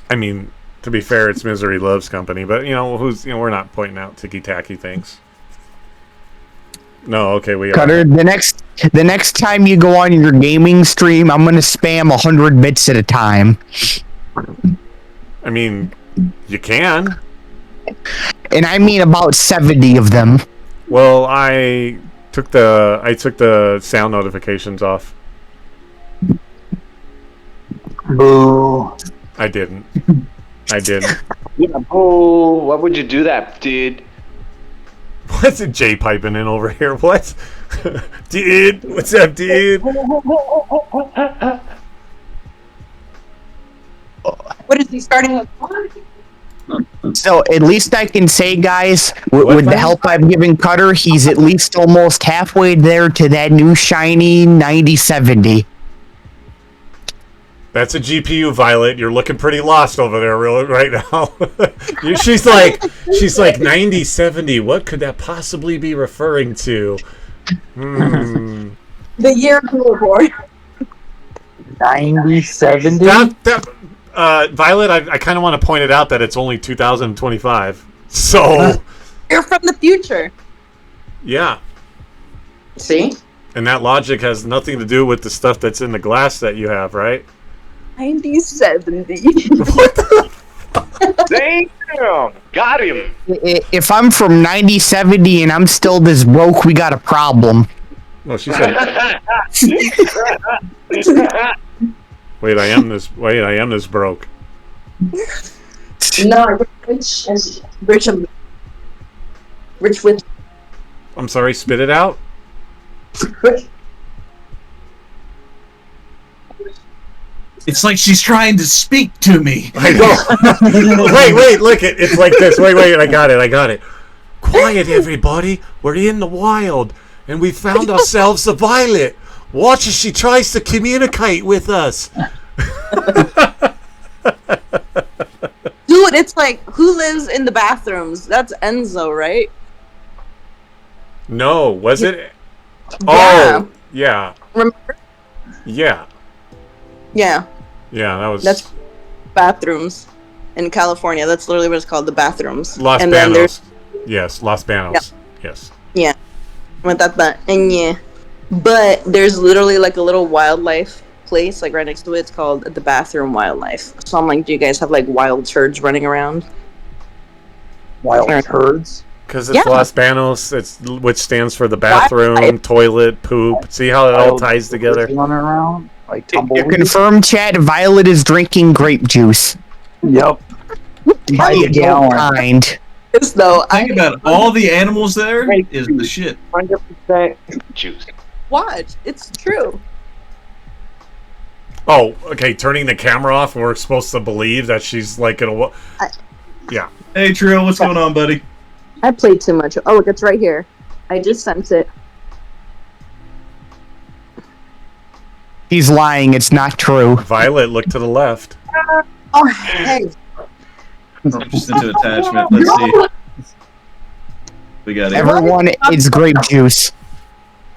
A: I mean, to be fair, it's misery loves company, but we're not pointing out ticky-tacky things. No, okay, we
J: Cutter,
A: are.
J: the next time you go on your gaming stream, I'm gonna spam 100 bits at a time.
A: I mean, you can.
J: And I mean about 70 of them.
A: Well, I took the sound notifications off.
J: Boo.
A: I didn't.
K: Yeah, boo. Why would you do that, dude?
A: What's it Jay piping in over here? What? Dude, what's up, dude?
I: What is he starting with?
J: So at least I can say, guys, with the help I've given Cutter, he's at least almost halfway there to that new shiny 9070.
A: That's a GPU, Violet. You're looking pretty lost over there right now. She's like 9070. What could that possibly be referring to?
I: The year you were born.
J: 9070?
A: Violet, I kind of want to point it out that it's only 2025. So...
I: You're from the future.
A: Yeah.
I: See?
A: And that logic has nothing to do with the stuff that's in the glass that you have, right?
I: 9070.
K: Damn! Got him!
J: If I'm from 9070 and I'm still this broke, we got a problem.
A: Well, she said... Wait, I am this broke.
I: No, rich with.
A: I'm sorry, spit it out.
B: It's like she's trying to speak to me.
A: I know. wait, look it. It's like this. Wait, I got it. Quiet, everybody. We're in the wild, and we found ourselves a Violet. Watch as she tries to communicate with us.
I: Dude, it's like, who lives in the bathrooms? That's Enzo, right?
A: No, was it?
I: Yeah.
A: Oh, yeah.
I: Remember?
A: Yeah.
I: Yeah.
A: Yeah,
I: That's bathrooms in California. That's literally what it's called, the bathrooms.
A: Los
I: and then
A: Banos. Yes, Los Banos. Yes.
I: Yeah. And yeah. But there's literally like a little wildlife place like right next to it. It's called the Bathroom Wildlife. So I'm like, do you guys have like wild turds running around?
H: Wild turds?
A: Because it's Los Banos, which stands for the bathroom, toilet, poop. See how it all ties together?
H: Running around, like
J: You confirm, chat, Violet is drinking grape juice.
H: Yep.
J: By the kind.
I: Yes, though.
B: Think about it. All the animals there is the shit.
K: 100% juice.
I: Watch. It's true.
A: Oh, okay, turning the camera off, and we're supposed to believe that she's like gonna... Yeah.
B: Hey, Trill, what's going on, buddy?
I: I played too much. Oh, look, it's right here. I just sent it.
J: He's lying. It's not true.
A: Violet, look to the left.
I: Oh, hey.
B: Just into attachment. Let's see. We got it.
J: Everyone, it's grape juice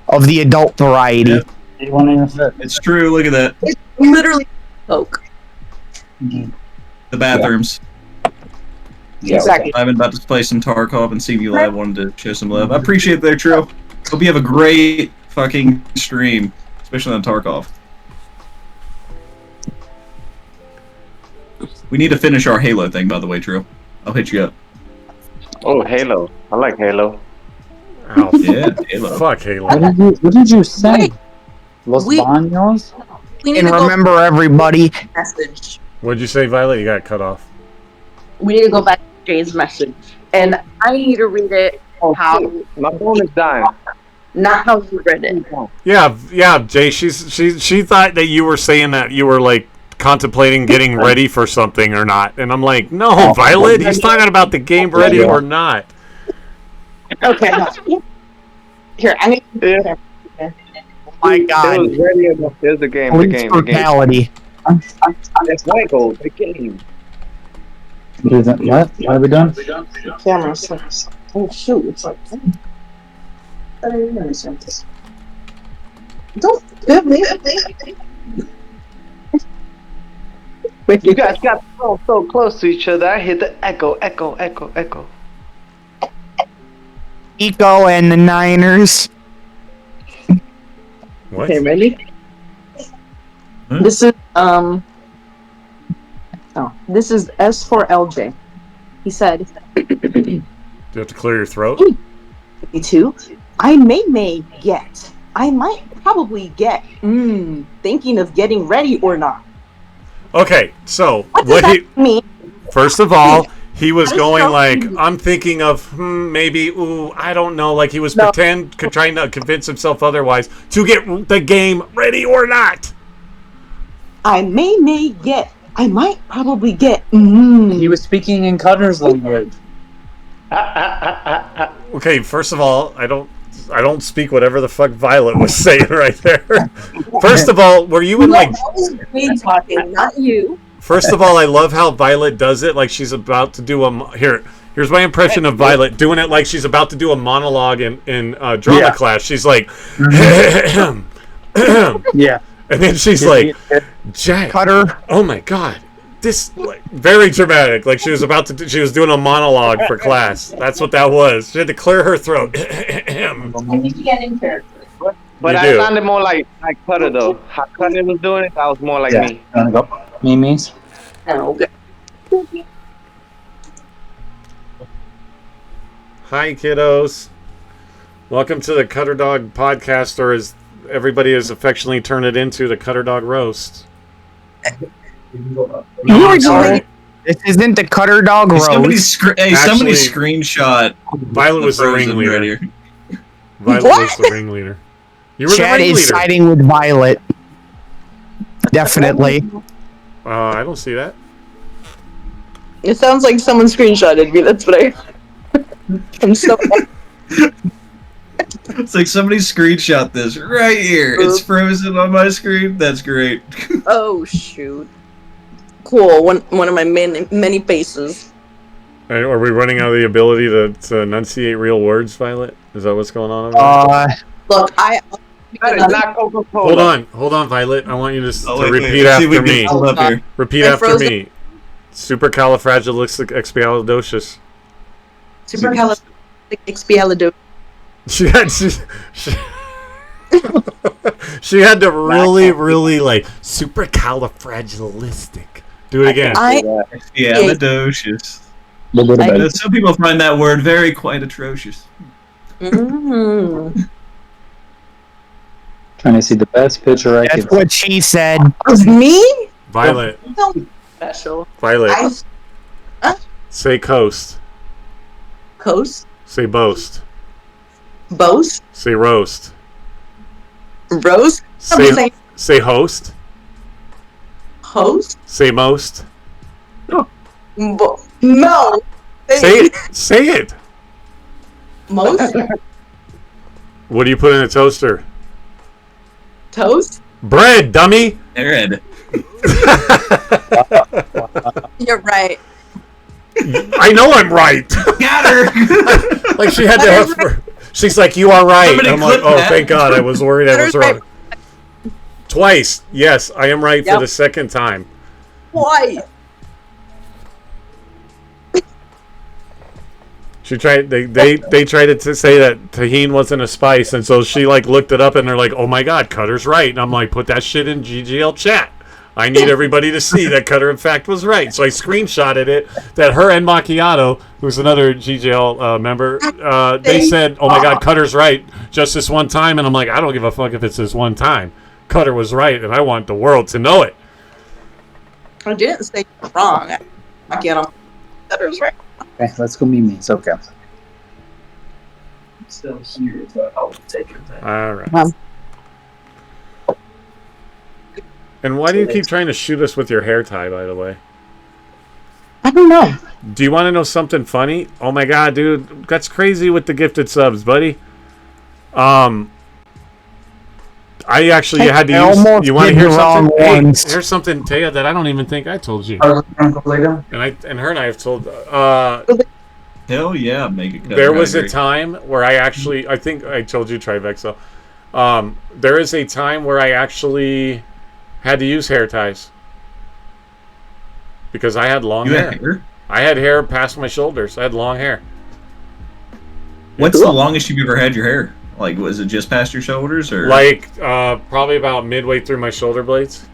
J: of the adult variety.
B: Yep.
H: You want to fit?
B: It's true. Look at that.
I: It's literally Coke.
H: Mm-hmm.
B: The bathrooms.
H: Yeah,
I: Exactly.
B: I've been about to play some Tarkov and CV Live. Wanted to show some love. I appreciate that, Tro. Hope you have a great fucking stream, especially on Tarkov. We need to finish our Halo thing, by the way, Tro. I'll hit you up.
K: Oh, Halo. I like Halo.
A: Oh,
B: Yeah, Halo.
A: fuck Halo.
H: What did you say? Los
I: We-
H: Baños?
I: We need
J: And
I: to go
J: remember, everybody,
I: message.
A: What'd you say, Violet? You got cut off.
I: We need to go back to Jay's message, and I need to read it how,
K: My phone is dying.
I: not how you read it.
A: Yeah, Jay. She thought that you were saying that you were like contemplating getting ready for something or not, and I'm like, no, Violet. He's talking about the game ready or not.
I: Okay. Here, I need.
K: Yeah.
J: oh my
K: It
J: God,
K: was ready enough. There's the game. The
J: police
K: game. The game.
J: brutality.
K: It's Michael. The game.
H: What? What are we done?
I: Camera. Oh shoot! It's like. Don't give me.
K: You guys got so close to each other. I hear the echo.
J: Eco and the Niners.
A: What?
I: Okay, ready?
B: Hmm?
I: This is this is S for LJ. He said,
A: Do you have to clear your throat?
I: "Me too. I may get. I might probably get. Thinking of getting ready or not.
A: Okay, so
I: What does that mean?
A: First of all, he was
I: What is
A: going
I: wrong
A: like,
I: with you?
A: I'm thinking of maybe, I don't know, like he was trying to convince himself otherwise to get the game ready or not.
I: I may get. I might probably get.
H: He was speaking in Cutter's language.
A: Okay, first of all, I don't speak whatever the fuck Violet was saying right there. First of all, were you in like?
I: That was me talking, not you.
A: First of all, I love how Violet does it like she's about to do Here's my impression of Violet doing it like she's about to do a monologue in drama class. She's like,
H: Yeah.
A: and then she's like, Jack,
J: Cutter.
A: oh my god, this like, very dramatic. Like she was about to, she was doing a monologue for class. That's what that was. She had to clear her throat.
K: But
A: You
K: I
A: do.
K: sounded more like Cutter though. How Cutter was doing it, that was more like me.
H: Wanna go? Mimi's?
I: Oh, okay.
A: Hi, kiddos. Welcome to the Cutter Dog podcast, or as everybody has affectionately turned it into, the Cutter Dog Roast.
J: You
A: I'm
J: were
A: sorry.
J: doing. This isn't the Cutter Dog
B: Hey,
J: roast.
B: somebody
A: Actually,
B: screenshot.
A: Violet was the
B: Frozen
A: ringleader.
B: right here.
A: Violet was the ringleader. You were
J: Chad
A: the
J: is
A: ringleader.
J: siding with Violet. Definitely.
A: I don't see that.
I: It sounds like someone screenshotted me. That's what I. I'm so.
B: It's like somebody screenshot this right here. It's frozen on my screen. That's great.
I: Oh shoot! Cool. One of my many faces.
A: Are we running out of the ability to enunciate real words, Violet? Is that what's going on over there?
I: Look, I.
K: That is not Coca-Cola.
A: Hold on, Violet. I want you to,
B: Oh,
A: to
B: wait,
A: repeat
B: let's see if we
A: after
B: can
A: me.
B: pull up here.
A: Repeat
I: I
A: after
I: froze
A: me. Supercalifragilisticexpialidocious.
I: Supercalifragilisticexpialidocious.
A: She had to really like supercalifragilistic. Do it again.
B: Yeah, Medocious. Some people find that word very quite atrocious.
H: Trying to see the best picture I
J: That's
H: can.
J: what she said.
I: Was me?
A: Violet.
I: No special.
A: Violet. Say coast.
I: Coast.
A: Say boast.
I: Boast.
A: Say roast.
I: Rose.
A: Say host.
I: Host.
A: Say most.
I: No.
A: Say it.
I: Most.
A: What do you put in a toaster?
I: Toast.
A: Bread, dummy.
B: Bread.
I: You're right.
A: I know I'm right.
B: Got her.
A: Like she had to have. She's like, you are right.
B: Somebody
A: I'm like,
B: clip
A: oh,
B: that.
A: thank God. I was worried I was wrong. Twice. Yes, I am right for
I: Yep.
A: the second time.
I: Why?
A: She tried. They tried to say that tahine wasn't a spice, and so she like looked it up, and they're like, "Oh my God, Cutter's right." And I'm like, "Put that shit in GGL chat. I need everybody to see that Cutter in fact was right." So I screenshotted it. That her and Macchiato, who's another GGL member, they said, "Oh my God, Cutter's right just this one time." And I'm like, "I don't give a fuck if it's this one time. Cutter was right, and I want the world to know it."
I: I didn't say you're wrong. I can't. Cutter's right.
H: Okay, let's go meet me. It's okay. I'm still here, but I'll take your thing.
A: All right. And why do you keep trying to shoot us with your hair tie, by the way?
J: I don't know.
A: Do you want to know something funny? Oh my God, dude, that's crazy with the gifted subs, buddy. I actually had to use. You want to hear something? Hey, here's something, Taya, that I don't even think I told you. And her and I have told.
B: Hell yeah, make it.
A: There was a time where I think I told you, Trivexa. There is a time where I actually had to use hair ties because I had long hair. I had hair past my shoulders. I had long hair.
B: What's the longest you've ever had your hair? Like, was it just past your shoulders, or
A: like probably about midway through my shoulder blades?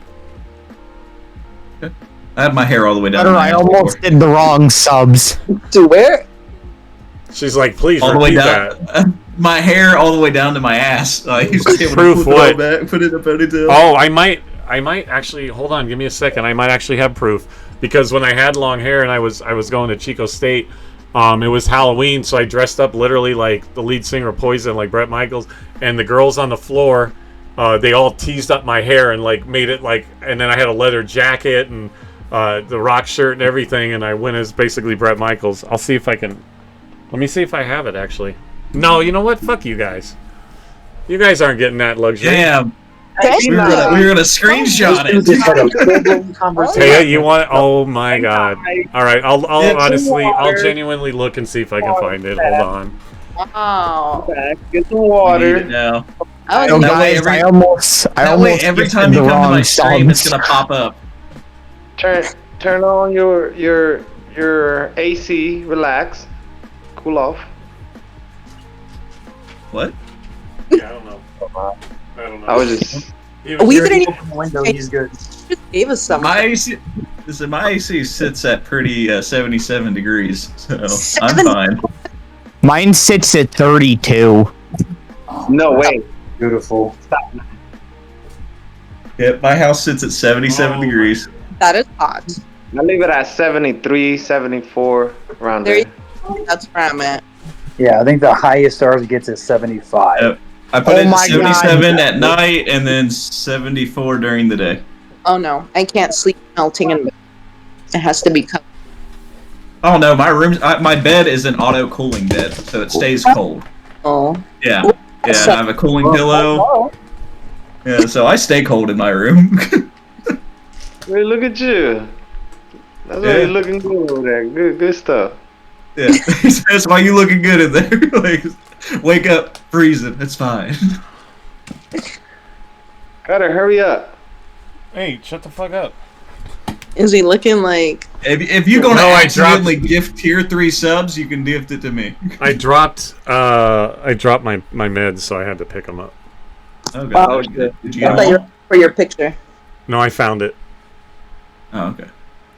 B: I had my hair all the way down.
J: I almost did the wrong subs.
I: To where?
A: She's like, please
B: all the way
A: repeat
B: down.
A: that.
B: My hair all the way down to my ass. I used to be able
A: Proof
B: to put
A: what?
B: it all back, put it in a ponytail.
A: Oh, I might actually. Hold on, give me a second. I might actually have proof because when I had long hair and I was going to Chico State. It was Halloween, so I dressed up literally like the lead singer of Poison, like Bret Michaels, and the girls on the floor, they all teased up my hair and like made it like, and then I had a leather jacket and the rock shirt and everything, and I went as basically Bret Michaels. I'll see if I can. Let me see if I have it actually. No, you know what? Fuck you guys. You guys aren't getting that luxury.
B: Damn. We were gonna screenshot it.
A: Taya, you want? Oh my God! All right, I'll honestly, I'll genuinely look and see if I can find it. Hold on.
I: Wow.
K: Get the water.
B: Now.
J: I almost
B: every time you come to my stream, it's gonna pop up.
K: Turn on your AC. Relax. Cool off.
B: What?
A: Yeah, I don't know. I don't know.
K: I was just.
I: We didn't even
H: window. He's good.
I: just gave us some.
B: My AC sits at pretty 77 degrees, so I'm fine.
J: Mine sits at 32.
K: No way.
H: Beautiful.
B: Yep, my house sits at 77 degrees.
I: That is hot.
K: I leave it at 73, 74, around
I: There
K: there.
I: That's where I'm at.
H: Yeah, I think the highest ours gets is 75.
B: Yep. I put it at
J: my
B: 77 at night and then 74 during the day.
I: Oh no, I can't sleep melting in bed. It has to be covered.
B: Oh no, my bed is an auto cooling bed, so it stays cold.
I: Oh.
B: Yeah, I have a cooling pillow. Yeah, so I stay cold in my room.
K: Hey, look at you. That's why you're looking good over there. Good stuff.
B: Yeah, that's why you looking good in there. Like, wake up freezing. It's fine.
K: Cutter, hurry up.
A: Hey, shut the fuck up.
I: Is he looking like?
B: If you're gonna accidentally gift tier 3 subs, you can gift it to me.
A: I dropped my meds, so I had to pick them up.
B: Okay.
I: Oh,
B: Did you
I: I
B: get
I: thought
B: them
I: you
B: all?
I: were for your picture.
A: No, I found it.
B: Oh, okay.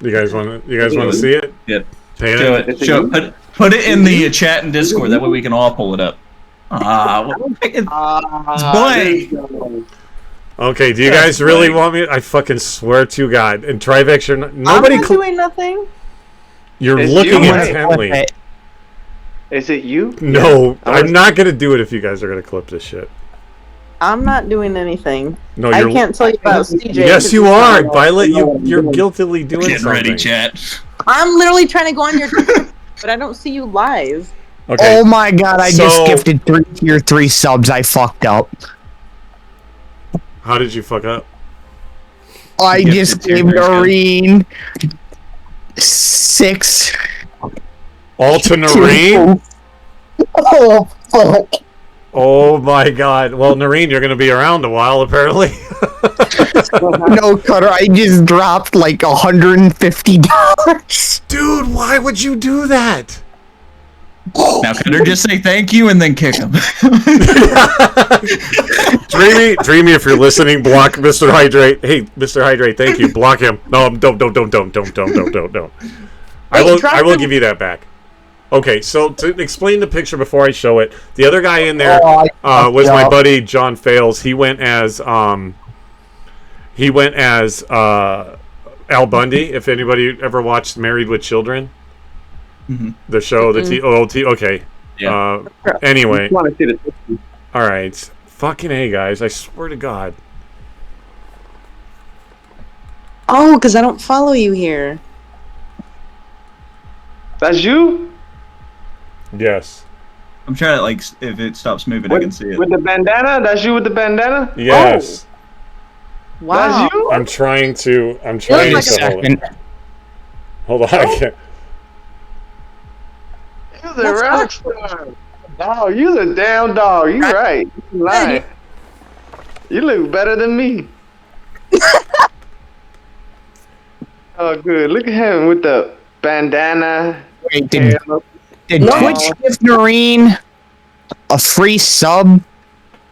A: You guys want to see it?
B: Yep.
A: Show it.
B: Put it in the chat and Discord. That way we can all pull it up. It's blank.
A: Okay, do you guys really want me? I fucking swear to God. And Trivex, nobody.
I: I'm not doing nothing.
A: You're
K: It's
A: looking
K: you,
A: intently.
K: Is it you?
A: No, I'm not gonna do it if you guys are gonna clip this shit.
I: I'm not doing anything.
A: No,
I: I can't tell you about CJ.
A: Yes, you are, Violet. You're guiltily doing
B: Getting
A: something.
B: ready, chat.
I: I'm literally trying to go on your Twitter, but I don't see you live.
A: Okay.
J: Oh my God! I just gifted 3 tier 3 subs. I fucked up.
A: How did you fuck up?
J: I just gave Noreen 6.
A: All to Noreen?
J: Oh fuck!
A: Oh my God. Well, Noreen, you're gonna be around a while, apparently.
J: No, Cutter, I just dropped like $150.
A: Dude, why would you do that?
B: Now, Cutter, just say thank you and then kick him.
A: Dreamy, if you're listening, block Mr. Hydrate. Hey, Mr. Hydrate, thank you. Block him. No, don't. I will give you that back. Okay, so to explain the picture before I show it, the other guy in there was my buddy John Fales. He went as Al Bundy. If anybody ever watched Married with Children, the show, the TOT. Okay.
B: Yeah.
A: Anyway.
K: I want to see the
A: All right. Fucking A, guys. I swear to God.
I: Oh, because I don't follow you here.
K: That's you?
A: Yes.
B: I'm trying to, like, if it stops moving, I can see it.
K: With the bandana? That's you with the bandana?
A: Yes.
I: Oh. Wow.
K: That's you?
A: I'm trying to
I: like
A: hold it. Hold on. I can't.
K: You're the rock star. Dog, you the damn dog. You right. You lying. You look better than me. Oh, good. Look at him with the bandana.
J: Wait, did Twitch give Noreen a free sub?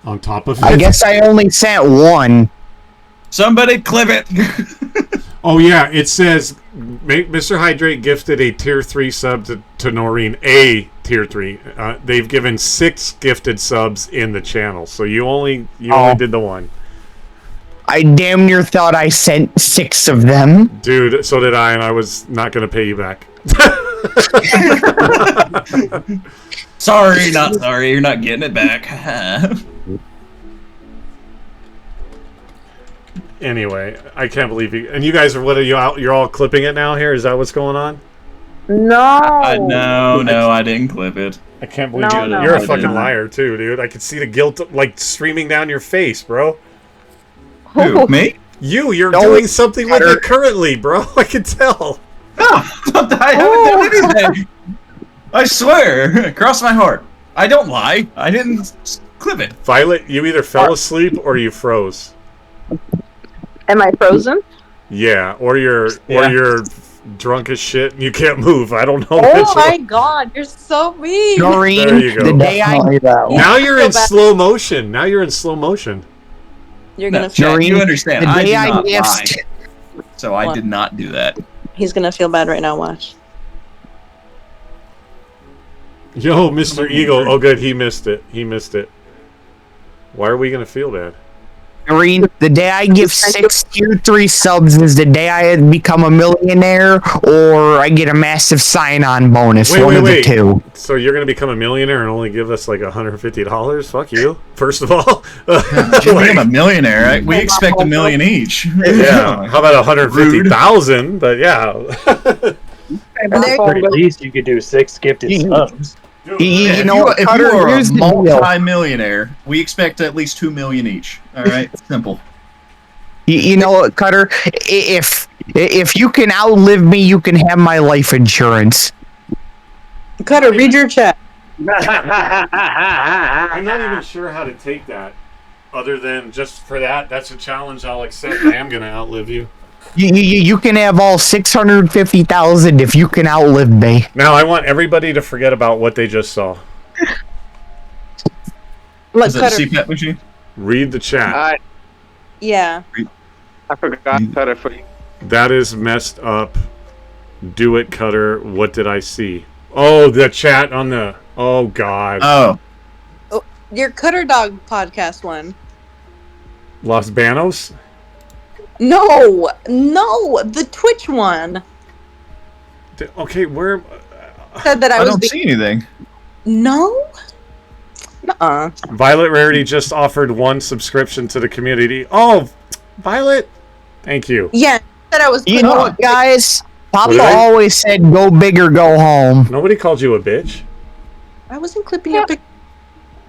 A: On top of it?
J: I guess I only sent one.
B: Somebody clip it.
A: Oh, yeah. It says Mr. Hydrate gifted a tier 3 sub to Noreen. A tier 3. They've given 6 gifted subs in the channel. So you only did the one.
J: I damn near thought I sent 6 of them.
A: Dude, so did I, and I was not going to pay you back.
B: Sorry, not sorry. You're not getting it back.
A: Anyway, I can't believe you. And you guys are, what are you out? You're all clipping it now here? Is that what's going on?
I: No.
B: No, I didn't clip it.
A: I can't believe you. You're a fucking liar, too, dude. I could see the guilt, like, streaming down your face, bro.
B: Who, me?
A: You're doing something with it currently, bro. I can tell.
B: No, I haven't done anything. I swear, cross my heart. I don't lie. I didn't clip it.
A: Violet, you either fell asleep or you froze.
I: Am I frozen?
A: Yeah, or you're drunk as shit and you can't move. I don't know.
I: Oh my god, you're so mean.
J: Noreen,
A: there you go.
J: the day
A: Now you're in slow motion. Now you're in slow motion.
I: You're gonna
B: Noreen, you understand?
J: The day
B: I did not lie.
J: gift.
B: So I did not do that.
I: He's gonna feel bad right now. Watch.
A: Yo, Mr. Eagle. Oh, good. He missed it. Why are we gonna feel bad?
J: Noreen, the day I give 6 tier 3 subs is the day I become a millionaire, or I get a massive sign-on bonus. One of the two.
A: So you're gonna become a millionaire and only give us like $150? Fuck you. First of all,
B: I'm a millionaire. Right? We expect $1 million each.
A: Yeah. How about 150,000? But yeah.
L: At least you could do 6 gifted subs.
J: You know,
B: if you are a multi-millionaire, we expect at least $2 million each. All right, simple.
J: You know what, Cutter? If you can outlive me, you can have my life insurance.
I: Cutter, read your chat.
A: I'm not even sure how to take that. Other than just for that, that's a challenge I'll accept. I am gonna outlive you.
J: You can have all 650,000 if you can outlive me.
A: Now I want everybody to forget about what they just saw.
B: Is that a CPAP machine?
A: Read the chat.
I: Yeah.
K: I forgot Cutter for you.
A: That is messed up. Do it, Cutter. What did I see? Oh, the chat on the. Oh God.
B: Oh.
I: Your Cutter Dog podcast one.
A: Los Banos.
I: No, the Twitch one.
A: Okay, where?
I: Said that I
B: don't see anything.
I: No. Nuh-uh.
A: Violet Rarity just offered 1 subscription to the community. Oh, Violet, thank you.
I: Yeah, said I was.
J: You know what, guys? Papa
A: What did I-
J: always said, "Go big or go home."
A: Nobody called you a bitch.
I: I wasn't clipping your picture.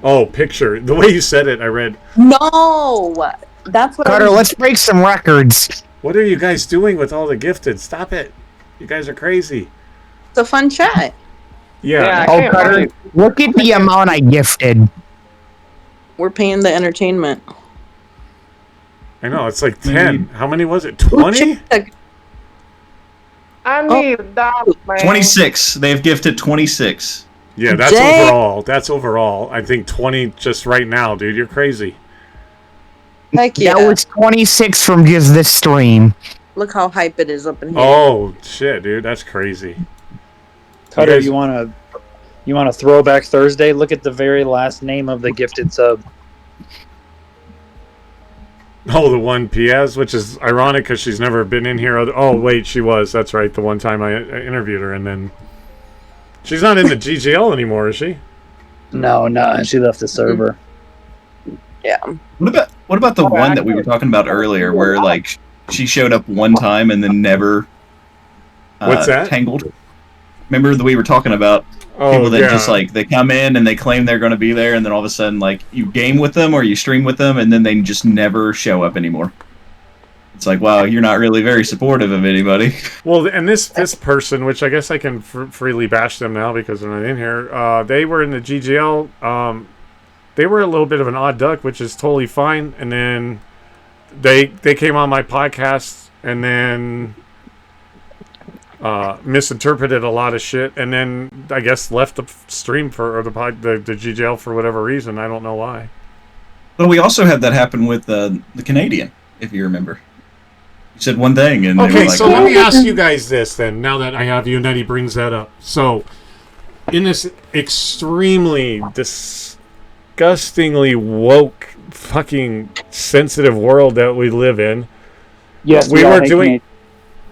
A: Oh, picture. The way you said it, I read.
I: No, that's what.
J: Cutter, let's break some records.
A: What are you guys doing with all the gifted? Stop it. You guys are crazy.
I: It's a fun chat.
A: Yeah.
J: Oh, Cutter, look at the amount I gifted.
I: We're paying the entertainment.
A: I know, it's like 10. How many was it? 20?
K: I need $1, man.
B: 26. They've gifted 26.
A: Yeah, that's overall. That's overall. I think 20 just right now, dude. You're crazy.
I: Heck yeah.
J: That was 26 from just this stream.
I: Look how hype it is up in here.
A: Oh shit, dude, that's crazy.
L: Cutter, you want a throwback Thursday? Look at the very last name of the gifted sub.
A: Oh, the one Piaz, which is ironic because she's never been in here. Oh wait, she was. That's right. The one time I interviewed her, and then she's not in the GGL anymore, is she?
L: No, she left the server.
I: Yeah.
B: What about the one that we were talking about earlier, where like she showed up one time and then never
A: What's that?
B: tangled? Remember that we were talking about people that just like they come in and they claim they're going to be there, and then all of a sudden like you game with them or you stream with them, and then they just never show up anymore. It's like, wow, you're not really very supportive of anybody.
A: Well, and this person, which I guess I can freely bash them now because they're not in here. They were in the GGL. They were a little bit of an odd duck, which is totally fine. And then they came on my podcast and then misinterpreted a lot of shit, and then I guess left the stream for the GGL for whatever reason. I don't know why.
B: But we also had that happen with the Canadian, if you remember. You said one thing, and they were like,
A: so let me ask you guys this then. Now that I have you, and that he brings that up. So, in this extremely disgustingly woke, fucking sensitive world that we live in,
L: yes,
A: we were doing.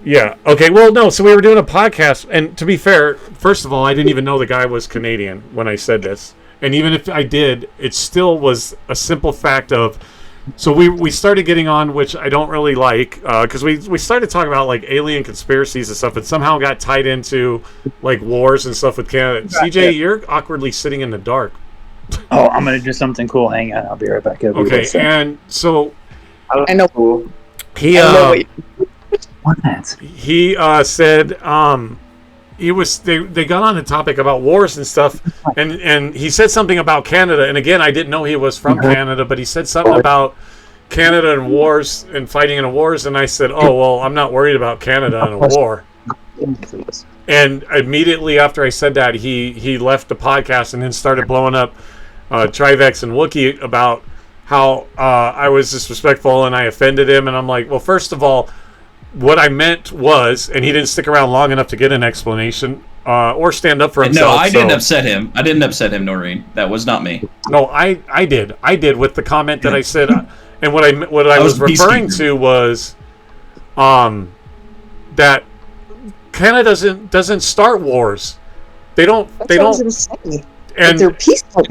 A: Yeah. Okay. Well, no. So we were doing a podcast, and to be fair, first of all, I didn't even know the guy was Canadian when I said this, and even if I did, it still was a simple fact of. So we started getting on, which I don't really like, because we started talking about like alien conspiracies and stuff, and somehow got tied into like wars and stuff with Canada. CJ, you're awkwardly sitting in the dark.
L: Oh, I'm gonna do something cool. Hang on, I'll be right back.
A: Okay, and so
I: I know.
A: He said they got on the topic about wars and stuff, and he said something about Canada, and again I didn't know he was from Canada, but he said something about Canada and wars and fighting in wars, and I said, oh well, I'm not worried about Canada in a war. And immediately after I said that, he left the podcast and then started blowing up Trivex and Wookiee about how I was disrespectful and I offended him, and I'm like, well, first of all, what I meant was, and he didn't stick around long enough to get an explanation or stand up for himself.
B: No, I didn't upset him. I didn't upset him, Noreen. That was not me.
A: No, I did. I did with the comment that I said, and what I was referring to was, that Canada doesn't start wars. They don't. And
I: they're peaceful.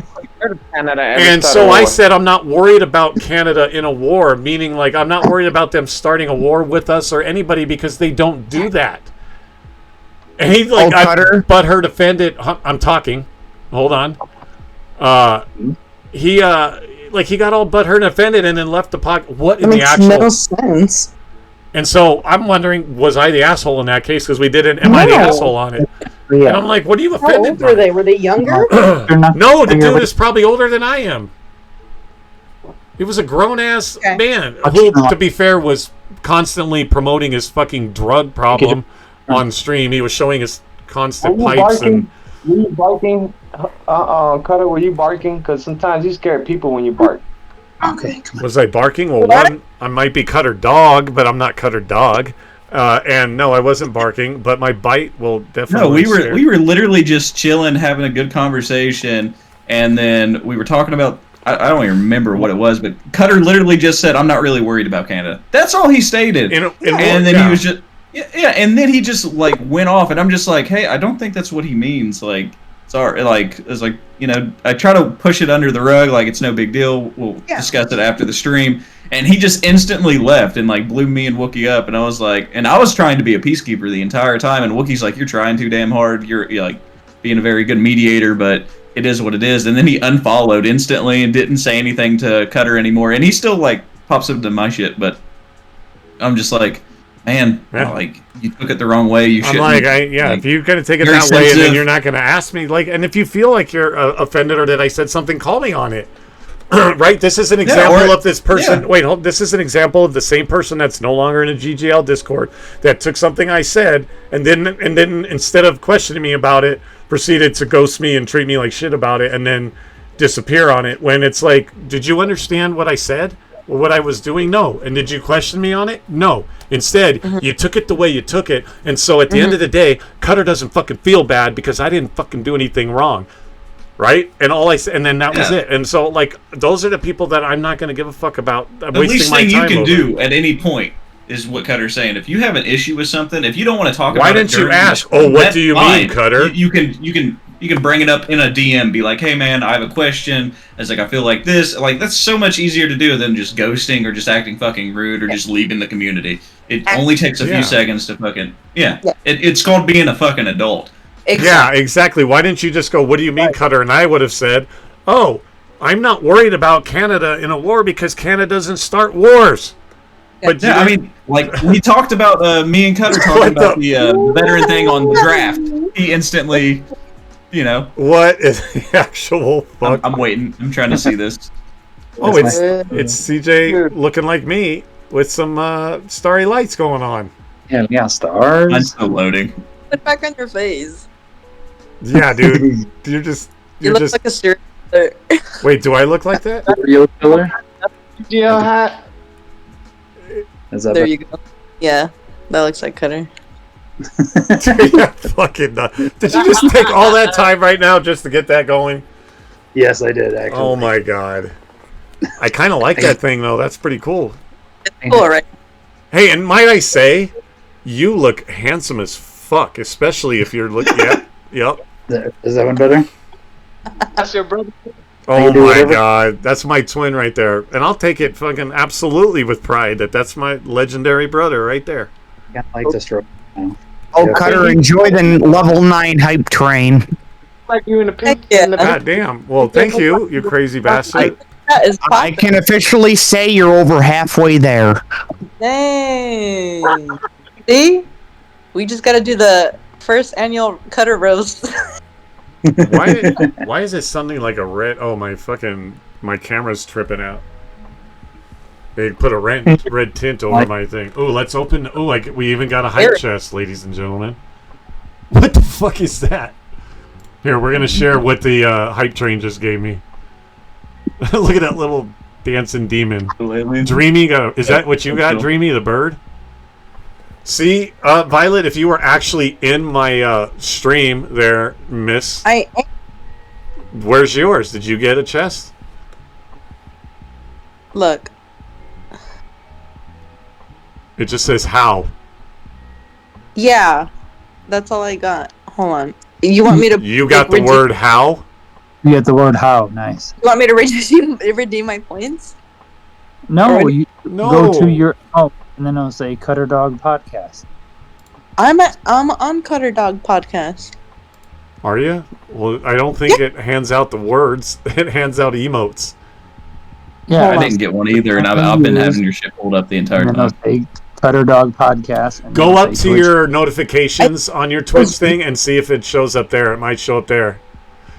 A: And so I said, I'm not worried about Canada in a war, meaning like I'm not worried about them starting a war with us or anybody because they don't do that. And he like butthurt offended. I'm talking. Hold on. He got all butthurt and offended and then left the podcast. What in the actual?
I: That makes no sense.
A: And so I'm wondering, was I the asshole in that case? Because we did an am I the asshole on it? Yeah. And I'm like, what are you offended
I: How old were they? Were they younger?
A: No, the dude is probably older than I am. He was a grown-ass man who, to be fair, was constantly promoting his fucking drug problem on stream. He was showing his constant pipes.
K: Were you barking? Cutter, were you barking? Because sometimes you scare people when you bark.
L: Okay.
A: Was I barking? Well, one, I might be Cutter Dog, but I'm not Cutter Dog. And no, I wasn't barking, but my bite will definitely.
B: No, we were literally just chilling, having a good conversation, and then we were talking about. I don't even remember what it was, but Cutter literally just said, "I'm not really worried about Canada." That's all he stated, and then he was just and then he just like went off, and I'm just like, "Hey, I don't think that's what he means." Like, sorry, like it's like I try to push it under the rug, like it's no big deal. We'll discuss it after the stream. And he just instantly left and like blew me and Wookiee up, and I was like, and I was trying to be a peacekeeper the entire time, and Wookiee's like, you're trying too damn hard, you're like being a very good mediator, but it is what it is. And then he unfollowed instantly and didn't say anything to Cutter anymore, and he still like pops up to my shit, but I'm just like, man, like you took it the wrong way. You shouldn't.
A: I'm like, if you're gonna take it that way, and then you're not gonna ask me, like, and if you feel like you're offended or that I said something, call me on it. right? This is an example of this person.
B: yeah.
A: Wait, hold. This is an example of the same person that's no longer in a GGL Discord that took something I said and then instead of questioning me about it, proceeded to ghost me and treat me like shit about it and then disappear on it. When it's like, did you understand what I said or what I was doing? No. And did you question me on it? No. Instead, you took it the way you took it. And so at the end of the day, Cutter doesn't fucking feel bad because I didn't fucking do anything wrong. Right? And all I said, and then that was it. And so, like, those are the people that I'm not going to give a fuck about. I'm
B: the
A: wasting
B: least
A: my
B: thing
A: time
B: you can
A: over.
B: do at any point is what Cutter's saying. If you have an issue with something, if you don't want to talk
A: Why
B: about it,
A: didn't you
B: during
A: ask?
B: the-
A: Oh, what
B: that's
A: do you
B: fine.
A: mean, Cutter?
B: You can bring it up in a DM. Be like, hey man, I have a question. It's like I feel like this. Like that's so much easier to do than just ghosting or just acting fucking rude or just leaving the community. It only takes a few seconds to fucking It's called being a fucking adult.
A: Yeah, exactly. Why didn't you just go, what do you mean, Cutter? And I would have said, oh, I'm not worried about Canada in a war because Canada doesn't start wars. But
B: I mean, like we talked about me and Cutter talking about the veteran thing on the draft. He instantly,
A: what is the actual fuck?
B: I'm waiting. I'm trying to see this.
A: Oh, it's CJ looking like me with some starry lights going on.
L: Yeah, stars.
B: I'm still loading.
I: Put it back on your face.
A: Yeah, dude. You
I: look like a serial killer.
A: Wait, do I look like that?
L: Serial killer?
K: GGL hat.
L: Is that
I: There you go. Yeah, that looks like Cutter.
A: Yeah, fucking did you just take all that time right now just to get that going?
L: Yes, I did actually.
A: Oh my god. I kind of like that thing though. That's pretty cool.
I: It's cool, right?
A: Hey, and might I say, you look handsome as fuck, especially if you're looking. Yep.
L: Is that one better?
K: That's your brother.
A: Oh my god, that's my twin right there, and I'll take it fucking absolutely with pride that's my legendary brother right there.
L: I like this stroke.
J: Oh, Cutter, enjoy the level 9 hype train.
K: Like you in the pink.
A: God damn. Well, thank you, you crazy bastard.
J: I can officially say you're over halfway there.
I: Dang. See? We just gotta do the first annual Cutter roast.
A: Why is it something like a red? Oh, my camera's tripping out. They put a red tint over my thing. Oh, let's open. Oh, like we even got a hype chest, ladies and gentlemen. What the fuck is that? Here, we're gonna share what the hype train just gave me. Look at that little dancing demon. Dreamy, is that what you got, Dreamy, the bird? See, Violet, if you were actually in my stream there, miss. Where's yours? Did you get a chest?
I: Look.
A: It just says how.
I: Yeah. That's all I got. Hold on. You want me to...
A: You got the word how?
L: You get the word how. Nice.
I: You want me to redeem my points?
L: No, you go to your... Oh, and then it'll say Cutter Dog Podcast.
I: I'm on Cutter Dog Podcast.
A: Are you? Well, I don't think it hands out the words. It hands out emotes.
B: Yeah, I didn't get one either, and I've been having your shit pulled up the entire time.
L: Cutter Dog Podcast. And
A: go up to your notifications on your Twitch thing and see if it shows up there. It might show up there.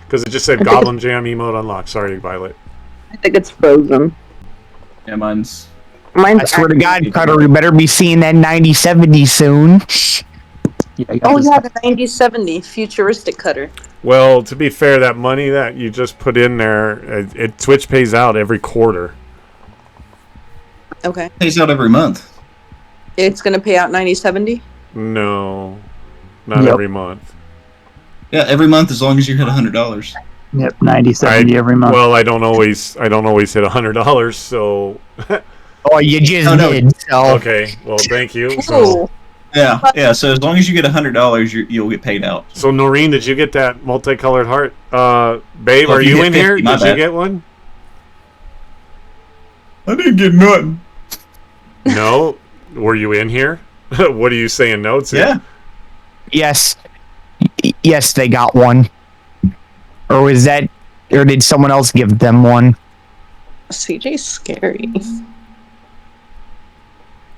A: Because it just said Goblin Jam emote unlocked. Sorry, Violet.
I: I think it's frozen.
B: Yeah, mine's
J: I swear to God, Cutter, we better be seeing that 9070 soon.
I: The 9070 futuristic Cutter.
A: Well, to be fair, that money that you just put in there, Twitch pays out every quarter.
I: Okay.
B: Pays out every month.
I: It's gonna pay out 9070?
A: No, not every month.
B: Yeah, every month as long as you hit $100.
L: Yep, 9070 every month.
A: Well, I don't always hit $100, so.
J: Oh, you just did. So.
A: Okay, well, thank you. So.
B: Yeah. So as long as you get $100, you'll get paid out.
A: So Noreen, did you get that multicolored heart? Babe,
B: Well,
A: are
B: if you
A: you
B: hit
A: in
B: 50,
A: here?
B: my
A: Did you
B: bad.
A: get one?
B: I didn't get nothing.
A: No. Were you in here? What are you saying no to?
B: Yeah.
J: Yes. Yes, they got one. Or did someone else give them one?
I: CJ's scary.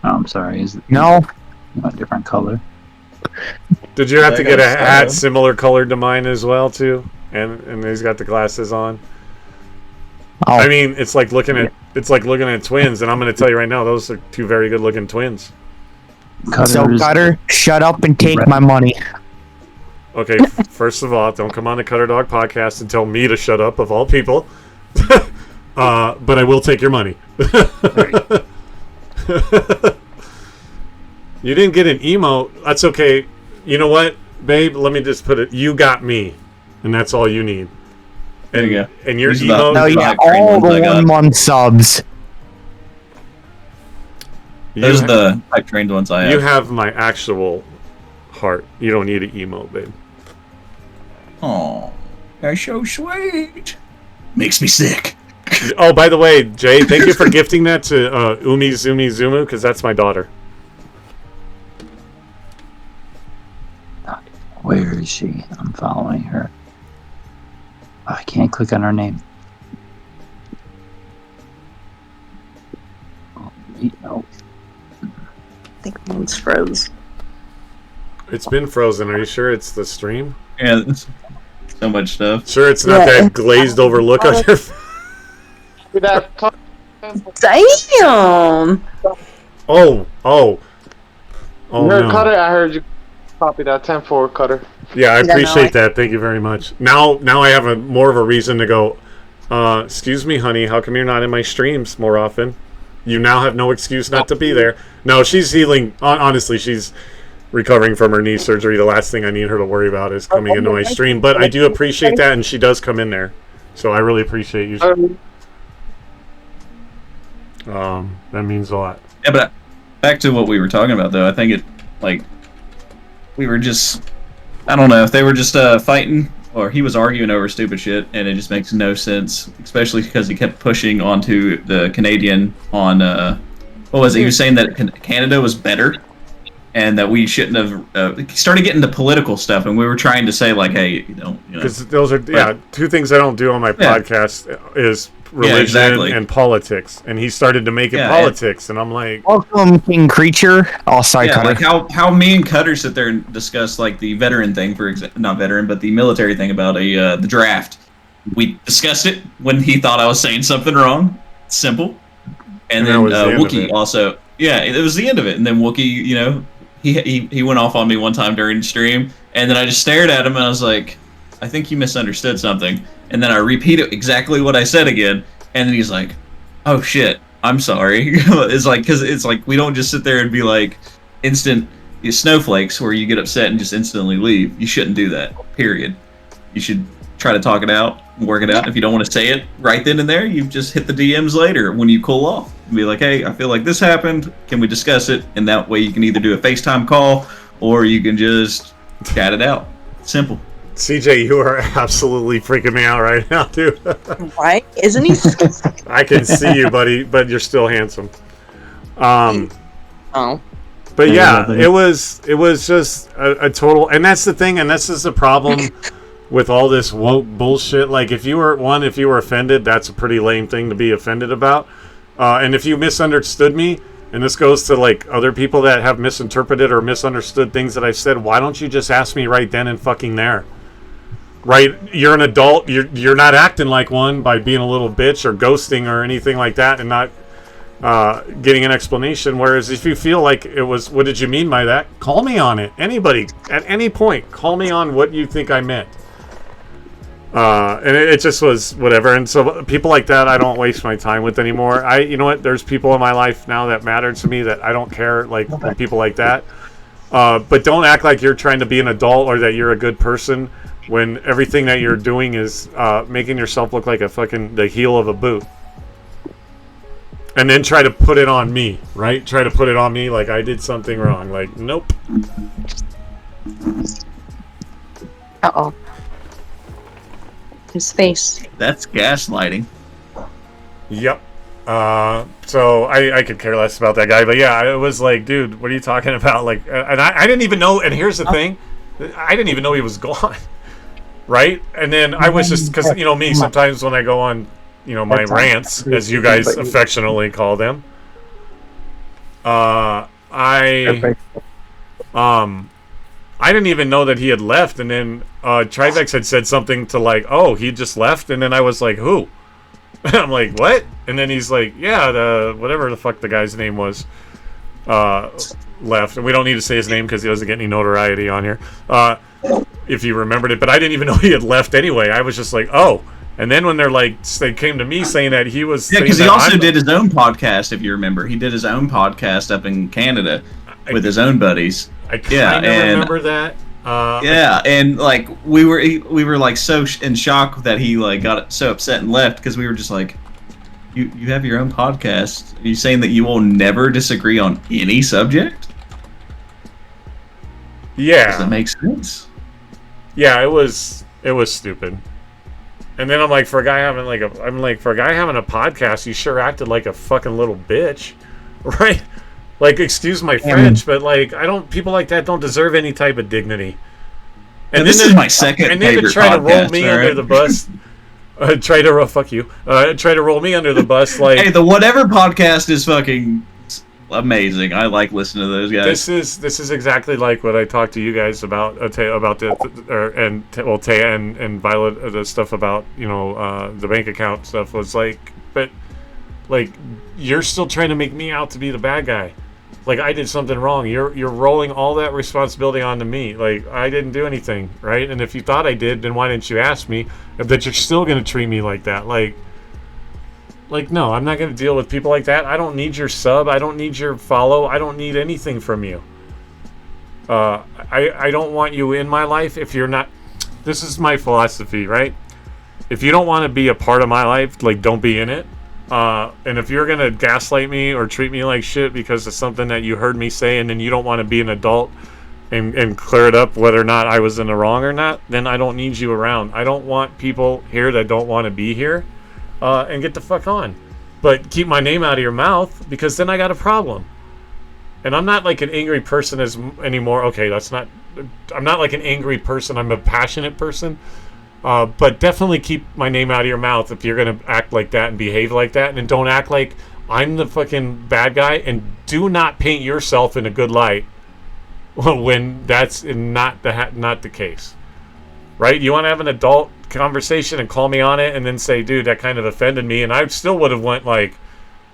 L: Oh, I'm sorry. Is it
J: No.
L: a different color?
A: Did you have to get a hat similar colored to mine as well too? And he's got the glasses on.
J: Oh.
A: I mean, it's like looking at twins, and I'm going to tell you right now, those are two very good looking twins.
J: Cutter, shut up and take my money.
A: Okay, first of all, don't come on the Cutter Dog podcast and tell me to shut up, of all people. But I will take your money. You didn't get an emote. That's okay. You know what, babe? Let me just put it. You got me, and that's all you need. And,
B: there you go.
A: And your
B: These
A: emote.
J: No, yeah, all the 1 month subs.
B: Those are the hype trained ones I have.
A: You have my actual heart. You don't need an emote, babe.
B: Oh, that's so sweet. Makes me sick.
A: Oh, by the way, Jay, thank you for gifting that to Umi Zumi Zumu, because that's my daughter.
H: Where is she? I'm following her. Oh, I can't click on her name. Oh, no.
I: I think mine's froze.
A: It's been frozen. Are you sure it's the stream?
B: Yeah, so much stuff.
A: Sure, it's not that glazed over look on your face.
I: Damn!
A: Oh,
K: You're
A: no.
K: Cutter. I heard you copy that 10-4 Cutter.
A: Yeah, I appreciate that. Thank you very much. Now I have more of a reason to go, excuse me, honey, how come you're not in my streams more often? You now have no excuse not to be there. No, she's healing. Honestly, she's recovering from her knee surgery. The last thing I need her to worry about is coming into my stream. But I do appreciate that, and she does come in there. So I really appreciate you. That means a lot.
B: Yeah, but back to what we were talking about, though. I think it, like, we were just, I don't know, if they were just fighting, or he was arguing over stupid shit, and it just makes no sense, especially because he kept pushing onto the Canadian on, what was it? He was saying that Canada was better, and that we shouldn't have, he started getting into political stuff, and we were trying to say, like, hey, you know.
A: Because those are, two things I don't do on my podcast is religion and politics, and he started to make it politics, and I'm like,
J: welcome, King Creature. Oh, sorry,
B: yeah,
J: Cutter.
B: like how me and Cutter sit there and discuss like the veteran thing, for example, not veteran, but the military thing about the draft. We discussed it when he thought I was saying something wrong. Simple. And then Wookie also, it was the end of it. And then Wookie, you know, he went off on me one time during the stream, and then I just stared at him and I was like, I think you misunderstood something. And then I repeated exactly what I said again, and then he's like, "Oh shit, I'm sorry." It's like, because it's like we don't just sit there and be like instant snowflakes where you get upset and just instantly leave. You shouldn't do that. Period. You should try to talk it out, work it out. If you don't want to say it right then and there, you just hit the DMs later when you cool off and be like, "Hey, I feel like this happened. Can we discuss it?" And that way you can either do a FaceTime call or you can just chat it out. Simple.
A: CJ, you are absolutely freaking me out right now, dude.
I: Why? Isn't he?
A: I can see you, buddy, but you're still handsome.
I: Oh.
A: But yeah, it was just a total, and that's the thing, and this is the problem with all this woke bullshit. Like, if you were offended, that's a pretty lame thing to be offended about. And if you misunderstood me, and this goes to like other people that have misinterpreted or misunderstood things that I said, why don't you just ask me right then and fucking there? Right, you're an adult. You're not acting like one by being a little bitch or ghosting or anything like that, and not getting an explanation. Whereas if you feel like it was, what did you mean by that? Call me on it. Anybody at any point, call me on what you think I meant. And it just was whatever. And so people like that, I don't waste my time with anymore. You know what? There's people in my life now that matter to me that I don't care like when people like that. But don't act like you're trying to be an adult or that you're a good person when everything that you're doing is making yourself look like the heel of a boot. And then try to put it on me, right? Try to put it on me like I did something wrong. Like, nope.
I: Uh-oh. His face.
B: That's gaslighting.
A: Yep. So I could care less about that guy, but yeah, it was like, dude, what are you talking about? Like, and I didn't even know. And here's the thing, I didn't even know he was gone, right? And then I was just because me sometimes when I go on, my rants, as you guys affectionately call them, I didn't even know that he had left, and then Trivex had said something to like, oh, he just left, and then I was like, who? I'm like, what? And then he's like, yeah, the whatever the fuck the guy's name was, left. And we don't need to say his name because he doesn't get any notoriety on here. If you remembered it, but I didn't even know he had left anyway. I was just like, oh. And then when they came to me saying that he was,
B: because he also did his own podcast. If you remember, he did his own podcast up in Canada with his own buddies.
A: I kind of remember that.
B: And like we were like so in shock that he like got so upset and left because we were just like, you have your own podcast. Are you saying that you will never disagree on any subject?
A: Yeah,
B: does that make sense?
A: Yeah, it was stupid. And then I'm like, for a guy having a podcast, you sure acted like a fucking little bitch, right? Like, excuse my French, but like, people like that don't deserve any type of dignity. And
B: this is my second.
A: And then to try to roll me under the bus, try to roll me under the bus, like,
B: hey, the Whatever podcast is fucking amazing. I like listening to those guys.
A: This is exactly like what I talked to you guys about Taya and Violet, the stuff about the bank account stuff was like, but like you're still trying to make me out to be the bad guy, like I did something wrong. You're rolling all that responsibility onto me, like I didn't do anything, right? And if you thought I did, then why didn't you ask me? That you're still gonna treat me like that, like, no, I'm not going to deal with people like that. I don't need your sub. I don't need your follow. I don't need anything from you. I don't want you in my life if you're not... This is my philosophy, right? If you don't want to be a part of my life, like, don't be in it. And if you're going to gaslight me or treat me like shit because of something that you heard me say and then you don't want to be an adult and clear it up whether or not I was in the wrong or not, then I don't need you around. I don't want people here that don't want to be here. And get the fuck on. But keep my name out of your mouth, because then I got a problem. And I'm not like an angry person anymore. Okay, I'm not like an angry person. I'm a passionate person. But definitely keep my name out of your mouth if you're going to act like that and behave like that. And don't act like I'm the fucking bad guy. And do not paint yourself in a good light when that's not the case. Right? You want to have an adult conversation and call me on it and then say, dude, that kind of offended me, and I still would have went like,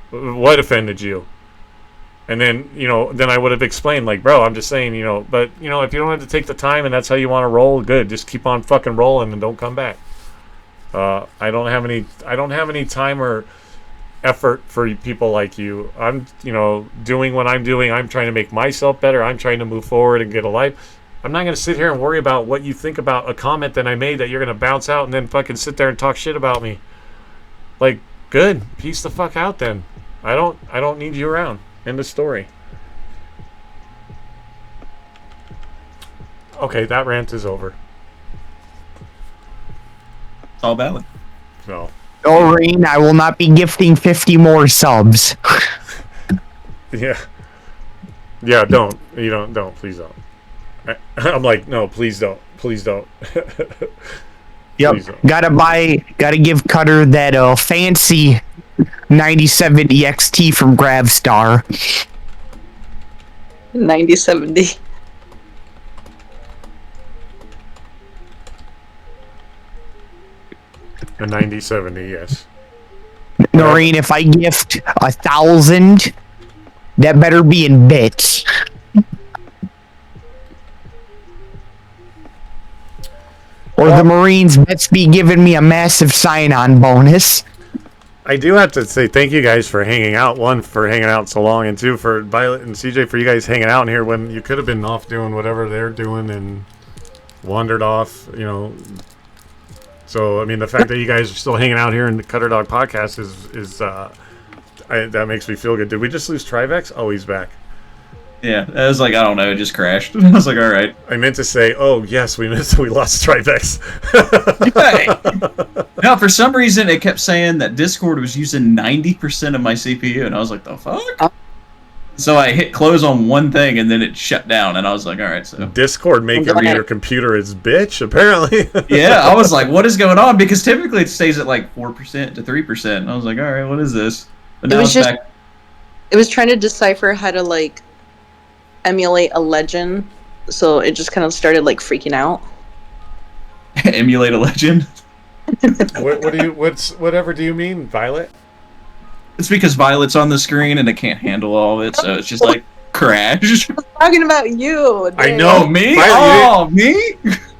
A: what offended you? And then then I would have explained, like, bro, I'm just saying, but if you don't have to take the time and that's how you want to roll, good, just keep on fucking rolling and don't come back. I don't have any time or effort for people like you. I'm doing what I'm doing. I'm trying to make myself better. I'm trying to move forward and get a life. I'm not going to sit here and worry about what you think about a comment that I made that you're going to bounce out and then fucking sit there and talk shit about me. Like, good. Peace the fuck out then. I don't need you around. End of story. Okay, that rant is over.
B: It's all valid.
A: No.
J: Doreen, I will not be gifting 50 more subs.
A: Yeah. Yeah, don't. Don't. Please don't. I'm like, no, please don't. Please don't.
J: Yep.
A: Please don't.
J: Gotta give Cutter that fancy 9070 XT from Gravstar.
I: 9070.
A: A 9070, yes.
J: Noreen, if I gift 1,000, that better be in bits. Or the Marines best be giving me a massive sign-on bonus.
A: I do have to say thank you guys for hanging out. One, for hanging out so long, and two, for Violet and CJ, for you guys hanging out in here when you could have been off doing whatever they're doing and wandered off, So, I mean, the fact that you guys are still hanging out here in the Cutter Dog podcast is that makes me feel good. Did we just lose Trivex? Oh, he's back.
B: Yeah, I was like, I don't know, it just crashed. I was like, all right.
A: I meant to say, oh yes, we lost Trivex.
B: No, for some reason it kept saying that Discord was using 90% of my CPU, and I was like, the fuck? So I hit close on one thing, and then it shut down, and I was like, all right. So
A: Discord making your computer its bitch, apparently.
B: Yeah, I was like, what is going on? Because typically it stays at like 4% to 3%, and I was like, all right, what is this? But now it's back.
I: It was trying to decipher how to like emulate a legend, so it just kind of started like freaking out.
B: Emulate a legend?
A: What do you? Whatever do you mean, Violet?
B: It's because Violet's on the screen and it can't handle all of it, so it's just like crash.
I: Talking about you.
A: I
I: dude.
A: know.
B: Oh, me?
A: Violet,
B: Me?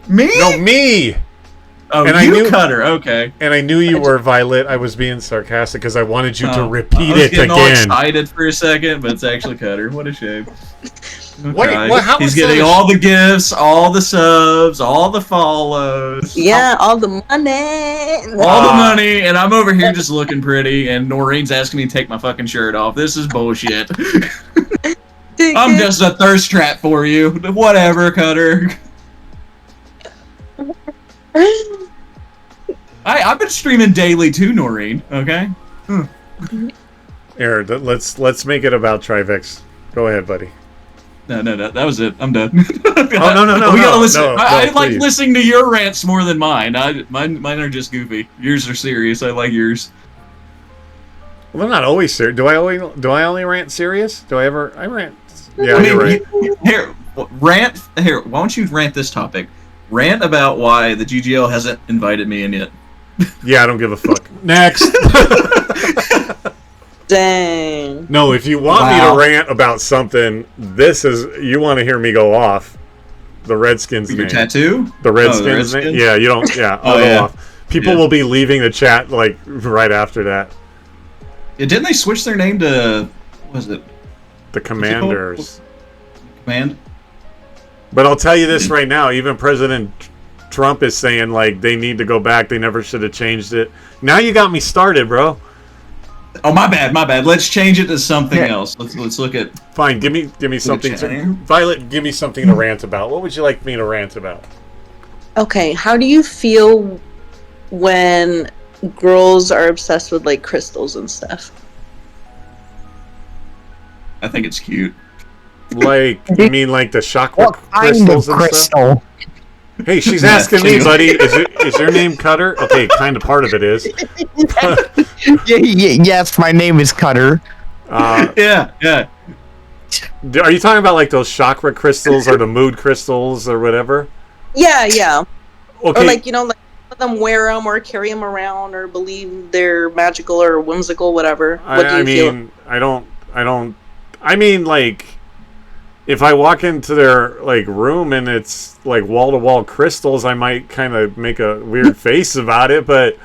B: Me?
A: No, me.
B: Oh,
A: And
B: you
A: I knew-
B: Cutter. Okay.
A: And I knew you were Violet. I was being sarcastic because I wanted you to
B: Oh,
A: repeat
B: I was
A: it
B: getting all
A: again.
B: excited for a second, but it's actually Cutter. What a shame.
A: What-
B: Okay.
A: what- how
B: He's
A: is
B: getting
A: that a-
B: all the gifts, all the subs, all the follows.
I: Yeah, all the money.
B: All the money, and I'm over here just looking pretty, and Noreen's asking me to take my fucking shirt off. This is bullshit. I'm just a thirst trap for you. Whatever, Cutter. I've been streaming daily too, Noreen. Okay.
A: Here, let's make it about Trivex. Go ahead, buddy.
B: No, that was it. I'm done.
A: Oh no!
B: We gotta listen. I like
A: please.
B: listening to your rants more than mine. Mine are just goofy. Yours are serious. I like yours.
A: Well, they're not always serious. Do I only rant serious? Do I ever? I rant. Yeah,
B: I mean,
A: you're right.
B: Here, rant. Here, why don't you rant this topic? Rant about why the GGL hasn't invited me in yet.
A: Yeah, I don't give a fuck. Next.
I: Dang.
A: No, if you want me to rant about something, you want to hear me go off. The Redskins
B: Your
A: name.
B: tattoo?
A: The Redskins,
B: Oh, the Redskins?
A: name. Yeah, you don't. Yeah, I'll
B: Oh,
A: go
B: yeah.
A: off. People
B: Yeah.
A: will be leaving the chat like right after that.
B: Yeah, didn't they switch their name to? What was it?
A: The Commanders.
B: Command.
A: But I'll tell you this right now, even President Trump is saying like they need to go back. They never should have changed it. Now you got me started, bro.
B: Oh, my bad. Let's change it to something else. Let's look at.
A: Fine, give me something.
B: chat here.
A: Violet, give me something to rant about. What would you like me to rant about?
I: Okay, how do you feel when girls are obsessed with like crystals and stuff?
B: I think it's cute.
A: Like, you mean like the chakra
J: What kind
A: crystals
J: of
A: and stuff?
J: crystal?
A: Hey, she's
B: Yeah,
A: asking me,
B: cute.
A: buddy. Is your name Cutter? Okay, kind of part of it is.
J: Yes, my name is Cutter.
B: Yeah.
A: Are you talking about like those chakra crystals or the mood crystals or whatever?
I: Yeah.
A: Okay.
I: Or like, you know, like let them wear them or carry them around or believe they're magical or whimsical, whatever. What do you feel?
A: I mean, like, if I walk into their like room and it's like wall to wall crystals, I might kind of make a weird face about it, but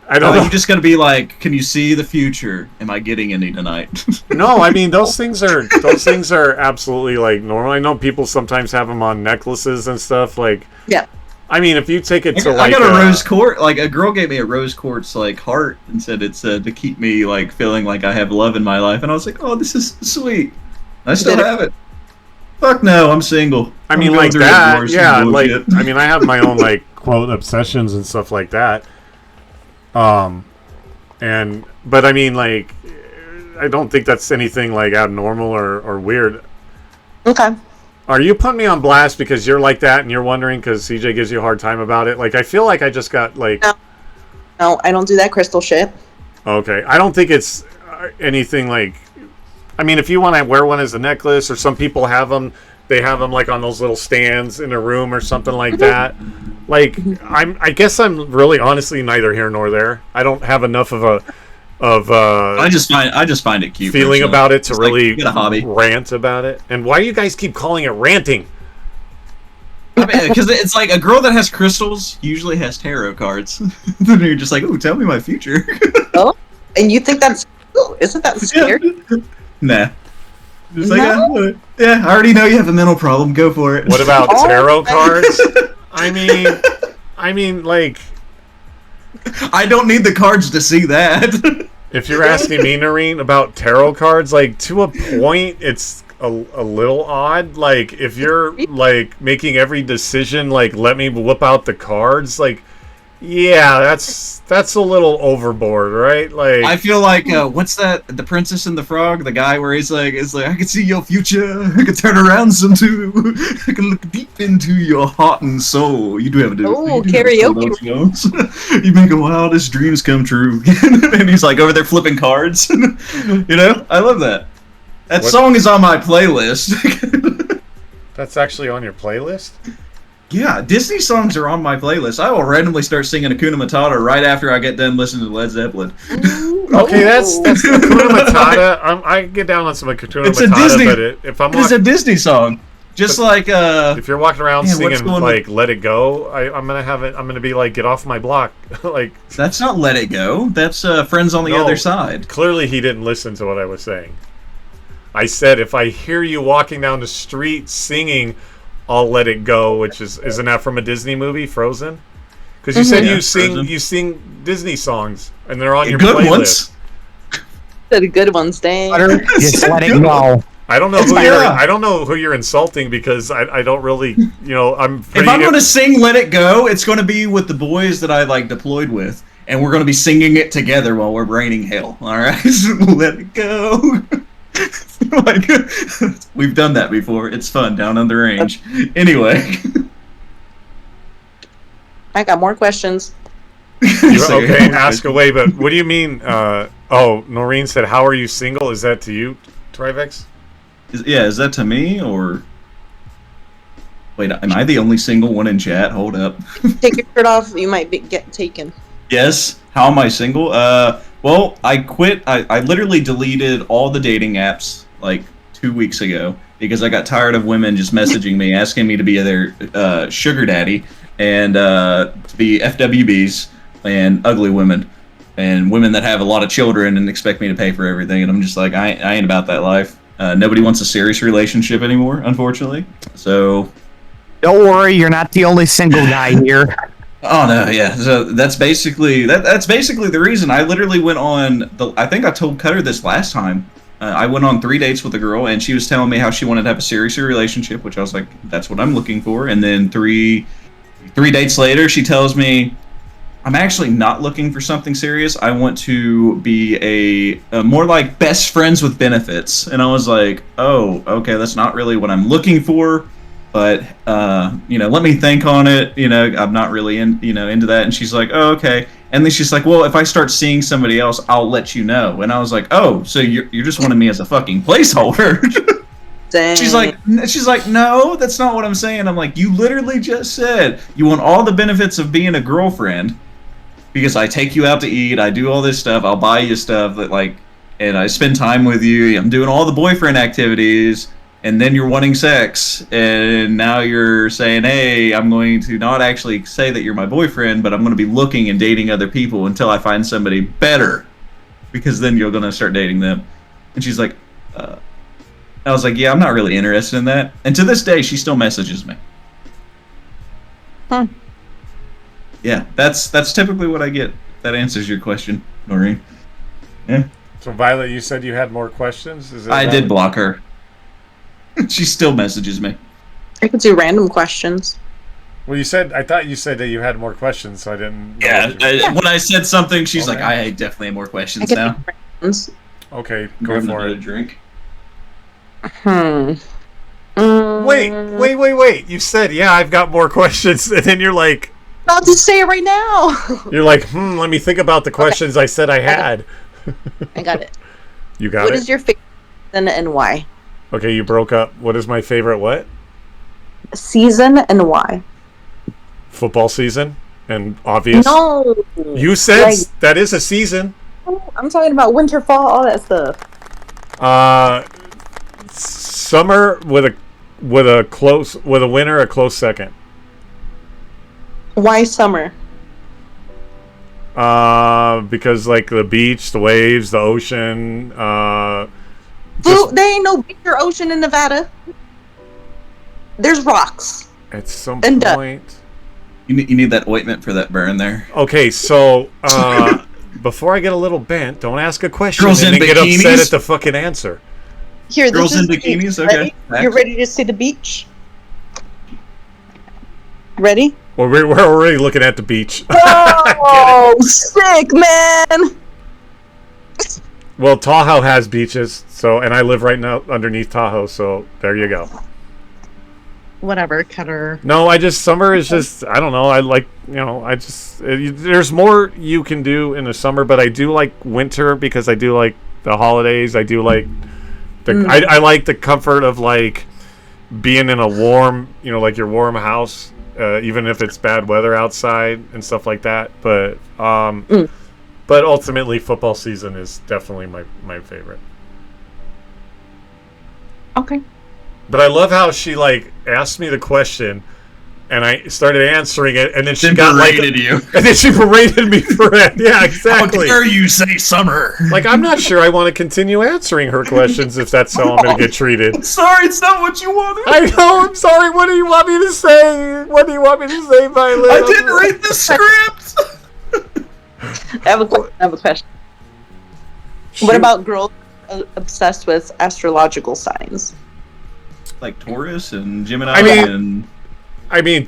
A: I don't know.
B: You just gotta be like, can you see the future? Am I getting any tonight?
A: No, I mean those things are absolutely like normal. I know people sometimes have them on necklaces and stuff. Like,
I: yeah.
A: I mean, if you take it to
B: I
A: like
B: got a rose quartz. Like a girl gave me a rose quartz like heart and said it's to keep me like feeling like I have love in my life. And I was like, oh, this is sweet. I still have it. Fuck no, I'm single.
A: I mean,
B: I'm going
A: like
B: through a
A: that.
B: divorce
A: Yeah,
B: and
A: like
B: bullshit.
A: I mean, I have my own like quote obsessions and stuff like that. But I mean, like, I don't think that's anything like abnormal or weird.
I: Okay.
A: Are you putting me on blast because you're like that and you're wondering because CJ gives you a hard time about it? Like, I feel like I just got like.
I: No, I don't do that crystal shit.
A: Okay, I don't think it's anything like. I mean, if you want to wear one as a necklace, or some people have them, they have them like on those little stands in a room or something like that. Like, I guess I'm really honestly neither here nor there. I don't have enough of a
B: I just find it cute.
A: feeling
B: personally.
A: about it to
B: It's like,
A: really
B: you get a hobby.
A: rant about it. And why do you guys keep calling it ranting?
B: I mean, because it's like a girl that has crystals usually has tarot cards. Then you're just like, oh, tell me my future.
I: Oh, and you think that's isn't that scary?
B: Nah. Just like,
I: No?
B: yeah, I already know you have a mental problem. Go for it.
A: What about
I: Oh,
A: tarot cards? I mean, like,
B: I don't need the cards to see that.
A: if you're asking me, Noreen, about tarot cards, like, to a point, it's a little odd. Like, if you're, like, making every decision, like, let me whip out the cards, like, yeah, that's a little overboard, right? Like,
B: I feel like what's that? The Princess and the Frog, the guy where he's like, I can see your future. I can turn around some too. I can look deep into your heart and soul. You do have a
I: Oh, karaoke.
B: You make your wildest dreams come true. And he's like over there flipping cards. You know, I love that. That
A: What-
B: song is on my playlist.
A: that's actually on your playlist?
B: Yeah, Disney songs are on my playlist. I will randomly start singing Hakuna Matata right after I get done listening to Led Zeppelin.
A: Okay, that's Hakuna Matata. I get down on some Hakuna
B: It's
A: Matata,
B: a Disney.
A: but if I'm
B: It's a Disney song, just like
A: if you're walking around
B: man, what's
A: singing
B: going
A: like "Let It Go," I'm gonna have it. I'm gonna be like, "Get off my block!" Like
B: that's not "Let It Go." That's "Friends on the
A: No,
B: Other Side."
A: Clearly, he didn't listen to what I was saying. I said, if I hear you walking down the street singing, "I'll Let It Go," which isn't that from a Disney movie, Frozen? Because you said
B: Yeah,
A: you sing Disney songs and they're on your
B: good
A: playlist.
B: ones.
I: The good ones, dang.
J: Just let it go.
A: I don't know
B: It's
A: who
B: like-
A: you're.
B: Yeah.
A: I don't know who you're insulting because I don't really. I'm.
B: If I'm going to sing "Let It Go," it's going to be with the boys that I like deployed with, and we're going to be singing it together while we're raining hell. All right, let it go. Like, we've done that before. It's fun down on the range. Anyway,
I: I got more questions.
B: So,
A: okay, ask away. But what do you mean? Noreen said, "How are you single?" Is that to you, Trivex?
B: Is that to me or? Wait, am I the only single one in chat? Hold up.
I: Take your shirt off, you might get taken.
B: Yes. How am I single? Well, I quit. I literally deleted all the dating apps like 2 weeks ago because I got tired of women just messaging me asking me to be their sugar daddy and to be FWBs and ugly women and women that have a lot of children and expect me to pay for everything. And I'm just like, I ain't about that life. Nobody wants a serious relationship anymore, unfortunately. So
J: Don't worry, you're not the only single guy here.
B: oh no, yeah. So that's basically that's basically the reason. I literally went on I think I told Cutter this last time. I went on 3 dates with a girl, and she was telling me how she wanted to have a serious relationship, which I was like, that's what I'm looking for. And then three dates later, she tells me, I'm actually not looking for something serious. I want to be a more like best friends with benefits. And I was like, oh, okay, that's not really what I'm looking for. But let me think on it. I'm not really into that. And she's like, oh, okay. And then she's like, well, if I start seeing somebody else, I'll let you know. And I was like, oh, so you're just wanting me as a fucking placeholder.
I: Dang.
B: She's like, no, that's not what I'm saying. I'm like, you literally just said you want all the benefits of being a girlfriend because I take you out to eat, I do all this stuff, I'll buy you stuff and I spend time with you. I'm doing all the boyfriend activities. And then you're wanting sex, and now you're saying, hey, I'm going to not actually say that you're my boyfriend, but I'm going to be looking and dating other people until I find somebody better, because then you're going to start dating them. And she's like, I was like, yeah, I'm not really interested in that. And to this day, she still messages me.
I: Huh.
B: Yeah, that's typically what I get. That answers your question, Noreen. Yeah.
A: So Violet, you said you had more questions.
B: I did block her. She still messages me.
I: I could do random questions.
A: Well, I thought you said that you had more questions, so I didn't.
B: When I said something, she's like, I definitely have more questions
I: I
B: now.
A: Okay, go
B: Grab
A: for
B: another
A: it.
B: drink.
A: Wait. You said, yeah, I've got more questions. And then you're like.
I: I'll just say it right now.
A: You're like, let me think about the questions I said I had.
I: I got it.
A: You got
I: What
A: it?
I: is your favorite season and why?
A: Okay, you broke up. What is my favorite what?
I: Season and why?
A: Football season. And obvious.
I: No.
A: You said that is a season.
I: I'm talking about winter, fall, all that stuff.
A: Summer with a winter, a close second.
I: Why summer?
A: Because like the beach, the waves, the ocean.
I: There ain't no beach or ocean in Nevada. There's rocks.
A: At some
I: And
A: point.
B: You need that ointment for that burn there.
A: Okay, so before I get a little bent, don't ask a question
B: Girls
A: and
B: in
A: then get
B: bikinis?
A: upset at the fucking answer.
I: Here,
B: Girls
I: this is
B: in
I: the beach.
B: bikinis? Okay.
I: Ready? You ready to see the beach? Ready?
A: Well, we're already looking at the beach.
I: Oh, sick, man!
A: Well, Tahoe has beaches, and I live right now underneath Tahoe, so there you go.
M: Whatever, Cutter.
A: No, summer is just, I don't know, I like, there's more you can do in the summer, but I do like winter because I do like the holidays. I do like, I like the comfort of like being in a warm, like your warm house even if it's bad weather outside and stuff like that. But ultimately, football season is definitely my favorite.
I: Okay.
A: But I love how she like asked me the question, and I started answering it, and then she got
B: berated you,
A: and then she berated me for it. Yeah, exactly.
B: How dare you say summer?
A: Like, I'm not sure I want to continue answering her questions if that's how I'm going to get treated.
B: Sorry, it's not what you wanted.
A: I know. I'm sorry. What do you want me to say? What do you want me to say, Violet?
B: I didn't read the script.
I: I have a question.
A: Shoot.
I: What about girls obsessed with astrological signs?
B: Like Taurus and Gemini
A: I mean,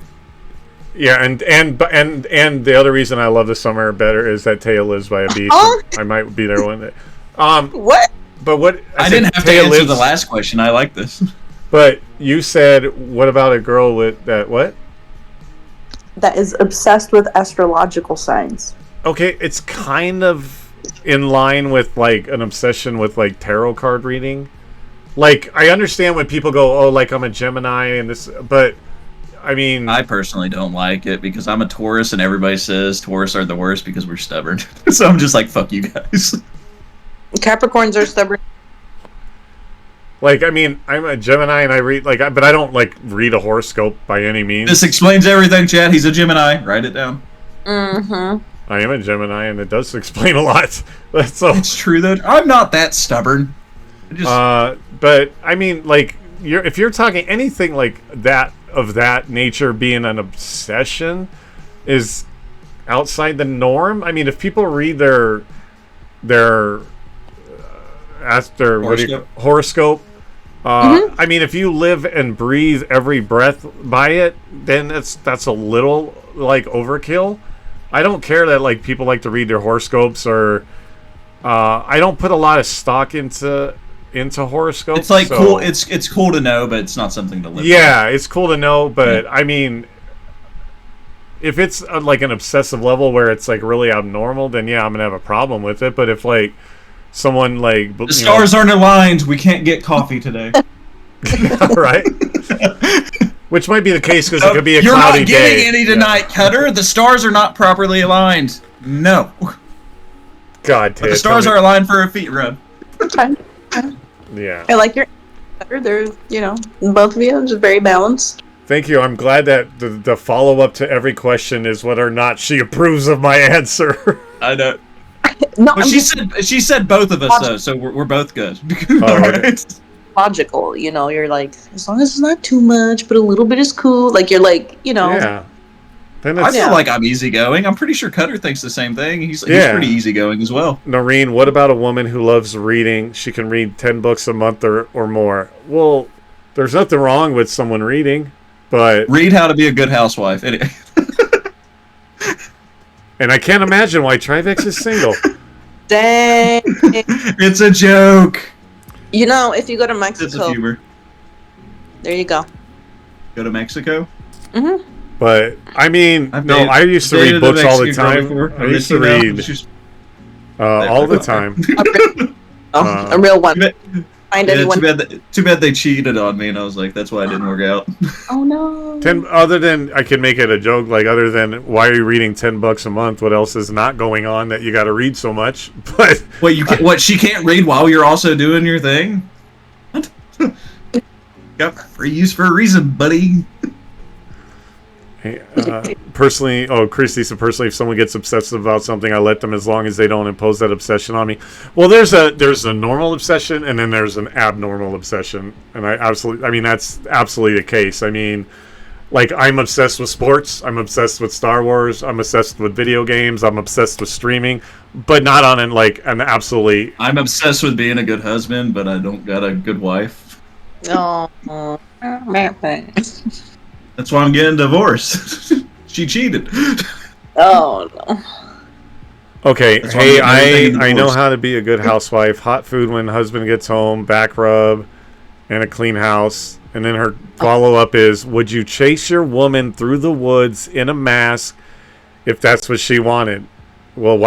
A: yeah, and the other reason I love the summer better is that Taya lives by a beach.
I: Oh.
A: I might be there one day.
I: What?
A: But what?
B: I didn't have to answer the last question. I like this.
A: But you said, what about a girl with that? What?
I: That is obsessed with astrological signs.
A: Okay, it's kind of in line with like an obsession with like tarot card reading. Like, I understand when people go, oh, like I'm a Gemini and this, but I mean,
B: I personally don't like it because I'm a Taurus and everybody says Taurus are the worst because we're stubborn. So I'm just like, fuck you guys.
I: Capricorns are stubborn.
A: Like, I mean, I'm a Gemini and I read like, but I don't like read a horoscope by any means.
B: This explains everything, Chad. He's a Gemini. Write it down.
I: Mm-hmm.
A: I am a Gemini and it does explain a lot. So
B: it's true though. I'm not that stubborn.
A: But I mean, like, if you're talking anything like that of that nature being an obsession is outside the norm. I mean, if people read their horoscope, I mean, if you live and breathe every breath by it, then that's a little like overkill. I don't care that like people like to read their horoscopes, or I don't put a lot of stock into horoscopes.
B: It's like cool. It's cool to know, but it's not something to live.
A: Yeah, it's cool to know, but I mean, if it's like an obsessive level where it's like really abnormal, then yeah, I'm gonna have a problem with it. But if like someone like
B: the stars aren't aligned, we can't get coffee today.
A: Right. Which might be the case because it could be a cloudy day.
B: You're not getting any tonight, Cutter. The stars are not properly aligned. No.
A: God,
B: but the stars are aligned for a feet rub.
A: Yeah.
I: I like your answer. They're, both of you just very balanced.
A: Thank you. I'm glad that the follow-up to every question is whether or not she approves of my answer.
B: I know.
I: No,
B: well, she said both of us though, so we're both good.
A: Right.
I: Logical, you're like, as long as it's not too much, but a little bit is cool. Like you're like,
A: Yeah. Then
B: I feel like I'm easygoing. I'm pretty sure Cutter thinks the same thing. He's pretty easygoing as well.
A: Noreen, what about a woman who loves reading? She can read 10 books a month or more. Well, there's nothing wrong with someone reading, but
B: read How to Be a Good Housewife. Anyway.
A: And I can't imagine why Trivex is single.
I: Dang.
B: It's a joke.
I: If you go to Mexico,
B: it's a humor.
I: There you go.
B: Go to Mexico?
I: Mm-hmm.
A: But, I mean, I used to read books all the time. I used to read all the time.
I: A real one. Find anyone.
B: Too bad they cheated on me, and I was like, that's why I didn't work out.
I: Oh, no.
A: Other than, I could make it a joke, like, other than, why are you reading 10 bucks a month? What else is not going on that you got to read so much? But
B: what, she can't read while you're also doing your thing? What? Got free use for a reason, buddy.
A: Personally, Christy said, personally, if someone gets obsessive about something, I let them as long as they don't impose that obsession on me. Well, there's a normal obsession, and then there's an abnormal obsession, and that's absolutely the case. I mean, like, I'm obsessed with sports, I'm obsessed with Star Wars, I'm obsessed with video games, I'm obsessed with streaming, but not on an absolutely.
B: I'm obsessed with being a good husband, but I don't got a good wife.
I: Oh.
B: That's why I'm getting divorced. She cheated.
I: Oh, no.
A: Okay, hey, I know how to be a good housewife. Hot food when husband gets home, back rub, and a clean house. And then her follow-up is, would you chase your woman through the woods in a mask if that's what she wanted? Well,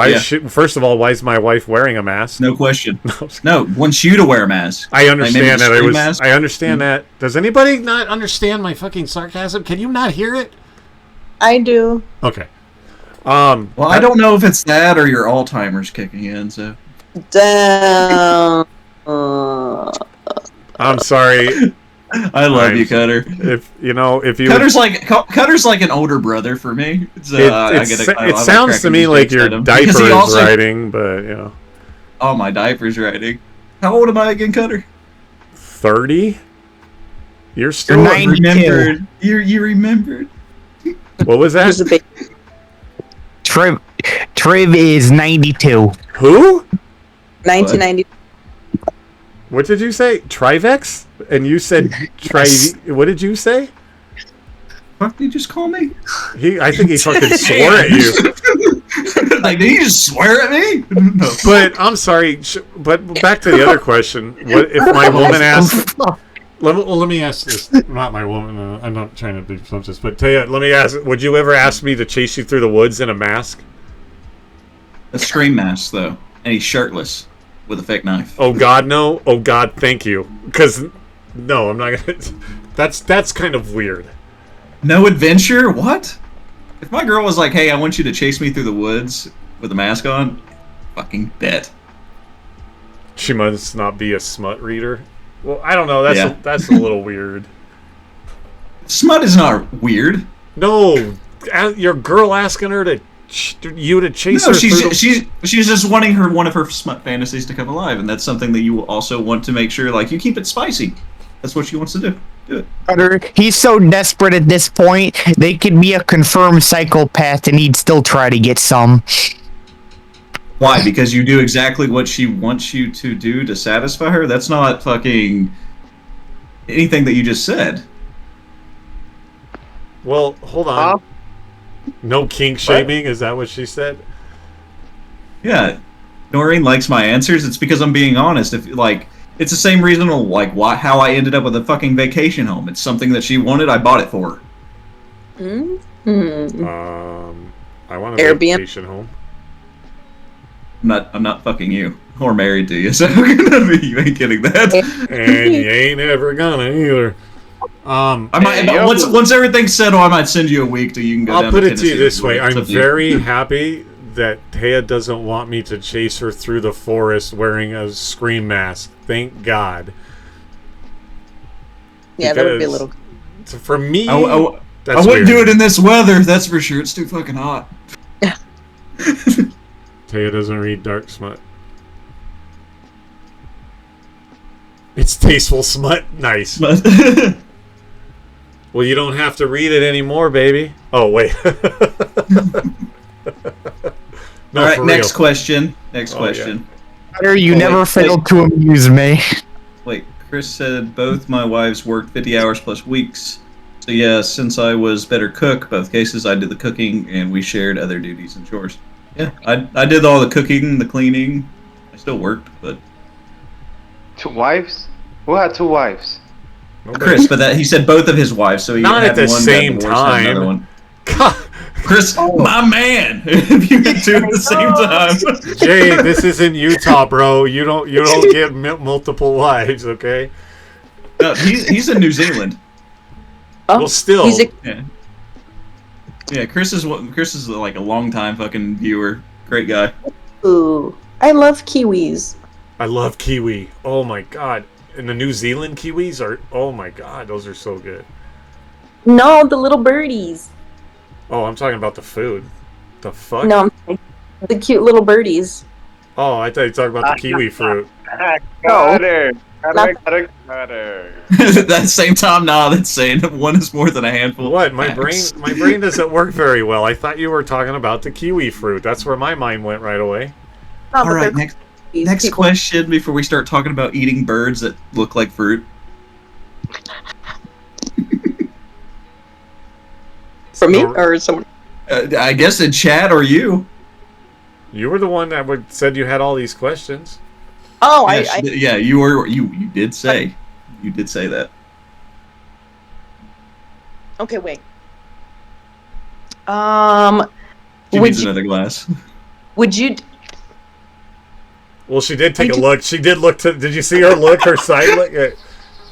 A: first of all, why is my wife wearing a mask?
B: No question. No, wants you to wear a mask.
A: I understand that. I understand that. Does anybody not understand my fucking sarcasm? Can you not hear it?
I: I do.
A: Okay.
B: Well, I don't know if it's that or your Alzheimer's kicking in. So.
I: Damn.
A: I'm sorry.
B: I love you, Cutter.
A: If you
B: Cutter's like an older brother for me.
A: It sounds to me like your diaper is writing, but you know.
B: Oh, my diaper's writing. How old am I again, Cutter?
A: 30. You're still
J: 92.
B: You remembered.
A: What was that?
J: Triv is 92.
A: Who?
I: 1990.
A: What did you say? Trivex? And you said What did you say?
B: What did you just call me?
A: I think he fucking swore at you.
B: Like, did you just swear at me? No.
A: But I'm sorry. But back to the other question. What if my woman asks? Let me ask this. Not my woman. I'm not trying to be presumptuous, but Taya, let me ask. Would you ever ask me to chase you through the woods in a mask?
B: A scream mask, though, and he's shirtless with a fake knife.
A: Oh God, no! Oh God, thank you. Because no, I'm not gonna. That's kind of weird.
B: No adventure? What? If my girl was like, "Hey, I want you to chase me through the woods with a mask on," fucking bet.
A: She must not be a smut reader. Well, I don't know. That's a little weird.
B: Smut is not weird.
A: No, your girl asking her to chase her.
B: she's just wanting one of her smut fantasies to come alive, and that's something that you also want to make sure, like, you keep it spicy. That's what she wants to do. Do it.
J: He's so desperate at this point, they could be a confirmed psychopath and he'd still try to get some.
B: Why? Because you do exactly what she wants you to do to satisfy her? That's not fucking anything that you just said.
A: Well, hold on. No kink shaming? Is that what she said?
B: Yeah. Noreen likes my answers. It's because I'm being honest. If it's the same reason how I ended up with a fucking vacation home. It's something that she wanted. I bought it for her.
I: Mm-hmm.
A: I want a
I: Airbnb.
A: vacation home.
B: I'm not fucking you or married to you, so you ain't getting that.
A: And you ain't ever gonna either.
B: I might once everything's settled, I might send you a week till you can go.
A: I'll
B: down
A: put
B: to
A: it to you this way: I'm
B: Tennessee.
A: very happy that Taya doesn't want me to chase her through the forest wearing a scream mask. Thank God.
I: Yeah, that would be a little.
A: For me,
B: I wouldn't do it in this weather. That's for sure. It's too fucking hot.
A: Taya doesn't read dark smut. It's tasteful smut. Nice. Well, you don't have to read it anymore, baby. Oh, wait.
B: No, all right, next question. Next question.
J: Yeah. You never failed to amuse me.
B: Wait, Chris said both my wives worked 50 hours plus weeks. So yeah, since I was better cook, both cases I did the cooking and we shared other duties and chores. Yeah, I did all the cooking, the cleaning. I still worked, but
K: 2 wives? Who had 2 wives?
B: Chris, but he said both of his wives, so he
A: not
B: had
A: at the
B: one
A: same
B: divorced, had another
A: time.
B: one. Chris, my man, if you get 2 at the same time.
A: Jay, this isn't Utah, bro. You don't get multiple wives, okay?
B: No, he's in New Zealand.
A: Well, still.
B: Yeah, Chris is like a long time fucking viewer. Great guy.
I: Ooh, I love kiwis.
A: I love kiwi. Oh my god. And the New Zealand kiwis are, oh my god, those are so good.
I: No, the little birdies.
A: Oh, I'm talking about the food. The fuck?
I: No, the cute little birdies.
A: Oh, I thought you were talking about the kiwi fruit.
K: Cutter.
B: At the same time, that's saying one is more than a handful.
A: What? My brain doesn't work very well. I thought you were talking about the kiwi fruit. That's where my mind went right away.
I: No,
B: all right, next question before we start talking about eating birds that look like fruit.
I: For me or someone?
B: I guess in chat or you.
A: You were the one that said you had all these questions.
I: Oh,
B: yeah, you were. You did say. You did say that.
I: Okay, wait.
B: She needs another glass.
I: Would you?
A: Well, she did take a look. She did look to. Did you see her look? Her side look.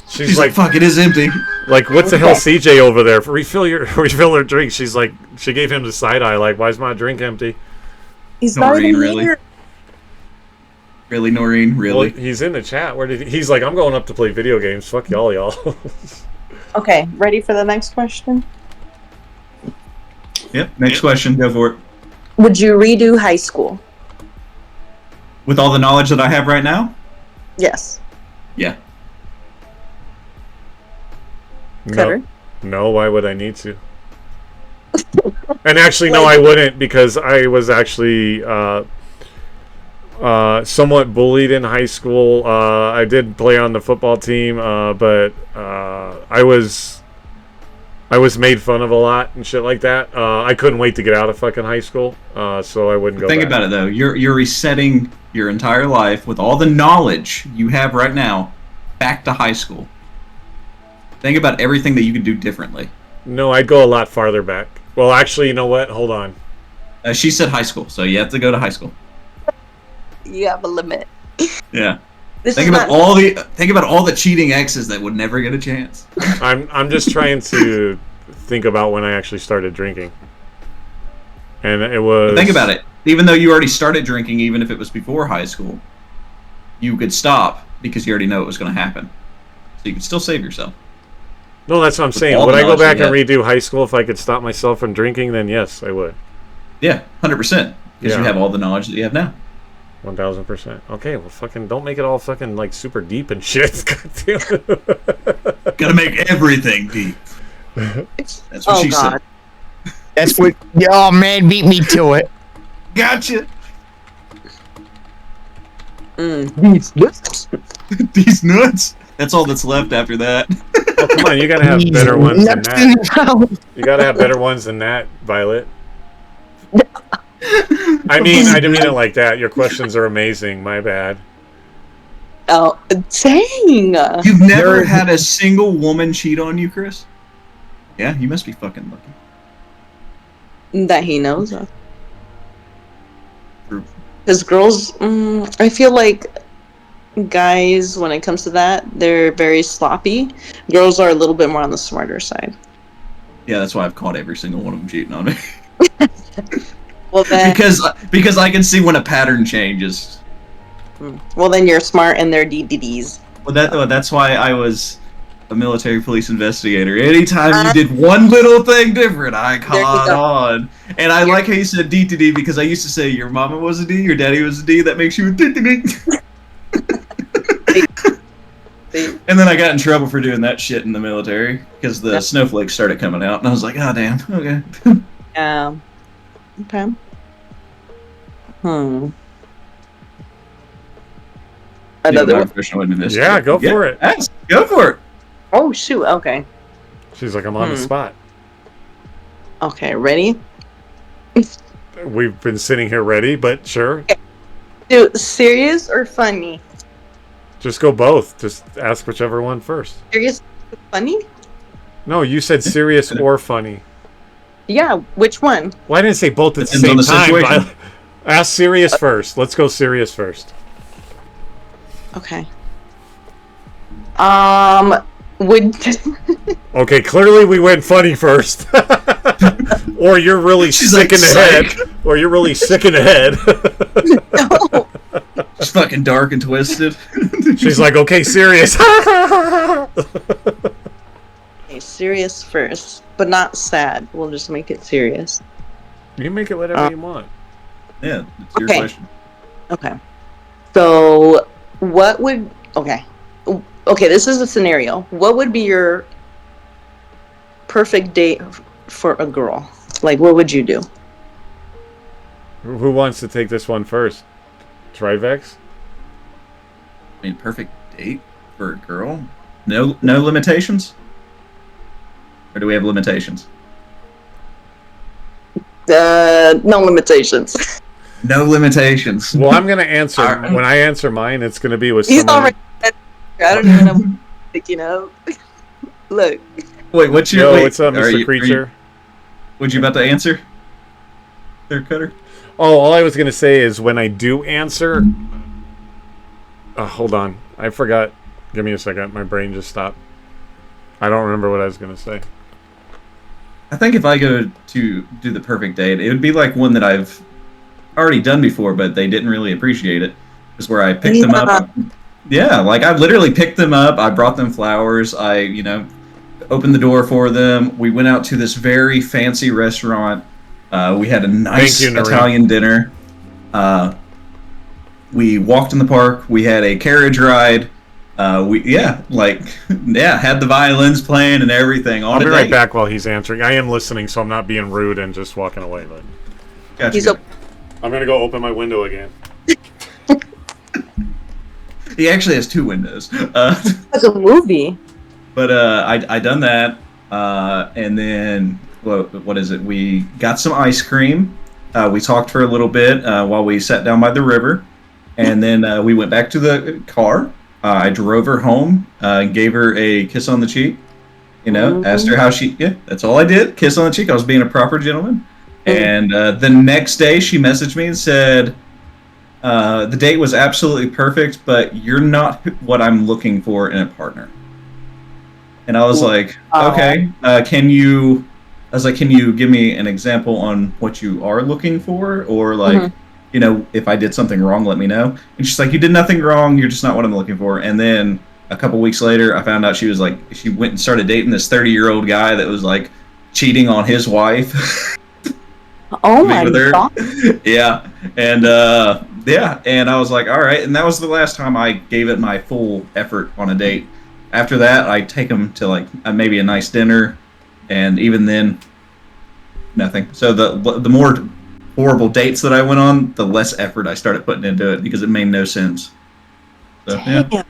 A: She's like,
B: "Fuck, it is empty."
A: Like, what the hell, CJ over there? Refill her drink. She's like, she gave him the side eye. Like, why is my drink empty?
I: He's not
B: Noreen,
I: even
B: really?
I: here.
B: Really, Noreen? Really?
A: Well, he's in the chat. Where did he's like, I'm going up to play video games. Fuck y'all.
I: Okay, ready for the next question?
B: Yep. Next question. Go for it.
I: Would you redo high school?
B: With all the knowledge that I have right now?
I: Yes.
B: Yeah.
I: Cutter?
A: No, why would I need to? And actually, no, I wouldn't, because I was actually somewhat bullied in high school. I did play on the football team, but I was made fun of a lot and shit like that. I couldn't wait to get out of fucking high school, so I wouldn't go
B: Think
A: back.
B: about it, though. You're resetting your entire life with all the knowledge you have right now back to high school. Think about everything that you could do differently.
A: No, I'd go a lot farther back. Well, actually, you know what? Hold on.
B: She said high school, so you have to go to high school.
I: You have a limit.
B: Yeah.
I: This
B: Think
I: is
B: about
I: not-
B: all the cheating exes that would never get a chance.
A: I'm just trying to think about when I actually started drinking, and it was.
B: But think about it. Even though you already started drinking, even if it was before high school, you could stop because you already know it was going to happen. So you could still save yourself.
A: No, that's what I'm saying.
B: all
A: Would
B: the
A: I go
B: knowledge
A: back
B: you
A: and
B: have.
A: redo high school if I could stop myself from drinking? Then yes, I would.
B: Yeah, 100%. Because
A: Yeah.
B: you have all the knowledge that you have now.
A: 1000%. Okay, well, fucking don't make it all fucking like super deep and shit. God damn it.
B: Gotta make everything deep. That's what she said.
J: That's what. Oh man, beat me to it.
B: Gotcha.
I: These nuts.
B: These nuts. That's all that's left after that.
A: Oh, come on, you gotta have
J: These
A: better ones than
J: nuts
A: that.
J: in the mouth.
A: You gotta have better ones than that, Violet. I didn't mean it like that. Your questions are amazing. My bad.
I: Oh, dang!
B: You've never had a single woman cheat on you, Chris? Yeah, you must be fucking lucky.
I: That he knows of.
B: True.
I: Because girls, I feel like guys, when it comes to that, they're very sloppy. Girls are a little bit more on the smarter side.
B: Yeah, that's why I've caught every single one of them cheating on me.
I: Well then,
B: because I can see when a pattern changes.
I: well then you're smart and they're DDDs.
B: Well, that's why I was a military police investigator. Anytime you did one little thing different, I caught on. And I like how you said D to D because I used to say your mama was a D, your daddy was a D. That makes you a D to D. And then I got in trouble for doing that shit in the military because the snowflakes started coming out, and I was like, "Oh damn, okay."
I: Okay. Another one.
A: Yeah, go for it.
B: Go for it.
I: Oh shoot. Okay.
A: She's like, I'm on the spot.
I: Okay. Ready?
A: We've been sitting here ready, but sure.
I: Dude, serious or funny?
A: Just go both. Just ask whichever one first.
I: Serious, funny?
A: No, you said serious or funny.
I: Yeah. Which one?
A: Well, I didn't say both at the
B: Depends
A: same
B: on the
A: time.
B: situation.
A: Ask serious first. Let's go serious first.
I: Okay. Would
A: Okay, clearly we went funny first. Or you're really
B: She's
A: sick
B: like,
A: in the head. Or you're really sick in the head.
B: Just fucking dark and twisted.
A: She's like, okay, serious.
I: okay, serious first, but not sad. We'll just make it serious.
A: You make it whatever you want.
B: Yeah, it's your
I: Okay.
B: question.
I: Okay. So, what would okay, this is a scenario. What would be your perfect date for a girl? Like, what would you do?
A: Who wants to take this one first? Trivex?
B: I mean, perfect date for a girl? No limitations? Or do we have limitations?
I: No limitations.
B: No limitations.
A: Well, I'm going to answer. When I answer mine, it's going to be with
I: He's
A: someone.
I: already. I don't even know what I'm thinking of. Look.
B: Wait, what's your...
A: Yo,
B: wait,
A: what's up,
B: are
A: Mr.
B: you-
A: Creature?
B: What you about to answer? There, Cutter?
A: Oh, all I was going to say is when I do answer... hold on. I forgot. Give me a second. My brain just stopped. I don't remember what I was gonna say.
B: I think if I go to do the perfect date, it would be like one that I've already done before, but they didn't really appreciate it. Is where I picked them up. Yeah, like I literally picked them up. I brought them flowers. I, opened the door for them. We went out to this very fancy restaurant. We had a nice Italian dinner. We walked in the park. We had a carriage ride. Had the violins playing and everything.
A: I'll be right back while he's answering. I am listening, so I'm not being rude and just walking away. But
B: gotcha.
A: I'm gonna go open my window again.
B: He actually has 2 windows.
I: It's a movie.
B: But I done that, and then what is it? We got some ice cream. We talked for a little bit while we sat down by the river, and then we went back to the car. I drove her home, gave her a kiss on the cheek. Asked her how she. Yeah, that's all I did. Kiss on the cheek. I was being a proper gentleman. And the next day, she messaged me and said, "The date was absolutely perfect, but you're not what I'm looking for in a partner." And I was like, "Okay, can you give me an example on what you are looking for, or like, if I did something wrong, let me know." And she's like, "You did nothing wrong. You're just not what I'm looking for." And then a couple weeks later, I found out she went and started dating this 30-year-old guy that was like cheating on his wife.
I: Oh my god!
B: Yeah, and and I was like, all right, and that was the last time I gave it my full effort on a date. After that, I take them to like maybe a nice dinner, and even then, nothing. So the more horrible dates that I went on, the less effort I started putting into it because it made no sense. So, yeah.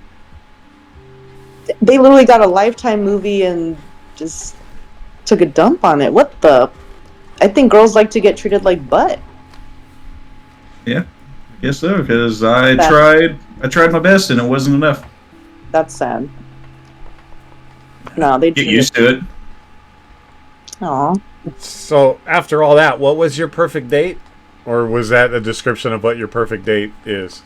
I: They literally got a Lifetime movie and just took a dump on it. What the? I think girls like to get treated like butt.
B: Yeah, I guess so. Because I tried my best and it wasn't enough.
I: That's sad. No, they
B: get used to it.
I: Aw.
A: So after all that, what was your perfect date, or was that a description of what your perfect date is?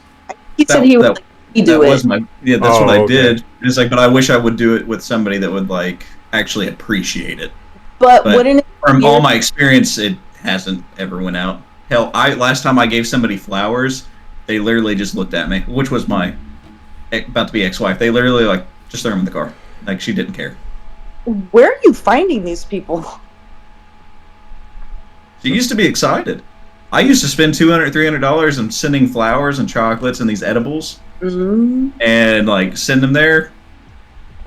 I: He said he would.
B: That's what I did. It's like, but I wish I would do it with somebody that would like actually appreciate it.
I: But wouldn't it
B: from all my experience, it hasn't ever went out. Hell, last time I gave somebody flowers, they literally just looked at me, which was my about to be ex-wife. They literally like just threw them in the car, like she didn't care.
I: Where are you finding these people?
B: She used to be excited. I used to spend $200, $300 on sending flowers and chocolates and these edibles, and like send them there.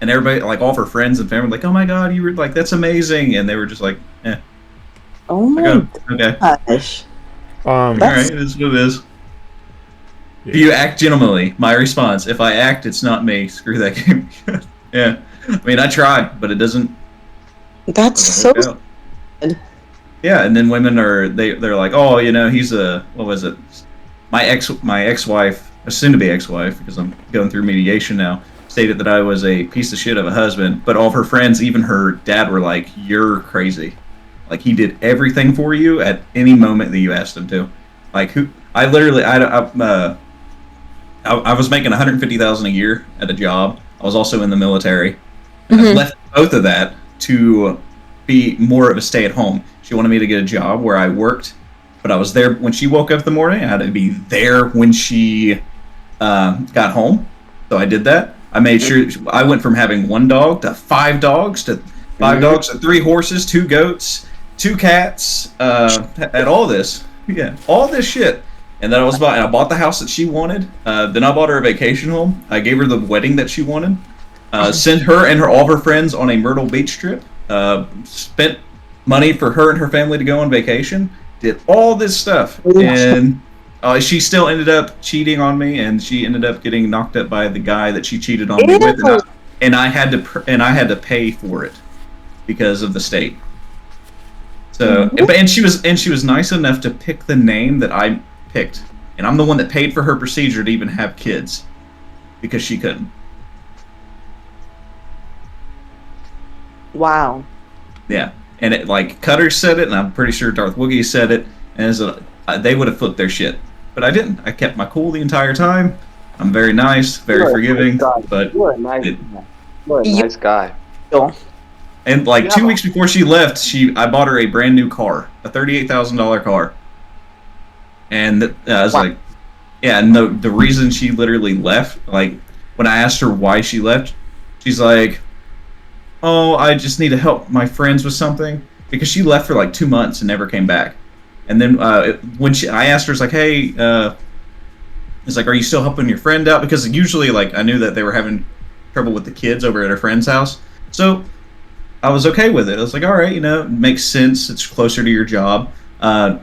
B: And everybody, like all of her friends and family, like, "Oh my god, you were like, that's amazing!" And they were just like, "Eh."
I: Oh my
B: gosh. All right, it is what it is. Yeah. If you act gentlemanly, my response. If I act, it's not me. Screw that game. Yeah, I mean, I try, but it doesn't.
I: That's so good.
B: Yeah, and then women they're like, "Oh, he's what was it? My ex-wife, soon to be ex-wife, because I'm going through mediation now." Stated that I was a piece of shit of a husband, but all of her friends, even her dad, were like, "You're crazy. Like, he did everything for you at any moment that you asked him to." Like, I was making $150,000 a year at a job. I was also in the military. I left both of that to be more of a stay-at-home. She wanted me to get a job where I worked, but I was there when she woke up in the morning. I had to be there when she got home. So I did that. I made sure I went from having 1 dog to 5 dogs to 3 horses, 2 goats, 2 cats, at all this. Yeah, all this shit. And then I bought the house that she wanted. Then I bought her a vacation home. I gave her the wedding that she wanted. Sent her and all of her friends on a Myrtle Beach trip. Spent money for her and her family to go on vacation. Did all this stuff. And she still ended up cheating on me, and she ended up getting knocked up by the guy that she cheated on me with, and I had to pay for it because of the state. So, and she was nice enough to pick the name that I picked, and I'm the one that paid for her procedure to even have kids because she couldn't.
I: Wow.
B: Yeah, and it like Cutter said it, and I'm pretty sure Darth Woogie said it, and they would have flipped their shit. But I didn't. I kept my cool the entire time. I'm very nice, very forgiving. But
K: you're a nice guy.
I: deal.
B: And like
K: Yeah.
B: 2 weeks before she left, I bought her a brand new car, a $38,000 car. And I was like, yeah. And the reason she literally left, like when I asked her why she left, she's like, oh, I just need to help my friends with something, because she left for like 2 months and never came back. And then when I asked her, it's like, hey, it's like, are you still helping your friend out? Because usually, like, I knew that they were having trouble with the kids over at her friend's house, so I was okay with it. I was like, all right, you know, it makes sense. It's closer to your job.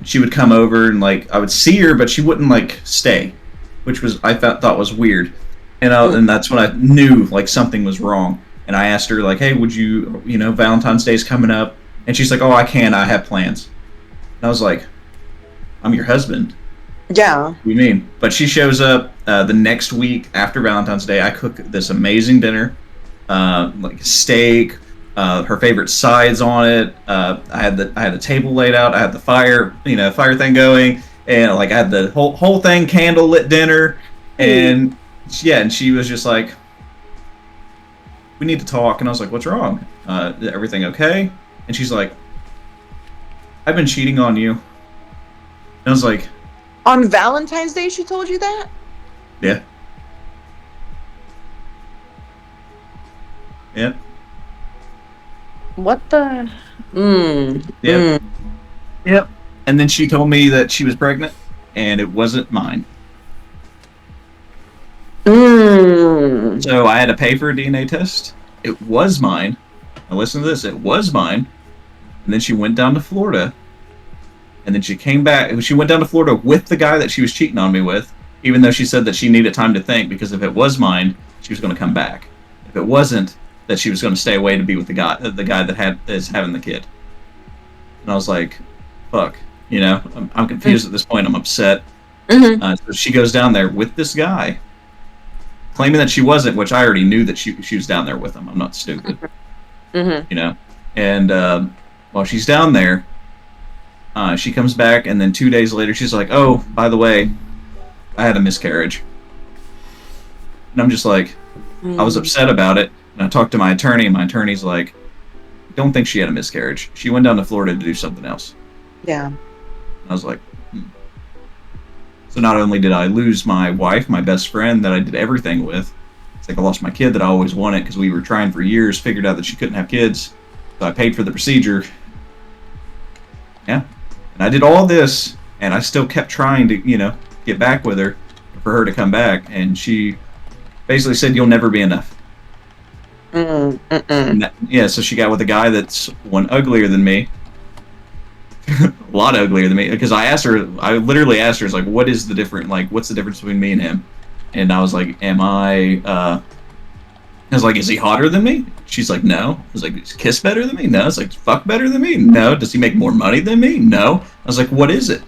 B: She would come over and like I would see her, but she wouldn't like stay, which was I thought was weird. And that's when I knew like something was wrong. And I asked her like, hey, would you, you know, Valentine's Day's coming up, and she's like, oh, I can't. I have plans. And I was like, I'm your husband.
I: Yeah.
B: What do you mean? But she shows up the next week after Valentine's Day. I cook this amazing dinner, like steak, her favorite sides on it. I had the table laid out. I had the fire thing going, and like I had the whole thing, candle lit dinner, and yeah, and she was just like, we need to talk. And I was like, what's wrong? Is everything okay? And she's like, I've been cheating on you. And I was like,
I: on Valentine's Day she told you that?
B: yeah. Yeah.
I: What the?
B: Yep. Yep. And then she told me that she was pregnant, and it wasn't mine. So I had to pay for a DNA test. It was mine. Now listen to this. It was mine. And then she went down to Florida. And then she came back. She went down to Florida with the guy that she was cheating on me with, even though she said that she needed time to think, because if it was mine, she was going to come back. If it wasn't, that she was going to stay away to be with the guy that is having the kid. And I was like, fuck. You know, I'm confused at this point. I'm upset. So she goes down there with this guy, claiming that she wasn't, which I already knew that she was down there with him. I'm not stupid. You know? And while she's down there, she comes back, and then 2 days later, she's like, oh, by the way, I had a miscarriage. And I'm just like, I was upset about it. And I talked to my attorney, and my attorney's like, don't think she had a miscarriage. She went down to Florida to do something else.
I: Yeah.
B: And I was like, So not only did I lose my wife, my best friend that I did everything with, it's like I lost my kid that I always wanted because we were trying for years, figured out that she couldn't have kids. So I paid for the procedure. Yeah. And I did all this, and I still kept trying to, you know, get back with her, for her to come back. And she basically said, you'll never be enough. Yeah, so she got with a guy that's one uglier than me. A lot uglier than me. Because I literally asked her, like, what is the difference, like, what's the difference between me and him? And I was like, I was like, is he hotter than me? She's like, no. I was like, is kiss better than me? No. It's like, fuck better than me? No. Does he make more money than me? No. I was like, what is it?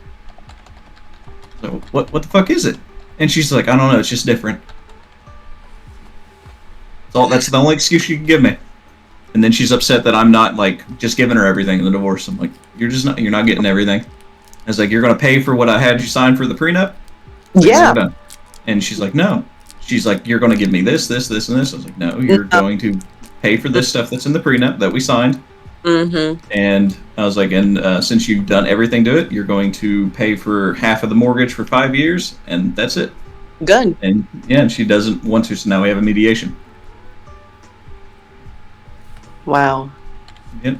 B: So what the fuck is it? And she's like, I don't know, it's just different. So that's the only excuse she can give me. And then she's upset that I'm not like just giving her everything in the divorce. I'm like, you're not getting everything. I was like, you're gonna pay for what I had you sign for the prenup?
I: Yeah.
B: And she's like, no. She's like, you're gonna give me this, this, this, and this. I was like, no, you're going to pay for this stuff that's in the prenup that we signed. And I was like, and since you've done everything to it, you're going to pay for half of the mortgage for 5 years, and that's it.
I: Good.
B: And yeah, and she doesn't want to, so now we have a mediation.
I: Wow.
B: Yep.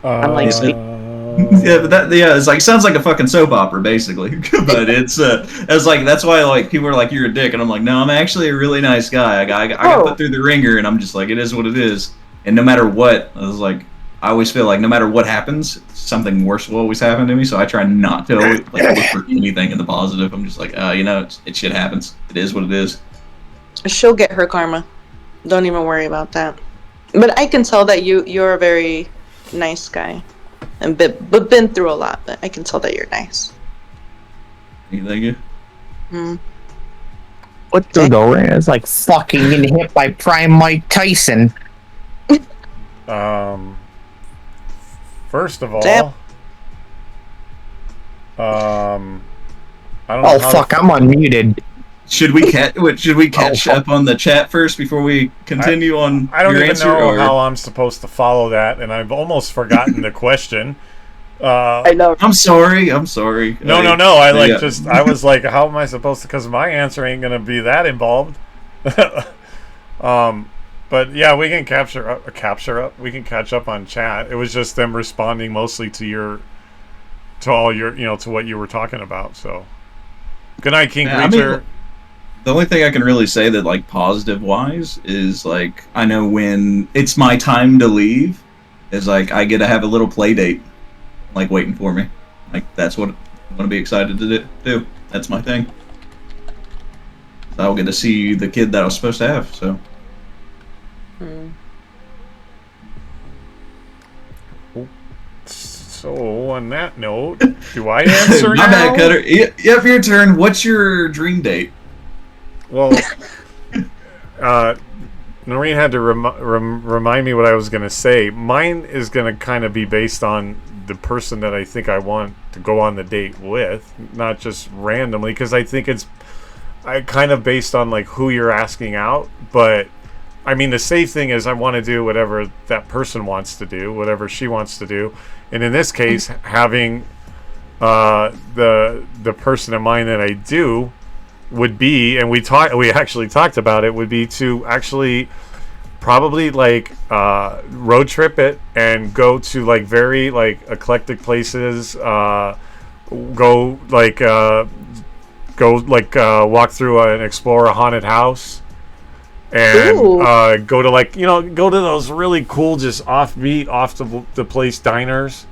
I: I'm like,
B: it's like sounds like a fucking soap opera basically, but it's like that's why like people are like, you're a dick, and I'm like, no, I'm actually a really nice guy. I got put through the ringer, and I'm just like, it is what it is. And no matter what, I was like, I always feel like no matter what happens, something worse will always happen to me. So I try not to like look for anything in the positive. I'm just like, you know, it shit happens. It is what it is.
I: she'll get her karma. Don't even worry about that. But I can tell that you're a very nice guy, and but been through a lot. But I can tell that you're nice.
B: Thank you.
J: What the though? It's like fucking getting hit by Prime Mike Tyson.
A: First of all,
J: Damn.
A: I don't know.
J: Oh fuck! I'm unmuted.
B: Should we catch up on the chat first before we continue on
A: I don't
B: your
A: even
B: answer?
A: know
B: Or...
A: how I'm supposed to follow that, and I've almost forgotten the question.
I: I know.
B: I'm sorry.
A: No. I was like, how am I supposed to? Because my answer ain't gonna be that involved. But yeah, we can we can catch up on chat. It was just them responding mostly to what you were talking about. So, good night, King Creature.
B: The only thing I can really say that, like, positive wise is, like, I know when it's my time to leave, is like I get to have a little play date, like, waiting for me. Like, that's what I'm gonna be excited to do. That's my thing. I'll get to see the kid that I was supposed to have. So.
A: So on that note, do I answer
B: My
A: now?
B: bad, Cutter. Yep, your turn. What's your dream date?
A: Well, Noreen had to remind me what I was going to say. Mine is going to kind of be based on the person that I think I want to go on the date with, not just randomly, because I think it's kind of based on like who you're asking out. But I mean, the safe thing is I want to do whatever that person wants to do, whatever she wants to do. And in this case, having the person in mind that I do would be, and we actually talked about it, would be to actually probably like road trip it and go to like very like eclectic places. Go walk through and explore a haunted house. And go to go to those really cool, just off the place diners.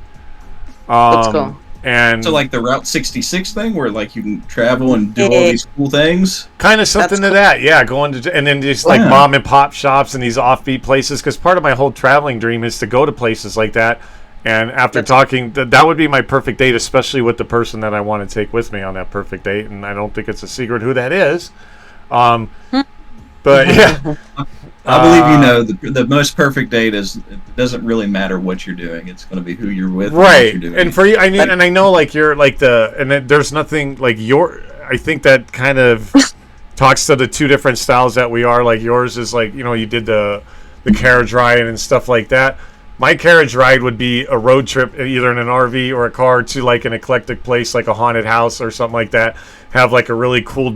I: Let's go.
A: And
B: so like the Route 66 thing, where like you can travel and do all these cool things.
A: Kind of something to that, yeah. Going to and then just like mom and pop shops and these offbeat places. Because part of my whole traveling dream is to go to places like that. And after talking, that would be my perfect date, especially with the person that I want to take with me on that perfect date. And I don't think it's a secret who that is. But yeah,
B: I believe you know the most perfect date is it doesn't really matter what you're doing; it's going to be who you're with,
A: right?
B: And, what you're doing.
A: And for you, I mean, and I know like you're like there's nothing like I think that kind of talks to the two different styles that we are. Like yours is like you did the carriage ride and stuff like that. My carriage ride would be a road trip, either in an RV or a car, to like an eclectic place, like a haunted house or something like that. Have like a really cool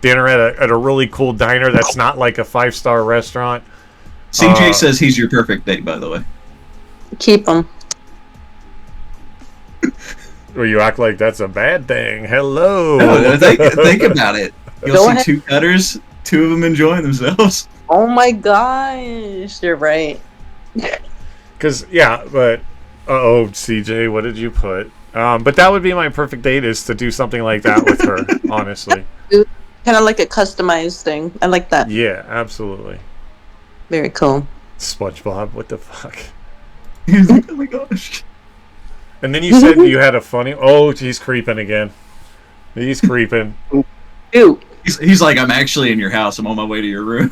A: dinner at a really cool diner that's not like a 5-star restaurant.
B: CJ says he's your perfect date, by the way.
I: Keep him.
A: Or you act like that's a bad thing. Hello.
B: No, think about it. You'll see two cutters, two of them enjoying themselves.
I: Oh my gosh, you're right.
A: Because but CJ, what did you put? But that would be my perfect date, is to do something like that with her. Honestly,
I: kind of like a customized thing. I like that.
A: Yeah, absolutely.
I: Very cool.
A: SpongeBob, what the fuck?
B: He's like, oh my gosh.
A: And then you said you had a funny. Oh, he's creeping again. He's creeping.
I: Ew.
B: He's like, I'm actually in your house. I'm on my way to your room.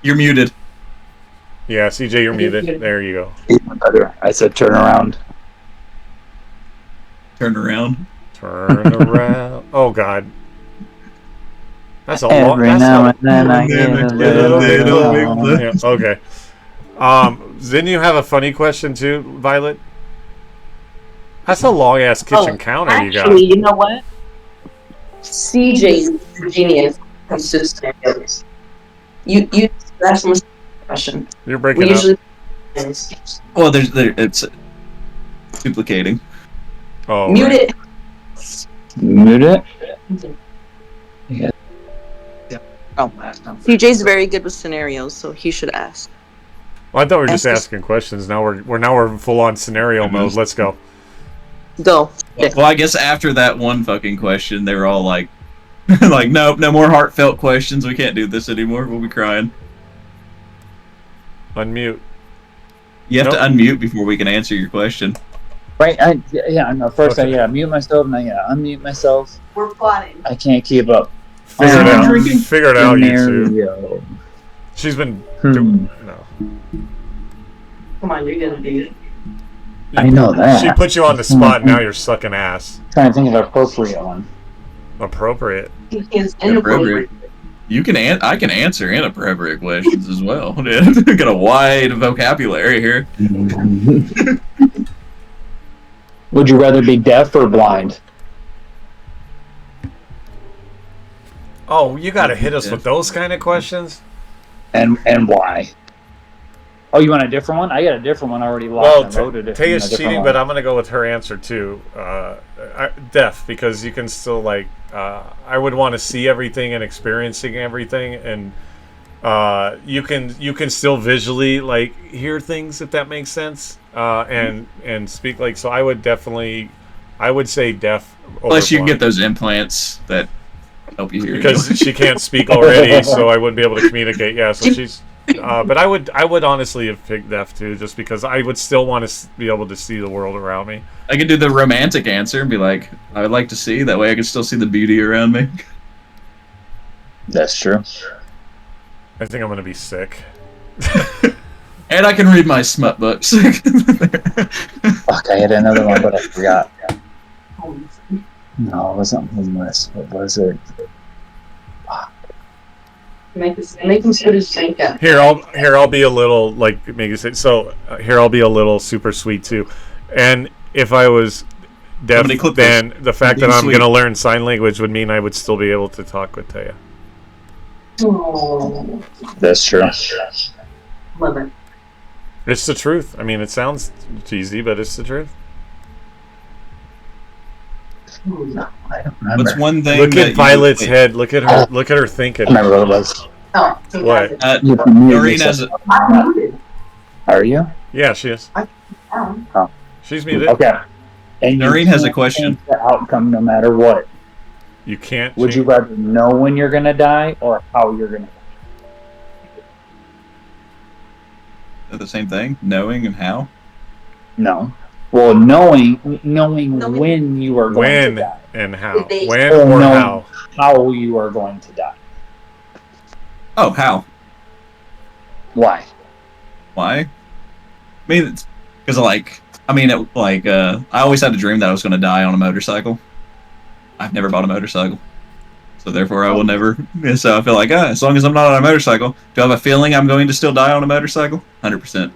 B: You're muted.
A: Yeah, CJ, you're muted. There you go.
L: I said turn around.
B: Turn around.
A: Turn around. Oh God. That's a
L: Every
A: long.
L: now and then I get a little.
A: Yeah, okay. Then you have a funny question too, Violet. That's a long ass kitchen counter you got.
I: Actually, you know what? CJ's genius comes to scenarios. You that's the question.
A: You're breaking up.
B: Well, it's duplicating.
A: Oh,
I: mute
A: right.
I: it.
L: Mute it.
I: Yeah. Oh, CJ's very good with scenarios, so he should ask.
A: Well, I thought we were just asking questions. Now we're full on scenario mode. Let's go.
I: Go.
B: Well, I guess after that one fucking question, they were all like, like, no more heartfelt questions. We can't do this anymore. We'll be crying.
A: Unmute.
B: You have to unmute before we can answer your question.
L: Right? I know. First, I mute myself, and then unmute myself.
I: We're plotting.
L: I can't keep up.
A: Figure it out. Figure it out, you two.
L: Scenario.
A: She's been doing no.
I: Come on, you're gonna do it.
L: I know that.
A: She put you on the spot. Now you're sucking ass.
L: Trying to think of an appropriate one.
A: Appropriate.
B: Inappropriate. You can I can answer inappropriate questions as well. Got a wide vocabulary here.
L: Would you rather be deaf or blind?
A: Oh, you gotta hit us with those kind of questions.
L: And why? Oh, you want a different one? I got a different one already locked and loaded.
A: Taya's cheating, but I'm gonna go with her answer too. Deaf, because you can still like. I would want to see everything and experiencing everything, and you can still visually like hear things if that makes sense, and speak like. So I would say deaf.
B: Unless you can get those implants that help you hear.
A: Because she can't speak already, so I wouldn't be able to communicate. Yeah, so she's. But I would honestly have picked deaf too, just because I would still want to be able to see the world around me.
B: I could do the romantic answer and be like, I would like to see. That way I can still see the beauty around me.
L: That's true.
A: I think I'm going to be sick.
B: And I can read my smut books.
L: Fuck, I had another one, but I forgot. No, it wasn't homeless. What was it?
N: Make them sort of shake up.
A: Here I'll be a little like make you say so. Here I'll be a little super sweet too, and if I was deaf, then the fact that I'm going to learn sign language would mean I would still be able to talk with Taya.
N: Oh.
L: That's true.
N: Love it.
A: It's the truth. I mean, it sounds cheesy, but it's the truth.
L: No, I don't remember.
B: What's one thing?
A: Look at Violet's head. Look at her. Look at her thinking.
L: I remember what it was.
N: Oh,
A: what?
B: Noreen has a.
L: Are you?
A: Yeah, she is.
L: Oh.
A: She's muted.
L: Okay. And
B: Noreen has a question.
L: The outcome, no matter what.
A: You can't.
L: Would you rather know when you're gonna die or how you're gonna die?
B: Is that the same thing? Knowing and how?
L: No. Well, knowing when you are going to die.
A: And how. When
L: or
A: or how.
L: How you are going to die.
B: Oh, how?
L: Why?
B: Why? I mean, because I always had a dream that I was going to die on a motorcycle. I've never bought a motorcycle, so therefore I will never. So I feel like, as long as I'm not on a motorcycle, do I have a feeling I'm going to still die on a motorcycle? 100%.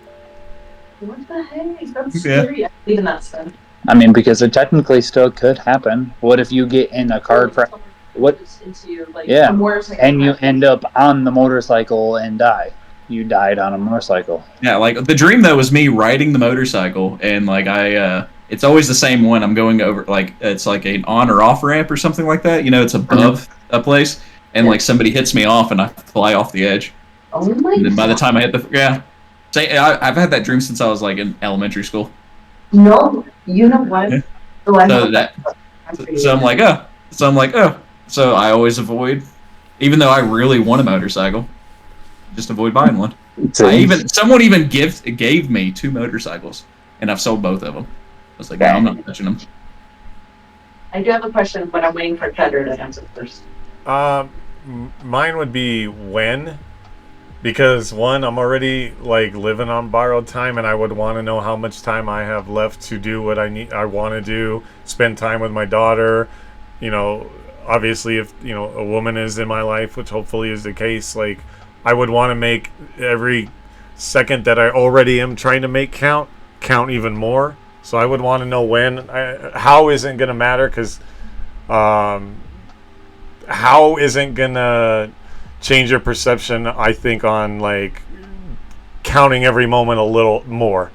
N: What the heck? That's
B: Yeah.
N: scary. Even that stuff.
L: I mean, because it technically still could happen. What if you get in a car crash? What?
N: Into, like,
L: Yeah.
N: a motorcycle
L: And you
N: crash.
L: end up on the motorcycle and die. You died on a motorcycle.
B: Yeah, like the dream though was me riding the motorcycle, and like it's always the same one. I'm going over like it's like an on or off ramp or something like that. You know, it's above a place, and like somebody hits me off, and I fly off the edge.
N: Oh my
B: And then by the
N: God.
B: time I hit the I've had that dream since I was like in elementary school.
N: No, you know what?
B: Yeah.
N: Oh, I
B: So
N: know
B: that so I'm like so I always avoid, even though I really want a motorcycle, just avoid buying one. Someone even gave me 2 motorcycles, and I've sold both of them. I was like, no, I'm not touching them.
N: I do have a question, but I'm waiting for Cutter to answer first.
A: Mine would be when, because one, I'm already like living on borrowed time, and I would want to know how much time I have left to do what I want to do, spend time with my daughter. You know, obviously, if a woman is in my life, which hopefully is the case, like I would want to make every second that I already am trying to make count even more. So I would want to know when. How isn't going to matter, because how isn't going to change your perception, I think, on like counting every moment a little more.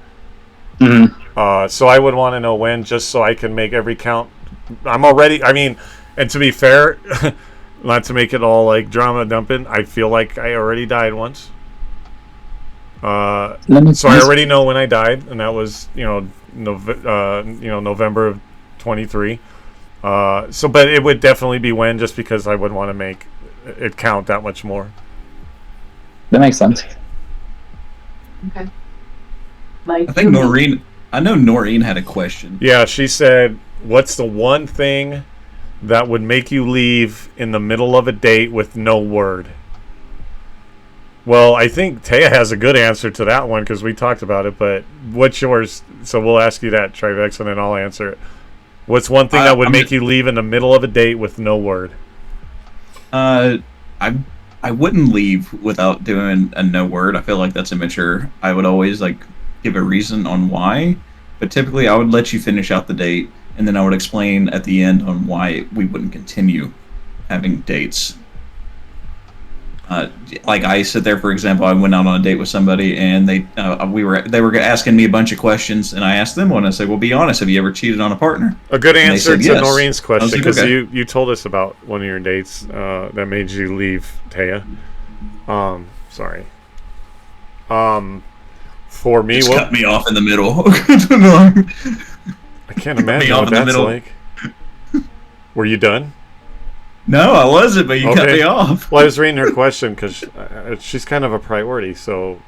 L: Mm-hmm.
A: So I would want to know when, just so I can make every count. And to be fair, not to make it all like drama dumping, I feel like I already died once. So I already know when I died, and that was November of 23. But it would definitely be when, just because I would want to make it count that much more.
L: That makes sense.
N: Okay.
B: I think I know Noreen had a question.
A: Yeah, she said, what's the one thing that would make you leave in the middle of a date with no word? Well, I think Taya has a good answer to that one, because we talked about it, but what's yours? So we'll ask you that, Trivex, and then I'll answer it. What's one thing that would make you leave in the middle of a date with no word?
B: I wouldn't leave without doing a no word. I feel like that's immature. I would always like give a reason on why, but typically I would let you finish out the date, and then I would explain at the end on why we wouldn't continue having dates. Like I sit there, for example, I went out on a date with somebody, and they were asking me a bunch of questions, and I asked them one. I said, "Well, be honest. Have you ever cheated on a partner?"
A: A good answer to
B: yes.
A: Noreen's question,
B: like,
A: because
B: okay.
A: you told us about one of your dates that made you leave, Taya. Sorry. For me,
B: Just cut me off in the middle.
A: I can't imagine what that's like. Were you done?
B: No, I wasn't, but you cut me off.
A: Well, I was reading her question because she's kind of a priority, so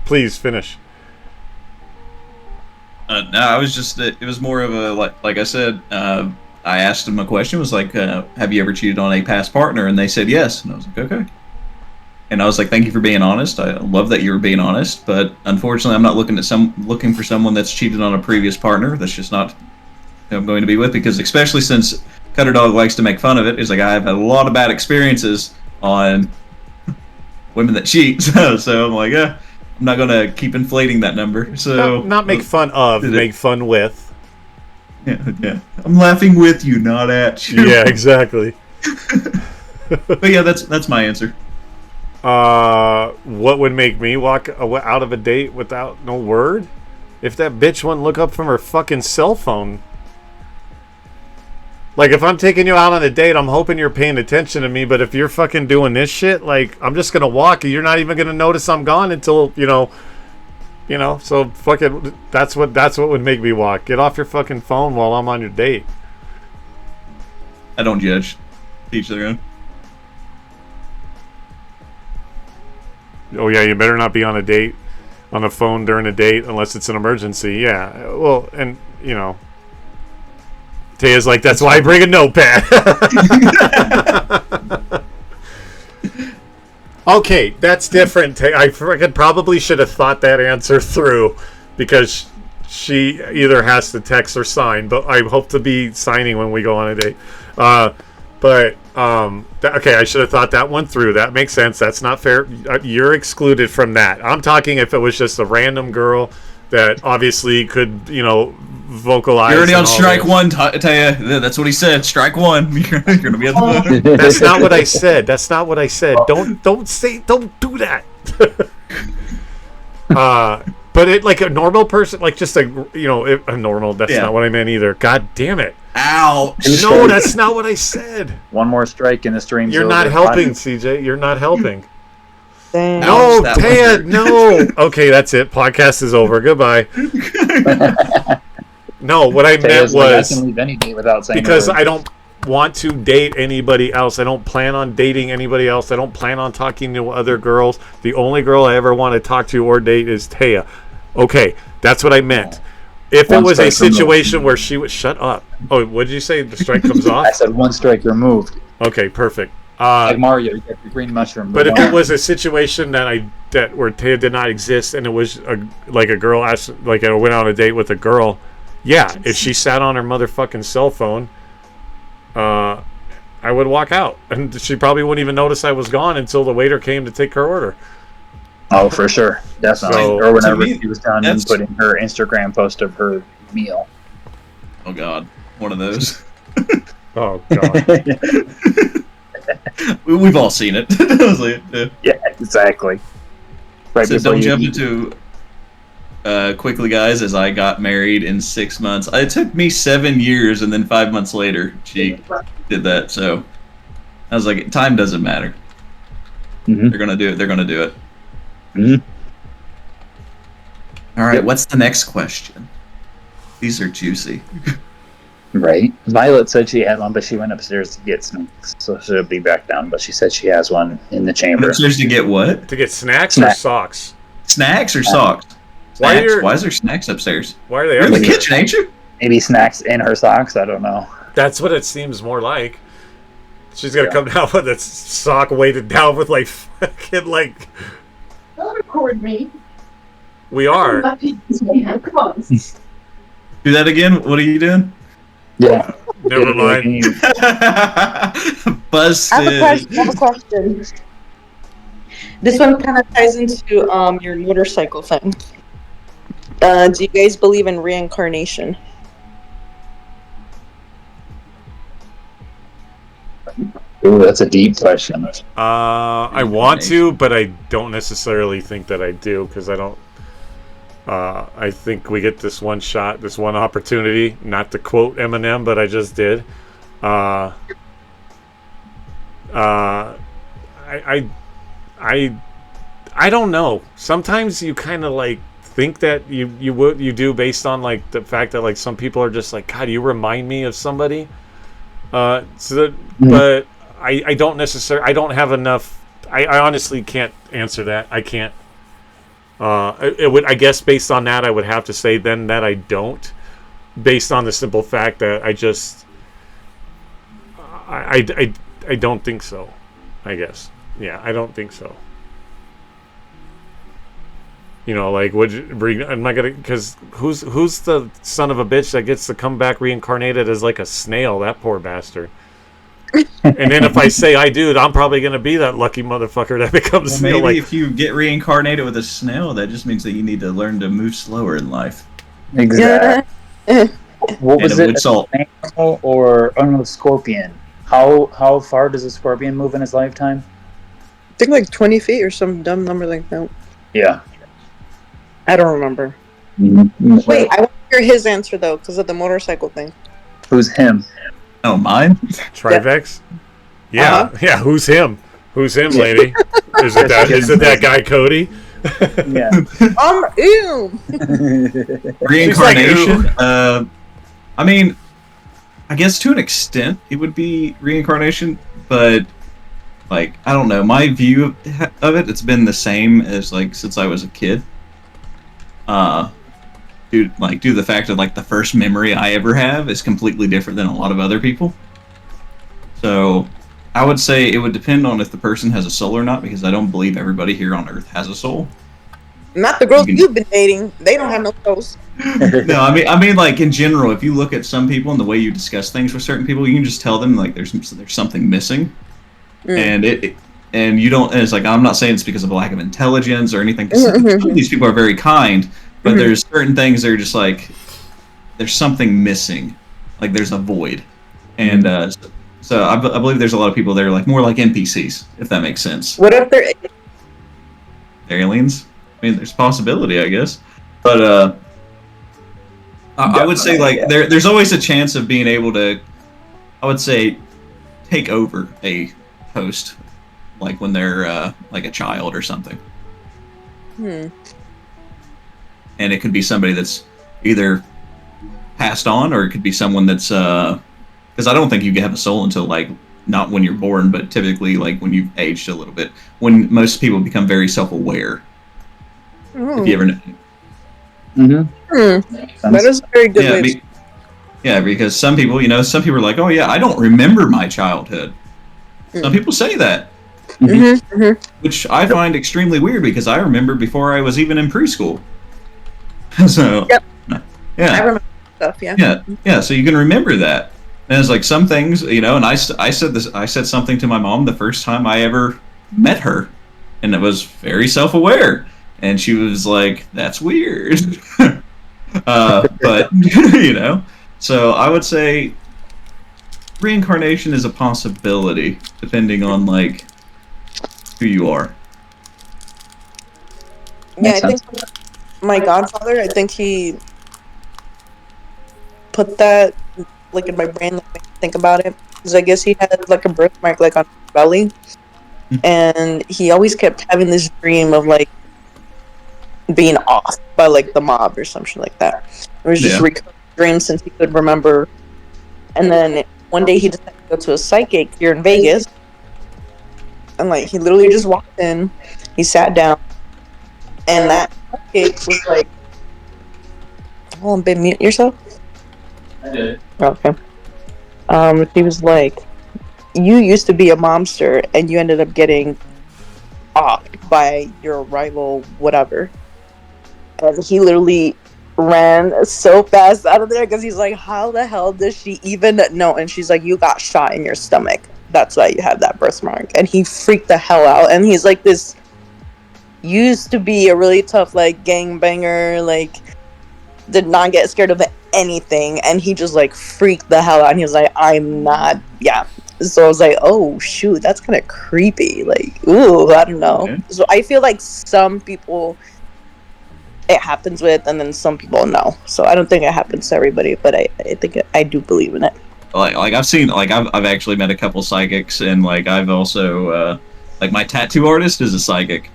A: please finish.
B: No, I was just, it was more of a, like I said, I asked them a question, was like, have you ever cheated on a past partner? And they said yes. And I was like, okay. And I was like, thank you for being honest. I love that you were being honest, but unfortunately I'm not looking for someone that's cheated on a previous partner. That's just not who I'm going to be with, because especially since Cutter Dog likes to make fun of it, is like, I have had a lot of bad experiences on women that cheat. So I'm like, yeah, I'm not going to keep inflating that number. So
A: not make fun of, make fun with.
B: Yeah. I'm laughing with you, not at you.
A: Yeah, exactly.
B: But yeah, that's my answer.
A: What would make me walk out of a date without no word? If that bitch wouldn't look up from her fucking cell phone. Like, if I'm taking you out on a date, I'm hoping you're paying attention to me, but if you're fucking doing this shit, like, I'm just gonna walk, and you're not even gonna notice I'm gone until, you know, so fucking, that's what would make me walk. Get off your fucking phone while I'm on your date.
B: I don't judge. Teach their own.
A: Oh yeah, you better not be on a phone during a date unless it's an emergency. Yeah, well, and you know, Taya's like, that's why I bring a notepad. Okay, that's different. I probably should have thought that answer through, because she either has to text or sign. But I hope to be signing when we go on a date. Okay, I should have thought that one through. That makes sense. That's not fair. You're excluded from that. I'm talking if it was just a random girl that obviously could, vocalize.
B: You're already on strike one, Taya. That's what he said. Strike one. You're gonna be at the phone.
A: That's not what I said. That's not what I said. Don't do that. But it, like a normal person, like just a normal. That's not what I meant either. God damn it.
B: Ouch.
A: No, that's not what I said.
L: One more strike and the stream's
A: You're
L: over.
A: not helping, CJ. You're not helping.
I: Damn.
A: No, Taya, no. Okay, that's it. Podcast is over. Goodbye. No, what I meant was,
L: I can leave any date without saying
A: because
L: a word.
A: I don't want to date anybody else. I don't plan on dating anybody else. I don't plan on talking to other girls. The only girl I ever want to talk to or date is Taya. Okay, that's what I meant. If it was a situation where she would shut up. Oh, what did you say? The strike comes off?
L: I said one strike removed.
A: Okay, perfect.
L: Like Mario, you get the green mushroom.
A: But if it was a situation where Taya did not exist, and it was a girl asked, like I went on a date with a girl, yeah, if she sat on her motherfucking cell phone, I would walk out, and she probably wouldn't even notice I was gone until the waiter came to take her order.
L: Oh, for sure, definitely.
A: So,
L: or whenever she was done and putting her Instagram post of her meal.
B: Oh God, one of those.
A: Oh God.
B: We've all seen it.
L: Yeah, exactly. Right.
B: So don't jump into quickly, guys. As I got married in 6 months, it took me 7 years, and then 5 months later, she did that. So I was like, time doesn't matter.
L: Mm-hmm.
B: They're gonna do it. They're gonna do it.
L: Mm-hmm.
B: All right. What's the next question? These are juicy.
L: Right. Violet said she had one, but she went upstairs to get snacks, so she'll be back down. But she said she has one in the chamber.
B: Upstairs to get what?
A: To get snacks or socks?
B: Snacks or socks?
A: Why
B: Why is there snacks upstairs?
A: Why are they
B: You're in the
A: upstairs?
B: kitchen, ain't you?
L: Maybe snacks in her socks. I don't know.
A: That's what it seems more like. She's gonna come down with a sock weighted down with fucking
N: Don't record me.
A: We are.
N: My penis, man. Come on.
B: Do that again. What are you doing?
L: Yeah.
A: Never mind.
B: Busted.
I: I have a question. This one kind of ties into your motorcycle thing. Do you guys believe in reincarnation?
L: Ooh, that's a deep question.
A: I want to, but I don't necessarily think that I do because I don't. I think we get this one shot, this one opportunity. Not to quote Eminem, but I just did. I don't know. Sometimes you kind of like think that you do based on like the fact that like some people are just like, God, you remind me of somebody. But I don't necessarily. I don't have enough. I honestly can't answer that. I can't. It would. I guess based on that, I would have to say then that I don't. Based on the simple fact that I just. I don't think so. I guess. Yeah, I don't think so. You know, like, am I gonna? Because who's the son of a bitch that gets to come back reincarnated as like a snail? That poor bastard. And then if I say I do, I'm probably gonna be that lucky motherfucker that becomes
B: Well,
A: snail.
B: maybe
A: Like,
B: if you get reincarnated with a snail, that just means that you need to learn to move slower in life.
L: Exactly. What was
B: And
L: it?
B: a salt.
L: Or no, scorpion. How far does a scorpion move in his lifetime?
I: I think like 20 feet or some dumb number like that.
L: Yeah.
I: I don't remember.
L: Mm-hmm.
I: Wait, I want to hear his answer though, because of the motorcycle thing.
L: Who's him?
B: Oh, mine?
A: Trivex? Yeah, yeah. Who's him? Who's him, lady? Is it that guy Cody?
L: Yeah.
I: Ew.
B: Reincarnation? I mean, I guess to an extent it would be reincarnation, but like I don't know. My view of it, it's been the same as like since I was a kid. Due to the fact that like the first memory I ever have is completely different than a lot of other people. So I would say it would depend on if the person has a soul or not, because I don't believe everybody here on Earth has a soul.
I: Not the girls you've been dating. They don't have no souls.
B: No, I mean, like in general, if you look at some people and the way you discuss things with certain people, you can just tell them like there's something missing, and and you don't. And it's like I'm not saying it's because of a lack of intelligence or anything. 'Cause these people are very kind, but there's certain things that are just like there's something missing, like there's a void, and so I believe there's a lot of people that are like more like NPCs, if that makes sense.
I: What if they're
B: Aliens? I mean, there's a possibility, I guess, but I would say like there's always a chance of being able to, I would say, take over a host, like when they're like a child or something. And it could be somebody that's either passed on, or it could be someone that's because I don't think you can have a soul until like not when you're born, but typically like when you've aged a little bit, when most people become very self-aware. If you ever know.
I: That is a very good way.
B: Yeah, because some people are like, oh yeah, I don't remember my childhood. Some people say that. Which I find extremely weird, because I remember before I was even in preschool. So,
I: yeah.
B: I
I: remember stuff, yeah.
B: Yeah, so you can remember that. And it's like some things, and I said something to my mom the first time I ever met her, and it was very self-aware. And she was like, that's weird. But, so I would say reincarnation is a possibility, depending on, like, who you are.
I: Yeah, I think my godfather, I think he put that, like, in my brain, like, made me think about it. Because I guess he had, like, a birthmark, like, on his belly. And he always kept having this dream of, like, being off by like the mob or something like that. It was just recurring dreams since he could remember. And then one day he decided to go to a psychic here in Vegas, and like he literally just walked in, he sat down, and that psychic was like, "Oh, babe, mute yourself."
L: I did.
I: Okay. He was like, "You used to be a mobster, and you ended up getting offed by your rival, whatever." And he literally ran so fast out of there because he's like, how the hell does she even know? And she's like, you got shot in your stomach. That's why you have that birthmark. And he freaked the hell out. And he's like this, used to be a really tough, like, gangbanger, like, did not get scared of anything. And he just, like, freaked the hell out. And he was like, I'm not, yeah. So I was like, oh, shoot, that's kind of creepy. Like, ooh, I don't know.
B: Okay.
I: So I feel like some people it happens with, and then some people no. So I don't think it happens to everybody, but I think I do believe in it.
B: Like I've seen, like I've actually met a couple psychics, and like I've also like my tattoo artist is a psychic.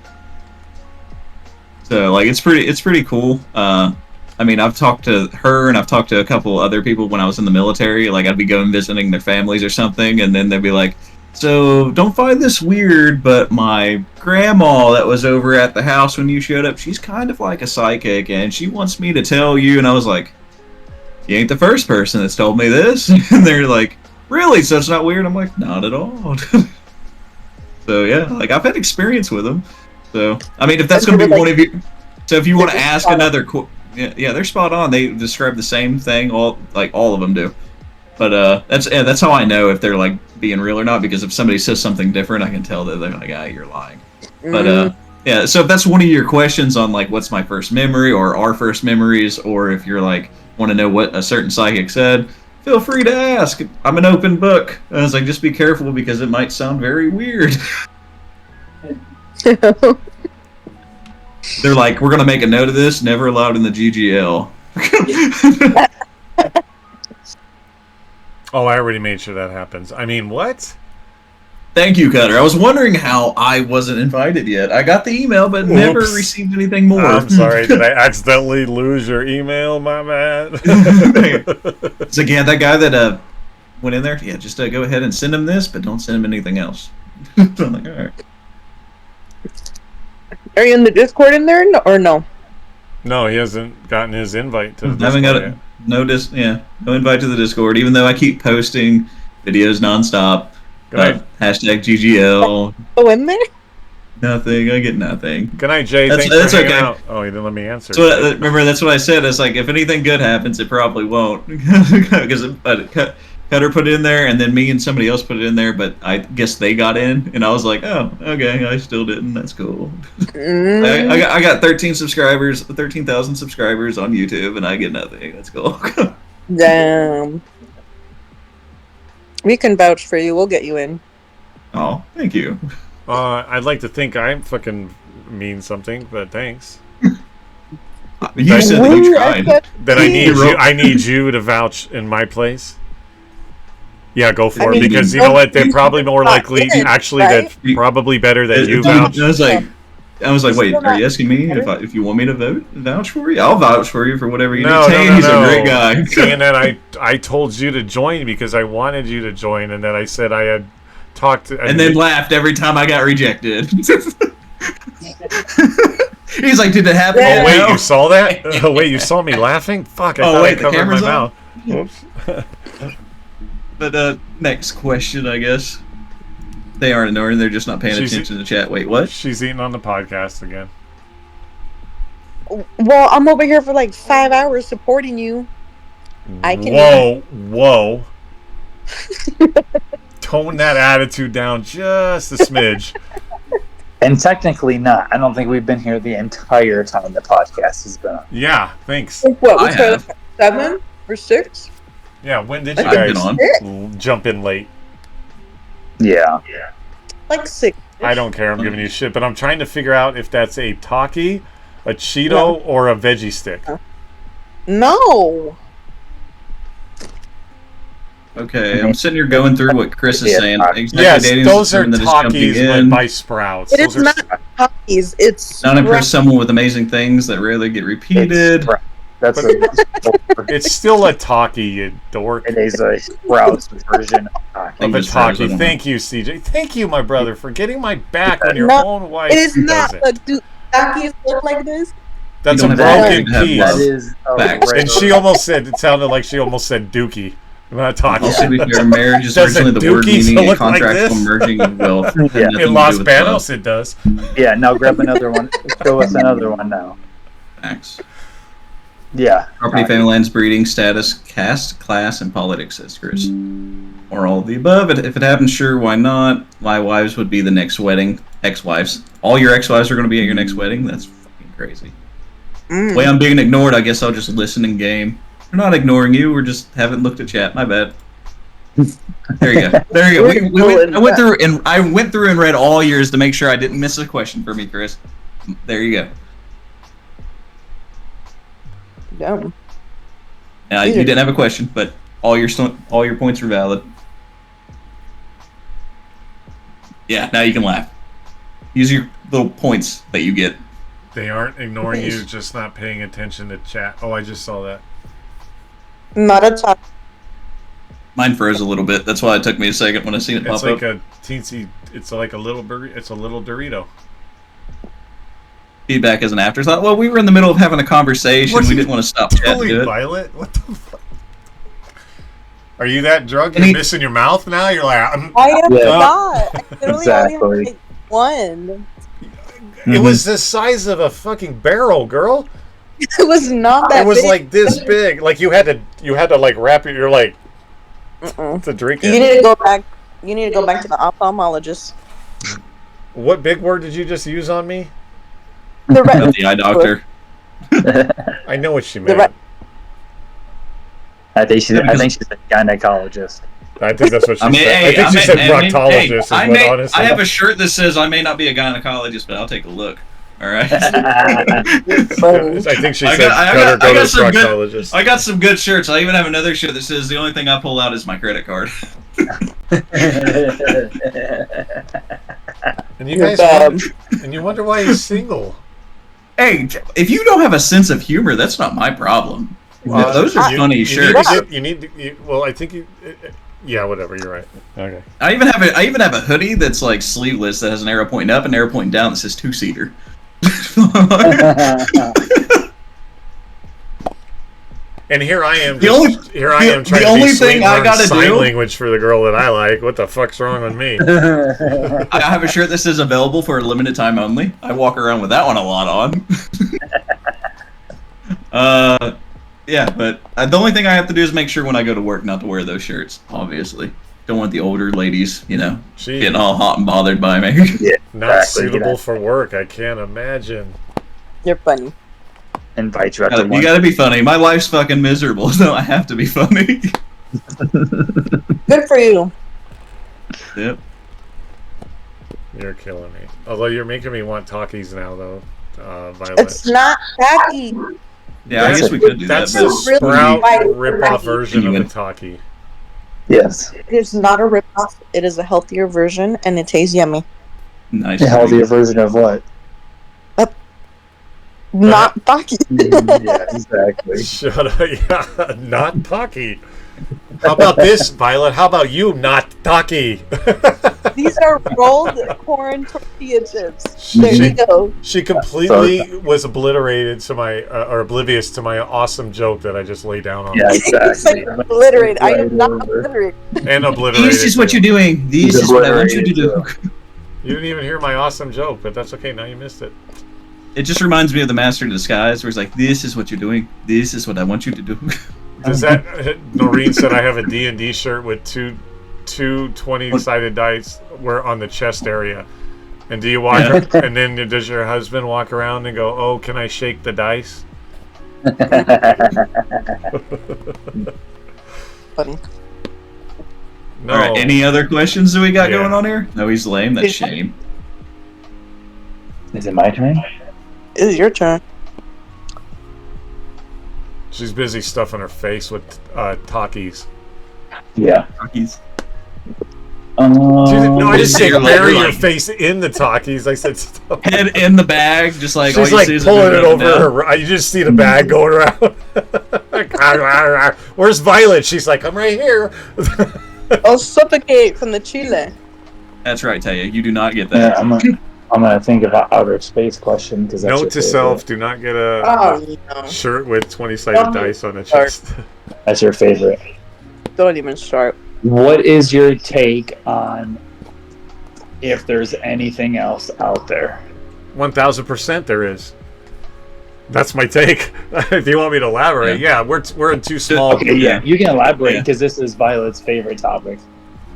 B: So like it's pretty cool. I mean, I've talked to her, and I've talked to a couple other people when I was in the military. Like, I'd be going visiting their families or something, and then they'd be like, so, don't find this weird, but my grandma that was over at the house when you showed up, she's kind of like a psychic, and she wants me to tell you. And I was like, you ain't the first person that's told me this. And they're like, really? So it's not weird? I'm like, not at all. So, yeah, like, I've had experience with them. So, I mean, if that's going to be one of you... So, if you want to ask another... Yeah, they're spot on. They describe the same thing. All of them do. But that's how I know if they're like being real or not. Because if somebody says something different, I can tell that they're like, you're lying. But yeah. So if that's one of your questions on like what's my first memory or our first memories, or if you're like want to know what a certain psychic said, feel free to ask. I'm an open book. I was like, just be careful because it might sound very weird. They're like, we're going to make a note of this, never allowed in the GGL.
A: Oh, I already made sure that happens. I mean, what?
B: Thank you, Cutter. I was wondering how I wasn't invited yet. I got the email, but never received anything more.
A: I'm sorry. Did I accidentally lose your email, my man?
B: It's like, yeah, that guy that went in there, yeah, just go ahead and send him this, but don't send him anything else. So I'm like, all right.
I: Are you in the Discord in there or no?
A: No, he hasn't gotten his invite to the Discord.
B: I haven't got yet. No invite to the Discord, even though I keep posting videos nonstop. Hashtag GGL.
I: Go in there?
B: Nothing. I get nothing.
A: Good night, Jay. Thanks for hanging out. Oh, he didn't let me answer.
B: So remember, that's what I said. It's like, if anything good happens, it probably won't. Because Cutter put it in there, and then me and somebody else put it in there, but I guess they got in, and I was like, oh, okay, I still didn't. That's cool. I got 13,000 subscribers on YouTube, and I get nothing. That's cool.
I: Damn. We can vouch for you. We'll get you in.
B: Oh, thank you.
A: I'd like to think I fucking mean something, but thanks.
B: You said that you tried.
A: Then I need you to vouch in my place. Yeah, go for it, because you know what? They're probably more likely, actually, that's probably better that you vouch.
B: I was like, wait, are you asking me if you want me to vouch for you? I'll vouch for you for whatever you need.
A: No,
B: He's a great guy.
A: Saying that I told you to join because I wanted you to join, and that I said I had talked to...
B: And then laughed every time I got rejected. He's like, did it happen?
A: Oh, wait, you saw that? Oh, wait, you saw me laughing? Fuck, I thought I covered my mouth. Whoops.
B: But next question, I guess. They aren't ignoring, they're just not paying attention to the chat. Wait, what?
A: She's eating on the podcast again.
I: Well, I'm over here for like 5 hours supporting you. I can.
A: Whoa. Tone that attitude down just a smidge.
L: And technically not. I don't think we've been here the entire time the podcast has been on.
A: Yeah, thanks.
I: What, we started at 7 or 6?
A: Yeah, when did you guys jump in late?
L: Yeah.
I: Like 6.
A: I don't care, I'm giving you shit, but I'm trying to figure out if that's a Taki, a Cheeto, or a veggie stick.
I: No.
B: Okay, I'm sitting here going through what Chris is saying.
A: Yes, those are Takis by Sprouts.
I: It is not Takis, it's
B: not impress someone with amazing things that rarely get repeated.
A: It's still a Taki, you dork.
L: It is a Sprouts version
A: of a Taki. Thank you, CJ. Thank you, my brother, for getting my back on your own wife.
I: It is not. Do Takis look like this?
A: That's a broken piece. And she almost said, it sounded like she almost said Dookie. Not Taki.
B: Also, your marriage is originally the word meaning a contractual merging of wealth.
A: In Los Banos, it does.
L: Yeah, now grab another one. Show us another one now.
B: Thanks.
L: Yeah.
B: Property, family, lands, breeding, status, caste, class, and politics, says Chris. Or all of the above. If it happens, sure, why not? My wives would be the next wedding. Ex-wives. All your ex-wives are going to be at your next wedding? That's fucking crazy. Way I'm being ignored, I guess I'll just listen in game. We're not ignoring you, we're just haven't looked at chat. My bad. There you go. There you go. I went through and read all yours to make sure I didn't miss a question for me, Chris. There you go.
I: Dumb.
B: You didn't have a question, but all your points are valid. Yeah, now you can laugh. Use your little points that you get.
A: They aren't ignoring you, just not paying attention to chat. Oh, I just saw that.
I: Not a top.
B: Mine froze a little bit. That's why it took me a second when I seen it pop
A: It's like
B: up.
A: a teensy. It's like a little It's a little Dorito.
B: Feedback as an afterthought. Well, we were in the middle of having a conversation. We didn't want to stop chat to do it.
A: Violet? What the fuck? Are you that drunk? You're missing your mouth now? You're like,
I: I am not. I literally only had like one.
A: It was the size of a fucking barrel, girl.
I: It was not that.
A: It was
I: big.
A: like this big. Like you had to like wrap it. You're like to drink it.
I: You need to go back. You need to go back to the ophthalmologist.
A: What big word did you just use on me?
B: The eye doctor.
A: I know what she meant.
L: I think she's a gynecologist.
A: I think that's what she said. I think she said proctologist.
B: I have a shirt that says I may not be a gynecologist, but I'll take a look. All right.
A: I think she said go to proctologist.
B: I got some good shirts. I even have another shirt that says the only thing I pull out is my credit card.
A: And you guys wonder why he's single.
B: Hey, if you don't have a sense of humor, that's not my problem. Those are funny shirts.
A: Well, I think you. Yeah, whatever. You're right. Okay.
B: I even have a hoodie that's like sleeveless that has an arrow pointing up and an arrow pointing down that says 2-seater.
A: And here I am.
B: The only
A: trying to learn sign language for the girl that I like. What the fuck's wrong with me?
B: I have a shirt that says available for a limited time only. I walk around with that one a lot on. Yeah, but the only thing I have to do is make sure when I go to work not to wear those shirts. Obviously, don't want the older ladies, getting all hot and bothered by me.
L: Yeah,
A: not suitable for work. I can't imagine.
I: You're funny.
L: Invite you out.
B: You gotta be funny. My life's fucking miserable, so I have to be funny.
I: Good for you.
B: Yep.
A: You're killing me. Although you're making me want Takis now, though, Violet.
I: It's not tacky.
B: Yeah, I guess we could do
A: that's
B: that.
A: That's the Sprout rip-off version of the Taki.
L: Yes.
I: It is not a rip-off. It is a healthier version, and it tastes yummy.
B: Nice.
L: A healthier version of what?
I: Not Taki.
L: Yeah, exactly.
A: Shut up. Yeah, not Taki. How about this, Violet? How about you, not Taki?
I: These are rolled corn tortilla chips. There you go.
A: She completely was obliterated to my, or oblivious to my awesome joke that I just laid down on.
L: Yeah, exactly.
I: Obliterated. I am not obliterated.
A: And obliterated.
B: This is what you're doing. This is what I want you to do.
A: You didn't even hear my awesome joke, but that's okay. Now you missed it.
B: It just reminds me of the Master of Disguise, where he's like, "This is what you're doing. This is what I want you to do."
A: Does that? Noreen said I have a D&D shirt with two 20-sided dice. We're on the chest area. And do you walk? And then does your husband walk around and go, "Oh, can I shake the dice?"
I: Funny.
A: No.
B: All right. Any other questions that we got going on here? No, he's lame. That's shame.
L: Is it my turn?
I: It is your turn.
A: She's busy stuffing her face with Takis.
L: Yeah.
B: Takis.
A: No, I didn't say bury your face in the Takis. I said stuff.
B: Head in the bag, just like
A: she's like pulling it over her. You just see the bag going around. Where's Violet? She's like, I'm right here.
I: I'll suffocate from the chile.
B: That's right, Taya. You do not get that.
L: Yeah, I'm gonna think of an outer space question because
A: note to self: do not get a shirt with 20-sided dice on the chest.
L: That's your favorite.
I: Don't even start.
L: What is your take on if there's anything else out there?
A: 1000% there is. That's my take. If you want me to elaborate, yeah, we're in too small.
L: Okay, yeah, you can elaborate because this is Violet's favorite topic.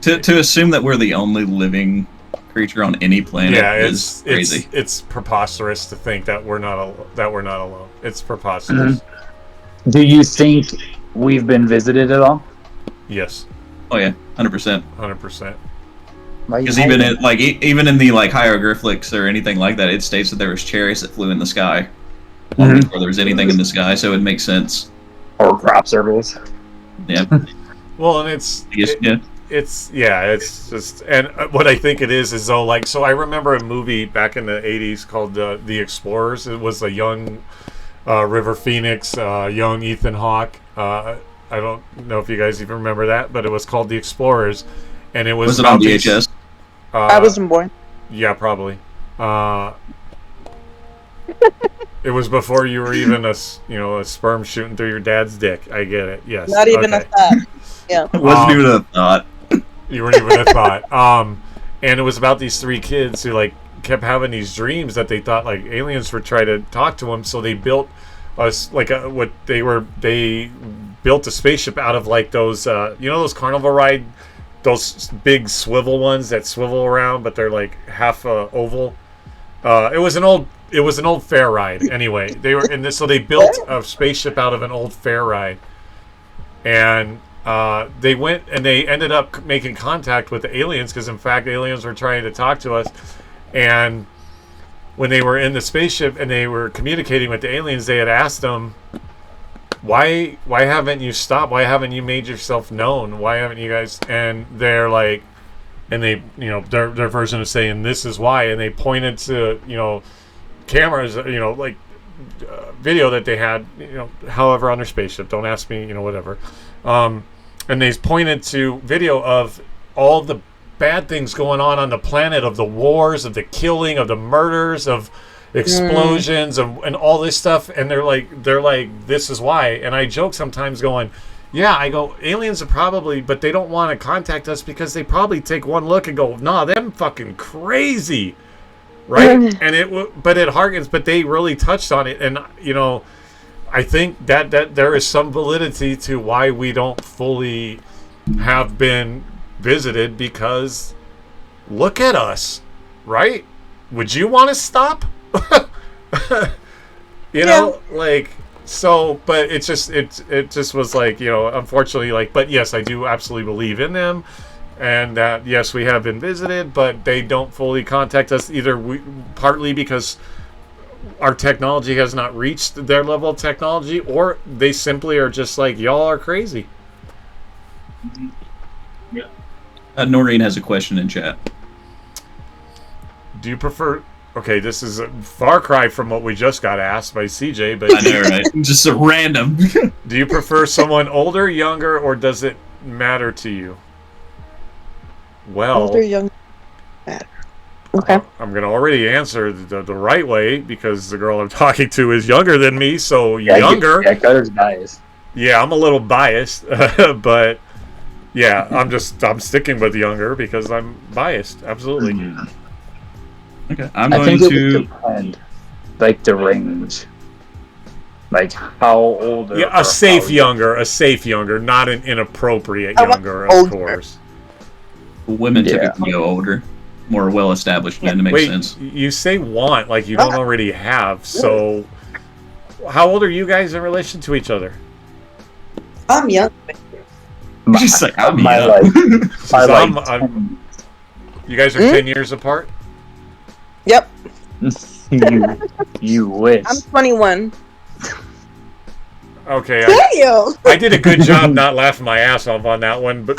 B: To assume that we're the only living creature on any planet is crazy.
A: It's preposterous to think that we're not alone. It's preposterous.
L: Do you think we've been visited at all?
A: Yes.
B: Oh yeah, 100%.
A: 100%.
B: Because even in the like hieroglyphics or anything like that, it states that there was chariots that flew in the sky. Long before there was anything in the sky, so it makes sense.
L: Or crop circles.
B: Yeah.
A: Well, and it's just, and what I think it is though, like, so I remember a movie back in the 80s called The Explorers. It was a young River Phoenix, young Ethan Hawke. I don't know if you guys even remember that, but it was called The Explorers, and it was
B: it on VHS?
I: I wasn't born.
A: Yeah, probably. It was before you were even a sperm shooting through your dad's dick. I get it. Yes.
I: Not even a thought. Yeah.
B: It wasn't even a thought.
A: You weren't even a thought. And it was about these three kids who like kept having these dreams that they thought like aliens were trying to talk to them. So they built they built a spaceship out of like those those carnival ride, those big swivel ones that swivel around, but they're like half oval. It was an old fair ride. Anyway, they were in this, so they built a spaceship out of an old fair ride, and they went and they ended up making contact with the aliens because, in fact, aliens were trying to talk to us. And when they were in the spaceship and they were communicating with the aliens, they had asked them, "Why haven't you stopped? Why haven't you made yourself known? Why haven't you guys?" And they're like, and they, their version of saying this is why, and they pointed to cameras, video that they had, however, on their spaceship. Don't ask me, whatever. And they pointed to video of all the bad things going on the planet, of the wars, of the killing, of the murders, of explosions, and all this stuff. And they're like, this is why. And I joke sometimes going, yeah, I go, aliens are probably, but they don't want to contact us because they probably take one look and go, nah, them fucking crazy. Right? And but it harkens, but they really touched on it. And, I think that there is some validity to why we don't fully have been visited, because look at us, right? Would you want to stop? So, but it just was like, unfortunately, like, but yes, I do absolutely believe in them. And that, yes, we have been visited, but they don't fully contact us either. Partly because our technology has not reached their level of technology, or they simply are just like, y'all are crazy.
B: Yeah. Noreen has a question in chat.
A: Do you prefer... Okay, this is a far cry from what we just got asked by CJ, but...
B: I know, right? Just a random.
A: Do you prefer someone older, younger, or does it matter to you? Well...
I: Older, younger, matter. Okay.
A: I'm going to already answer the right way, because the girl I'm talking to is younger than me, so younger.
L: Yeah, Cutter's biased.
A: Yeah, I'm a little biased, but yeah, I'm sticking with younger because I'm biased. Absolutely.
L: Mm-hmm.
B: Okay,
L: I think it would depend, like the range, like how old.
A: Yeah, a safe younger, not an inappropriate younger, of course.
B: Women typically go older. More well-established men to make sense.
A: You say want like you don't already have. So, how old are you guys in relation to each other?
I: I'm young.
B: She's like, I'm
A: young. You guys are 10 years apart?
I: Yep.
L: You wish.
I: I'm 21.
A: Okay.
I: Damn.
A: I did a good job not laughing my ass off on that one, but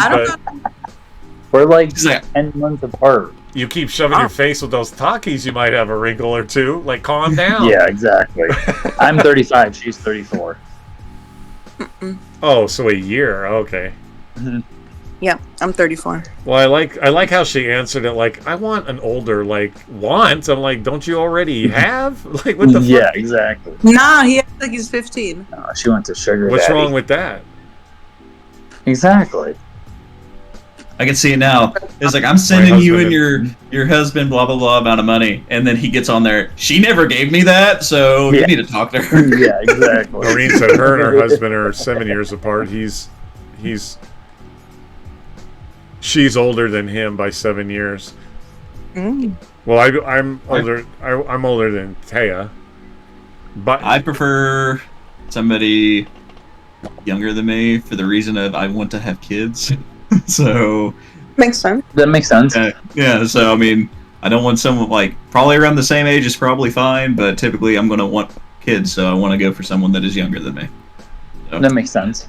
L: we're like 10 months apart.
A: You keep shoving your face with those Takis, you might have a wrinkle or two. Like, calm down.
L: Yeah, exactly. I'm 35. She's 34.
A: Oh, so a year. Okay.
L: Mm-hmm.
I: Yeah, I'm 34.
A: Well, I like how she answered it. Like, I want an older. Like, want? I'm like, don't you already have? Like, what the fuck?
L: Yeah, exactly.
I: Nah, he acts like he's 15.
L: No, she went to sugar
A: What's
L: daddy.
A: wrong with that?
L: Exactly.
B: I can see it now. It's like, I'm sending you and
A: husband
B: your husband blah blah blah amount of money, and then he gets on there. She never gave me that, so you need to talk to her.
L: Yeah, exactly.
A: Maureen said her and her husband are 7 years apart. She's older than him by 7 years. Well, I'm older. I'm older than Taya, but
B: I prefer somebody younger than me for the reason of I want to have kids. So
I: Makes sense.
L: That makes sense.
B: yeah. So I mean, I don't want someone like probably around the same age is probably fine, but typically I'm gonna want kids, so I want to go for someone that is younger than me. So,
L: That makes sense.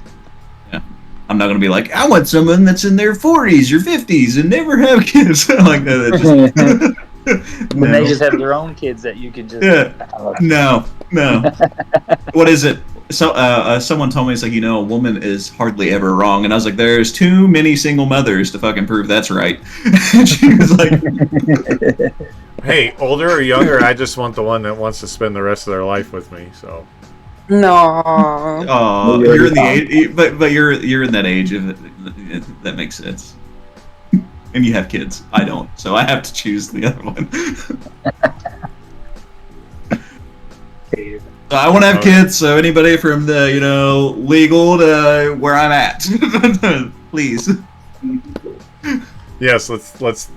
B: yeah, I'm not gonna be like I want someone that's in their 40s or 50s and never have kids like that.
L: When they just have their own kids that you can just
B: No. What is it? So someone told me, it's like, a woman is hardly ever wrong, and I was like, there's too many single mothers to fucking prove that's right. And she was like,
A: hey, older or younger, I just want the one that wants to spend the rest of their life with me. So
I: No.
B: oh, you're in the age, but you're in that age of that makes sense. And you have kids. I don't, so I have to choose the other one. So I want to have kids, so anybody from the, legal to where I'm at, please.
A: yes, let's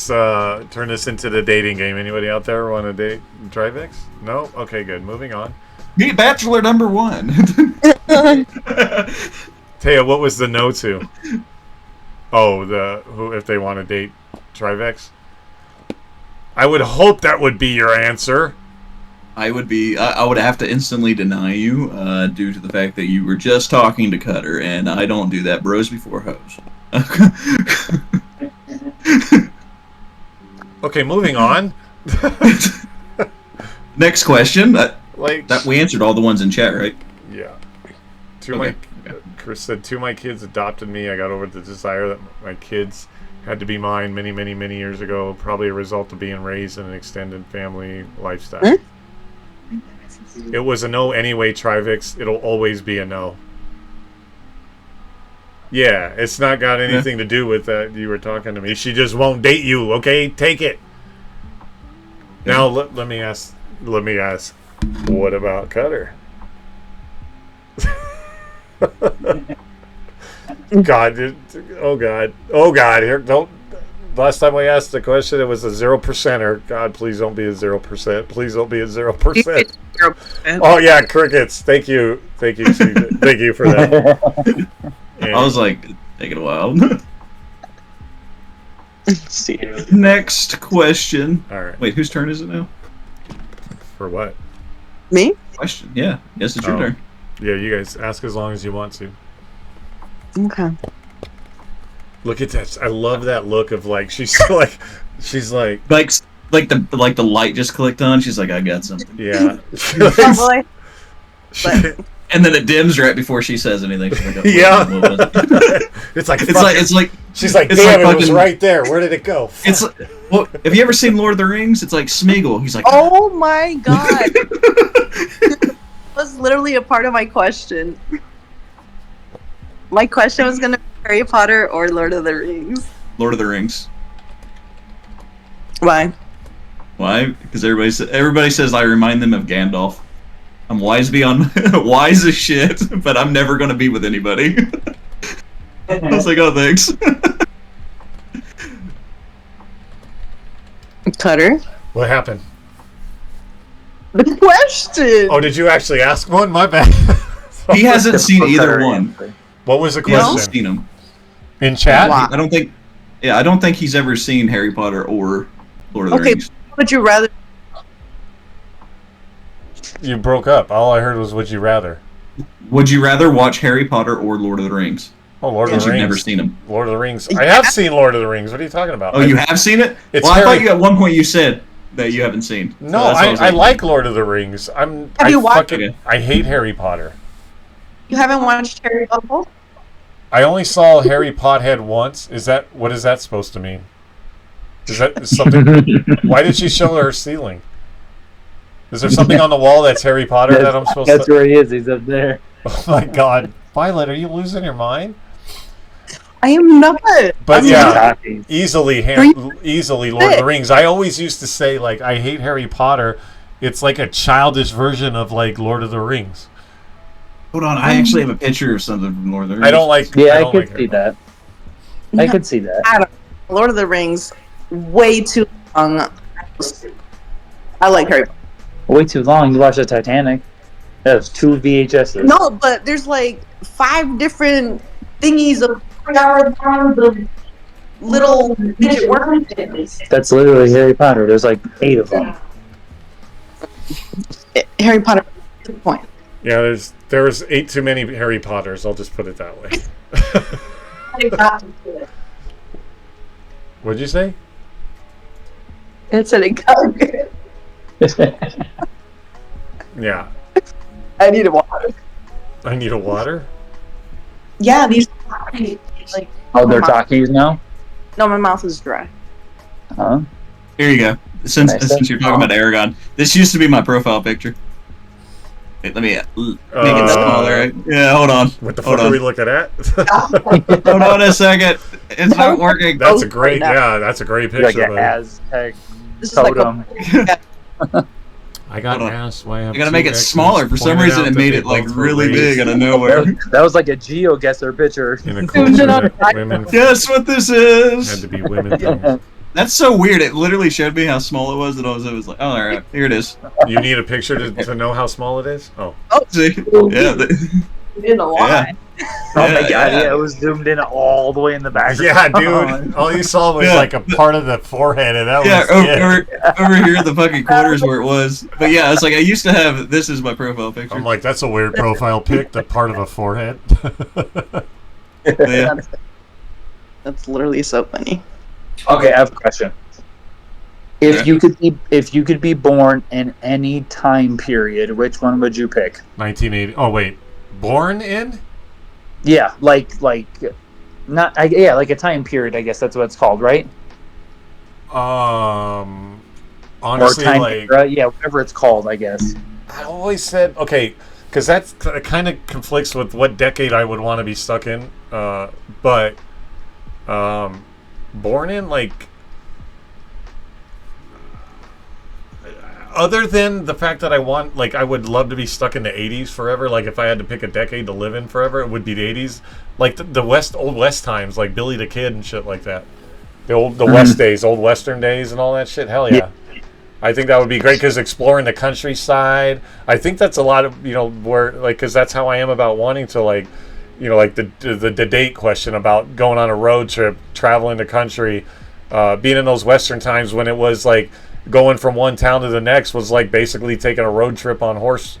A: turn this into the dating game. Anybody out there want to date Trivex? No? Okay, good. Moving on.
B: Be bachelor number 1.
A: Taya, what was the no to? Oh, if they want to date Trivex? I would hope that would be your answer.
B: I would have to instantly deny you due to the fact that you were just talking to Cutter, and I don't do that. Bros before hoes.
A: Okay, moving on.
B: Next question. That we answered all the ones in chat, right?
A: Yeah. Chris said, 2 of my kids adopted me. I got over the desire that my kids had to be mine many, many, many years ago. Probably a result of being raised in an extended family lifestyle. It was a no anyway, Trivix. It'll always be a no. Yeah, it's not got anything to do with that. You were talking to me. She just won't date you. Okay, take it. Now let me ask. What about Cutter? God, oh God! Here, don't. Last time we asked the question, it was a 0%er. God, please don't be a 0%. Please don't be a 0%. Oh yeah, crickets. Thank you, Steve. Thank you for that.
B: I was like, taking a while. Next question.
A: All right.
B: Wait, whose turn is it now?
A: For what?
I: Me?
B: Question. Yeah. Yes, it's your turn.
A: Yeah, you guys ask as long as you want to.
I: Okay.
A: Look at that! I love that look of like she's like
B: the light just clicked on. She's like, I got something.
A: Yeah.
B: And then it dims right before she says anything. She's like,
A: yeah. It's like she's like, damn, it was right there. Where did it go?
B: It's like, well, have you ever seen Lord of the Rings? It's like Smeagol. He's like,
I: oh my God. That was literally a part of my question. My question was gonna be Harry Potter or Lord of the Rings.
B: Lord of the Rings.
I: Why?
B: Why? Because everybody says I remind them of Gandalf. I'm wise as shit, but I'm never gonna be with anybody. I was like, oh, thanks.
I: Cutter?
A: What happened?
I: The question!
A: Oh, did you actually ask one? My bad.
B: He hasn't seen either one.
A: What was the
B: He
A: question?
B: hasn't seen them.
A: In chat?
I: Wow.
B: I don't think he's ever seen Harry Potter or Lord of the Rings.
I: Would you rather?
A: You broke up. All I heard was, would you rather?
B: Would you rather watch Harry Potter or Lord of the Rings?
A: Oh, Lord of the
B: You've
A: Rings.
B: never seen them.
A: Lord of the Rings. I have seen Lord of the Rings. What are you talking about?
B: Oh, you have seen it?
A: It's
B: I thought you at one point you said that you haven't seen.
A: No, I like Lord of the Rings.
I: Have you watched it?
A: I hate Harry Potter.
I: You haven't watched Harry Potter?
A: I only saw Harry Pothead once. What is that supposed to mean? Is that something? Why did she show her ceiling? Is there something on the wall that's Harry Potter that I'm supposed to?
L: That's where he is. He's up there.
A: Oh my God, Violet, are you losing your mind?
I: I am not.
A: But
I: I'm
A: yeah,
I: not.
A: easily Lord of the Rings. I always used to say like I hate Harry Potter. It's like a childish version of like Lord of the Rings.
B: Hold on, I actually have a picture of something from Lord of the Rings.
A: I don't like.
L: Yeah, I
A: don't
L: could
A: like
L: see that. I could see that.
I: I don't know. Lord of the Rings, way too long. I like Harry Potter.
L: Way too long. You watched the Titanic. That was 2 VHSs.
I: No, but there's like 5 different thingies of 3 hours of little midget worms.
L: That's literally Harry Potter. There's like 8 of them.
I: Harry Potter. Good point.
A: Yeah, there's 8 too many Harry Potters. I'll just put it that way. What'd you say?
I: It said it got good.
A: Yeah.
I: I need a water.
A: I need a water?
I: Yeah, these like.
L: Oh, they're talkies now?
I: No, my mouth is dry.
L: Huh?
B: Here you go. Since
L: Nice.
B: you're talking about Aragon, this used to be my profile picture. Wait, let me make it smaller. Yeah, hold on.
A: What the
B: Hold
A: fuck
B: on.
A: are we looking at?
B: Hold on a second. It's not working.
A: That's a great, yeah, that's a great picture.
L: Like an
A: buddy.
L: Aztec
I: This is like
L: totem.
A: I got asked why I have
B: I gotta
A: two
B: make it
A: X's
B: smaller. For some
A: pointed
B: reason,
A: out
B: it
A: that
B: made
A: they
B: it like
A: both were
B: really
A: raised
B: big out of nowhere.
L: That was like a GeoGuessr picture.
A: in a culture that women
B: Guess what this
A: had
B: is?
A: to be women things.
B: That's so weird. It literally showed me how small it was, and I was like, oh, all right, here it is.
A: You need a picture to know how small it is? Oh.
B: See? Yeah.
I: In a lot.
L: Oh my god, yeah, it was zoomed in all the way in the back.
A: Yeah, dude. All you saw was like a part of the forehead, and that
B: Yeah,
A: was it.
B: over here, the fucking corners where it was. But yeah, it's like I used to have. This is my profile picture.
A: I'm like, that's a weird profile pic. The part of a forehead.
B: Yeah.
I: That's literally so funny.
L: Okay, I have a question. If you could be born in any time period, which one would you pick?
A: 1980. Oh wait, born in?
L: Yeah, like not like a time period. I guess that's what it's called, right?
A: Honestly,
L: or time
A: like
L: era, yeah, whatever it's called, I guess.
A: I always said okay, because that kind of conflicts with what decade I would want to be stuck in. But born in like. Other than the fact that I would love to be stuck in the 80s forever. Like, if I had to pick a decade to live in forever, it would be the 80s. Like, the old West times, like Billy the Kid and shit like that. The West days, old Western days and all that shit. Hell yeah. I think that would be great because exploring the countryside. I think that's a lot of, where, like, because that's how I am about wanting to, like, like the date question about going on a road trip, traveling the country, being in those Western times when it was, like, going from one town to the next was like basically taking a road trip on horse,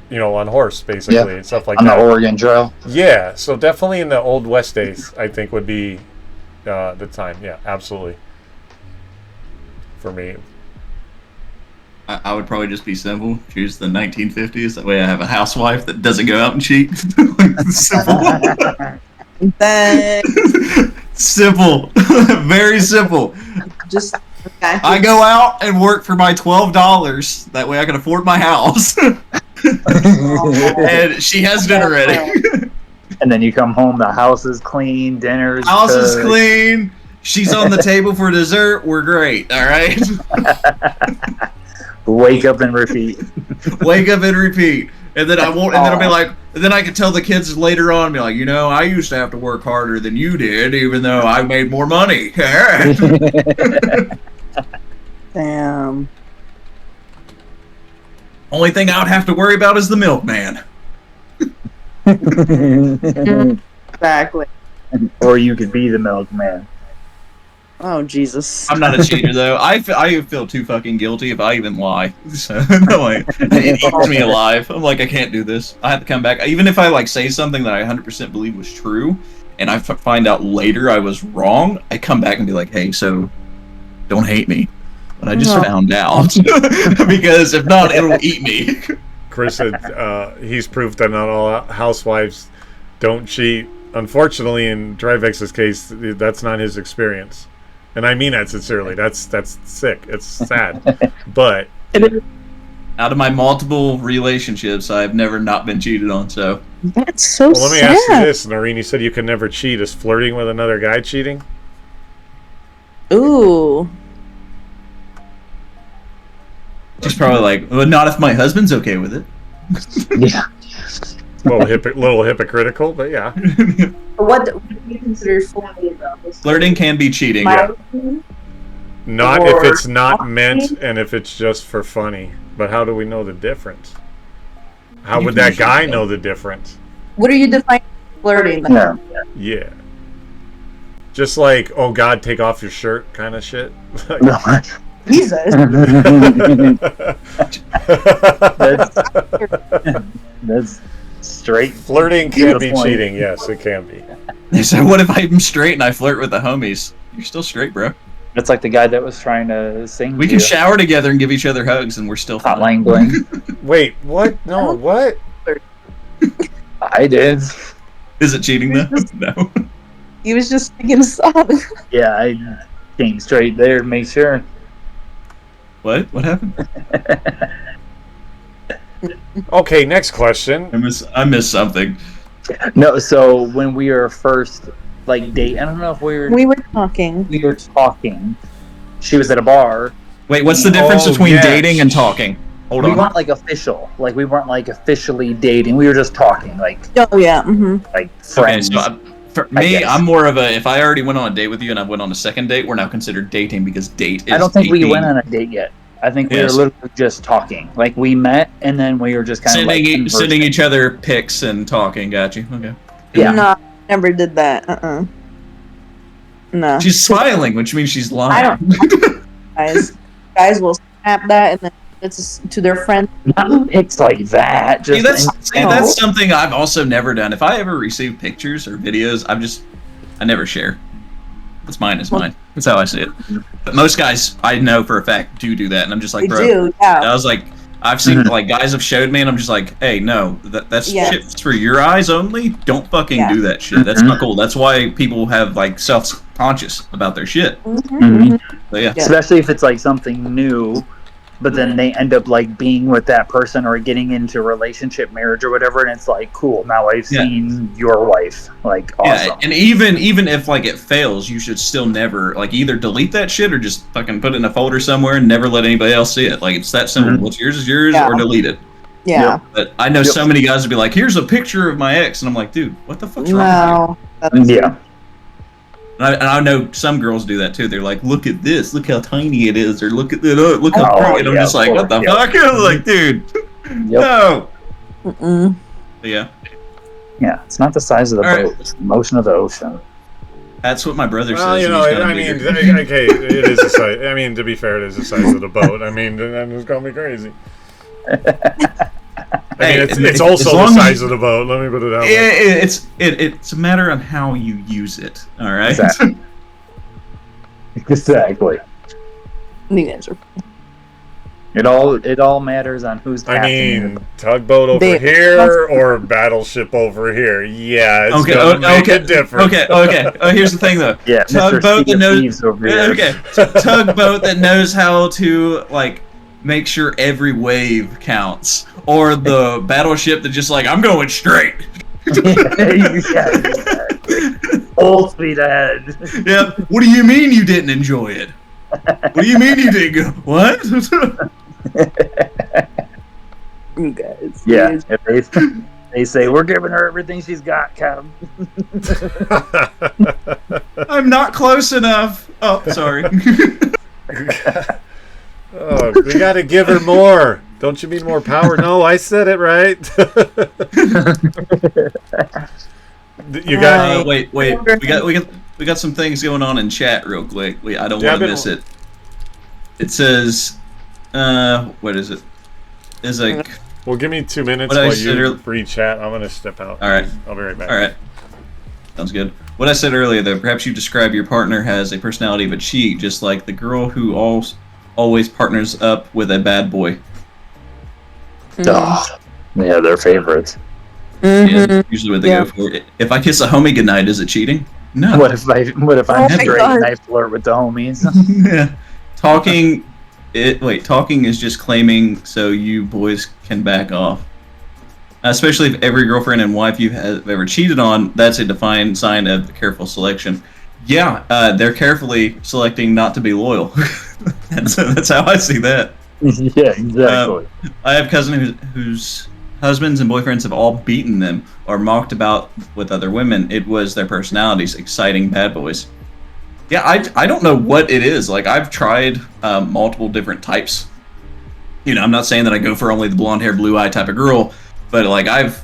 A: basically, and stuff like
L: on
A: that.
L: On the Oregon Trail.
A: Yeah, so definitely in the old West days, I think would be the time. Yeah, absolutely. For me,
B: I would probably just be simple. Choose the 1950s. That way, I have a housewife that doesn't go out and cheat. Simple. Simple. Very simple.
I: Just. Okay.
B: I go out and work for my $12. That way I can afford my house. And she has dinner ready.
L: And then you come home, the house is clean, dinner's
B: House is
L: cooked.
B: clean. She's on the table for dessert. We're great. All right.
L: Wake up and repeat.
B: Wake up and repeat. And then I won't. And then I'll be like. And then I can tell the kids later on, be like, I used to have to work harder than you did, even though I made more money. All right.
I: Damn.
B: Only thing I would have to worry about is the milkman.
I: Exactly.
L: Or you could be the milkman.
I: Oh Jesus.
B: I'm not a cheater though. I feel too fucking guilty if I even lie. So no way. It eats me alive. I'm like, I can't do this. I have to come back. Even if I like say something that I 100% believe was true, and I find out later I was wrong, I come back and be like, hey, so don't hate me. But I just found out. Because if not, it'll eat me.
A: Chris said he's proof that not all housewives don't cheat. Unfortunately, in Drivex's case, that's not his experience. And I mean that sincerely. That's sick. It's sad. But
B: out of my multiple relationships, I've never not been cheated on, so
I: That's so
A: Well, let me
I: sad.
A: ask you this, Noreen. You said you could never cheat. Is flirting with another guy cheating?
I: Ooh.
B: She's probably like, well, not if my husband's okay with it.
L: Yeah.
A: Little hypocritical, but yeah.
N: What do you consider flirting though?
B: Flirting can be cheating.
N: My-
A: Not
N: Or-
A: if it's not meant and if it's just for funny. But how do we know the difference? How
B: You
A: would
B: can
A: that
B: shoot
A: guy
B: them.
A: know the difference?
I: What are you defining as flirting?
L: Yeah.
A: Yeah. Just like, oh God, take off your shirt kind of shit.
L: No.
I: Jesus.
L: That's straight.
A: Flirting
L: to the
A: can be
L: point.
A: cheating. Yes, it can be.
B: They said, what if I'm straight and I flirt with the homies? You're still straight, bro.
L: It's like the guy that was trying to sing.
B: We
L: to
B: can
L: you.
B: shower together and give each other hugs, and we're still fine.
L: Hotline bling.
A: Wait, what? No, what?
L: I did.
B: Is it cheating though? No.
I: He was just singing a song.
L: Yeah, I came straight there to make sure.
B: What? What happened?
A: Okay, next question.
B: I missed something.
L: No, so when we were first like date, I don't know if we were
I: talking.
L: We were talking. She was at a bar.
B: Wait, what's the difference
A: Oh,
B: between
A: yes.
B: dating and talking? Hold
L: we
B: on.
L: weren't like official. Like we weren't like officially dating. We were just talking, like
I: Oh yeah. Mm-hmm.
L: like
B: Okay,
L: friends.
B: so for
L: I
B: me,
L: guess.
B: I'm more of a. If I already went on a date with you and I went on a second date, we're now considered dating because date is.
L: I don't think we
B: dating.
L: went on a date yet. I think we
B: Yes.
L: were literally just talking. Like we met and then we were just kind of like
B: sending
L: conversing.
B: each other pics and talking. Got you. Okay.
L: Yeah.
I: No, never did that. No.
B: She's smiling, which means she's lying.
I: I don't. Guys will snap that and then it's to their friends.
L: Not pics like that.
B: See,
L: Just
B: that's something I've also never done. If I ever receive pictures or videos, I never share. What's mine is mine. That's how I see it. But most guys I know for a fact do that, and I'm just like,
I: They
B: bro.
I: do, yeah.
B: I was like, I've seen like guys have showed me, and I'm just like, hey, no, that's
I: Yes.
B: shit for your eyes only. Don't fucking
I: Yeah.
B: do that shit. That's not cool. That's why people have like self-conscious about their shit.
L: Mhm.
B: So yeah.
L: especially if it's like something new, but then they end up like being with that person or getting into relationship, marriage, or whatever, and it's like, cool. Now I've
B: Yeah.
L: seen your wife. Like, awesome.
B: Yeah, and even if like it fails, you should still never like either delete that shit or just fucking put it in a folder somewhere and never let anybody else see it. Like it's that simple.
L: Mhm.
B: What's yours is yours,
I: Yeah.
B: or delete it.
I: Yeah.
B: But I know so many guys would be like, "Here's a picture of my ex," and I'm like, "Dude, what the fuck's wrong with you?"
I: No.
L: Yeah.
B: And I know some girls do that too. They're like, "Look at this! Look how tiny it is!" Or "Look at it! Look how
L: Oh,
B: pretty!" And I'm
L: yeah,
B: just like,
L: of
B: "What the
L: course,
B: fuck?" I was like, "Dude,
L: Yep.
B: no."
I: Mm-mm.
B: But yeah,
L: Yeah. It's not the size of the
B: All right.
L: boat; it's the motion of the ocean.
B: that's what my brother
A: Well,
B: says.
A: you
B: and
A: know,
B: he's kinda
A: I mean,
B: bigger.
A: okay, it is the size. I mean, to be fair, it is the size of the boat. I mean, that just call me crazy. I mean, it's also
B: as
A: the
B: long as-
A: size of the boat. Let me put it that way.
B: It's a matter of how you use it. All right.
L: Exactly. Exactly.
I: You guys are.
L: It all matters on who's.
A: I
L: captain.
A: mean, tugboat over
I: They-
A: here or battleship over here. Yeah, it's gonna make a difference.
B: Okay. Oh, here's the thing though.
L: Yeah, Mr.
B: Tugboat
L: Sea
B: that
L: of
B: knows.
L: Thieves over here.
B: Okay, tugboat that knows how to like make sure every wave counts, or the battleship that just like I'm going straight.
L: Full speed ahead.
B: Yeah. What do you mean you didn't enjoy it? What do you mean you didn't go? What?
I: You guys.
L: Yeah,
I: You guys-
L: if they say we're giving her everything she's got, Cam.
B: I'm not close enough. Oh, sorry.
A: Oh, we gotta give her more. Don't you mean more power? No, I said it right. You got.
B: Wait. We got some things going on in chat real quick. I don't
A: Yeah,
B: want to
A: I've
B: miss
A: been-
B: it. It says, what is it? It's like,
A: Well, give me 2 minutes
B: What I
A: while
B: said
A: you
B: earl-
A: free chat. I'm gonna step out.
B: All right.
A: I'll be right back.
B: all right, sounds good. What I said earlier, though, perhaps you describe your partner has a personality of a cheat, just like the girl who always partners up with a bad boy.
L: Oh, yeah, they're favorites.
I: Mhm.
B: Yeah, usually what they
I: Yeah.
B: go for. If I kiss a homie goodnight, is it cheating? No.
L: What if I'm
I: Oh my
L: straight
I: God.
L: and I flirt with the homies?
B: Yeah. Talking is just claiming so you boys can back off. especially if every girlfriend and wife you have ever cheated on, that's a defined sign of careful selection. Yeah, they're carefully selecting not to be loyal. That's how I see that.
L: Yeah, exactly.
B: I have cousins whose husbands and boyfriends have all beaten them or mocked about with other women. It was their personalities, exciting bad boys. Yeah, I don't know what it is. Like, I've tried multiple different types. You know, I'm not saying that I go for only the blonde hair, blue eye type of girl, but like I've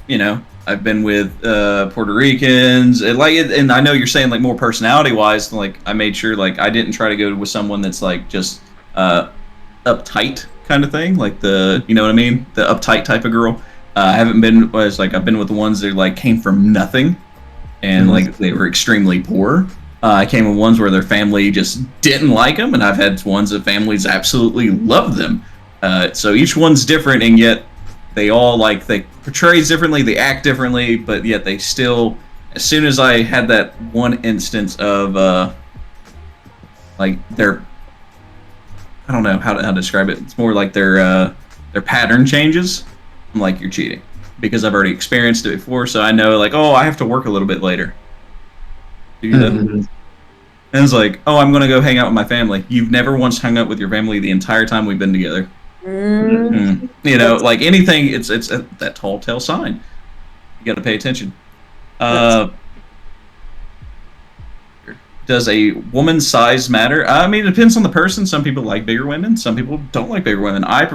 B: been with Puerto Ricans, and and I know you're saying like more personality wise. Like, I made sure like I didn't try to go with someone that's like just uptight kind of thing, like you know what I mean, the uptight type of girl. I haven't been I've been with the ones that like came from nothing, and like they were extremely poor. I came with ones where their family just didn't like them, and I've had ones that families absolutely loved them. So each one's different, and yet they all they portray differently, they act differently, but yet they still. As soon as I had that one instance of like their, I don't know how to describe it. It's more like their pattern changes. I'm like, you're cheating, because I've already experienced it before, so I know like, oh, I have to work a little bit later. You know? And it's like, oh, I'm gonna go hang out with my family. You've never once hung out with your family the entire time we've been together. You know, like anything, it's that tall tale sign. You got to pay attention. Does a woman's size matter? I mean, it depends on the person. Some people like bigger women. Some people don't like bigger women. I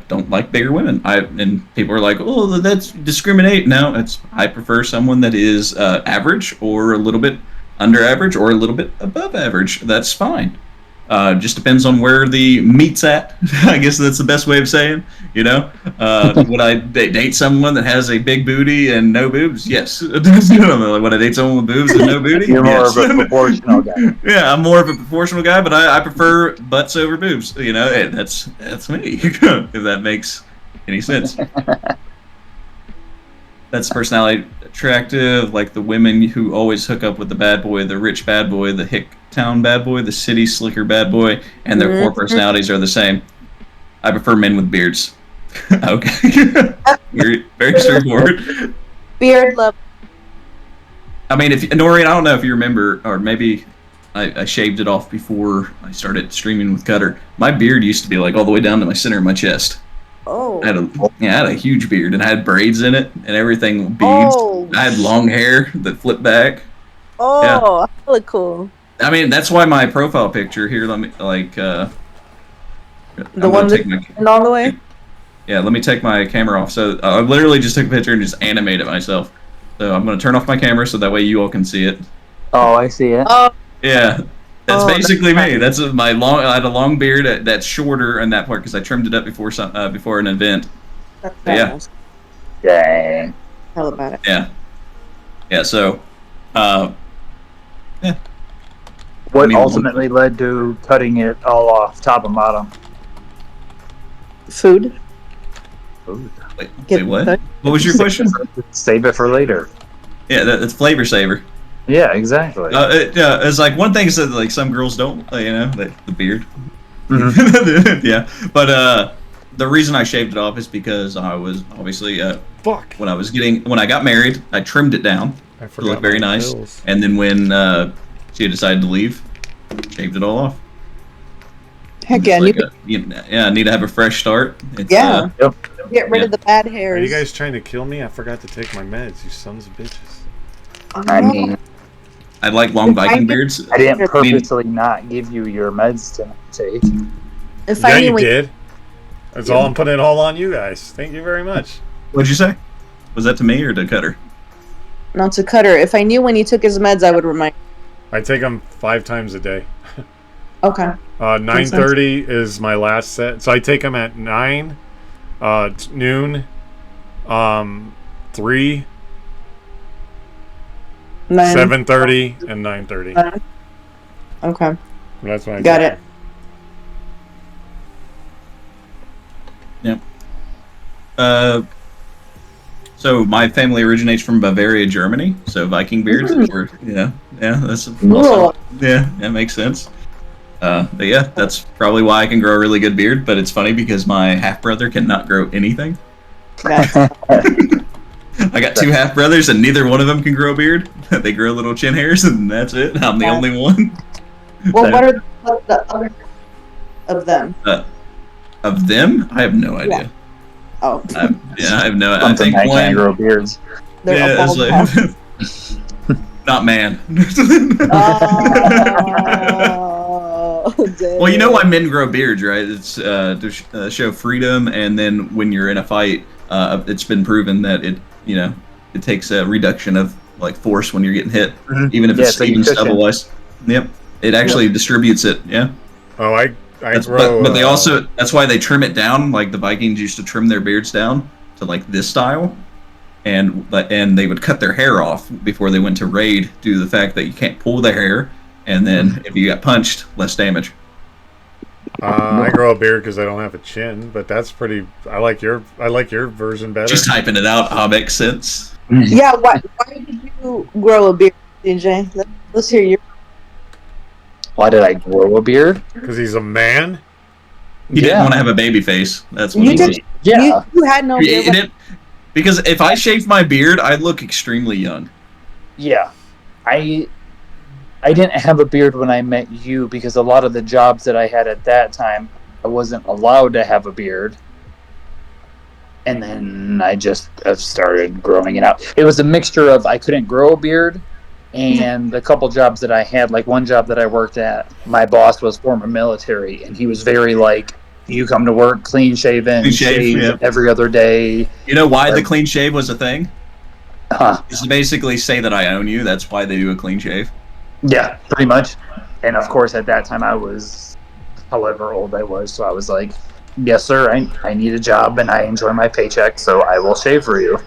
B: don't like bigger women. And people are like, oh, that's discriminate. No, I prefer someone that is average, or a little bit under average, or a little bit above average. That's fine. Just depends on where the meat's at. I guess that's the best way of saying, you know. Would I date someone that has a big booty and no boobs? Yes. Would I date someone with boobs and no booty?
L: You're more
B: yes.
L: of a proportional guy.
B: Yeah, I'm more of a proportional guy, but I prefer butts over boobs. You know, that's me. If that makes any sense. That's personality attractive, like the women who always hook up with the bad boy, the rich bad boy, the hick town bad boy, the city slicker bad boy, and their core personalities are the same. I prefer men with beards. Okay. Very straightforward.
I: Beard love.
B: I mean, Noreen, I don't know if you remember, or maybe I shaved it off before I started streaming with Cutter. My beard used to be like all the way down to my center of my chest.
I: Oh.
B: I had a huge beard, and I had braids in it and everything, beads.
I: Oh.
B: I had long hair that flipped back.
I: Oh,
B: yeah.
I: That look cool.
B: I mean, that's why my profile picture here. Let me
I: the one that all the way.
B: Yeah, let me take my camera off. So I literally just took a picture and just animated myself. So I'm gonna turn off my camera so that way you all can see it.
L: Oh, I see it.
I: Oh.
B: Yeah. That's basically me. That's my long. I had a long beard that's shorter in that part because I trimmed it up before an event. Yeah.
L: Dang.
I: Tell about it.
B: Yeah. Yeah. So, yeah.
L: What ultimately led to cutting it all off, top and bottom?
I: Food.
B: Wait, what? What was your question?
L: Save it for later.
B: Yeah, that's flavor saver.
L: Yeah, exactly.
B: Yeah, it's like one thing is that like some girls don't, you know, the beard. Yeah, but the reason I shaved it off is because I was obviously when I got married, I trimmed it down to look very nice, and then when she decided to leave, shaved it all off.
I: Heck yeah,
B: I need to have a fresh start. It's,
I: yeah. Get rid of the bad hairs.
A: Are you guys trying to kill me? I forgot to take my meds, you sons of bitches.
L: I mean,
B: I like long Viking beards.
L: I didn't purposely not give you your meds to take.
A: Yeah, you did. That's all I'm putting it all on you guys. Thank you very much.
B: What'd you say? Was that to me or to Cutter?
I: Not to Cutter. If I knew when he took his meds, I would remind.
A: I take them 5 times a day.
I: Okay.
A: 9:30 is my last set. So I take them at 9, noon, 3, 7:30, and 9:30.
I: Okay.
A: That's what I
I: got it.
B: Yep. So my family originates from Bavaria, Germany. So Viking beards, were, yeah, that's also, yeah, that makes sense. But yeah, that's probably why I can grow a really good beard. But it's funny because my half brother cannot grow anything. I got two half brothers, and neither one of them can grow a beard. They grow little chin hairs, and that's it. I'm the only one.
I: Well, what are the other of them?
B: Of them, I have no idea.
I: Oh.
B: I have no. I
L: Something
B: think
L: I
B: one.
L: can't grow beards.
I: They're
B: Yeah, it's like, not man. Well, you know why men grow beards, right? It's to show freedom, and then when you're in a fight, it's been proven that it takes a reduction of like force when you're getting hit, even if it's even stubble-wise. Yep, it actually distributes it. Yeah.
A: Oh, I
B: grow. But they also that's why they trim it down. Like the Vikings used to trim their beards down to like this style, and they would cut their hair off before they went to raid due to the fact that you can't pull the hair. And then if you got punched, less damage.
A: I grow a beard because I don't have a chin, but that's pretty. I like your version better.
B: Just typing it out, makes sense.
I: Yeah, why did you grow a beard, DJ? Let's hear your.
L: Why did I grow a beard?
A: Because he's a man.
B: He didn't want to have a baby face. That's what
I: You
B: it
I: did.
B: was.
I: Yeah. You had no beard.
B: Because if I shaved my beard, I'd look extremely young.
L: Yeah, I didn't have a beard when I met you because a lot of the jobs that I had at that time, I wasn't allowed to have a beard. And then I just started growing it out. It was a mixture of I couldn't grow a beard, and a couple jobs that I had, like one job that I worked at, my boss was former military, and he was very like, you come to work clean shaven, shave every other day.
B: You know why the clean shave was a thing? It's to basically say that I own you. That's why they do a clean shave.
L: Yeah, pretty much. And of course, at that time, I was however old I was, so I was like, yes, sir, I need a job and I enjoy my paycheck, so I will shave for you.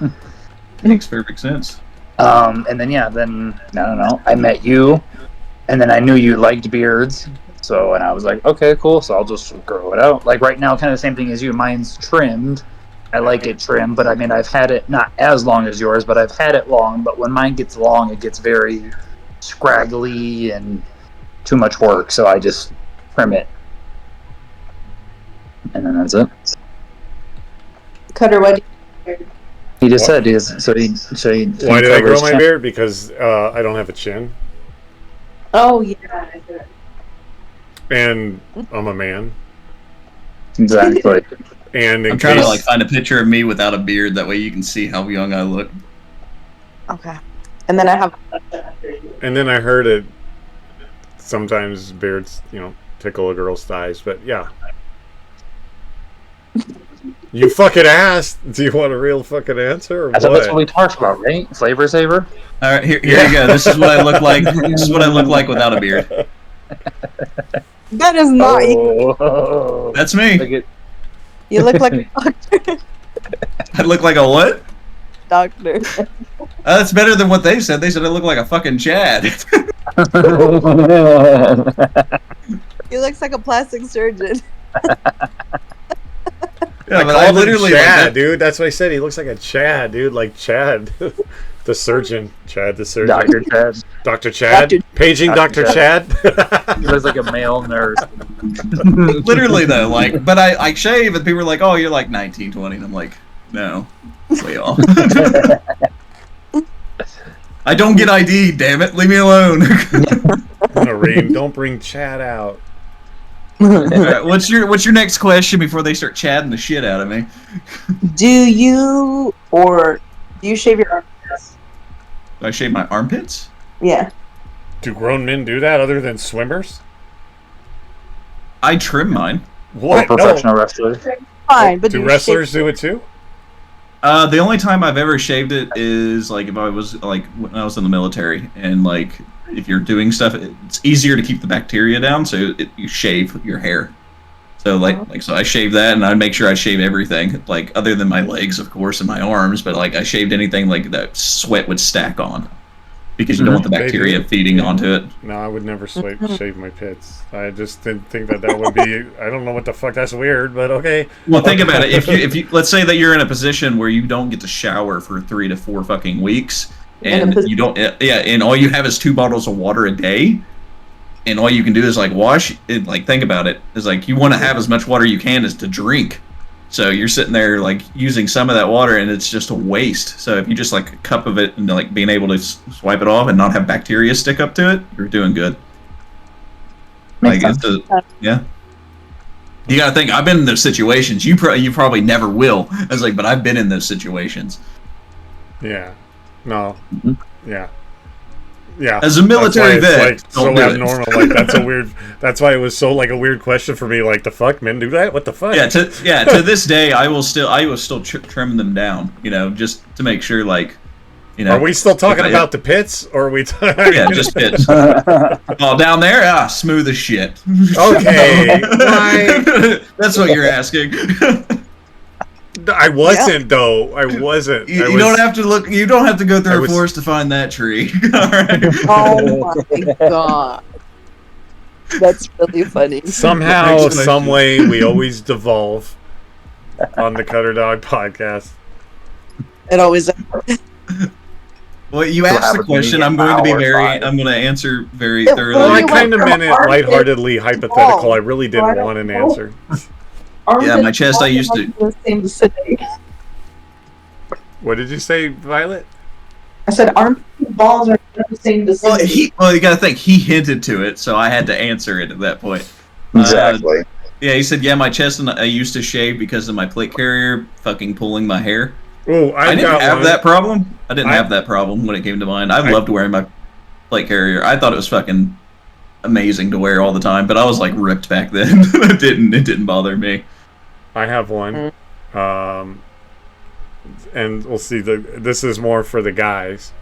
B: Makes perfect sense.
L: And then, I don't know, I met you, and then I knew you liked beards, and I was like, okay, cool, so I'll just grow it out. Like right now, kind of the same thing as you, mine's trimmed. I like it trimmed, but I mean, I've had it not as long as yours, but I've had it long, but when mine gets long, it gets very scraggly and too much work, so I just trim it, and then that's it.
I: Cutter, what?
L: He just said he is.
A: Why did I grow my beard? Because I don't have a chin,
I: Oh yeah.
A: and I'm a man.
L: Exactly.
A: And
B: I'm trying to like find a picture of me without a beard. That way you can see how young I look.
I: Okay. And then I have.
A: And then I heard it. Sometimes beards, tickle a girl's thighs. But yeah. You fucking asked. Do you want a real fucking answer? Or
L: I thought that's what we talked about, right? Flavor saver.
B: All right, here you go. This is what I look like. This is what I look like without a beard.
I: That is not.
L: Oh.
B: That's me.
I: You look like a doctor.
B: I look like a what?
I: Doctor.
B: That's better than what they said. They said I look like a fucking Chad.
I: He looks like a plastic surgeon.
A: Yeah, but I literally Chad, dude. That's what I said. He looks like a Chad, dude. Like Chad, the surgeon. Chad, the surgeon.
L: Dr. Chad.
A: Dr. Chad. Paging Dr. Chad.
L: He looks like a male nurse.
B: Literally though, like, but I shave and people are like, "Oh, you're like 19, 20," and I'm like, "No, way off." I don't get ID. Damn it, leave me alone.
A: Don't bring Chad out.
B: Right, what's your next question before they start chatting the shit out of me?
I: Do you shave your armpits?
B: Do I shave my armpits?
I: Yeah.
A: Do grown men do that other than swimmers?
B: I trim mine.
A: What?
L: Or professional wrestlers.
I: Fine, but
A: do wrestlers do it too?
B: The only time I've ever shaved it is like if I was like when I was in the military, and like if you're doing stuff, it's easier to keep the bacteria down, so you shave your hair. So so I shave that, and I make sure I shave everything, like other than my legs, of course, and my arms. But like I shaved anything like that sweat would stack on, because you don't want the bacteria feeding onto it.
A: No, I would never shave my pits. I just didn't think that would be. I don't know what the fuck. That's weird, but okay.
B: Well, think about it. If you let's say that you're in a position where you don't get to shower for 3 to 4 fucking weeks, and you don't, and all you have is 2 bottles of water a day, and all you can do is like wash it. Like think about it. It's like you want to have as much water you can as to drink, So you're sitting there like using some of that water, and it's just a waste. So if you just like a cup of it and like being able to swipe it off and not have bacteria stick up to it, you're doing good. Like yeah. You gotta think. I've been in those situations. You probably never will. I was like, but I've been in those situations.
A: Yeah. No. Yeah. Yeah.
B: As a military vet,
A: like so abnormal. Like that's a weird. That's why it was so like a weird question for me. Like the fuck, men do that? What the fuck?
B: Yeah. To this day, I will still trim them down. You know, just to make sure. Like, you know.
A: Are we still talking about the pits, or are we?
B: Yeah, just pits. Oh, down there, smooth as shit.
A: Okay. Why?
B: That's what you're asking.
A: I wasn't though. I wasn't.
B: You don't have to look. You don't have to go through a forest to find that tree. All right.
I: Oh my god, that's really funny.
A: Somehow, some way, we always devolve on the Cutter Dog podcast.
I: It always.
B: Well, you asked the question. I'm going to answer very thoroughly.
A: Well, I kind of meant it lightheartedly, hypothetical. I really didn't want an answer.
B: Yeah, my chest. I used to.
A: What did you say, Violet?
N: I said arm balls are in the same vicinity.
B: Well, you got to think. He hinted to it, so I had to answer it at that point.
L: Exactly.
B: Yeah, he said, "Yeah, my chest and I used to shave because of my plate carrier fucking pulling my hair."
A: Oh,
B: I didn't have that problem. I didn't have that problem when it came to mine. I loved wearing my plate carrier. I thought it was fucking amazing to wear all the time, but I was like ripped back then. It didn't bother me.
A: I have one, and we'll see. This is more for the guys.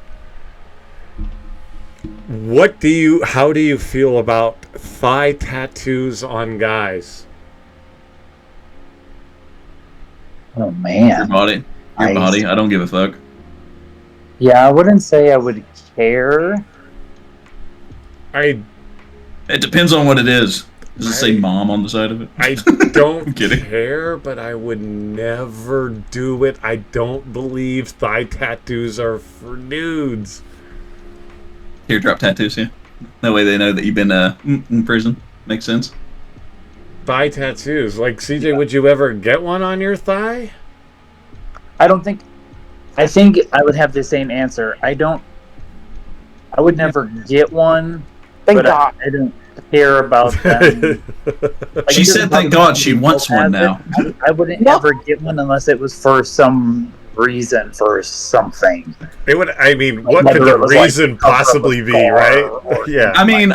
A: How do you feel about thigh tattoos on guys?
L: Oh man,
B: your body. I don't give a fuck.
L: Yeah, I wouldn't say I would care.
A: It
B: depends on what it is. Does it say mom on the side of it?
A: I don't care, but I would never do it. I don't believe thigh tattoos are for dudes.
B: Teardrop tattoos, yeah. That way they know that you've been in prison. Makes sense.
A: Thigh tattoos. Like, CJ, would you ever get one on your thigh?
L: I think I would have the same answer. I would never get one, but I don't care about them.
B: She said, thank God she wants one now.
L: I wouldn't ever get one unless it was for some reason, for something.
A: It would. I mean, what could the reason possibly be, right? Yeah.
B: I mean,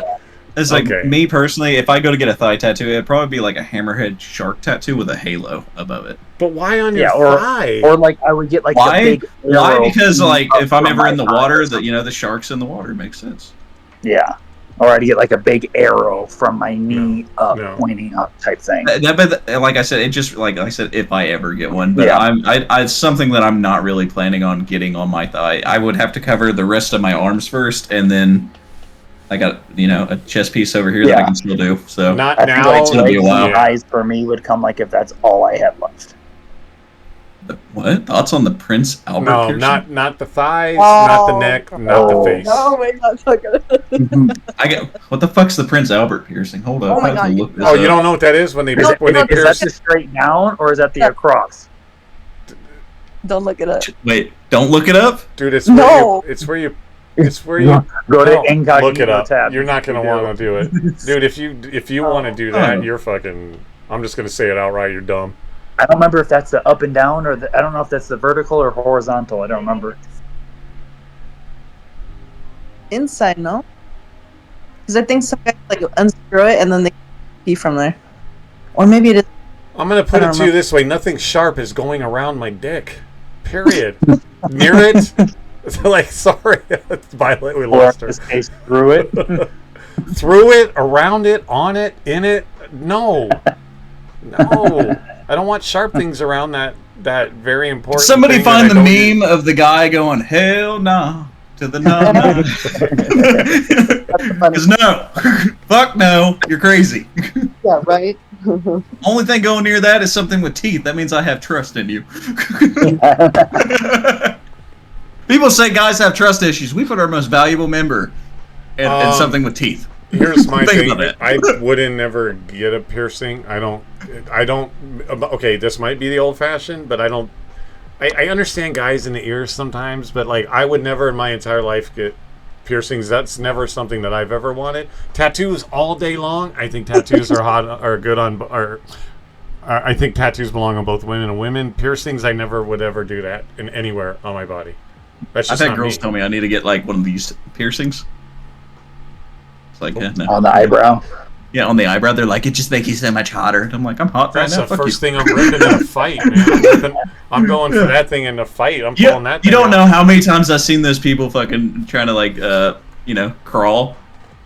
B: it's like me personally. If I go to get a thigh tattoo, it'd probably be like a hammerhead shark tattoo with a halo above it.
A: But why on your thigh?
L: Or like I would get like
B: why?
L: The big
B: Why? Because like if I'm ever in the water, the sharks in the water makes sense.
L: Yeah. Or I'd get like a big arrow from my knee up, pointing up type thing.
B: But like I said, if I ever get one, but it's something that I'm not really planning on getting on my thigh. I would have to cover the rest of my arms first, and then I got a chest piece over here that I can still do. So
A: not
L: I
A: now.
L: Like
B: it's gonna be a while.
L: Eyes for me would come like if that's all I had left.
B: What thoughts on the Prince Albert?
A: No,
B: piercing?
A: not the thighs, not the neck, not the face.
I: Oh my god,
B: what the fuck's the Prince Albert piercing? Hold up.
I: Oh my god.
A: You don't know what that is when they
L: Is
A: pierce?
L: that the straight down or is that the across?
I: Don't look it up.
B: Wait, don't look it up,
A: dude. It's where you
L: go to incognito
A: look it up.
L: tab.
A: You're not gonna want to do it, dude. If you want to do that, you're fucking. I'm just gonna say it outright. You're dumb.
L: I don't remember if that's the up and down or I don't know if that's the vertical or horizontal. I don't remember.
I: Inside, no? Because I think some guys like unscrew it and then they pee from there. Or maybe it is.
A: I'm gonna put it to you this way: nothing sharp is going around my dick. Period. Near it. Like, sorry, Violet, we lost her.
L: Through it.
A: Through it, around it, on it, in it. No. I don't want sharp things around that very important.
B: Somebody
A: thing
B: find
A: that
B: the meme of the guy going hell no to the no. Because no, fuck no, you're crazy.
I: Yeah, right.
B: Only thing going near that is something with teeth. That means I have trust in you. People say guys have trust issues. We put our most valuable member in something with teeth.
A: Here's my
B: Think
A: thing.
B: about that.
A: I wouldn't never get a piercing. I don't. Okay, this might be the old fashioned, but I don't. I understand guys in the ears sometimes, but like I would never in my entire life get piercings. That's never something that I've ever wanted. Tattoos all day long. I think tattoos are hot, are good on. I think tattoos belong on both women and women. Piercings, I never would ever do that in anywhere on my body. That's
B: I've
A: just
B: had
A: not
B: girls
A: me.
B: tell me I need to get like one of these piercings. It's like no.
L: On the eyebrow.
B: Yeah, on the eyebrow. They're like, it just makes you so much hotter. And I'm like, I'm hot right
A: That's
B: now.
A: the
B: Fuck
A: first
B: you.
A: thing I'm ripping in a fight, man. I'm going for that thing in a fight. I'm pulling that
B: You
A: thing
B: don't
A: out.
B: know how many times I've seen those people fucking trying to like, crawl,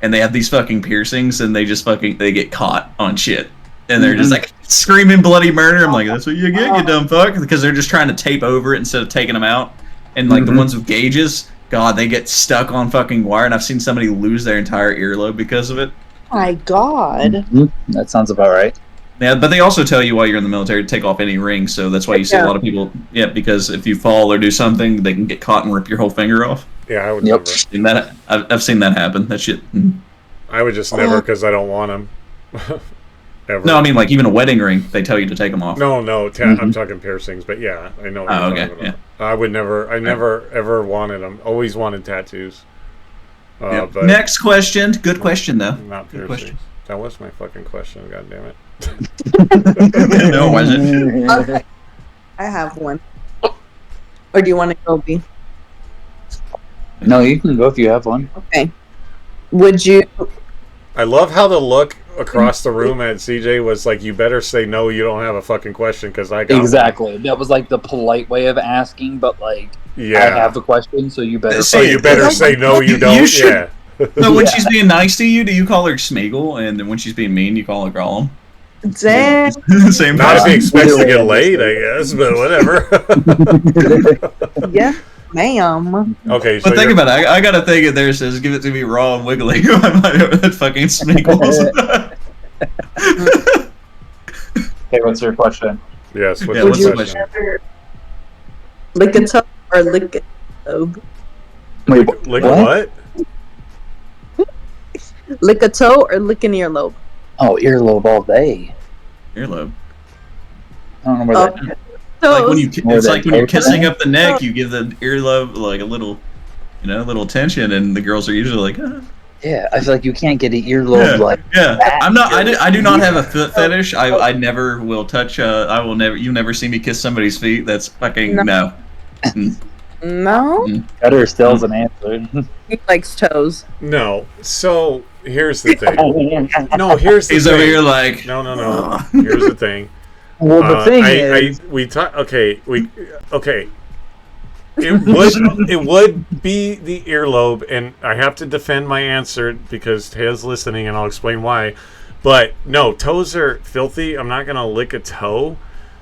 B: and they have these fucking piercings, and they just they get caught on shit, and they're just like screaming bloody murder. I'm like, that's what you get, you dumb fuck, because they're just trying to tape over it instead of taking them out. And like the ones with gauges, God, they get stuck on fucking wire, and I've seen somebody lose their entire earlobe because of it.
I: My God.
L: That sounds about right.
B: Yeah, but they also tell you while you're in the military to take off any rings, so that's why you see a lot of people. Yeah, because if you fall or do something, they can get caught and rip your whole finger off.
A: Yeah, I would never.
B: Seen that. I've seen that happen. That shit.
A: I would just never because I don't want them. Ever.
B: No, I mean like even a wedding ring, they tell you to take them off.
A: No, I'm talking piercings, but yeah, I know what you're
B: okay,
A: talking about. I would never, I never ever wanted them. Always wanted tattoos. But
B: Next question. Good question though.
A: Not
B: Good
A: piercings.
B: question.
A: That was my fucking question. God damn it.
B: No, it wasn't.
I: Okay. I have one. Or do you want to go, B?
L: No, you can go if you have one.
I: Okay. Would you?
A: I love how the look across the room at CJ was like, "You better say no. You don't have a fucking question because I got
L: Exactly. One. That was like the polite way of asking, but like,
A: yeah.
L: I have the question, so you better.
A: So you better say no. You don't.
B: You should.
A: Yeah.
B: No, when she's being nice to you, do you call her Smeagol? And then when she's being mean, you call her Gollum?
I: Damn.
B: Same
A: Not if he
B: person.
A: expects to get laid, I guess, but whatever.
I: Yeah, ma'am.
A: Okay, so
B: But think about it. I got a thing in there that says, give it to me raw and wiggly. I might have that fucking Smeagol's.
L: Okay, what's your question?
A: Yes, what's
B: Yeah,
A: your
B: what's the
A: question?
I: Lick a toe or lick a lobe?
L: Wait,
A: Lick what?
I: Lick a toe or lick an earlobe?
L: Oh, earlobe all day.
B: Earlobe.
L: I don't know where that.
B: Like when you,
L: More
B: it's
L: than
B: like when you're
L: paper.
B: kissing up the neck, you give the earlobe like a little, little tension, and the girls are usually like, ah.
L: Yeah, I feel like you can't get an earlobe like.
B: Yeah,
L: that.
B: I'm not. I do not have a foot fetish. I never will touch. I will never. You never see me kiss somebody's feet. That's fucking no.
I: No.
L: Cutter still's an answer.
I: He likes toes.
A: No. So here's the thing. No, here's the
B: He's
A: thing.
B: over here like.
A: No. Here's the thing.
L: Well, the thing is,
A: we talk. Okay, okay. It would be the earlobe, and I have to defend my answer because Taya's listening, and I'll explain why. But no, toes are filthy. I'm not gonna lick a toe.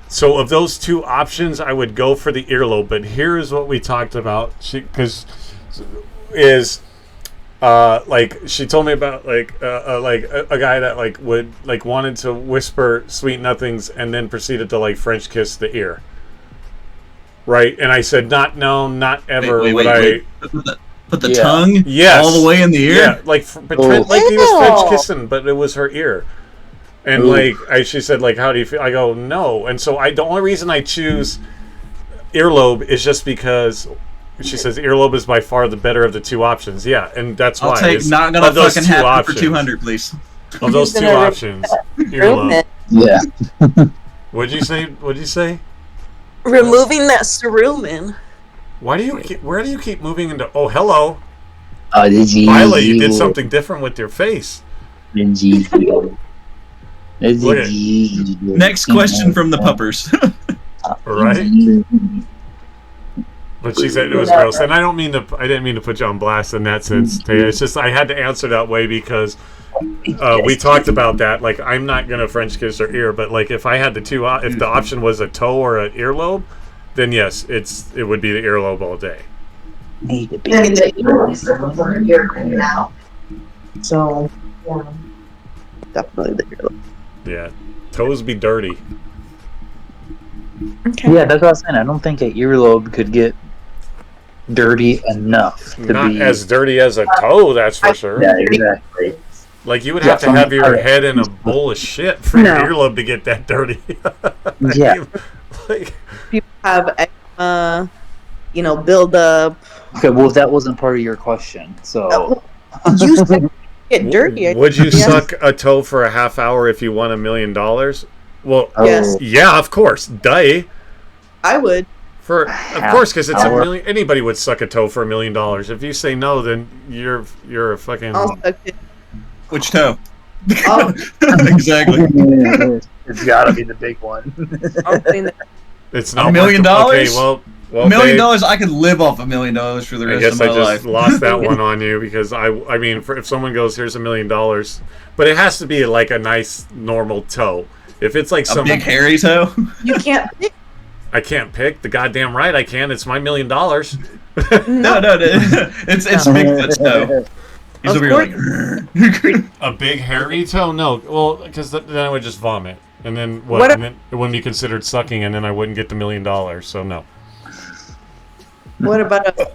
A: So of those two options, I would go for the earlobe. But here is what we talked about. She told me about like a guy that like would like wanted to whisper sweet nothings and then proceeded to like French kiss the ear. Right, and I said, not ever would I.
B: Put the tongue
A: yes.
B: all the way in the ear?
A: Yeah, like pretend like he was French kissing, but it was her ear. And she said, like, how do you feel? I go, no. And so the only reason I choose earlobe is just because she says earlobe is by far the better of the two options. Yeah, and that's why.
B: I'll take not gonna fucking happen for 200, please.
A: Of those two options, earlobe.
L: Yeah.
A: What'd you say?
I: Removing that cerumen.
A: Where do you keep moving into? Oh, hello.
L: Violet,
A: you did something different with your face.
B: Next question from the puppers.
A: Right? But she said it was gross, and I didn't mean to put you on blast in that sense, Taya. It's just I had to answer that way because we talked about that. Like, I'm not gonna French kiss her ear, but like if I had if the option was a toe or an earlobe, then yes, it would be the earlobe all day.
N: Need to be now.
I: So, yeah, definitely the earlobe.
A: Yeah, toes be dirty.
I: Okay.
L: Yeah, that's what I was saying. I don't think an earlobe could get dirty enough to
A: Not
L: be
A: as dirty as a toe, that's for sure.
L: Yeah, exactly.
A: Like, you would have to have your head in a bowl of shit for your earlobe to get that dirty.
I: Yeah.
A: Like,
I: people have eczema, build up.
L: Okay, well, that wasn't part of your question, so.
I: You said get dirty.
A: Would you suck a toe for a half hour if you won $1 million? Well,
I: Yes.
A: Yeah, of course. Duh.
I: I would.
A: Of course, because it's $1 million. Anybody would suck a toe for $1 million. If you say no, then you're a fucking.
I: I'll suck it.
B: Which toe?
I: Oh.
B: Exactly.
L: It's gotta be the big one.
A: It's not
B: $1 million.
A: Okay, well,
B: $1 million. I could live off $1 million for the
A: I
B: rest
A: guess
B: of my
A: I just
B: life.
A: lost that one on you because I mean, if someone goes, "Here's $1 million," but it has to be like a nice normal toe. If it's like
B: a big hairy toe,
I: you can't pick.
A: I can't pick. The goddamn right I can. It's my $1 million.
B: No, it's Bigfoot's toe. He's over here like
A: a big hairy toe. No, well, because then I would just vomit, and then what? And then it wouldn't be considered sucking, and then I wouldn't get the $1 million. So no.
I: What about a?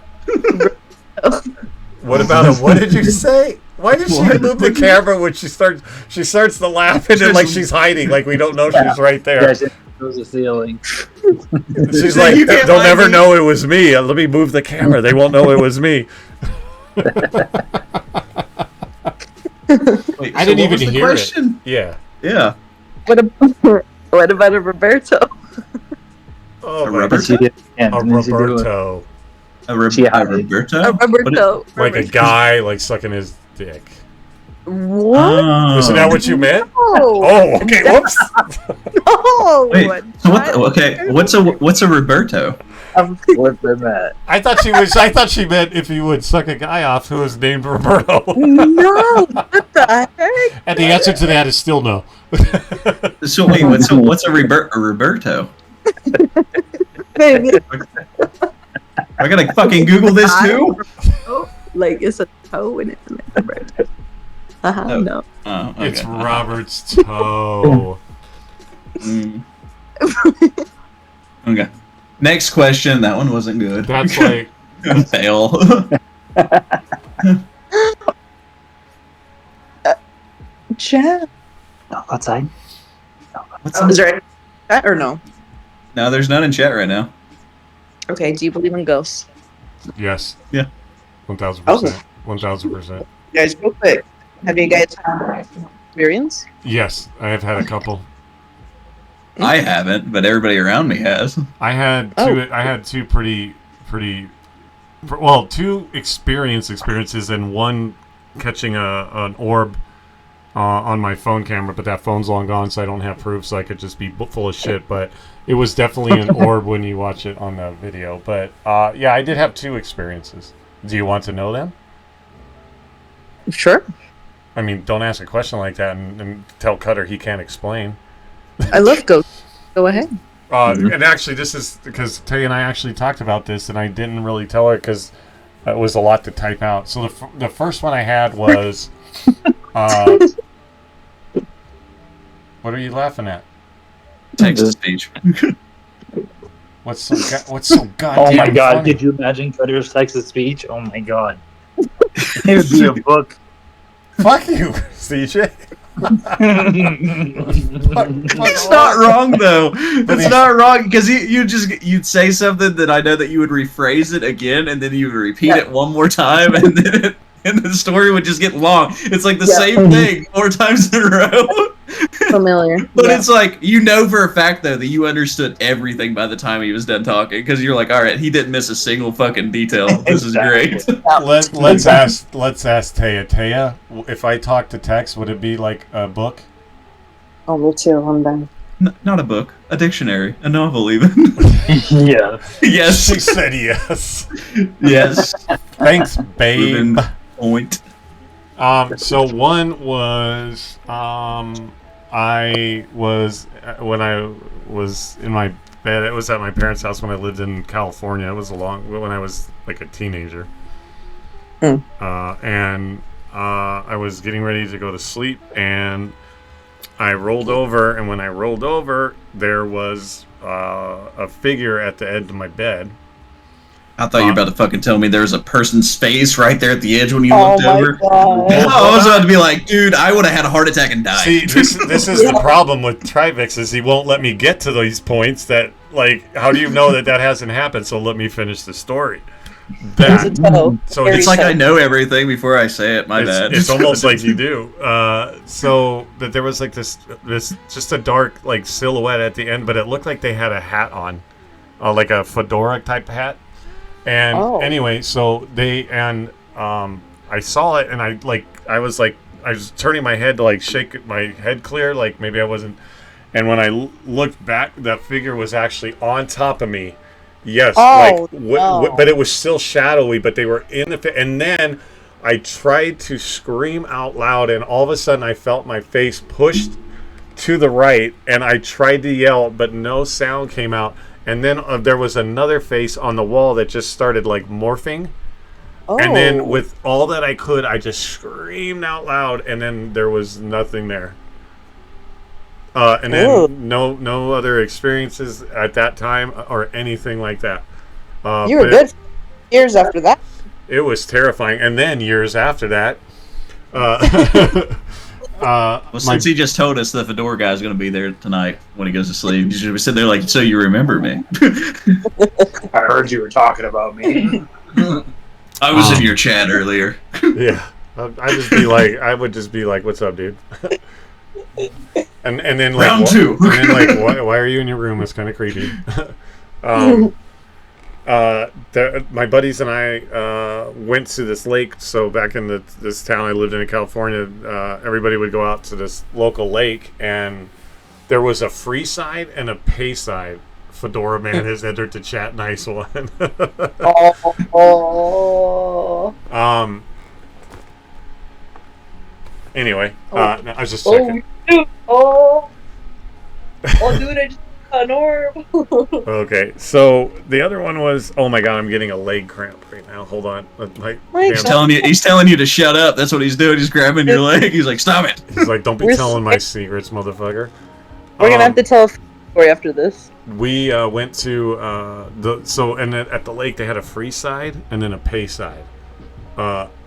A: What about a? What did you say? Why did she move the camera when she starts? She starts to laugh and then like she's hiding, like we don't know she's right there.
L: Yeah, goes the ceiling.
A: She's like, they'll never know it was me. Let me move the camera. They won't know it was me.
B: Wait,
A: I didn't even hear it. Yeah.
B: Yeah.
I: What about a Roberto?
A: Oh,
B: a
A: my
B: Roberto.
A: A Roberto.
B: A Roberto.
I: A Roberto.
A: Like a guy like sucking his dick.
I: What?
B: Oh.
A: Isn't that what you meant?
I: No.
A: Oh, okay. Whoops.
I: No.
B: Wait. So what's a Roberto?
A: I thought she meant if you would suck a guy off who was named Roberto.
I: No. What the heck?
A: And the answer to that is still no.
B: So wait, what's a Roberto?
I: Baby.
B: I gotta fucking Google this too.
I: Like it's a toe and it's like a bird. No.
B: Oh, okay.
A: It's Robert's toe.
B: Okay. Next question. That one wasn't good.
A: That's like
B: fail.
I: Chat.
L: No, outside.
I: Is there any chat or no?
B: No, there's none in chat right now.
I: Okay. Do you believe in ghosts?
A: Yes.
B: Yeah.
A: 1,000%. 1,000%.
I: Guys, real quick. Have you guys had experience?
A: Yes, I have had a couple.
B: I haven't, but everybody around me has.
A: I had two pretty well, two experiences and one catching an orb on my phone camera, but that phone's long gone, so I don't have proof, so I could just be full of shit. But it was definitely an orb when you watch it on the video. But yeah, I did have two experiences. Do you want to know them?
I: Sure.
A: I mean, don't ask a question like that and tell Cutter he can't explain.
I: I love ghosts. Go ahead.
A: And actually, this is because Tay and I actually talked about this, and I didn't really tell her because it was a lot to type out. So the first one I had was, what are you laughing at?
B: Text to speech.
A: What's so goddamn?
L: Oh my god!
A: funny?
L: Could you imagine Cutter's text to speech? Oh my god! It would be a book.
A: Fuck you, CJ.
B: It's not wrong though. It's not wrong because you'd say something that I know that you would rephrase it again and then you would repeat it one more time and then the story would just get long. It's like the same thing 4 times in a row.
I: Familiar.
B: But it's like for a fact though that you understood everything by the time he was done talking because you're like, all right, he didn't miss a single fucking detail. This is great.
A: Let's ask Taya. Taya, if I talk to text, would it be like a book?
I: Oh, me too. I'm done.
B: Not a book, a dictionary, a novel even.
L: Yeah.
B: Yes.
A: She said yes.
B: Yes.
A: Thanks, babe.
B: Point.
A: So one was I was when I was in my bed. It was at my parents' house when I lived in California. It was when I was like a teenager, and I was getting ready to go to sleep, and I rolled over, and when I rolled over, there was a figure at the edge of my bed.
B: I thought you were about to fucking tell me there was a person's face right there at the edge when you
I: Oh
B: looked
I: my
B: over.
I: God.
B: Oh, I was about to be like, dude, I would have had a heart attack and died.
A: See, this is the problem with Trivix is he won't let me get to these points that, like, how do you know that hasn't happened? So let me finish the story. So
B: it's like I know everything before I say it. My bad.
A: It's almost like you do. So that there was like this just a dark like silhouette at the end, but it looked like they had a hat on, like a fedora type hat. And anyway, so I saw it, and I was turning my head to like shake my head clear, like maybe I wasn't. And when I looked back, that figure was actually on top of me. Yes, but it was still shadowy. But they were in the and then I tried to scream out loud, and all of a sudden I felt my face pushed to the right, and I tried to yell, but no sound came out. And then there was another face on the wall that just started like morphing. And then with all that I could, I just screamed out loud, and then there was nothing there. And then no other experiences at that time or anything like that.
I: You were good years after that.
A: It was terrifying. And then years after that,
B: well, since he just told us the fedora guy's going to be there tonight when he goes to sleep, you should have said there like, so you remember me.
H: I heard you were talking about me.
B: I was in your chat earlier.
A: Yeah, I would just be like, "What's up, dude?" and then like
B: round two.
A: And then like, why are you in your room? It's kind of creepy. My buddies and I went to this lake. So back in this town I lived in California, everybody would go out to this local lake, and there was a free side and a pay side. Fedora Man has entered the chat. Nice one. Anyway, I was just checking.
I: Dude, dude, I just got an orb.
A: Okay, so the other one was, oh my god, I'm getting a leg cramp right now. Hold on.
B: He's telling you to shut up. That's what he's doing. He's grabbing your leg. He's like, stop it.
A: He's like, don't be telling my secrets, motherfucker.
I: We're gonna have to tell a story after this.
A: We went to at the lake they had a free side and then a pay side.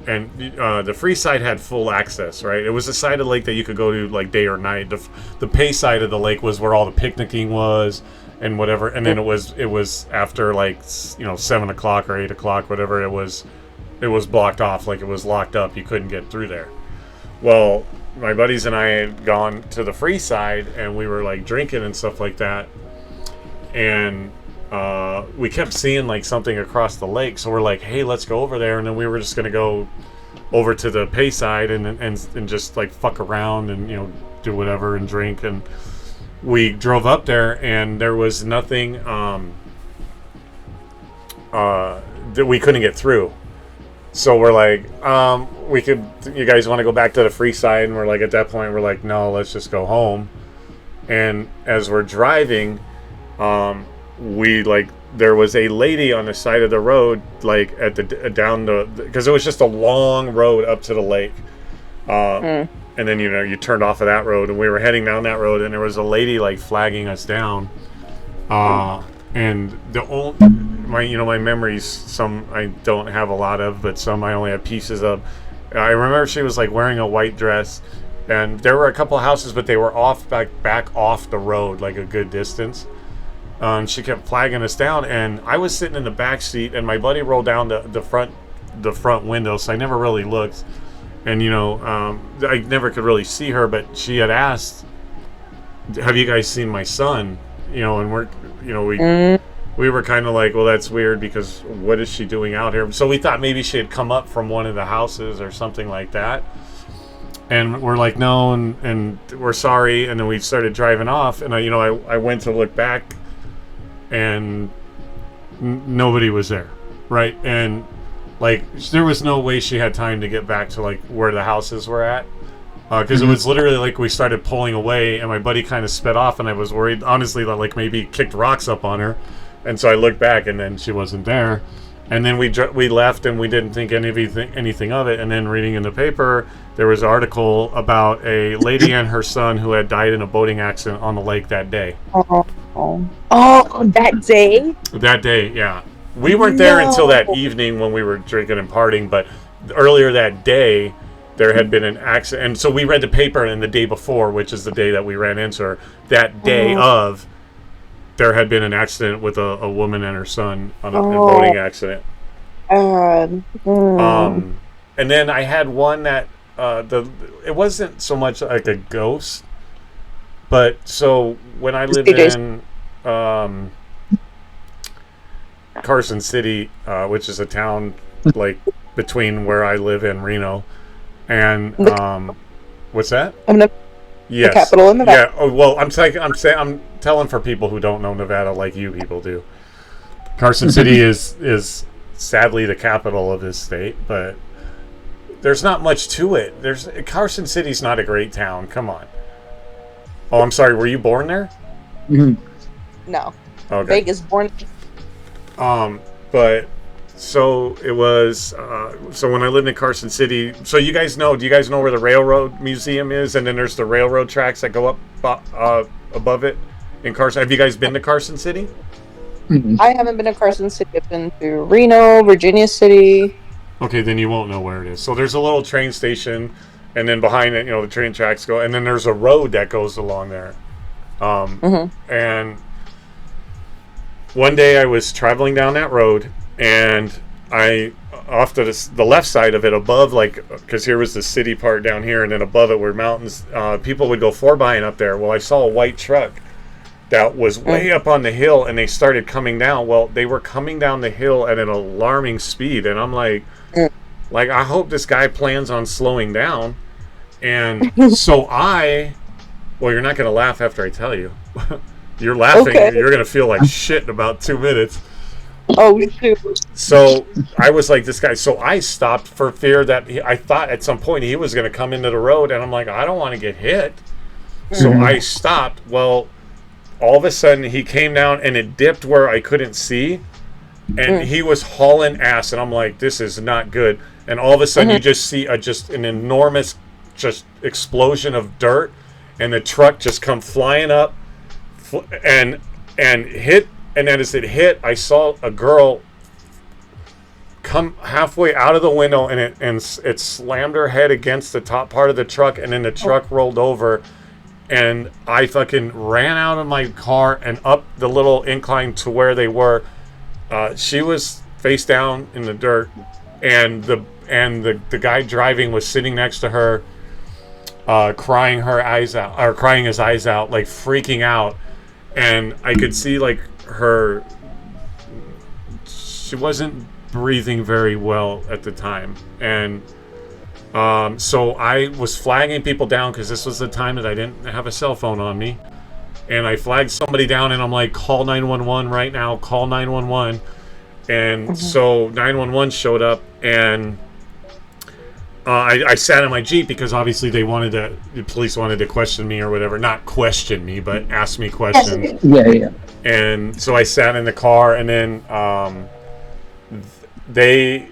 A: And the free side had full access, right? It was a side of the lake that you could go to like day or night. The pay side of the lake was where all the picnicking was and whatever. And then it was after like 7 o'clock or 8 o'clock, whatever it was blocked off, like it was locked up. You couldn't get through there. Well, my buddies and I had gone to the free side, and we were like drinking and stuff like that. And we kept seeing like something across the lake, so we're like, hey, let's go over there. And then we were just gonna go over to the pay side and just like fuck around and do whatever and drink. And we drove up there, and there was nothing that we couldn't get through. So we're like, you guys want to go back to the free side? And we're like, at that point we're like, no, let's just go home. And as we're driving, there was a lady on the side of the road, like at because it was just a long road up to the lake. And then you turned off of that road, and we were heading down that road, and there was a lady like flagging us down. And my memories, some I don't have a lot of, but some I only have pieces of. I remember she was like wearing a white dress, and there were a couple houses, but they were back off the road like a good distance. She kept flagging us down, and I was sitting in the back seat, and my buddy rolled down the front window, so I never really looked. And I never could really see her, but she had asked, "Have you guys seen my son?" And we were kind of like, well, that's weird, because what is she doing out here? So we thought maybe she had come up from one of the houses or something like that. And we're like, no, and we're sorry. And then we started driving off, and I went to look back, and nobody was there, right? And like there was no way she had time to get back to like where the houses were at, because it was literally like we started pulling away, and my buddy kind of sped off, and I was worried, honestly, that like maybe kicked rocks up on her. And so I looked back, and then she wasn't there. And then we left, and we didn't think anything of it. And then reading in the paper, there was an article about a lady and her son who had died in a boating accident on the lake that day.
I: Oh, that day?
A: That day, yeah. We weren't there until that evening when we were drinking and partying, but earlier that day, there had been an accident. And so we read the paper, and the day before, which is the day that we ran into her, that day of, there had been an accident with a woman and her son on a boating accident. And then I had one that it wasn't so much like a ghost, but so when I lived in Carson City, which is a town like between where I live and Reno, and what's that? Yes.
I: The capital in Nevada.
A: Yeah. Oh, well, I'm telling for people who don't know Nevada like you people do. Carson City is sadly the capital of this state, but there's not much to it. Carson City's not a great town. Come on. Oh, I'm sorry. Were you born there?
I: No.
A: Okay.
I: Vegas born.
A: But so it was. So when I lived in Carson City, so you guys know? Do you guys know where the Railroad Museum is? And then there's the railroad tracks that go up above it in Carson. Have you guys been to Carson City?
I: I haven't been to Carson City. I've been to Reno, Virginia City.
A: Okay, then you won't know where it is. So there's a little train station, and then behind it, the train tracks go, and then there's a road that goes along there. And one day I was traveling down that road, and off to the left side of it, above, because here was the city part down here, and then above it were mountains. People would go 4-bying up there. Well, I saw a white truck that was way up on the hill, and they started coming down. Well, they were coming down the hill at an alarming speed, and I'm like, I hope this guy plans on slowing down. And so well, you're not going to laugh after I tell you. You're laughing. Okay. You're going to feel like shit in about 2 minutes.
I: Oh, shoot.
A: So I was like, this guy. So I stopped for fear that I thought at some point he was going to come into the road, and I'm like, I don't want to get hit. So I stopped. Well, all of a sudden he came down, and it dipped where I couldn't see, and he was hauling ass, and I'm like, this is not good. And all of a sudden you just see just an enormous explosion of dirt, and the truck just come flying up and hit. And then as it hit, I saw a girl come halfway out of the window, and it slammed her head against the top part of the truck, and then the truck rolled over, and I fucking ran out of my car and up the little incline to where they were. She was face down in the dirt, and the guy driving was sitting next to her, crying his eyes out, like freaking out. And I could see she wasn't breathing very well at the time. And so I was flagging people down, because this was the time that I didn't have a cell phone on me. And I flagged somebody down, and I'm like, call 911 right now, call 911. And so 911 showed up, and I sat in my Jeep, because obviously the police wanted to question me or whatever. Not question me, but ask me questions.
L: Yeah.
A: And so I sat in the car, and then the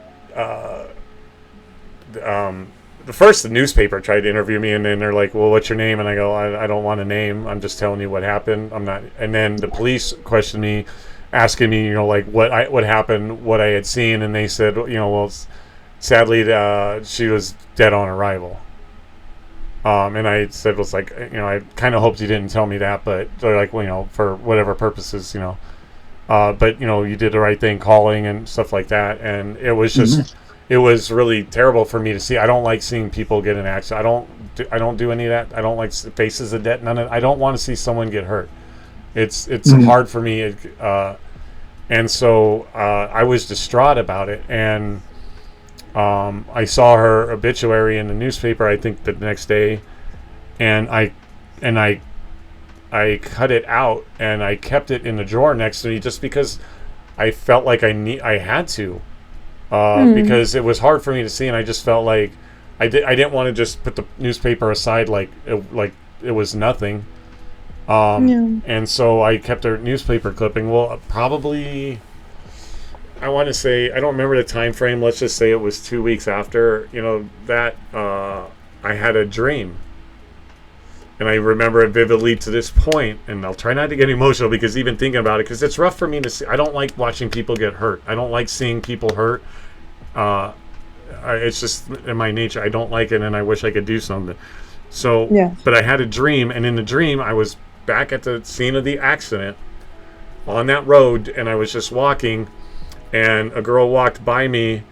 A: newspaper tried to interview me, and then they're like, well, what's your name? And I go, I don't want a name. I'm just telling you what happened. I'm not. And then the police questioned me, asking me, what happened, what I had seen. And they said, well, sadly, she was dead on arrival. And I said, I kind of hoped you didn't tell me that, but they're like, well, for whatever purposes, but you did the right thing calling and stuff like that. And it was just, it was really terrible for me to see. I don't like seeing people get in accident. I don't do any of that. I don't like faces of death. I don't want to see someone get hurt. It's hard for me. And so I was distraught about it. And I saw her obituary in the newspaper, I think the next day, and I cut it out, and I kept it in the drawer next to me, just because I felt like I had to, because it was hard for me to see, and I just felt like I didn't want to just put the newspaper aside like it was nothing. And so I kept her newspaper clipping. Well, probably, I want to say, I don't remember the time frame. Let's just say it was 2 weeks after, that I had a dream. And I remember it vividly to this point, and I'll try not to get emotional because even thinking about it, because it's rough for me to see. I don't like watching people get hurt. I don't like seeing people hurt. It's just in my nature. I don't like it, and I wish I could do something. So,
I: Yeah.
A: but I had a dream, and in the dream, I was back at the scene of the accident on that road, and I was just walking, and a girl walked by me,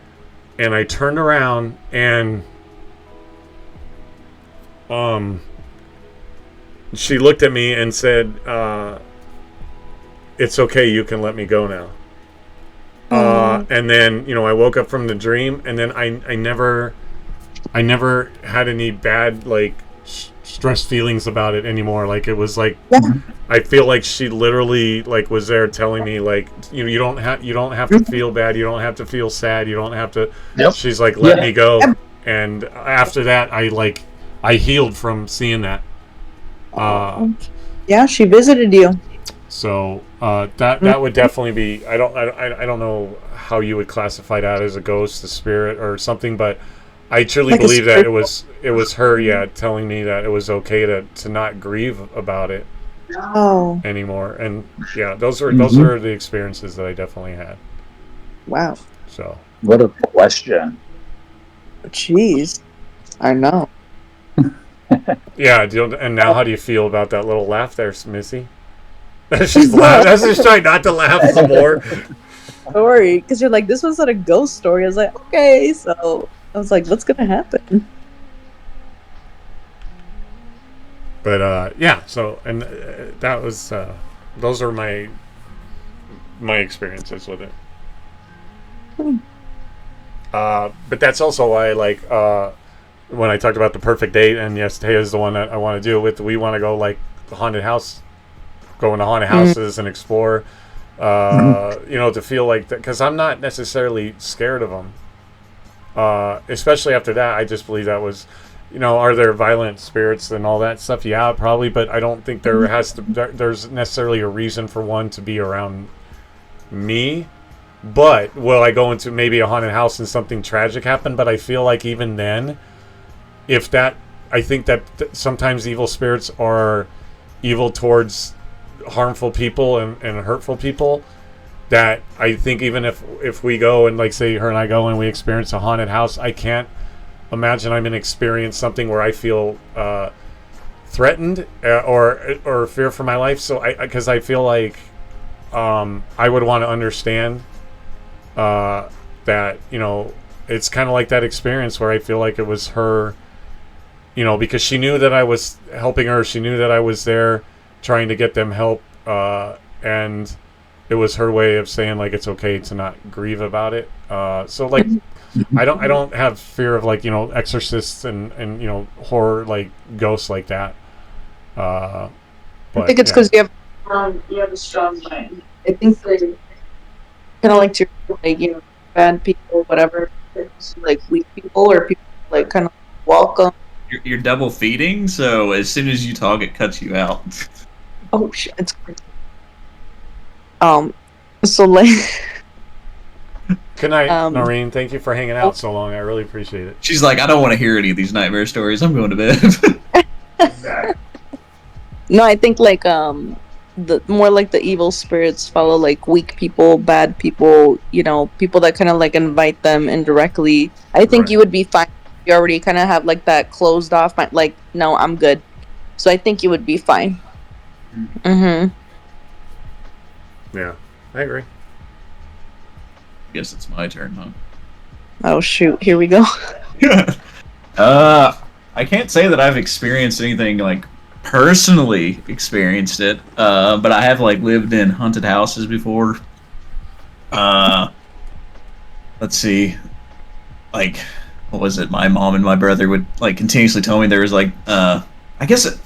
A: and I turned around, and she looked at me and said, "It's okay, you can let me go now." And then, you know, I woke up from the dream, and then I never had any bad, like, stress feelings about it anymore. Like, it was like, I feel like she literally, like, was there telling me, like, you don't have to feel bad, you don't have to feel sad, you don't have to. She's like, let me go. And after that, I healed from seeing that.
I: Yeah, she visited you.
A: So that would definitely be. I don't know how you would classify that as a ghost, a spirit, or something, but I truly believe that it was her, telling me that it was okay to not grieve about it anymore. And yeah, those are the experiences that I definitely had.
I: Wow.
A: So
L: what a question.
I: Jeez, I know.
A: Yeah, and now how do you feel about that little laugh there, Missy? She's laughing. That's just trying not to laugh some more.
I: Story, because you're like, this was not a ghost story. I was like, okay, so I was like, what's gonna happen?
A: But yeah, so and that was those are my experiences with it. But that's also why, like, when I talked about the perfect date, and yes, Taya is the one that I want to do it with. We want to go, like, the haunted house, go into haunted houses and explore. You know, to feel like that, because I'm not necessarily scared of them. Especially after that, I just believe that was, you know, are there violent spirits and all that stuff? Yeah, probably, but I don't think there's necessarily a reason for one to be around me. But will I go into maybe a haunted house and something tragic happen? But I feel like even then, I think that sometimes evil spirits are evil towards harmful people and hurtful people. That I think even if we go and, like, say her and I go and we experience a haunted house, I can't imagine I'm going to experience something where I feel threatened or fear for my life. So because I feel like I would want to understand that, you know, it's kind of like that experience where I feel like it was her, you know, because she knew that I was helping her. She knew that I was there trying to get them help, and it was her way of saying, like, it's okay to not grieve about it. So, like, I don't have fear of, like, you know, exorcists and you know, horror, like, ghosts like that. But,
I: I think it's because you have a strong mind. I think they kind of like to, like, you know, bad people, whatever, like weak people or people like kind of welcome.
B: You're double feeding, so as soon as you talk, it cuts you out.
I: Oh shit! It's crazy. So, like,
A: good night, Noreen. Thank you for hanging out so long. I really appreciate it.
B: She's like, I don't want to hear any of these nightmare stories. I'm going to bed.
I: No, I think, like, the more like the evil spirits follow, like, weak people, bad people, you know, people that kind of, like, invite them indirectly. I think you would be fine. You already kind of have, like, that closed off mind, like, no, I'm good. So I think you would be fine.
A: Yeah, I agree.
B: Guess it's my turn, huh?
I: Oh shoot, here we go.
B: I can't say that I've experienced anything, like, personally experienced it, but I have, like, lived in haunted houses before. Let's see, like, what was it? My mom and my brother would, like, continuously tell me there was, like, I guess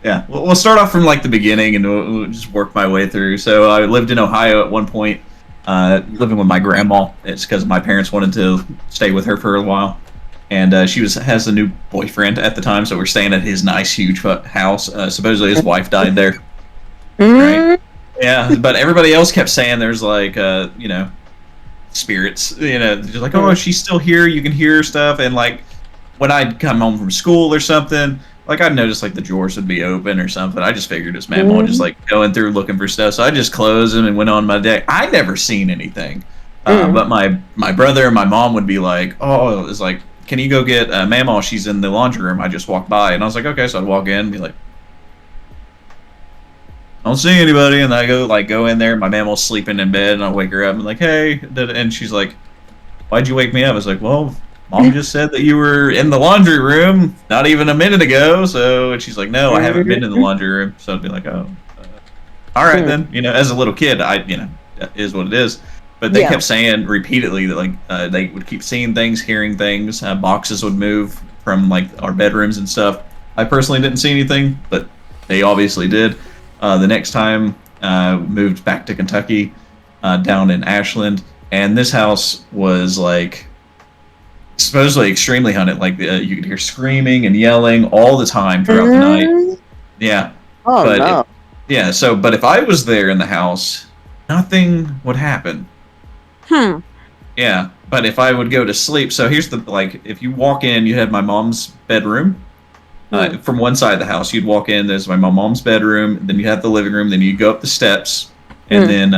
B: yeah, we'll start off from, like, the beginning, and we'll just work my way through. So I lived in Ohio at one point, living with my grandma. It's because my parents wanted to stay with her for a while, and she has a new boyfriend at the time, so we're staying at his nice, huge house. Supposedly his wife died there. Right? Yeah, but everybody else kept saying there's, like, you know, spirits. You know, just like, oh, she's still here. You can hear stuff, and, like, when I'd come home from school or something, like I'd notice like the drawers would be open or something. I just figured his mama just like going through looking for stuff. So I just closed them and went on my day. I never seen anything. But my brother and my mom would be like, oh, it's like, can you go get Mama? She's in the laundry room. I just walked by. And I was like, okay. So I'd walk in and be like, I don't see anybody. And I go in there. My mama's sleeping in bed. And I wake her up and like, hey. And she's like, why'd you wake me up? I was like, well, Mom just said that you were in the laundry room not even a minute ago. So, and she's like, no, I haven't been in the laundry room. So I'd be like, oh, all right then. You know, as a little kid, that is what it is. But they kept saying repeatedly that like they would keep seeing things, hearing things. Boxes would move from like our bedrooms and stuff. I personally didn't see anything, but they obviously did. The next time, moved back to Kentucky, down in Ashland, and this house was like supposedly extremely haunted. Like you could hear screaming and yelling all the time throughout the night. Yeah.
I: Oh no.
B: But if I was there in the house, nothing would happen. Yeah, but if I would go to sleep, so here's the, like, if you walk in, you had my mom's bedroom. From one side of the house, you'd walk in, there's my mom's bedroom, then you have the living room, then you go up the steps, and then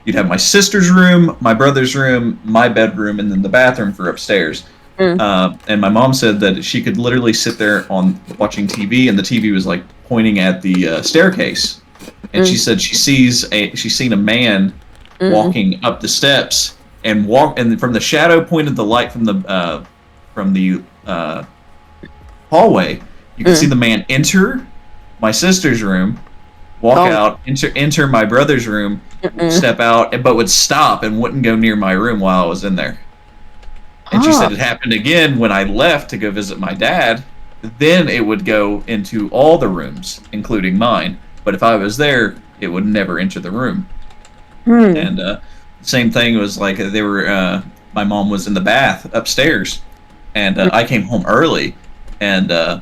B: you'd have my sister's room, my brother's room, my bedroom, and then the bathroom for upstairs. And my mom said that she could literally sit there on watching TV, and the TV was like pointing at the staircase. And she said she's seen a man walking up the steps and from the shadow point of the light from the hallway, you could see the man enter my sister's room, walk out, enter my brother's room, step out, but would stop and wouldn't go near my room while I was in there. And she said it happened again when I left to go visit my dad. Then it would go into all the rooms, including mine. But if I was there, it would never enter the room. And same thing was like they were. My mom was in the bath upstairs, and I came home early, and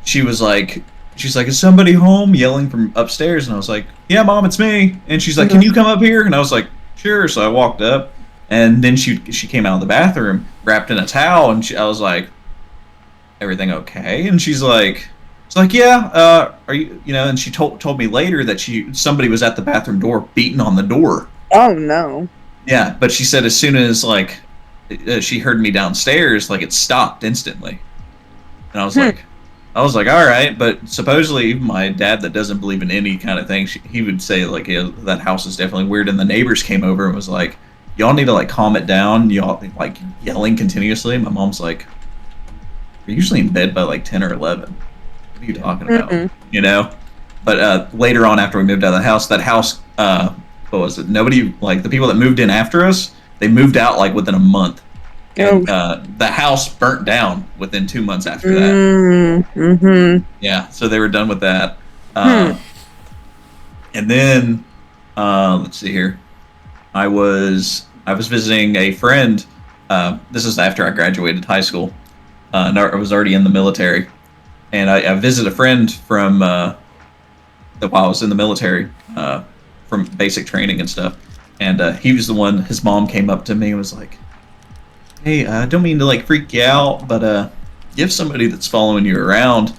B: she's like, "Is somebody home?" Yelling from upstairs, and I was like, "Yeah, Mom, it's me." And she's like, "Can you come up here?" And I was like, "Sure." So I walked up, and then she came out of the bathroom wrapped in a towel, and I was like, "Everything okay?" And she's like. It's like, yeah, are you, and she told me later that somebody was at the bathroom door beating on the door.
I: Oh, no.
B: Yeah, but she said as soon as, like, she heard me downstairs, like, it stopped instantly. And I was like, all right, but supposedly my dad that doesn't believe in any kind of thing, he would say, like, that house is definitely weird, and the neighbors came over and was like, y'all need to, like, calm it down, y'all, like, yelling continuously. My mom's like, we're usually in bed by, like, 10 or 11. What are you talking about? But later on, after we moved out of the house, that house, what was it? Nobody, like the people that moved in after us, they moved out like within a month. And the house burnt down within 2 months after that. Yeah, so they were done with that. And then, let's see here. I was visiting a friend. This is after I graduated high school. I was already in the military. And I visited a friend from while I was in the military, from basic training and stuff. And he was the one, his mom came up to me and was like, hey, I don't mean to like freak you out, but you have somebody that's following you around,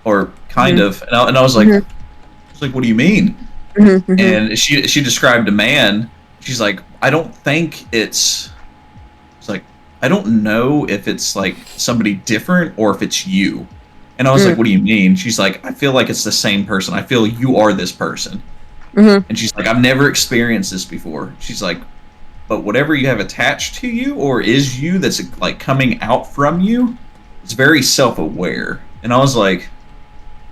B: or kind of. And I was like, what do you mean? And she described a man. She's like, I don't think it's like, I don't know if it's like somebody different or if it's you. And I was like, what do you mean? She's like, I feel like it's the same person. I feel you are this person. And she's like, I've never experienced this before. She's like, but whatever you have attached to you or is you that's like coming out from you, it's very self-aware. And I was like,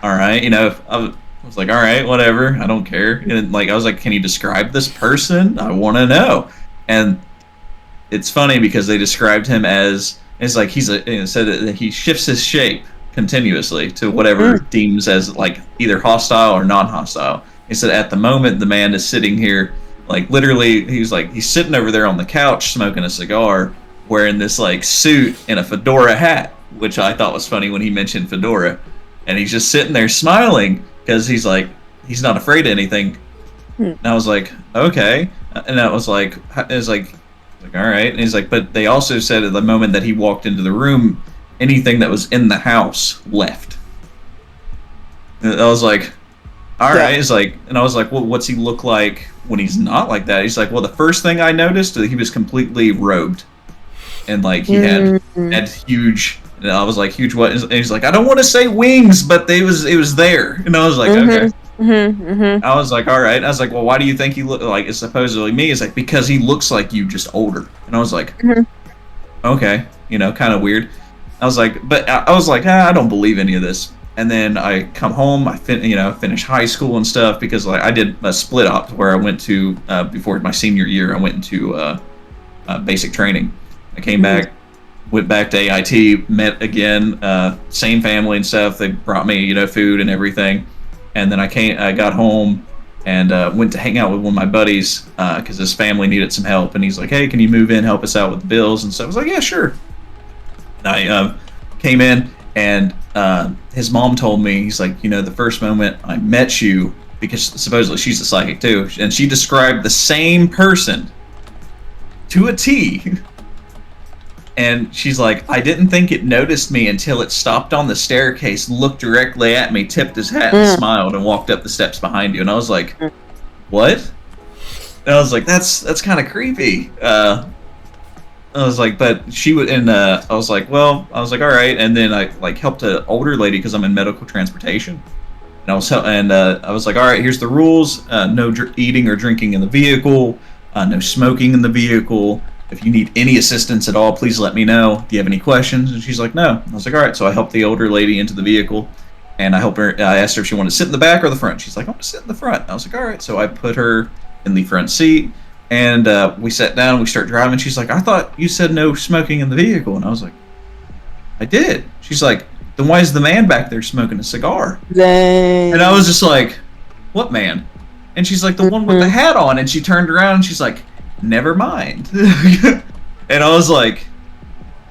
B: all right, I was like, all right, whatever. I don't care. And like, I was like, can you describe this person? I want to know. And it's funny because they described him as, it's like said that he shifts his shape continuously to whatever deems as like either hostile or non-hostile. He said at the moment the man is sitting here, like literally he's sitting over there on the couch smoking a cigar, wearing this like suit and a fedora hat, which I thought was funny when he mentioned fedora, and he's just sitting there smiling because he's like he's not afraid of anything. And I was like, okay, and I was like, all right, and he's like, but they also said at the moment that he walked into the room, anything that was in the house left. And I was like, all
I: Yeah.
B: right. He's like, and I was like, well, what's he look like when he's not like that? He's like, well, the first thing I noticed, he was completely robed, and like he had huge. And I was like, huge what? And he's like, I don't want to say wings, but it was there. And I was like, okay. I was like, all right. I was like, well, why do you think he look like? It's supposedly me. It's like because he looks like you, just older. And I was like, okay, kind of weird. I was like, but I was like, I don't believe any of this. And then I come home, I finish high school and stuff because like I did a split up where I went to before my senior year, I went into basic training. I came back, went back to AIT, met again, same family and stuff. They brought me food and everything. And then I got home and went to hang out with one of my buddies because his family needed some help. And he's like, hey, can you move in, help us out with the bills and stuff? I was like, yeah, sure. And I came in and his mom told me, he's like, the first moment I met you, because supposedly she's a psychic too, and she described the same person to a T. And she's like, I didn't think it noticed me until it stopped on the staircase, looked directly at me, tipped his hat, and smiled, and walked up the steps behind you. And I was like, what? And I was like, that's kind of creepy. I was like, but she would, and I was like, all right. And then I like helped an older lady because I'm in medical transportation. And I was like, all right, here's the rules: no eating or drinking in the vehicle, no smoking in the vehicle. If you need any assistance at all, please let me know. Do you have any questions? And she's like, no. I was like, all right. So I helped the older lady into the vehicle, and I asked her if she wanted to sit in the back or the front. She's like, I want to sit in the front. I was like, all right. So I put her in the front seat, and we sat down and we start driving. She's like, I thought you said no smoking in the vehicle. And I was like, I did. She's like, then why is the man back there smoking a cigar?
I: Dang.
B: And I was just like, what man? And she's like, the one with the hat on. And she turned around and she's like, never mind. And I was like,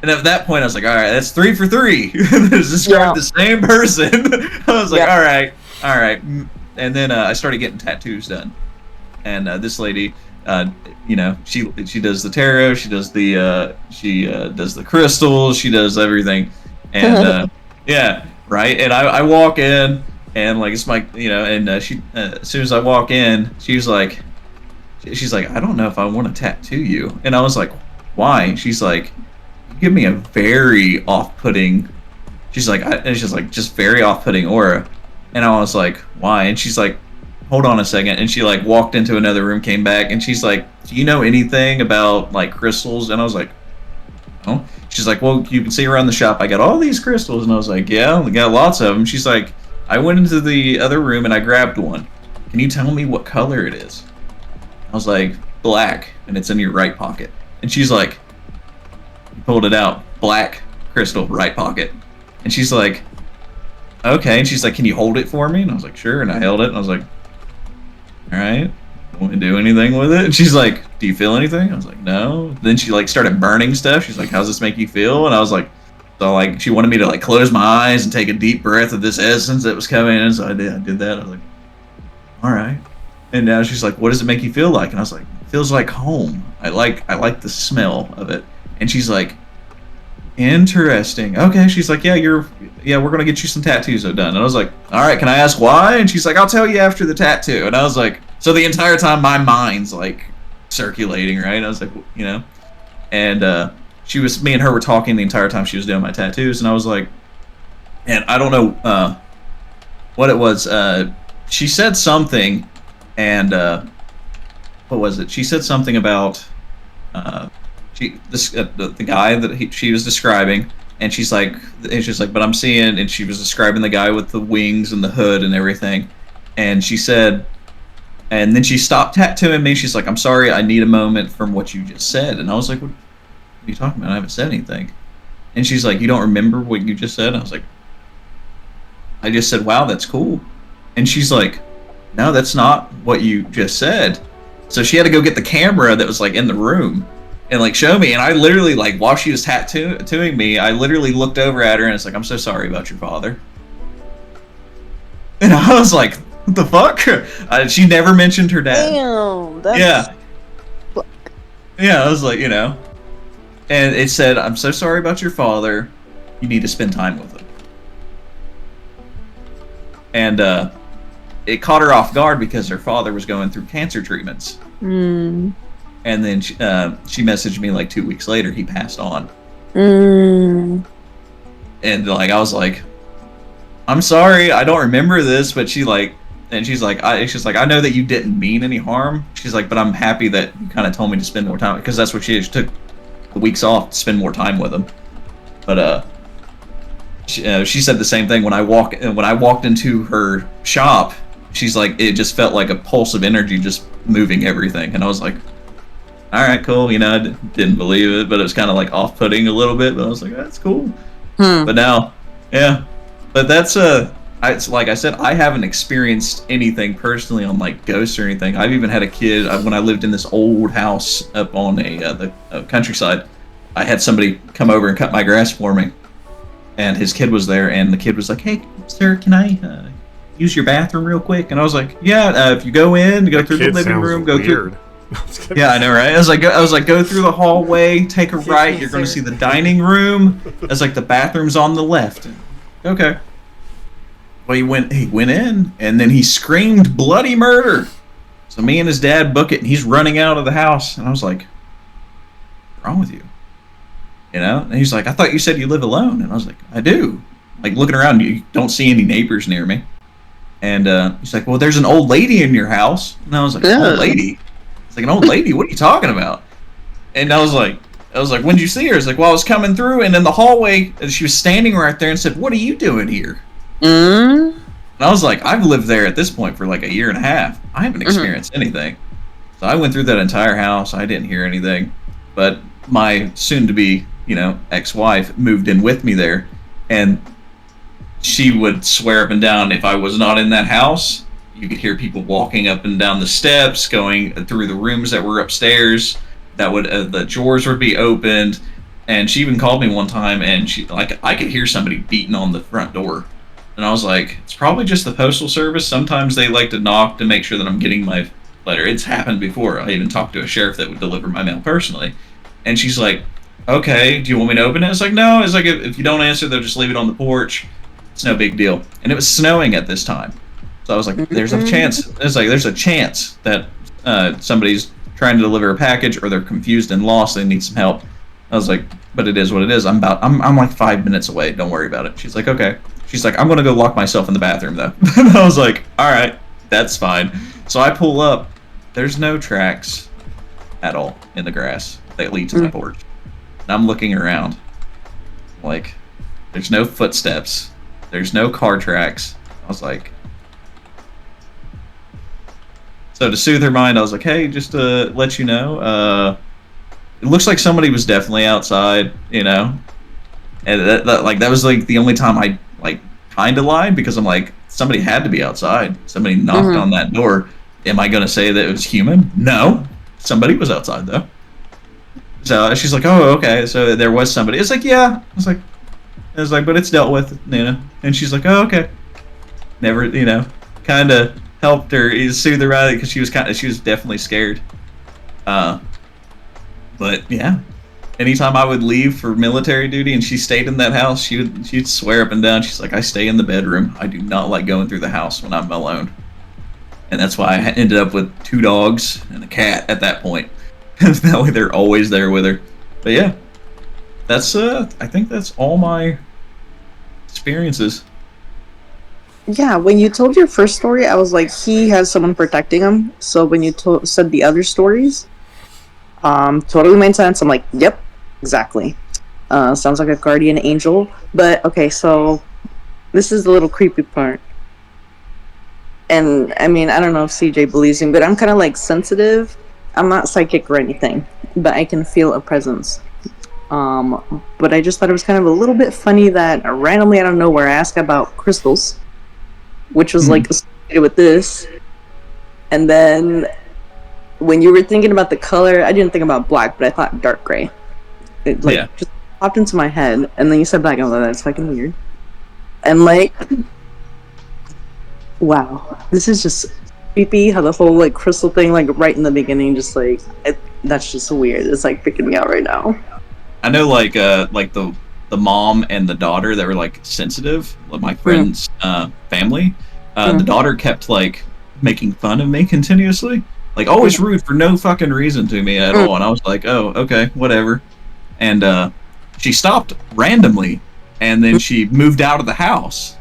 B: and at that point I was like, all right, that's 3 for 3. Describe the same person. I was like, all right. And then I started getting tattoos done. And this lady, she does the tarot, she does the crystals, she does everything. And yeah, right. And I walk in, and like it's my, and she as soon as I walk in, she's like, I don't know if I want to tattoo you. And I was like, why? She's like, you give me a very off-putting. She's like, just very off-putting aura. And I was like, why? And she's like, hold on a second. And she like walked into another room, came back, and she's like, do you know anything about like crystals? And I was like, no. She's like, well, you can see around the shop, I got all these crystals. And I was like, yeah, we got lots of them. She's like, I went into the other room and I grabbed one. Can you tell me what color it is? I was like, black, and it's in your right pocket. And she's like, you pulled it out, black crystal, right pocket. And she's like, okay. And she's like, can you hold it for me? And I was like, sure. And I held it, and I was like, all right, want me to do anything with it? And she's like, do you feel anything? I was like, no. Then she like started burning stuff. She's like, how's this make you feel? And I was like, so like she wanted me to like close my eyes and take a deep breath of this essence that was coming in. So I did that. I was like, all right. And now she's like, what does it make you feel like? And I was like, it feels like home. I like the smell of it. And she's like, interesting. Okay. She's like, we're gonna get you some tattoos done. And I was like, all right, can I ask why? And she's like, I'll tell you after the tattoo. And I was like, so the entire time my mind's like circulating, right? I was like, and me and her were talking the entire time she was doing my tattoos. And I was like, and I don't know what it was. She said something, and what was it? She said something about the guy that she was describing, and she's like, but I'm seeing, and she was describing the guy with the wings and the hood and everything, and she said, and then she stopped tattooing me. She's like, I'm sorry, I need a moment from what you just said. And I was like, what are you talking about? I haven't said anything. And she's like, you don't remember what you just said? And I was like, I just said, wow, that's cool. And she's like, no, that's not what you just said. So she had to go get the camera that was like in the room and like show me. And I literally, like, while she was tattooing me, I literally looked over at her and it's like, I'm so sorry about your father. And I was like, what the fuck? She never mentioned her dad.
I: Damn, that's...
B: Yeah, I was like, and it said, I'm so sorry about your father. You need to spend time with him. and it caught her off guard because her father was going through cancer treatments.
I: Mm.
B: And then she messaged me like 2 weeks later. He passed on.
I: Mm.
B: And like I was like, I'm sorry, I don't remember this. But she's like, I know that you didn't mean any harm. She's like, but I'm happy that you kind of told me to spend more time, because that's what she took the weeks off to spend more time with him. But she said the same thing when I walked into her shop. She's like, it just felt like a pulse of energy just moving everything, and I was like, all right, cool. You know, I didn't believe it, but it was kind of like off-putting a little bit. But I was like, that's cool. But now, yeah. But that's it's like I said, I haven't experienced anything personally on like ghosts or anything. I've even had a kid when I lived in this old house up on the countryside. I had somebody come over and cut my grass for me, and his kid was there, and the kid was like, "Hey, sir, can I use your bathroom real quick?" And I was like, "Yeah, if you go through the living room, go through." Yeah, I know, right? I was like, go through the hallway, take a right. You're going to see the dining room. It's like the bathroom's on the left. Okay. Well, he went in, and then he screamed bloody murder. So me and his dad book it, and he's running out of the house, and I was like, "What's wrong with you?" You know? And he's like, "I thought you said you live alone," and I was like, "I do." Like looking around, you don't see any neighbors near me. And he's like, "Well, there's an old lady in your house," and I was like, "Old lady?" Like, an old lady? What are you talking about? And I was like, when did you see her? It's like, well, I was coming through, and in the hallway, and she was standing right there and said, "What are you doing here?" And I was like, I've lived there at this point for like a year and a half. I haven't experienced anything. So I went through that entire house. I didn't hear anything. But my soon-to-be, ex-wife moved in with me there, and she would swear up and down if I was not in that house. You could hear people walking up and down the steps, going through the rooms that were upstairs. That would the drawers would be opened, and she even called me one time, and I could hear somebody beating on the front door, and I was like, it's probably just the postal service. Sometimes they like to knock to make sure that I'm getting my letter. It's happened before. I even talked to a sheriff that would deliver my mail personally, and she's like, "Okay, do you want me to open it?" It's like, "No." It's like, if you don't answer, they'll just leave it on the porch. It's no big deal. And it was snowing at this time. So I was like, there's a chance. It's like, there's a chance that somebody's trying to deliver a package, or they're confused and lost. They need some help. I was like, but it is what it is. I'm like 5 minutes away. Don't worry about it. She's like, okay. She's like, I'm going to go lock myself in the bathroom though. And I was like, all right, that's fine. So I pull up. There's no tracks at all in the grass that lead to my porch. And I'm looking around. Like, there's no footsteps. There's no car tracks. I was like, so to soothe her mind, I was like, hey, just to let you know, it looks like somebody was definitely outside, and that was like the only time I like kind of lied, because I'm like, somebody had to be outside. Somebody knocked on that door. Am I going to say that it was human? No. Somebody was outside though. So she's like, oh, okay. So there was somebody. It's like, yeah. I was like, but it's dealt with, And she's like, oh, okay. Never, kind of helped her soothe her out, because she was definitely scared. But yeah, anytime I would leave for military duty and she stayed in that house, she'd swear up and down. She's like, I stay in the bedroom. I do not like going through the house when I'm alone. And that's why I ended up with 2 dogs and a cat at that point. That way they're always there with her. But yeah, that's I think that's all my experiences.
I: Yeah, when you told your first story, I was like, he has someone protecting him. So when you said the other stories, totally made sense. I'm like, yep, exactly. Sounds like a guardian angel. But okay, so this is the little creepy part. And I mean, I don't know if CJ believes me, but I'm kind of like sensitive. I'm not psychic or anything, but I can feel a presence. But I just thought it was kind of a little bit funny that randomly out of nowhere I asked about crystals, which was like associated with this. And then when you were thinking about the color, I didn't think about black, but I thought dark gray. It just popped into my head, and then you said black, and I was like, that's fucking weird. And like, wow, this is just creepy how the whole like crystal thing, like right in the beginning, just like that's just weird. It's like freaking me out right now.
B: I know like the mom and the daughter that were like sensitive, like my friend's family, The daughter kept like making fun of me continuously, like always rude for no fucking reason to me at all. And I was like, oh, okay, whatever. And she stopped randomly, and then she moved out of the house.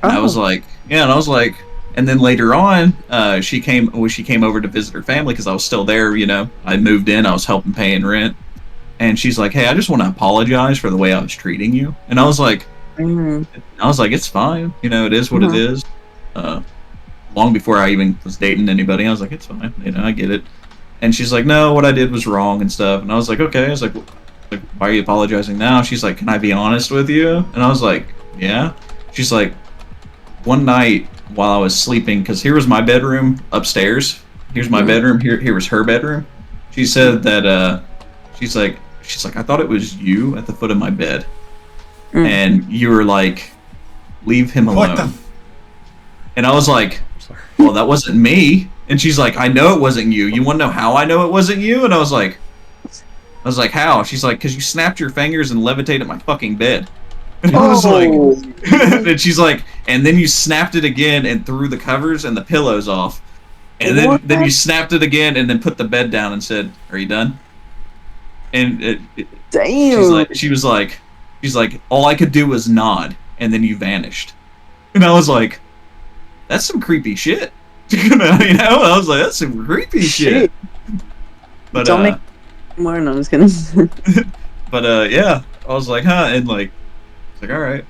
B: And I was like, yeah, and I was like, and then later on, she came over to visit her family because I was still there. You know, I moved in, I was helping paying rent, and she's like, hey, I just want to apologize for the way I was treating you. And I was like, it's fine. You know, it is what it is. Long before I even was dating anybody, I was like, it's fine. You know, I get it. And she's like, no, what I did was wrong and stuff. And I was like, okay. I was like, why are you apologizing now? She's like, can I be honest with you? And I was like, yeah. She's like, one night while I was sleeping, because here was my bedroom upstairs. Here's my bedroom. Here was her bedroom. She said that she's like, I thought it was you at the foot of my bed, and you were like, leave him alone. And I was like, well, that wasn't me. And she's like, I know it wasn't you. You want to know how I know it wasn't you? And I was like, how? She's like, because you snapped your fingers and levitated my fucking bed. And I was like, and she's like, and then you snapped it again and threw the covers and the pillows off. And then you snapped it again and then put the bed down and said, are you done? And
I: damn.
B: She was like, all I could do was nod, and then you vanished. And I was like, that's some creepy shit. You know, I was like, that's some creepy shit. But
I: don't make more. No, I'm just kidding.
B: But yeah, I was like, huh, and like, it's like, all right.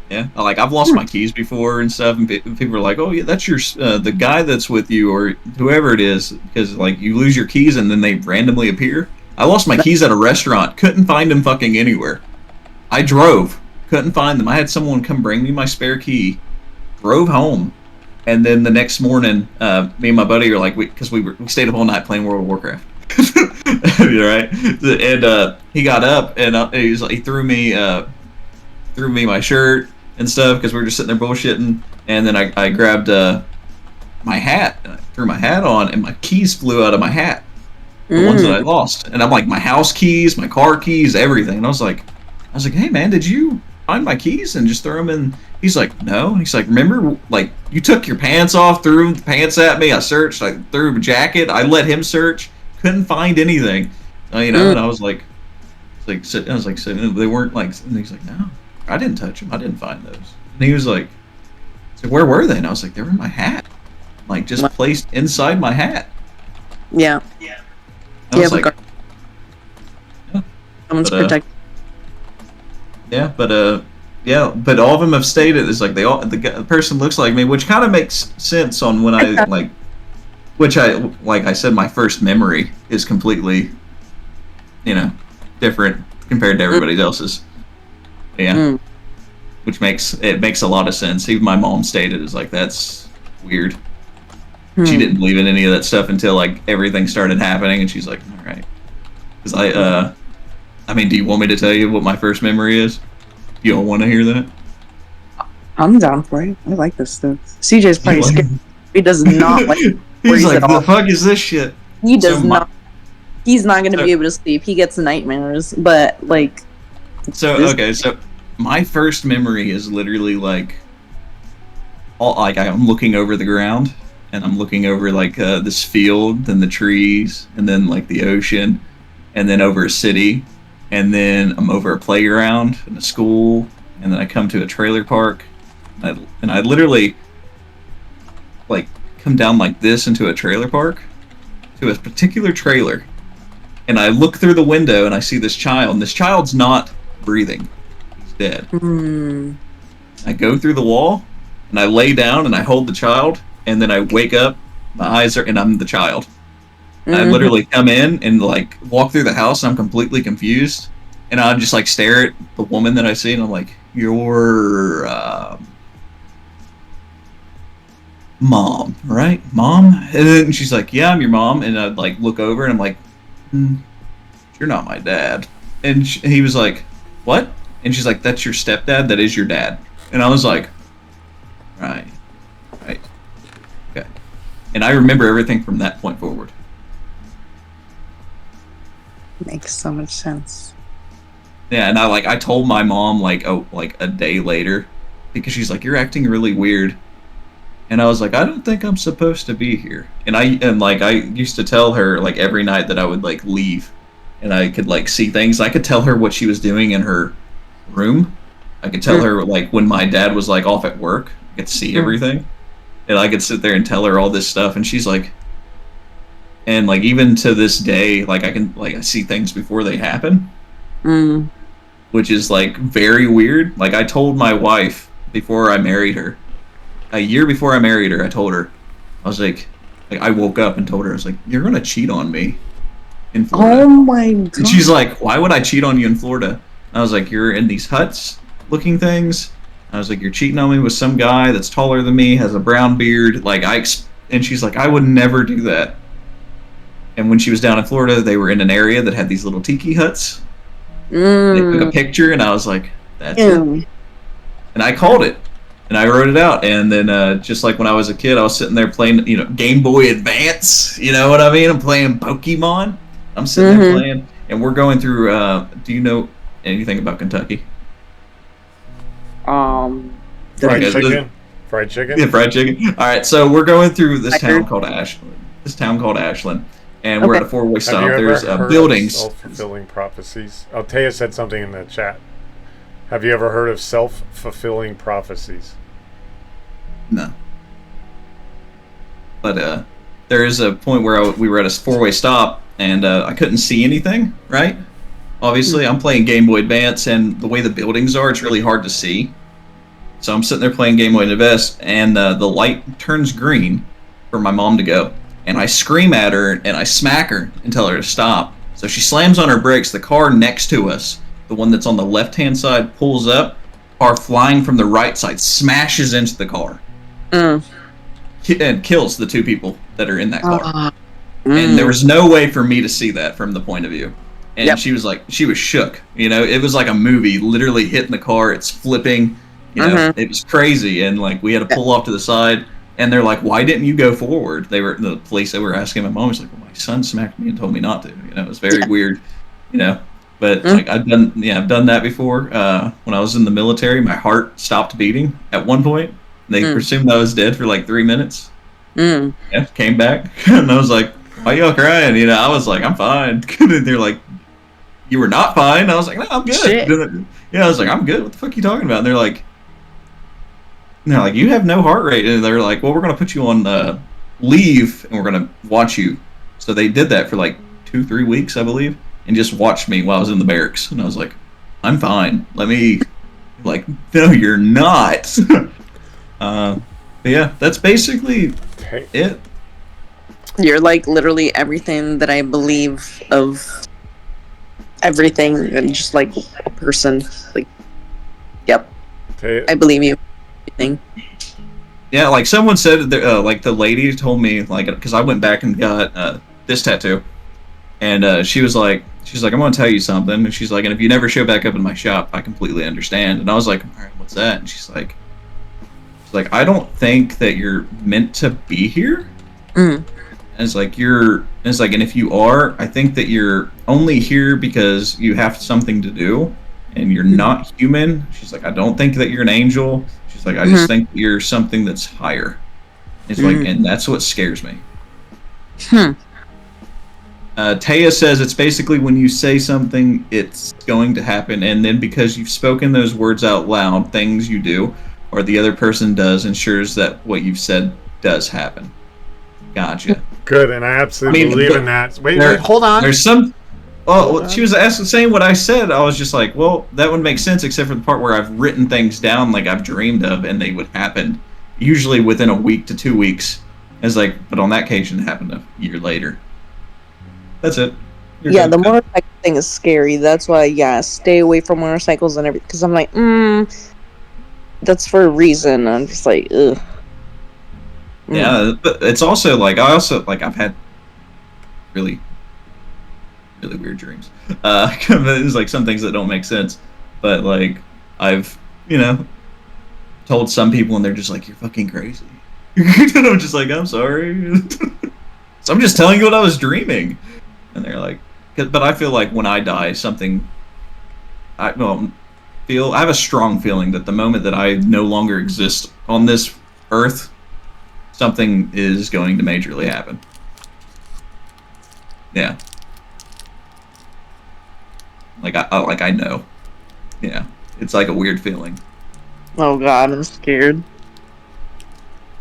B: Yeah, like I've lost my keys before and stuff, and people are like, "Oh yeah, that's your the guy that's with you or whoever it is," because like you lose your keys and then they randomly appear. I lost my keys at a restaurant, couldn't find them fucking anywhere. I drove, couldn't find them. I had someone come bring me my spare key, drove home, and then the next morning, me and my buddy are like, we stayed up all night playing World of Warcraft, right? And he got up and he threw me my shirt and stuff because we were just sitting there bullshitting, and then I grabbed my hat and I threw my hat on, and my keys flew out of my hat, the ones that I lost, and I'm like, my house keys, my car keys, everything. And I was like, hey man, did you find my keys and just throw them in? He's like, no. He's like, remember, like you took your pants off, threw the pants at me. I searched, I threw a jacket, I let him search, couldn't find anything, you know. And I was like, so they weren't like. And he's like, no. I didn't touch them. I didn't find those. And he was like, so where were they? And I was like, they were in my hat. Like, just placed inside my hat.
I: Yeah.
B: I was like,
I: someone's protected.
B: Yeah, but all of them have stated it's like the person looks like me, which kind of makes sense on when I like, which I said, my first memory is completely, different compared to everybody else's. Yeah, which makes a lot of sense. Even my mom stated is like, that's weird. She didn't believe in any of that stuff until like everything started happening, and she's like, all right. Because I mean, do you want me to tell you what my first memory is? You don't want to hear that?
I: I'm down for it. I like this stuff. CJ's probably scared. He does not like.
B: He's like, the fuck is this shit?
I: He does not. He's not going to be able to sleep. He gets nightmares, but like.
B: So my first memory is literally like, I'm looking over the ground, and I'm looking over like this field, and the trees, and then like the ocean, and then over a city, and then I'm over a playground in a school, and then I come to a trailer park, and I literally like come down like this into a trailer park, to a particular trailer, and I look through the window and I see this child, and this child's not breathing. He's dead. I go through the wall, and I lay down, and I hold the child, and then I wake up, my eyes are, and I'm the child. I literally come in and like walk through the house, and I'm completely confused, and I just like stare at the woman that I see, and I'm like, "You're mom, right? Mom?" And then she's like, "Yeah, I'm your mom." And I'd like look over, and I'm like, "You're not my dad." And he was like, "What?" And she's like, "That's your stepdad. That is your dad." And I was like, right, okay. And I remember everything from that point forward.
I: Makes so much sense.
B: Yeah, and I told my mom like a day later, because she's like, you're acting really weird. And I was like, I don't think I'm supposed to be here. And I used to tell her like every night that I would like leave, and I could like see things. I could tell her what she was doing in her room. I could tell her like when my dad was like off at work. I could see everything, and I could sit there and tell her all this stuff. And she's like, and like even to this day, like I see things before they happen, which is like very weird. Like I told my wife before I married her. A year before I married her, I told her, I was like I woke up and told her, I was like, you're gonna cheat on me in Florida.
I: Oh my god.
B: And she's like, why would I cheat on you in Florida? And I was like, you're in these huts looking things. I was like, you're cheating on me with some guy that's taller than me, has a brown beard. And she's like, I would never do that. And when she was down in Florida, they were in an area that had these little tiki huts. They took a picture, and I was like, that's it. And I called it. And I wrote it out, and then just like when I was a kid, I was sitting there playing, Game Boy Advance. You know what I mean? I'm playing Pokemon. I'm sitting there playing, and we're going through. Do you know anything about Kentucky?
A: Fried chicken. Fried chicken.
B: Yeah, fried chicken. All right, so we're going through this town called Ashland, and we're at a four-way stop. There's buildings.
A: Self-fulfilling prophecies. Altea said something in the chat. Have you ever heard of self-fulfilling prophecies?
B: No. But there is a point where we were at a four-way stop, and I couldn't see anything, right? Obviously, I'm playing Game Boy Advance, and the way the buildings are, it's really hard to see. So I'm sitting there playing Game Boy Advance, and the light turns green for my mom to go. And I scream at her, and I smack her and tell her to stop. So she slams on her brakes. The car next to us, the one that's on the left-hand side, pulls up. Car flying from the right side smashes into the car. And kills the two people that are in that car. And there was no way for me to see that from the point of view. And she was shook. It was like a movie, literally hitting the car. It's flipping. It was crazy. And like we had to pull off to the side. And they're like, "Why didn't you go forward?" The police that were asking my mom was like, "Well, my son smacked me and told me not to." It was very weird. But like I've done that before. When I was in the military, my heart stopped beating at one point. They presumed I was dead for like 3 minutes. Yeah, came back, and I was like, "Why y'all crying?" I was like, "I'm fine." And they're like, "You were not fine." I was like, "No, I'm good." I was like, "I'm good. What the fuck are you talking about?" And they're like, "You have no heart rate." And they're like, "Well, we're gonna put you on leave, and we're gonna watch you." So they did that for like 2-3 weeks, I believe. And just watched me while I was in the barracks. And I was like, I'm fine. Let me, no, you're not. But yeah, that's basically it.
I: You're like literally everything that I believe of everything, and just like a person. Like, yep. I believe you. Everything.
B: Yeah, like someone said, like the lady told me, because I went back and got this tattoo. And she was like, I'm going to tell you something. And she's like, and if you never show back up in my shop, I completely understand. And I was like, all right, what's that? And she's like, I don't think that you're meant to be here. And it's like, and if you are, I think that you're only here because you have something to do and you're not human. She's like, I don't think that you're an angel. She's like, I just think you're something that's higher. It's like, and that's what scares me. Taya says it's basically when you say something, it's going to happen, and then because you've spoken those words out loud, things you do or the other person does ensures that what you've said does happen. Gotcha.
A: Good, and I absolutely believe in that. Wait, hold on.
B: There's some. She was saying what I said. I was just like, well, that would make sense, except for the part where I've written things down like I've dreamed of, and they would happen usually within a week to 2 weeks. It's like, but on that occasion, it happened a year later. That's it.
I: The motorcycle thing is scary. That's why, stay away from motorcycles and everything. Because I'm like, that's for a reason. I'm just like, ugh.
B: Yeah, but it's also like, I've had really, really weird dreams. It's like some things that don't make sense. But like, I've, told some people and they're just like, you're fucking crazy. And I'm just like, I'm sorry. So I'm just telling you what I was dreaming. And they're like, but I feel like when I die, I have a strong feeling that the moment that I no longer exist on this earth, something is going to majorly happen. Yeah. Like I know. Yeah. It's like a weird feeling.
I: Oh God, I'm scared.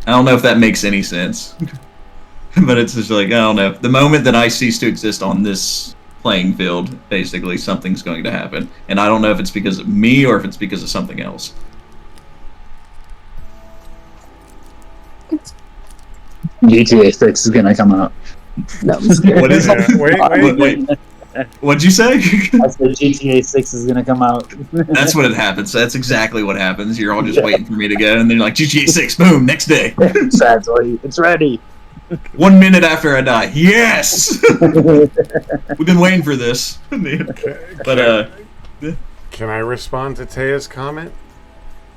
B: I don't know if that makes any sense. But it's just like, I don't know. The moment that I cease to exist on this playing field, basically, something's going to happen. And I don't know if it's because of me or if it's because of something else.
L: GTA 6 is gonna come out. No, I'm scared.
B: What is it? Wait. What'd you say?
L: I said GTA 6 is gonna come out.
B: That's what it happens. That's exactly what happens. You're all just waiting for me to go, and then you're like, GTA 6, boom, next day.
L: Sadly, it's ready.
B: 1 minute after I die. Yes! We've been waiting for this. But,
A: Can I respond to Taya's comment?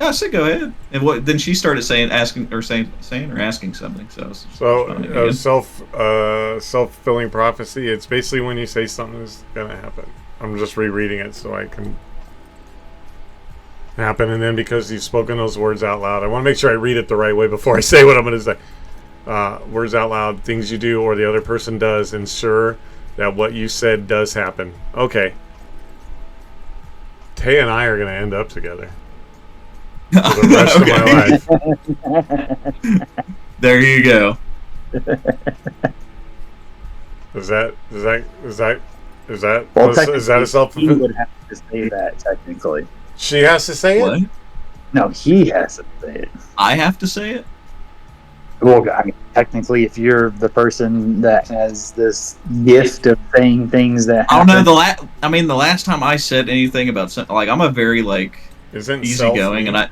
B: Yeah, so go ahead. And what? Then she started asking something. So
A: Self-fulfilling prophecy. It's basically when you say something is gonna happen. I'm just rereading it so I can happen. And then because you've spoken those words out loud, I want to make sure I read it the right way before I say what I'm gonna say. Words out loud, things you do or the other person does, ensure that what you said does happen. Okay. Taya and I are gonna end up together. For the rest of my life.
B: There you go.
A: Is that
L: Well,
A: is that a self?
L: He would have to say that technically.
A: She has to say
B: What?
A: it.
L: No, he has to say it.
B: I have to say it?
L: Well, I mean, technically, if you're the person that has this gift of saying things that
B: I don't know.
L: happen-
B: The last time I said anything about something, like, I'm a very easygoing, and I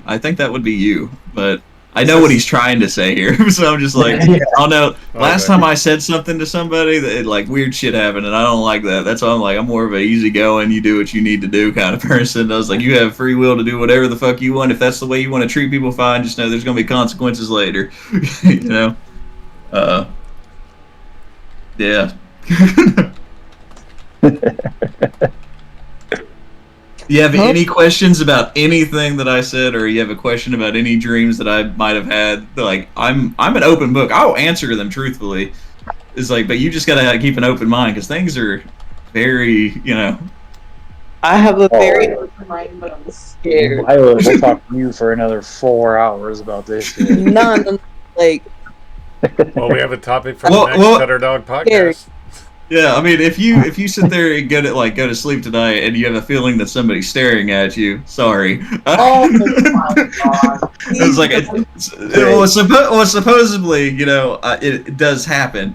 B: I think that would be you, but I know what he's trying to say here, so I'm just like, I don't know. Last time I said something to somebody, that like weird shit happened, and I don't like that. That's why I'm like, I'm more of a easygoing, you do what you need to do kind of person. I was like, you have free will to do whatever the fuck you want. If that's the way you want to treat people, fine. Just know there's gonna be consequences later, you know. Yeah. Do you have any questions about anything that I said, or you have a question about any dreams that I might have had? Like, I'm an open book. I'll answer them truthfully. It's like, but you just gotta keep an open mind because things are very, you know.
I: I have a very open mind, but I'm scared.
L: I will talk to you for another 4 hours about this shit.
I: None, like.
A: Well, we have a topic for the next Cutter Dog podcast.
B: Yeah, I mean, if you sit there and go to sleep tonight and you have a feeling that somebody's staring at you, sorry.
I: Oh my God!
B: It's like supposedly, you know, it does happen.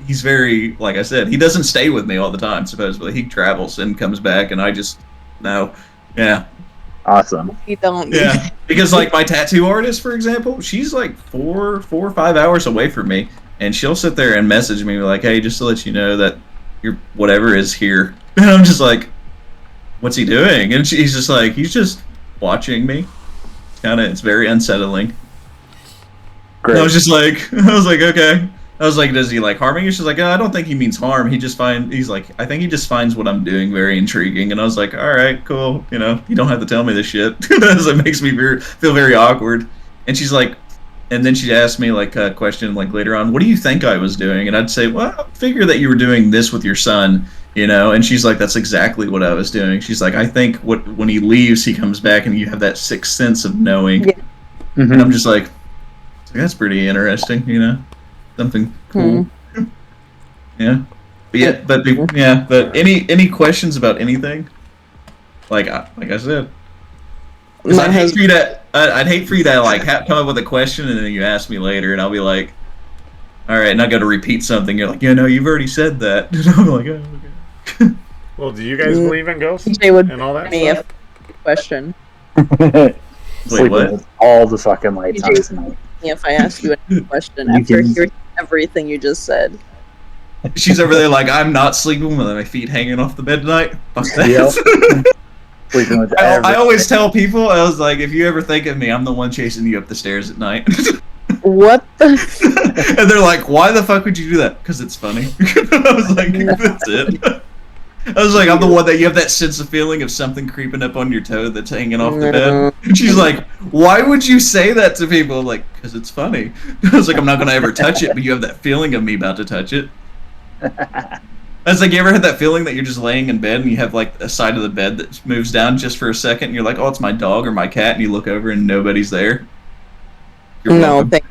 B: He's very, like I said, he doesn't stay with me all the time. Supposedly, he travels and comes back, and I just yeah.
L: Awesome.
I: You don't.
B: Yeah, because like my tattoo artist, for example, she's like 4 or 5 hours away from me. And she'll sit there and message me like, "Hey, just to let you know that your whatever is here." And I'm just like, "What's he doing?" And she's just like, "He's just watching me." It's very unsettling. Great. I was like, okay. I was like, "Does he like harming you?" She's like, "I don't think he means harm. He's like, I think he just finds what I'm doing very intriguing." And I was like, "All right, cool. You know, you don't have to tell me this shit." It makes me feel very awkward. And she's like. And then she asked me like a question like later on, what do you think I was doing? And I'd say, well, I figure that you were doing this with your son, you know? And she's like, that's exactly what I was doing. She's like, I think when he leaves, he comes back and you have that sixth sense of knowing. Yeah. Mm-hmm. And I'm just like, that's pretty interesting, you know? Something cool. Yeah. But any questions about anything? Like I said. I'd hate for you to like come up with a question and then you ask me later and I'll be like, all right, and I got to repeat something. You're like, yeah, no, you've already said that. And I'm like, oh, okay.
A: Well, do you guys believe in ghosts and all that stuff?
I: Question.
B: Wait, what?
L: All the fucking lights on tonight.
I: If I ask you a question after hearing everything you just said.
B: She's over there like, I'm not sleeping with my feet hanging off the bed tonight. Fuck that. Yep. I always tell people, I was like, if you ever think of me, I'm the one chasing you up the stairs at night.
I: What the?
B: And they're like, why the fuck would you do that? Because it's funny. I was like, that's it. I was like, I'm the one that you have that sense of feeling of something creeping up on your toe that's hanging off the bed. And she's like, why would you say that to people? I'm like, because it's funny. I was like, I'm not going to ever touch it, but you have that feeling of me about to touch it. I was like, you ever had that feeling that you're just laying in bed and you have like a side of the bed that moves down just for a second and you're like, oh, it's my dog or my cat, and you look over and nobody's there? You're welcome.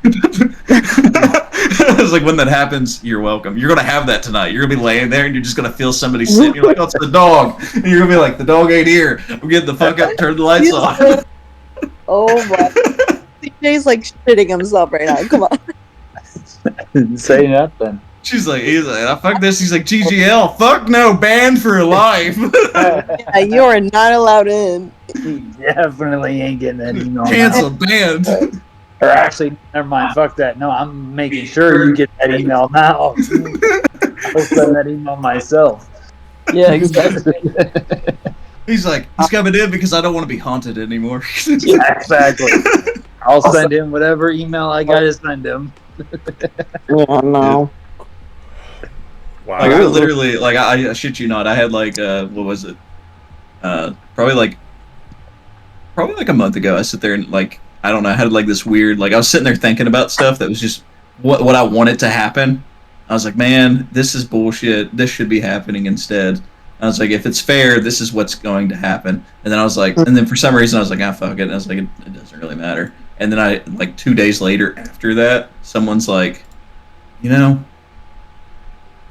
B: I was like, when that happens, you're welcome. You're gonna have that tonight. You're gonna be laying there and you're just gonna feel somebody sitting. You're like, oh, it's the dog. And you're gonna be like, the dog ain't here. I'm getting the fuck up. Turn the lights on.
I: Oh my! CJ's like shitting himself right now. Come on.
L: Didn't say nothing.
B: He's like, I fuck this. He's like, GGL. Fuck no, banned for life.
I: Yeah, you are not allowed in.
L: You definitely ain't getting that email.
B: Canceled, banned.
L: Or actually, never mind. Fuck that. No, I'm making sure you get that email now. I'll send that email myself. Yeah, exactly.
B: He's like, he's coming in because I don't want to be haunted anymore.
L: Yeah, exactly. I'll send him whatever email I gotta send him.
I: Yeah, no.
A: Wow.
B: Like, I literally, like, I shit you not, I had like, what was it? Probably like a month ago, I sit there and like, I don't know, I had like this weird, like, I was sitting there thinking about stuff that was just what I wanted to happen. I was like, man, this is bullshit. This should be happening instead. I was like, if it's fair, this is what's going to happen. And then I was like, and then for some reason I was like, ah, fuck it. And I was like, it doesn't really matter. And then I, like 2 days later after that, someone's like, you know,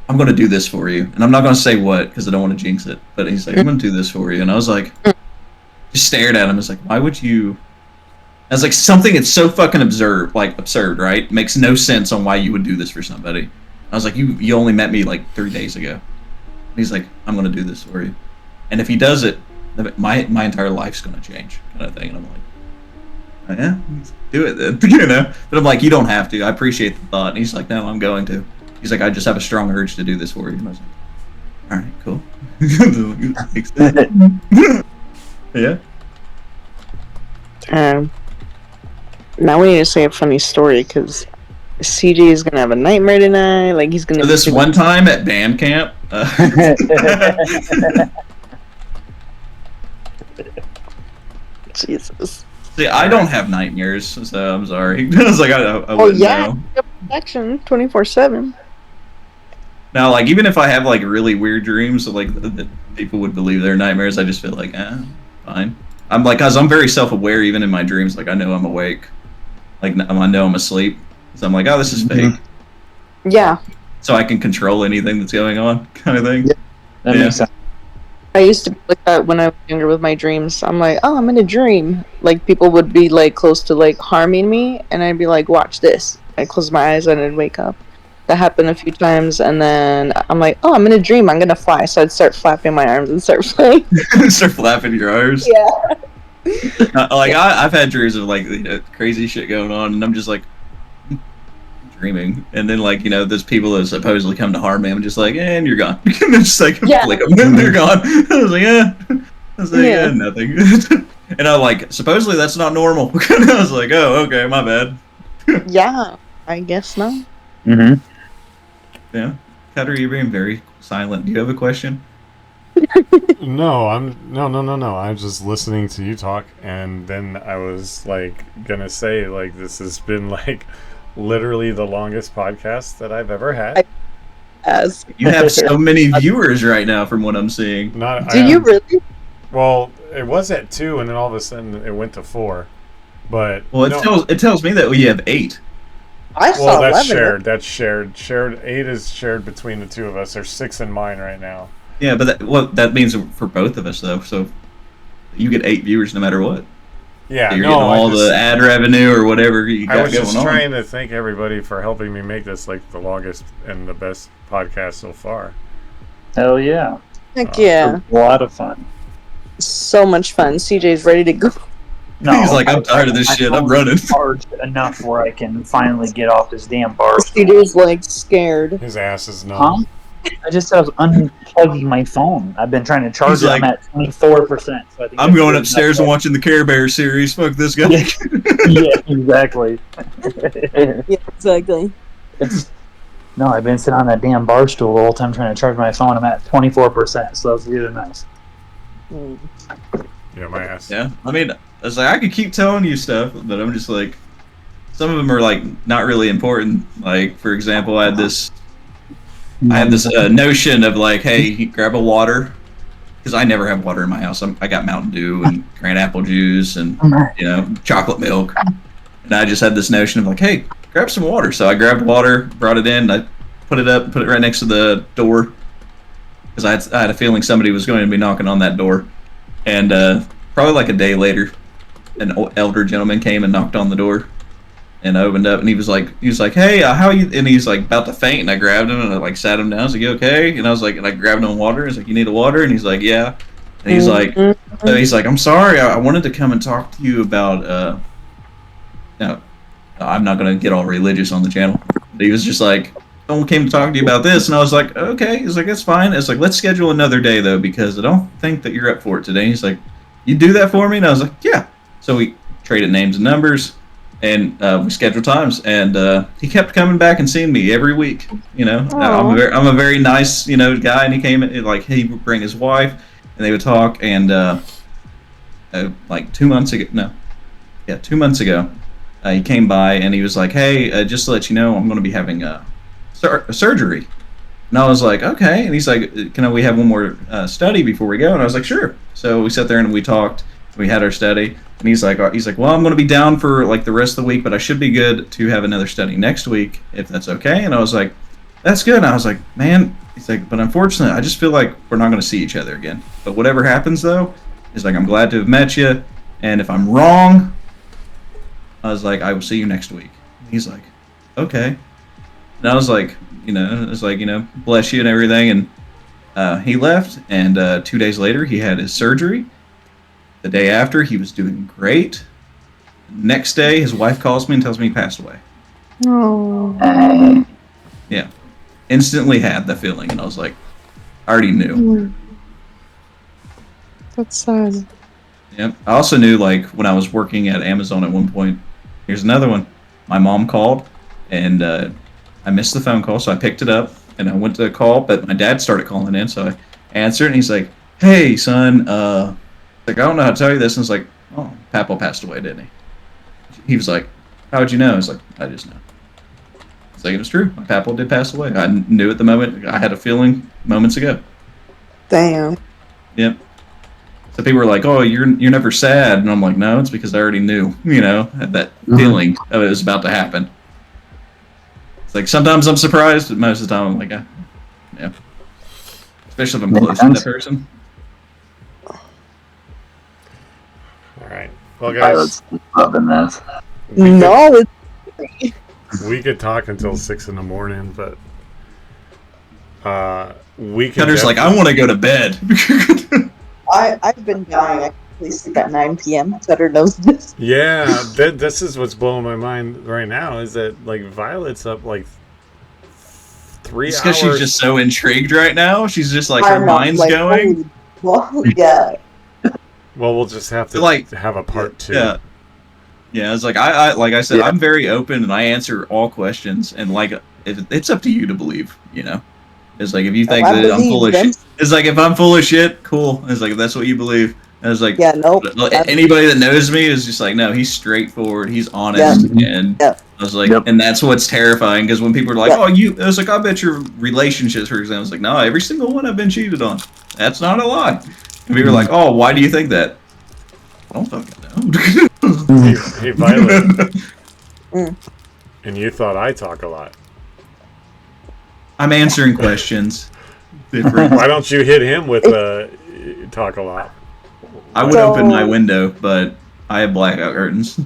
B: I'm going to do this for you. And I'm not going to say what, because I don't want to jinx it. But he's like, I'm going to do this for you. And I was like, just stared at him. I was like, why would you? I was like, something that's so fucking absurd, right? Makes no sense on why you would do this for somebody. I was like, you only met me like 3 days ago. And he's like, I'm going to do this for you. And if he does it, my entire life's going to change, kind of thing. And I'm like, oh, yeah, do it then, you know? But I'm like, you don't have to. I appreciate the thought. And he's like, no, I'm going to. He's like, I just have a strong urge to do this for you. And I was like, all right, cool. Yeah.
I: Now we need to say a funny story because CJ is gonna have a nightmare tonight. Like he's gonna.
B: So this one time at band camp.
I: Jesus.
B: See, I don't have nightmares, so I'm sorry. I was like, I wouldn't know.
I: Protection 24/7.
B: Now, like, even if I have like really weird dreams, like that people would believe they're nightmares, I just feel like, fine. I'm like, cause I'm very self-aware even in my dreams. Like, I know I'm awake. Like, I know I'm asleep. So I'm like, oh, this is fake.
I: Yeah.
B: So I can control anything that's going on, kind of thing.
L: Yeah, that makes sense.
I: I used to be like that when I was younger with my dreams. I'm like, oh, I'm in a dream. Like, people would be like close to like harming me, and I'd be like, watch this. I'd close my eyes and I'd wake up. That happened a few times, and then I'm like, oh, I'm in a dream. I'm gonna fly. So I'd start flapping my arms and start flying.
B: Start flapping your arms.
I: Yeah.
B: Like I've had dreams of like crazy shit going on, and I'm just like dreaming, and then like there's people that supposedly come to harm me. I'm just like, and you're gone. And it's just like, flick them, they're gone. I was like, yeah, nothing. And I'm like, supposedly that's not normal. I was like, oh, okay, my bad.
I: Yeah, I guess not.
L: Mm-hmm.
B: Yeah, Cutter, you're being very silent. Do you have a question?
A: No. I'm just listening to you talk, and then I was like gonna say like this has been like literally the longest podcast that I've ever had.
B: You have so many viewers right now, from what I'm seeing.
I: Do you really?
A: Well, it was at 2, and then all of a sudden it went to 4. But
B: it tells me that we have 8.
I: I saw
A: that's
I: 11.
A: shared. That's shared. 8 is shared between the two of us. There's 6 in mine right now.
B: Yeah, but that means for both of us though. So you get 8 viewers no matter what.
A: Yeah,
B: so you're getting all the ad revenue or whatever you got going on.
A: I was just trying to thank everybody for helping me make this like the longest and the best podcast so far.
L: Hell yeah!
I: Heck yeah!
L: A lot of fun.
I: So much fun. CJ's ready to go.
L: No,
B: he's like, I'm tired of this shit. I'm running.
L: Charged enough where I can finally get off this damn bar.
I: CJ's like scared.
A: His ass is numb.
L: I just said I was unplugging my phone. I've been trying to charge it. I'm at 24%. So I think
B: I'm going upstairs and watching the Care Bear series. Fuck this guy.
L: Yeah, exactly.
I: Yeah, exactly.
L: No, I've been sitting on that damn bar stool the whole time trying to charge my phone. I'm at 24%, so that's good enough.
A: Yeah, my ass.
B: Yeah, I mean, I was like, I could keep telling you stuff, but I'm just like, some of them are like not really important. Like, for example, I had this notion of like, hey, grab a water, because I never have water in my house. I got Mountain Dew and Grand Apple juice and chocolate milk, and I just had this notion of like, hey, grab some water. So I grabbed water, brought it in, I put it right next to the door, because I had a feeling somebody was going to be knocking on that door, and probably like a day later, an elder gentleman came and knocked on the door. And I opened up, and he was like, "Hey, how are you?" And he's like about to faint, and I grabbed him, and I like sat him down. I was like, "You okay?" And I was like, and I grabbed him water. He's like, "You need a water?" And he's like, "Yeah." And he's like, "I'm sorry. I wanted to come and talk to you about." No, I'm not gonna get all religious on the channel. But he was just like, "Someone came to talk to you about this," and I was like, "Okay." He's like, "That's fine." It's like, "Let's schedule another day though, because I don't think that you're up for it today." He's like, "You do that for me?" And I was like, "Yeah." So we traded names and numbers. And we scheduled times, and he kept coming back and seeing me every week. I'm a very nice, guy, and he came like he would bring his wife, and they would talk. And like 2 months ago, 2 months ago, he came by and he was like, "Hey, just to let you know, I'm going to be having a surgery." And I was like, "Okay." And he's like, "Can we have one more study before we go?" And I was like, "Sure." So we sat there and we talked. We had our study. And he's like, "Well, I'm going to be down for like the rest of the week, but I should be good to have another study next week if that's okay." And I was like, "That's good." And I was like, "Man," he's like, "but unfortunately, I just feel like we're not going to see each other again. But whatever happens though, he's like, I'm glad to have met you. And if I'm wrong," I was like, "I will see you next week." And he's like, "Okay." And I was like, bless you and everything. And he left. And 2 days later, he had his surgery. The day after, he was doing great. Next day, his wife calls me and tells me he passed away.
M: Oh.
B: Yeah. Instantly had the feeling, and I was like, I already knew.
M: That's sad.
B: Yep. I also knew, like, when I was working at Amazon at one point, here's another one. My mom called, and I missed the phone call, so I picked it up, and I went to call, but my dad started calling in, so I answered, and he's like, "Hey, son, like, I don't know how to tell you this." And it's like, "Oh, Papa passed away, didn't he?" He was like, "How would you know?" I was like, "I just know." It's like, it was true. My Papa did pass away. I knew at the moment. I had a feeling moments ago.
I: Damn.
B: Yep. So people were like, "Oh, you're never sad," and I'm like, "No, it's because I already knew. Had that feeling of it was about to happen." It's like sometimes I'm surprised, but most of the time I'm like, yeah. Especially if I'm close to that person.
A: All right. Well, guys,
L: loving this.
A: We could talk until 6 in the morning, but we can.
B: Cutter's like, "I want to go to bed."
I: I've been dying. I usually sleep at 9 p.m. Cutter knows this.
A: Yeah, this is what's blowing my mind right now. Is that like Violet's up like 3 hours?
B: It's because she's just so intrigued right now. She's just like her mind's
I: like,
B: going.
I: Yeah.
A: Well, we'll just have to have a part 2.
B: Yeah. Yeah, it's like I like I said, I'm very open and I answer all questions, and like it's up to you to believe, It's like if you think that I'm full of shit, it's like if I'm full of shit, cool. It's like if that's what you believe. And it's like anybody that knows me is just like, no, he's straightforward, he's honest, and I was like, and that's what's terrifying because when people are like, oh, I was like, I bet your relationships, for example, it's like, no, every single one I've been cheated on. That's not a lie. And people are like, oh, why do you think that? I don't fucking know.
A: Hey, Violet. And you thought I talk a lot.
B: I'm answering questions.
A: Why don't you hit him with talk a lot?
B: I would open my window, but I have blackout curtains.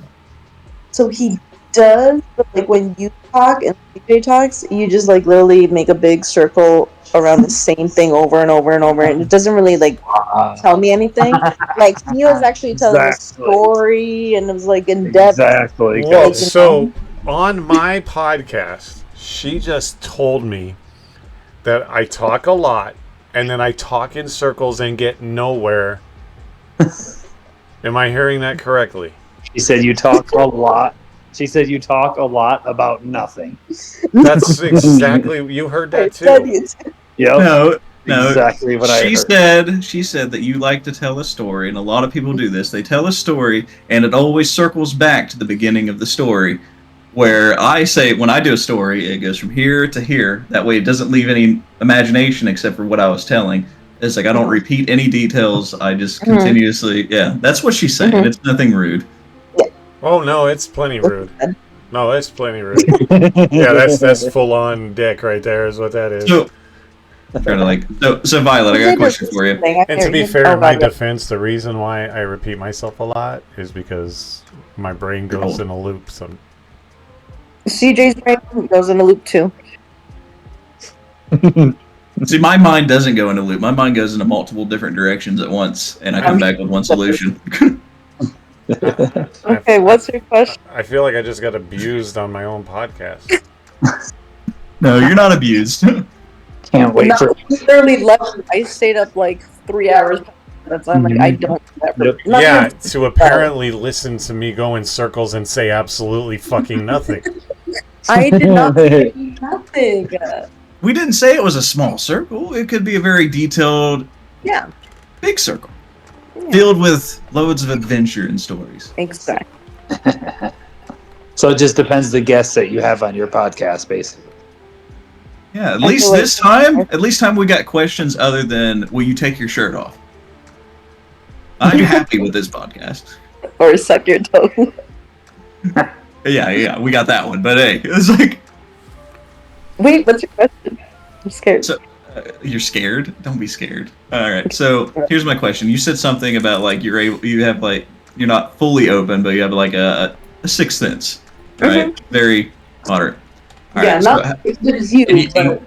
I: So he does, but like when you talk and CJ talks, you just like literally make a big circle around the same thing over and over and over, and it doesn't really like tell me anything. Like he was actually telling a story, and it was like in depth.
L: Exactly.
A: Well, so on my podcast, she just told me that I talk a lot, and then I talk in circles and get nowhere. Am I hearing that correctly?
L: She said you talk a lot She said you talk a lot about nothing.
A: That's exactly. You heard that too.
L: Yep.
B: No,
L: Exactly what I heard.
B: She said that you like to tell a story, and a lot of people do this. They tell a story, and it always circles back to the beginning of the story. Where I say, when I do a story, it goes from here to here. That way, it doesn't leave any imagination except for what I was telling. It's like I don't repeat any details. I just continuously, yeah. That's what she's saying. It's nothing rude.
A: Oh no, it's plenty rude. No, it's plenty rude. Yeah, that's full on dick right there. Is what that is.
B: So, I'm trying to like, so Violet, I got a question for you.
A: And to be fair, in my defense, the reason why I repeat myself a lot is because my brain goes in a loop. So
I: CJ's brain goes in a loop too.
B: See, my mind doesn't go in a loop. My mind goes into multiple different directions at once, and I come back with one solution.
I: Okay, what's your question?
A: I feel like I just got abused on my own podcast.
B: No, you're not abused.
L: Can't wait for.
I: Literally left. I stayed up like 3 hours. That's I'm like I don't.
A: Yeah, to apparently listen to me go in circles and say absolutely fucking nothing.
I: I did not say nothing.
B: We didn't say it was a small circle. It could be a very detailed, big circle. Filled with loads of adventure and stories.
I: Exactly.
L: So it just depends the guests that you have on your podcast, basically.
B: Yeah, at least this time we got questions other than will you take your shirt off? I'm happy with this podcast.
I: Or suck your toe.
B: Yeah, we got that one. But hey, it was like,
I: wait, what's your question? I'm scared.
B: So, you're scared? Don't be scared. All right. So here's my question. You said something about like you're not fully open, but you have like a sixth sense, right? Very moderate. All right,
I: not as good as you. But...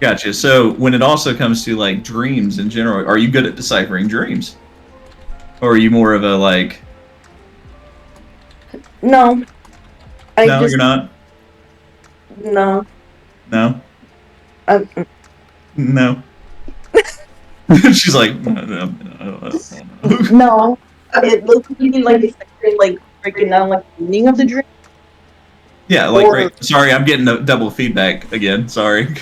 B: Gotcha. So when it also comes to like dreams in general, are you good at deciphering dreams, or are you more of a like?
I: No.
B: You're not.
I: No.
B: No. No. She's like, no.
I: No. It looks like breaking down like the meaning of the dream.
B: Yeah, like sorry, I'm getting a double feedback again. Sorry.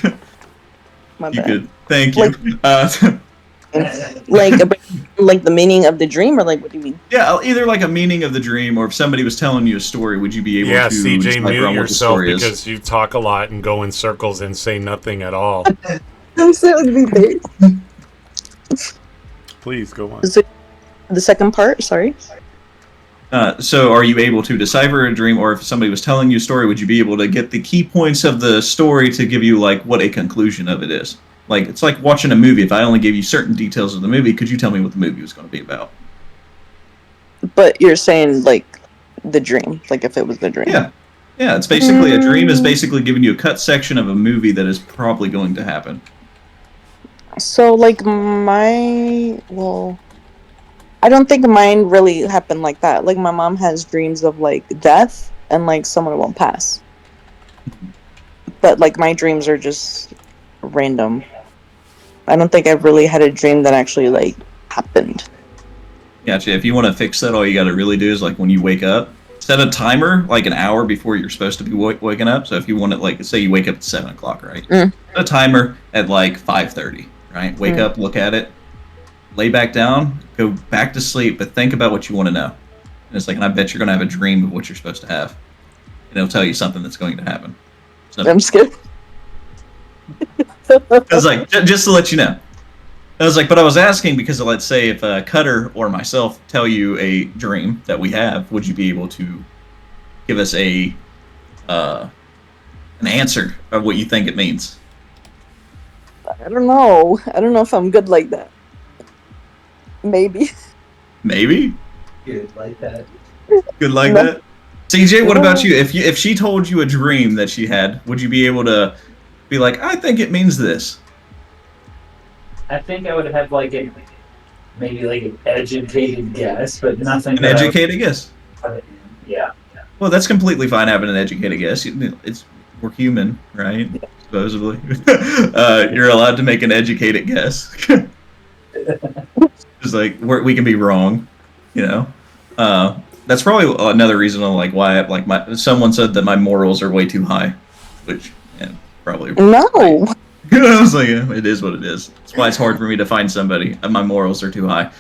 I: My
B: you
I: bad.
B: good? Thank you.
I: Like the meaning of the dream, or like what do you mean?
B: Yeah, either like a meaning of the dream, or if somebody was telling you a story, would you be able to?
A: CJ,
B: decipher
A: mute
B: on what the
A: yourself
B: story is?
A: because you talk a lot and go in circles and say nothing at all.
I: I'm saying
A: Please go on.
I: The second part, sorry.
B: So are you able to decipher a dream, or if somebody was telling you a story, would you be able to get the key points of the story to give you like what a conclusion of it is? Like it's like watching a movie. If I only gave you certain details of the movie, could you tell me what the movie was going to be about?
I: But you're saying like the dream, like if it was the dream.
B: Yeah, it's basically a dream is basically giving you a cut section of a movie that is probably going to happen.
I: So like I don't think mine really happened like that. Like my mom has dreams of like death and like someone won't pass. But like my dreams are just random. I don't think I've really had a dream that actually like happened.
B: Gotcha. If you want to fix that, all you got to really do is like when you wake up, set a timer like an hour before you're supposed to be waking up. So if you want to like say you wake up at 7 o'clock, right? Set a timer at like 5:30, right? Wake up, look at it, lay back down, go back to sleep, but think about what you want to know. And it's like, and I bet you're going to have a dream of what you're supposed to have. And it'll tell you something that's going to happen. So,
I: I'm scared.
B: I was like, just to let you know. I was like, but I was asking because let's say if Cutter or myself tell you a dream that we have, would you be able to give us an answer of what you think it means?
I: I don't know. I don't know if I'm good like that. Maybe.
B: Maybe?
L: Good like that.
B: Good like that? CJ, what about you? If she told you a dream that she had, would you be able to be like, I think it means this?
L: I think I would have like maybe like an educated guess, but nothing.
B: An educated guess?
L: Yeah.
B: Well, that's completely fine having an educated guess. We're human, right? Supposedly. You're allowed to make an educated guess. Just like we can be wrong, you know. that's probably another reason like why someone said that my morals are way too high, which probably
I: No.
B: I was like, yeah, it is what it is. That's why it's hard for me to find somebody. And my morals are too high.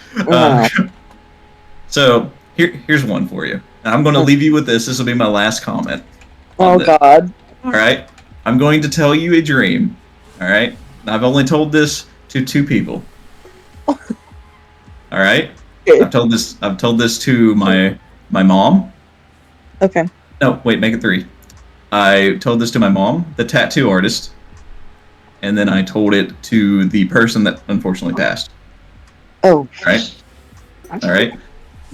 B: So here's one for you. And I'm going to leave you with this. This will be my last comment.
I: Oh God.
B: All right. I'm going to tell you a dream. All right. I've only told this to 2 people. All right. I've told this to my mom.
I: Okay.
B: No, wait, make it 3. I told this to my mom, the tattoo artist, and then I told it to the person that unfortunately passed.
I: Oh.
B: All right. All right.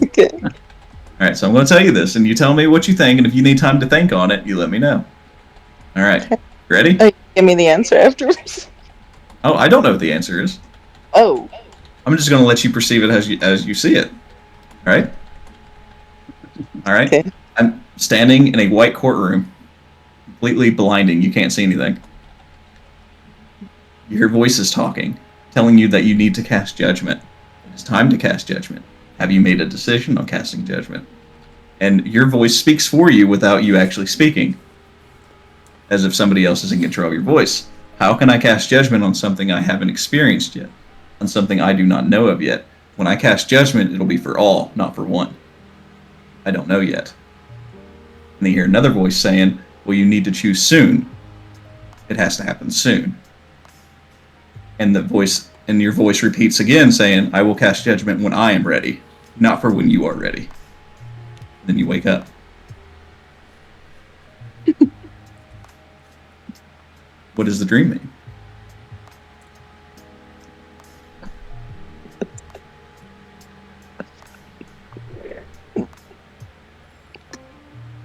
I: Okay.
B: All right. So I'm going to tell you this, and you tell me what you think, and if you need time to think on it, you let me know. All right. Ready?
I: Give me the answer afterwards.
B: Oh, I don't know what the answer is.
I: Oh.
B: I'm just going to let you perceive it as you see it. All right? All right? Okay. I'm standing in a white courtroom, completely blinding. You can't see anything. You hear voices talking, telling you that you need to cast judgment. It's time to cast judgment. Have you made a decision on casting judgment? And your voice speaks for you without you actually speaking, as if somebody else is in control of your voice. How can I cast judgment on something I haven't experienced yet? On something I do not know of yet? When I cast judgment, it'll be for all, not for one. I don't know yet. And then you hear another voice saying, well, you need to choose soon. It has to happen soon. And your voice repeats again, saying, I will cast judgment when I am ready, not for when you are ready. Then you wake up. What does the dream mean?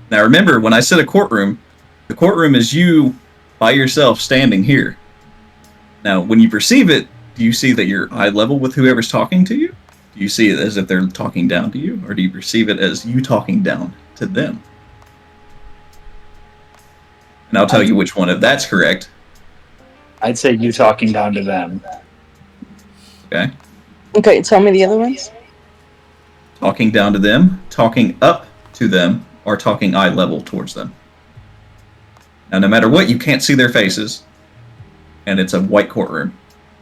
B: Now remember, when I said a courtroom, the courtroom is you by yourself standing here. Now, when you perceive it, do you see that you're eye level with whoever's talking to you? Do you see it as if they're talking down to you? Or do you perceive it as you talking down to them? And I'll tell you which one, if that's correct.
L: I'd say you talking down to them.
B: Okay.
I: Okay, tell me the other ones.
B: Talking down to them, talking up to them, or talking eye level towards them. Now, no matter what, you can't see their faces. And it's a white courtroom.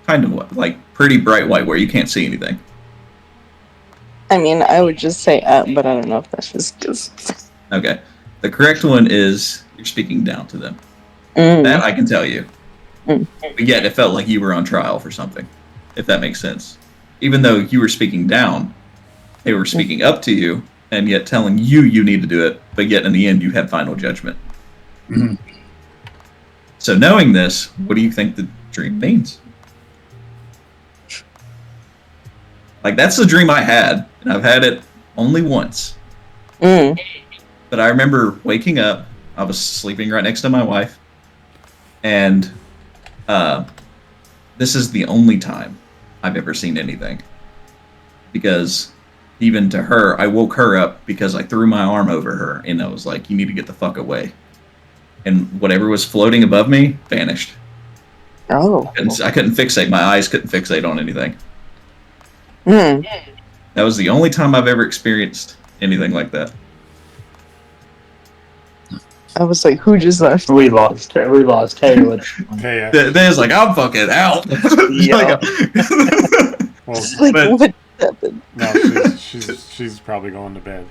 B: Kind of like pretty bright white where you can't see anything.
I: I mean, I would just say up, but I don't know if that's just because.
B: Okay. The correct one is you're speaking down to them. That I can tell you. But yet it felt like you were on trial for something, if that makes sense. Even though you were speaking down, they were speaking up to you, and yet telling you need to do it, but yet in the end you had final judgment.
L: Mm-hmm.
B: So knowing this, what do you think the dream means? Like, that's the dream I had, and I've had it only once. But I remember waking up, I was sleeping right next to my wife, and this is the only time I've ever seen anything. Because even to her, I woke her up because I threw my arm over her, and I was like, you need to get the fuck away. And whatever was floating above me vanished.
I: Oh.
B: I couldn't fixate. My eyes couldn't fixate on anything. That was the only time I've ever experienced anything like that.
I: I was like, who just left?
L: We lost Taylor.
B: There's like, I'm fucking out.
A: Well,
I: Like,
B: but-
I: what happened?
A: no, she's probably going to bed.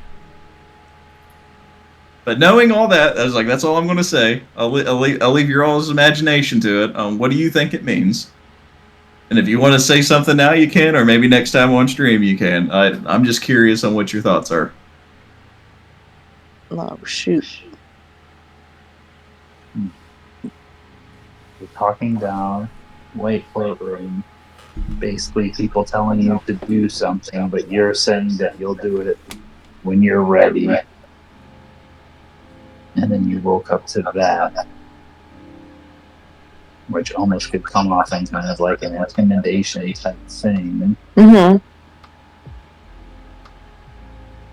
B: But knowing all that, I was like, that's all I'm going to say. I'll leave your all's imagination to it. What do you think it means? And if you want to say something now, you can, or maybe next time on stream you can. I'm just curious on what your thoughts are.
I: Oh, shoot.
L: You're talking down, white courtroom. Basically, people telling you to do something, but you're saying that you'll do it when you're ready. And then you woke up to that, which almost could come off as kind of like an intimidation type thing.
I: Yeah,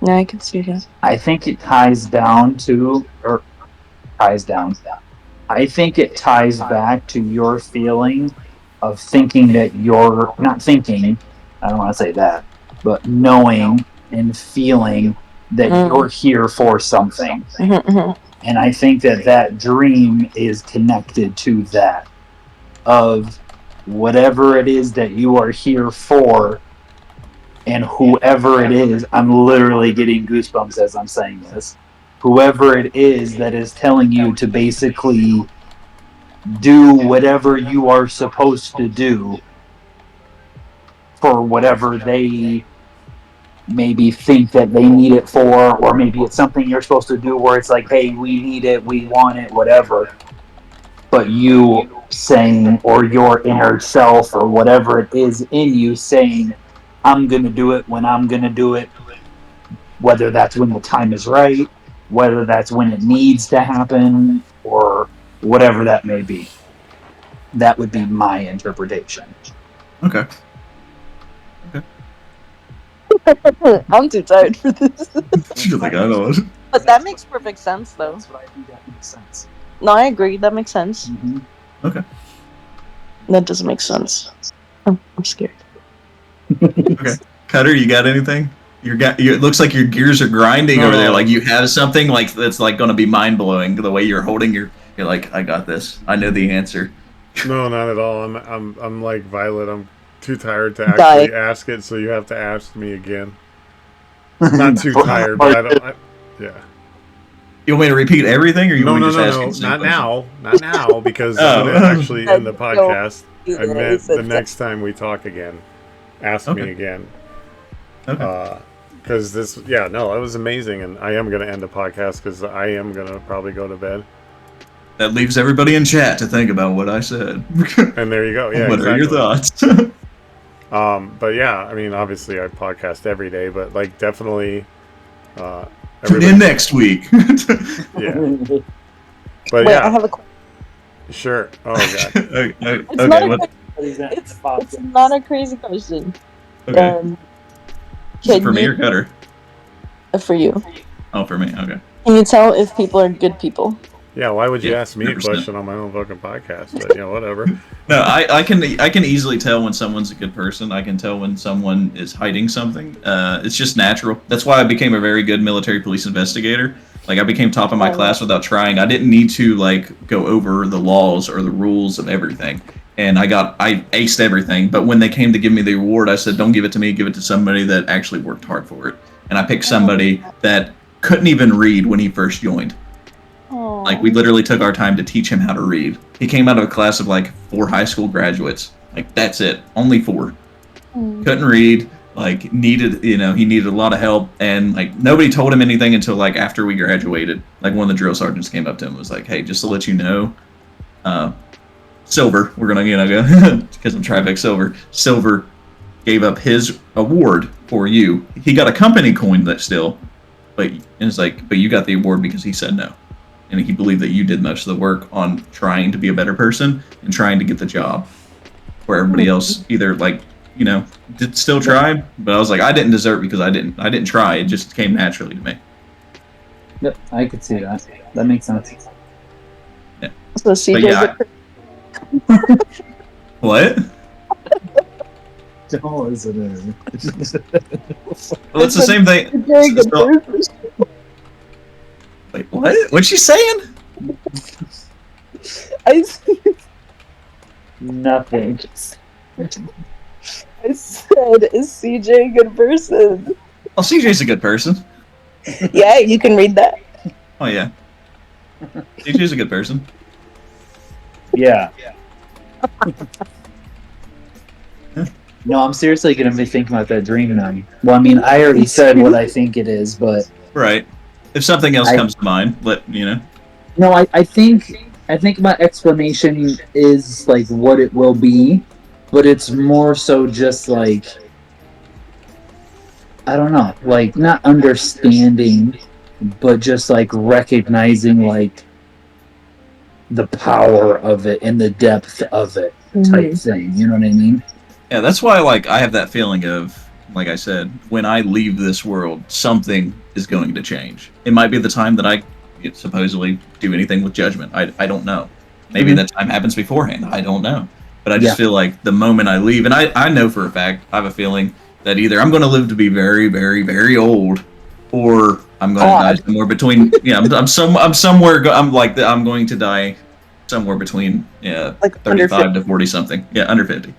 I: I can see that.
L: I think it ties down to, or ties down. I think it ties back to your feeling of thinking that not thinking, I don't want to say that, but knowing and feeling that you're here for something. And I think that dream is connected to that, of whatever it is that you are here for, and whoever it is, I'm literally getting goosebumps as I'm saying this, whoever it is that is telling you to basically do whatever you are supposed to do for whatever they maybe think that they need it for, or maybe it's something you're supposed to do where it's like, hey, we need it, we want it, whatever. But you saying, or your inner self, or whatever it is in you saying, I'm going to do it when I'm going to do it, whether that's when the time is right, whether that's when it needs to happen, or whatever that may be. That would be my interpretation.
B: Okay.
I: I'm too tired for this.
B: You're like, I don't know.
I: But that makes perfect sense, though.
L: That's what I think that makes sense.
I: No, I agree. That makes sense.
B: Okay.
I: That does make sense. I'm scared.
B: Okay. Cutter, you got anything? It looks like your gears are grinding over there. Like you have something like that's like going to be mind blowing. The way you're holding you're like, I got this. I know the answer.
A: No, not at all. I'm like Violet. I'm too tired to actually ask it, so you have to ask me again. Not too tired, but yeah.
B: You want me to repeat everything, or you want me to just ask you the same
A: not
B: question?
A: not now, because I'm gonna actually end the podcast. I meant the next time we talk again. Ask me again.
B: Okay.
A: Because this, it was amazing, and I am gonna end the podcast because I am gonna probably go to bed.
B: That leaves everybody in chat to think about what I said.
A: And there you go. Yeah.
B: What are your thoughts?
A: But yeah, I mean, obviously I podcast every day, but like definitely.
B: Tune in next week.
A: Yeah. But
I: Wait,
A: yeah.
I: I have a question.
A: Sure. Oh god.
I: It's not a crazy question.
B: Okay. For me or Cutter?
I: For you.
B: Oh, for me. Okay.
I: Can you tell if people are good people?
A: Yeah, why would you ask me
B: 100%.
A: a question on my own fucking podcast? But whatever.
B: No, I can easily tell when someone's a good person. I can tell when someone is hiding something. It's just natural. That's why I became a very good military police investigator. Like I became top of my class without trying. I didn't need to like go over the laws or the rules of everything. And I aced everything. But when they came to give me the award, I said, don't give it to me, give it to somebody that actually worked hard for it. And I picked somebody that couldn't even read when he first joined. Like, we literally took our time to teach him how to read. He came out of a class of, like, 4 high school graduates. Like, that's it. Only 4. Couldn't read. Like, he needed a lot of help. And, like, nobody told him anything until, like, after we graduated. Like, one of the drill sergeants came up to him and was like, hey, just to let you know, Silver, we're going to, go, because I'm Trivex Silver. Silver gave up his award for you. He got a company coin that still, but it's like, but you got the award because he said no. And he believed that you did most of the work on trying to be a better person and trying to get the job, where everybody else either did still try, but I was like, I didn't deserve it because I didn't try. It just came naturally to me.
L: Yep, I could see that. That makes sense.
B: Yeah.
I: So CJ.
B: What?
L: Don't listen to
B: Well, it's the same thing.
I: Very good person.
B: Wait, what? What's she saying?
L: Nothing.
I: I said, is CJ a good person?
B: Oh, CJ's a good person.
I: Yeah, you can read that.
B: Oh, yeah. CJ's a good person.
L: Yeah. No, I'm seriously going to be thinking about that dream now. Well, I mean, I already said what I think it is, but...
B: Right. If something else comes to mind,
L: No, I think my explanation is, like, what it will be, but it's more so just, like... I don't know, like, not understanding, but just, like, recognizing, like, the power of it and the depth of it type thing, you know what I mean?
B: Yeah, that's why, like, I have that feeling of, like I said, when I leave this world, something is going to change. It might be the time that I supposedly do anything with judgment. I don't know. Maybe that time happens beforehand. I don't know. But I just feel like the moment I leave, and I know for a fact, I have a feeling that either I'm going to live to be very, very, very old, or I'm going to die somewhere between. Yeah, I'm going to die somewhere between
I: Like
B: 35 to 40 something. Yeah, under 50.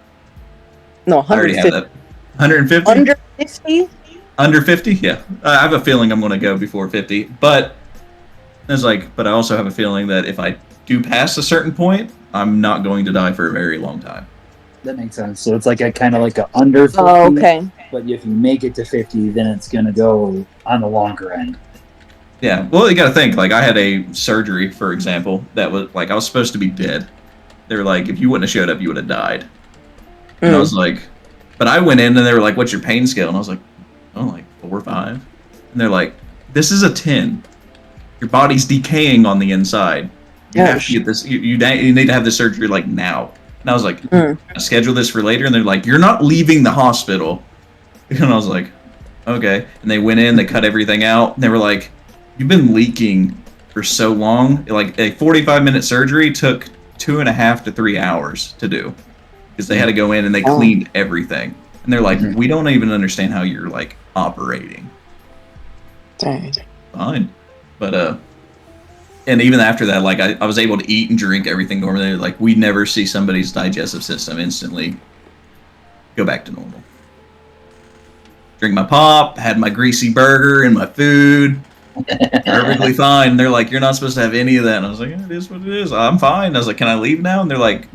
I: No,
B: I already have
I: 150.
B: that. 150.
I: Under 50?
B: Under 50. Yeah, I have a feeling I'm going to go before 50, but but I also have a feeling that if I do pass a certain point, I'm not going to die for a very long time.
L: That makes sense. So it's like a kind of like a under 50.
I: Oh, okay.
L: But if you make it to 50, then it's gonna go on the longer end.
B: Yeah. Well, you got to think. Like, I had a surgery, for example, that was like I was supposed to be dead. They were like, if you wouldn't have showed up, you would have died. And I was like, but I went in and they were like, what's your pain scale? And I was like, oh, like 4 or 5. And they're like, this is a 10. Your body's decaying on the inside. You have to get this. You need to have this surgery like now. And I was like, I schedule this for later. And they're like, you're not leaving the hospital. And I was like, okay. And they went in, they cut everything out. And they were like, you've been leaking for so long. Like a 45-minute surgery took 2.5 to 3 hours to do. Because they had to go in and they cleaned everything. And they're like, we don't even understand how you're like operating.
I: Dang.
B: Fine. But and even after that, like I was able to eat and drink everything normally. Like, we never see somebody's digestive system instantly go back to normal. Drink my pop, had my greasy burger and my food. Perfectly fine. They're like, you're not supposed to have any of that. And I was like, yeah, it is what it is. I'm fine. I was like, can I leave now? And they're like,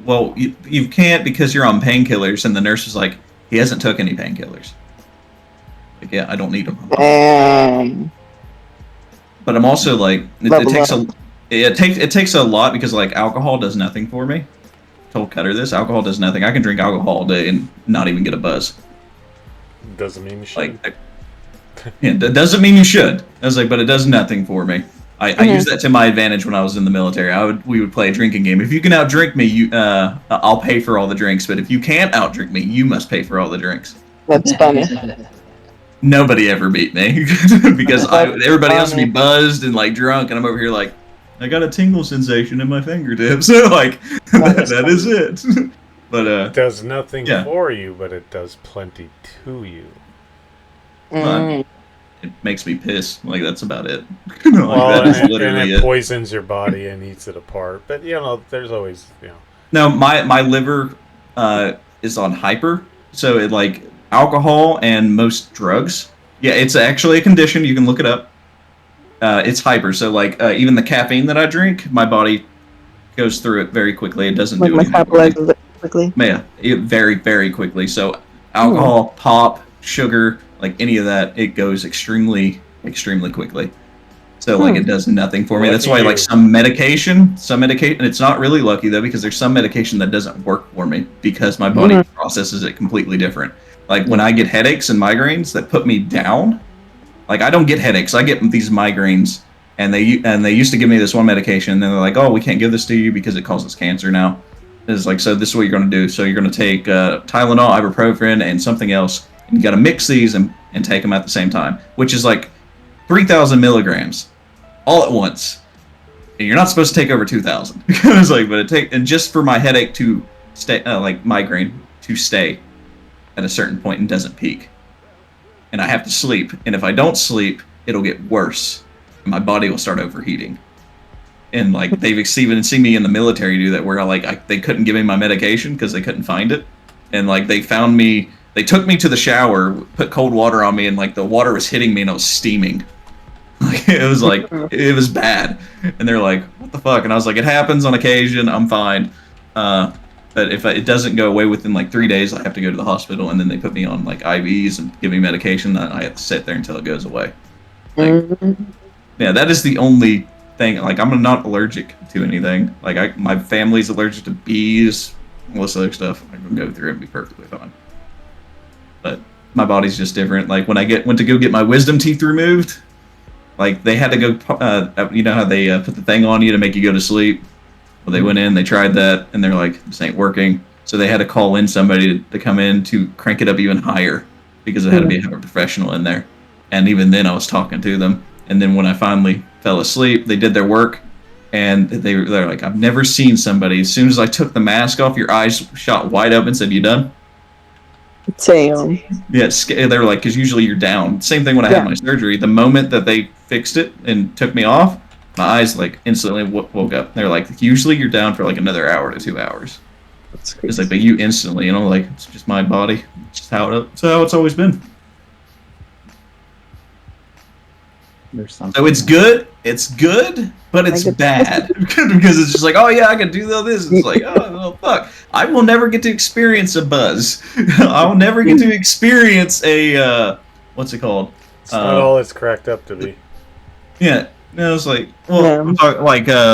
B: well, you can't because you're on painkillers. And the nurse was like, he hasn't took any painkillers. Like, yeah, I don't need them. But I'm also like, it takes a lot because like alcohol does nothing for me. I told Cutter this, alcohol does nothing. I can drink alcohol all day and not even get a buzz.
A: Doesn't mean you should.
B: Yeah, that doesn't mean you should. I was like, but it does nothing for me. I used that to my advantage when I was in the military. We would play a drinking game. If you can outdrink me, I'll pay for all the drinks. But if you can't outdrink me, you must pay for all the drinks.
I: That's funny.
B: Nobody ever beat me because everybody else would be buzzed and like drunk, and I'm over here like, I got a tingle sensation in my fingertips. So like, that is it. But
A: it does nothing for you, but it does plenty to you.
B: It makes me piss. Like, that's about it.
A: Well, and it poisons your body and eats it apart. But there's always
B: No, my liver is on hyper, so it like alcohol and most drugs. Yeah, it's actually a condition. You can look it up. It's hyper. So like even the caffeine that I drink, my body goes through it very quickly. It doesn't do anything.
I: Metabolizes it quickly.
B: Yeah, very, very quickly. So alcohol, pop, sugar, like any of that, it goes extremely, extremely quickly. So like it does nothing for me. That's why like some medication, and it's not really lucky though, because there's some medication that doesn't work for me because my body processes it completely different. Like when I get headaches and migraines that put me down, like I don't get headaches, I get these migraines, and they used to give me this one medication, and then they're like, oh, we can't give this to you because it causes cancer now. It's like, so this is what you're going to do. So you're going to take Tylenol, ibuprofen, and something else, and you got to mix these and take them at the same time, which is like 3,000 milligrams all at once. And you're not supposed to take over 2,000. It's like, but and just for my headache to stay, like migraine to stay at a certain point and doesn't peak. And I have to sleep. And if I don't sleep, it'll get worse. And my body will start overheating. And like they've even seen me in the military do that, where they couldn't give me my medication because they couldn't find it. And like they found me, they took me to the shower, put cold water on me, and like the water was hitting me and I was steaming. Like it was like it was bad. And they're like, what the fuck? And I was like, it happens on occasion, I'm fine. But if it doesn't go away within like 3 days, I have to go to the hospital, and then they put me on like IVs and give me medication. And I have to sit there until it goes away. Like, yeah, that is the only thing. Like, I'm not allergic to anything. Like, my family's allergic to bees, all this other stuff. I can go through it and be perfectly fine. But my body's just different. Like, when I went to go get my wisdom teeth removed, like they had to go. You know how they put the thing on you to make you go to sleep. Well, they went in, they tried that, and they're like, this ain't working. So they had to call in somebody to come in to crank it up even higher because it had to be a professional in there. And even then, I was talking to them. And then when I finally fell asleep, they did their work, and they're like, I've never seen somebody, as soon as I took the mask off, your eyes shot wide open and said, you done?
I: Damn.
B: Yeah, they were like, because usually you're down. Same thing when I had my surgery. The moment that they fixed it and took me off, my eyes like instantly woke up. They're like, usually you're down for like another hour to 2 hours.
I: That's crazy.
B: It's like, but you instantly, you know, like it's just my body. It's just how it's always been. So it's good. It's good, but it's bad because it's just like, oh yeah, I can do all this. It's like, oh well, fuck, I will never get to experience a buzz. I will never get to experience a what's it called?
A: It's not all it's cracked up to be.
B: Yeah, no, it's like, well, I'm talking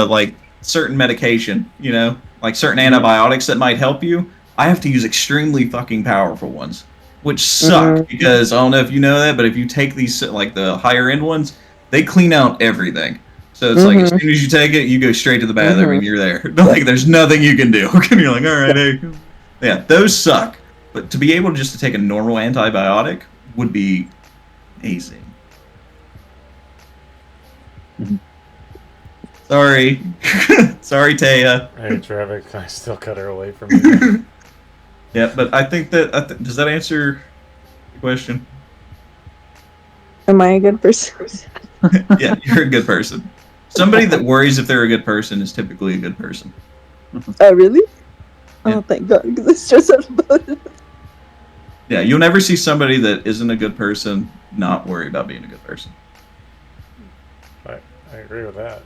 B: like certain medication, you know, like certain antibiotics that might help you. I have to use extremely fucking powerful ones, which suck because I don't know if you know that, but if you take these like the higher end ones, they clean out everything. So it's like as soon as you take it, you go straight to the bathroom and you're there. Like there's nothing you can do. You're like, all right, hey. Yeah, those suck. But to be able to just take a normal antibiotic would be amazing. Sorry. Sorry, Taya.
A: Hey, Traffic, I still cut her away from me.
B: Yeah, but I think that does that answer your question?
I: Am I a good person?
B: Yeah, you're a good person. Somebody that worries if they're a good person is typically a good person.
I: Oh, really?
B: Yeah.
I: Oh, thank God, because I stress out about it.
B: Yeah, you'll never see somebody that isn't a good person not worry about being a good person.
A: I agree with that.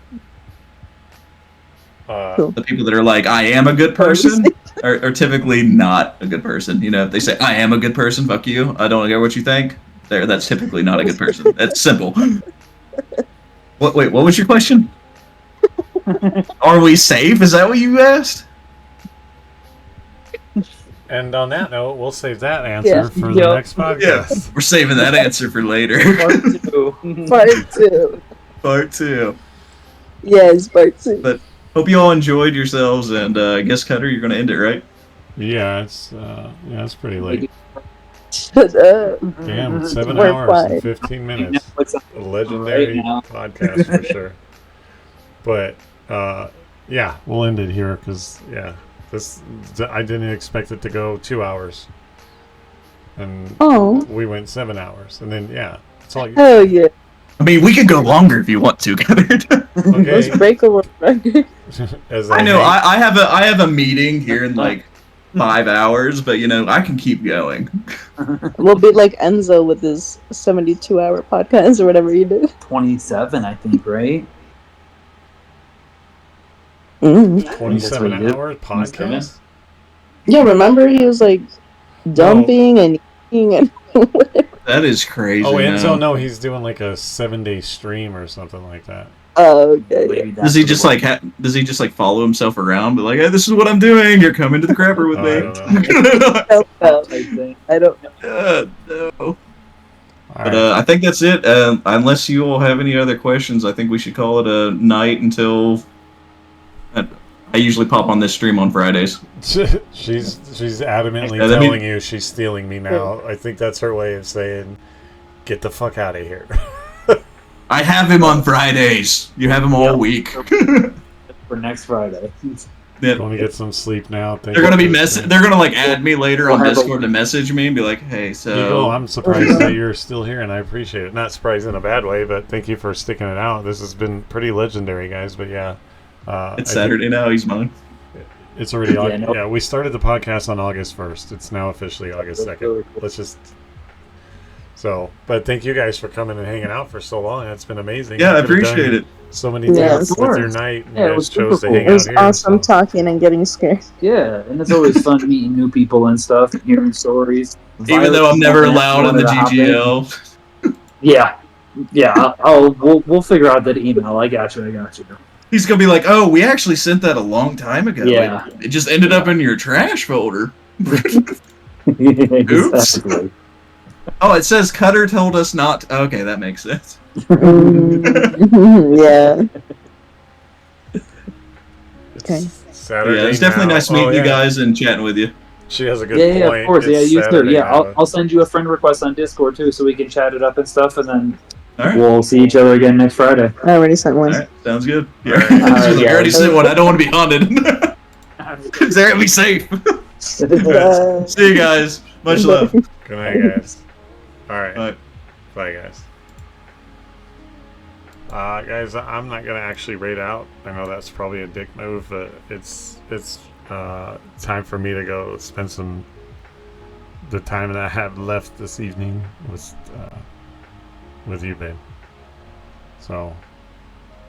B: The people that are like, I am a good person, are typically not a good person. You know, if they say, I am a good person, fuck you, I don't care what you think, that's typically not a good person. That's simple. Wait, what was your question? Are we safe? Is that what you asked?
A: And on that note, we'll save that answer for the next podcast.
B: Yeah, we're saving that answer for later. Part 2.
I: Yes, part 2.
B: But hope you all enjoyed yourselves, and I guess, Cutter, you're going to end it, right?
A: Yeah, it's pretty late.
I: Shut up.
A: Damn, 7
I: We're
A: hours
I: fine.
A: and 15 minutes. A legendary podcast for sure. But yeah, we'll end it here because I didn't expect it to go 2 hours, and we went 7 hours, and then it's all.
I: Oh yeah.
B: I mean, we could go longer if you want to, Cutter.
A: Okay.
I: Let's break a world record.
B: I know. I have a meeting here in like 5 hours, but you know I can keep going.
I: We'll be like Enzo with his 72-hour podcast or whatever you do.
H: 27, I think, right?
A: 27-hour podcast.
I: Yeah, remember he was like dumping and eating and whatever.
B: That is crazy.
A: Oh, Enzo, no, he's doing like a 7-day stream or something like that.
I: Oh, okay.
B: Does he just like follow himself around, but like, hey, this is what I'm doing. You're coming to the crapper with me.
I: I don't
B: know. No. But I think that's it. Unless you all have any other questions, I think we should call it a night until. I usually pop on this stream on Fridays.
A: She's adamantly telling you she's stealing me now. I think that's her way of saying, "Get the fuck out of here."
B: I have him on Fridays. You have him all week.
L: For next Friday.
A: Yeah. Want to get some sleep now?
B: They're gonna be They're gonna like add me later on Discord to message me and be like, "Hey, so."
A: I'm surprised that you're still here, and I appreciate it. Not surprised in a bad way, but thank you for sticking it out. This has been pretty legendary, guys. But yeah.
B: It's Saturday now. He's mine.
A: It's already we started the podcast on August 1st. It's now officially August 2nd. Let's just but thank you guys for coming and hanging out for so long. It's been amazing.
B: Yeah, I appreciate it.
A: So many things with your night.
H: Yeah,
A: you guys chose to hang
I: It was
A: out here.
I: awesome talking and getting scared.
H: Yeah, and it's always fun meeting new people and stuff, and hearing stories.
B: Even though I'm never allowed in the GGL.
H: Yeah, we'll figure out that email. I got you.
B: He's gonna be like, "Oh, we actually sent that a long time ago.
H: Yeah.
B: It just ended up in your trash folder." Oops.
H: Exactly.
B: Oh, it says Cutter told us not. Okay, that makes sense.
I: Yeah. Okay.
A: Saturday.
B: Yeah, it's definitely nice meeting you guys and chatting with you.
A: She has a good
H: Yeah,
A: point.
H: of course.
A: It's
H: Yeah, you too.
A: Saturday
H: Yeah,
A: now.
H: I'll send you a friend request on Discord too, so we can chat it up and stuff, and then
B: All right.
H: we'll see each other again next Friday.
I: I already sent one.
B: All right, sounds good. Yeah.
H: Yeah.
B: I already sent one. I don't want to be haunted. It's there. Be safe. See you guys. Much love.
A: Good night, guys. All right.
B: Bye.
A: Bye, guys. Guys, I'm not gonna actually raid out. I know that's probably a dick move, but it's time for me to go spend the time that I have left this evening with you, babe. So,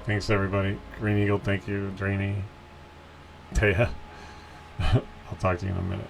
A: thanks everybody. Green Eagle, thank you. Drainy, Taya. I'll talk to you in a minute.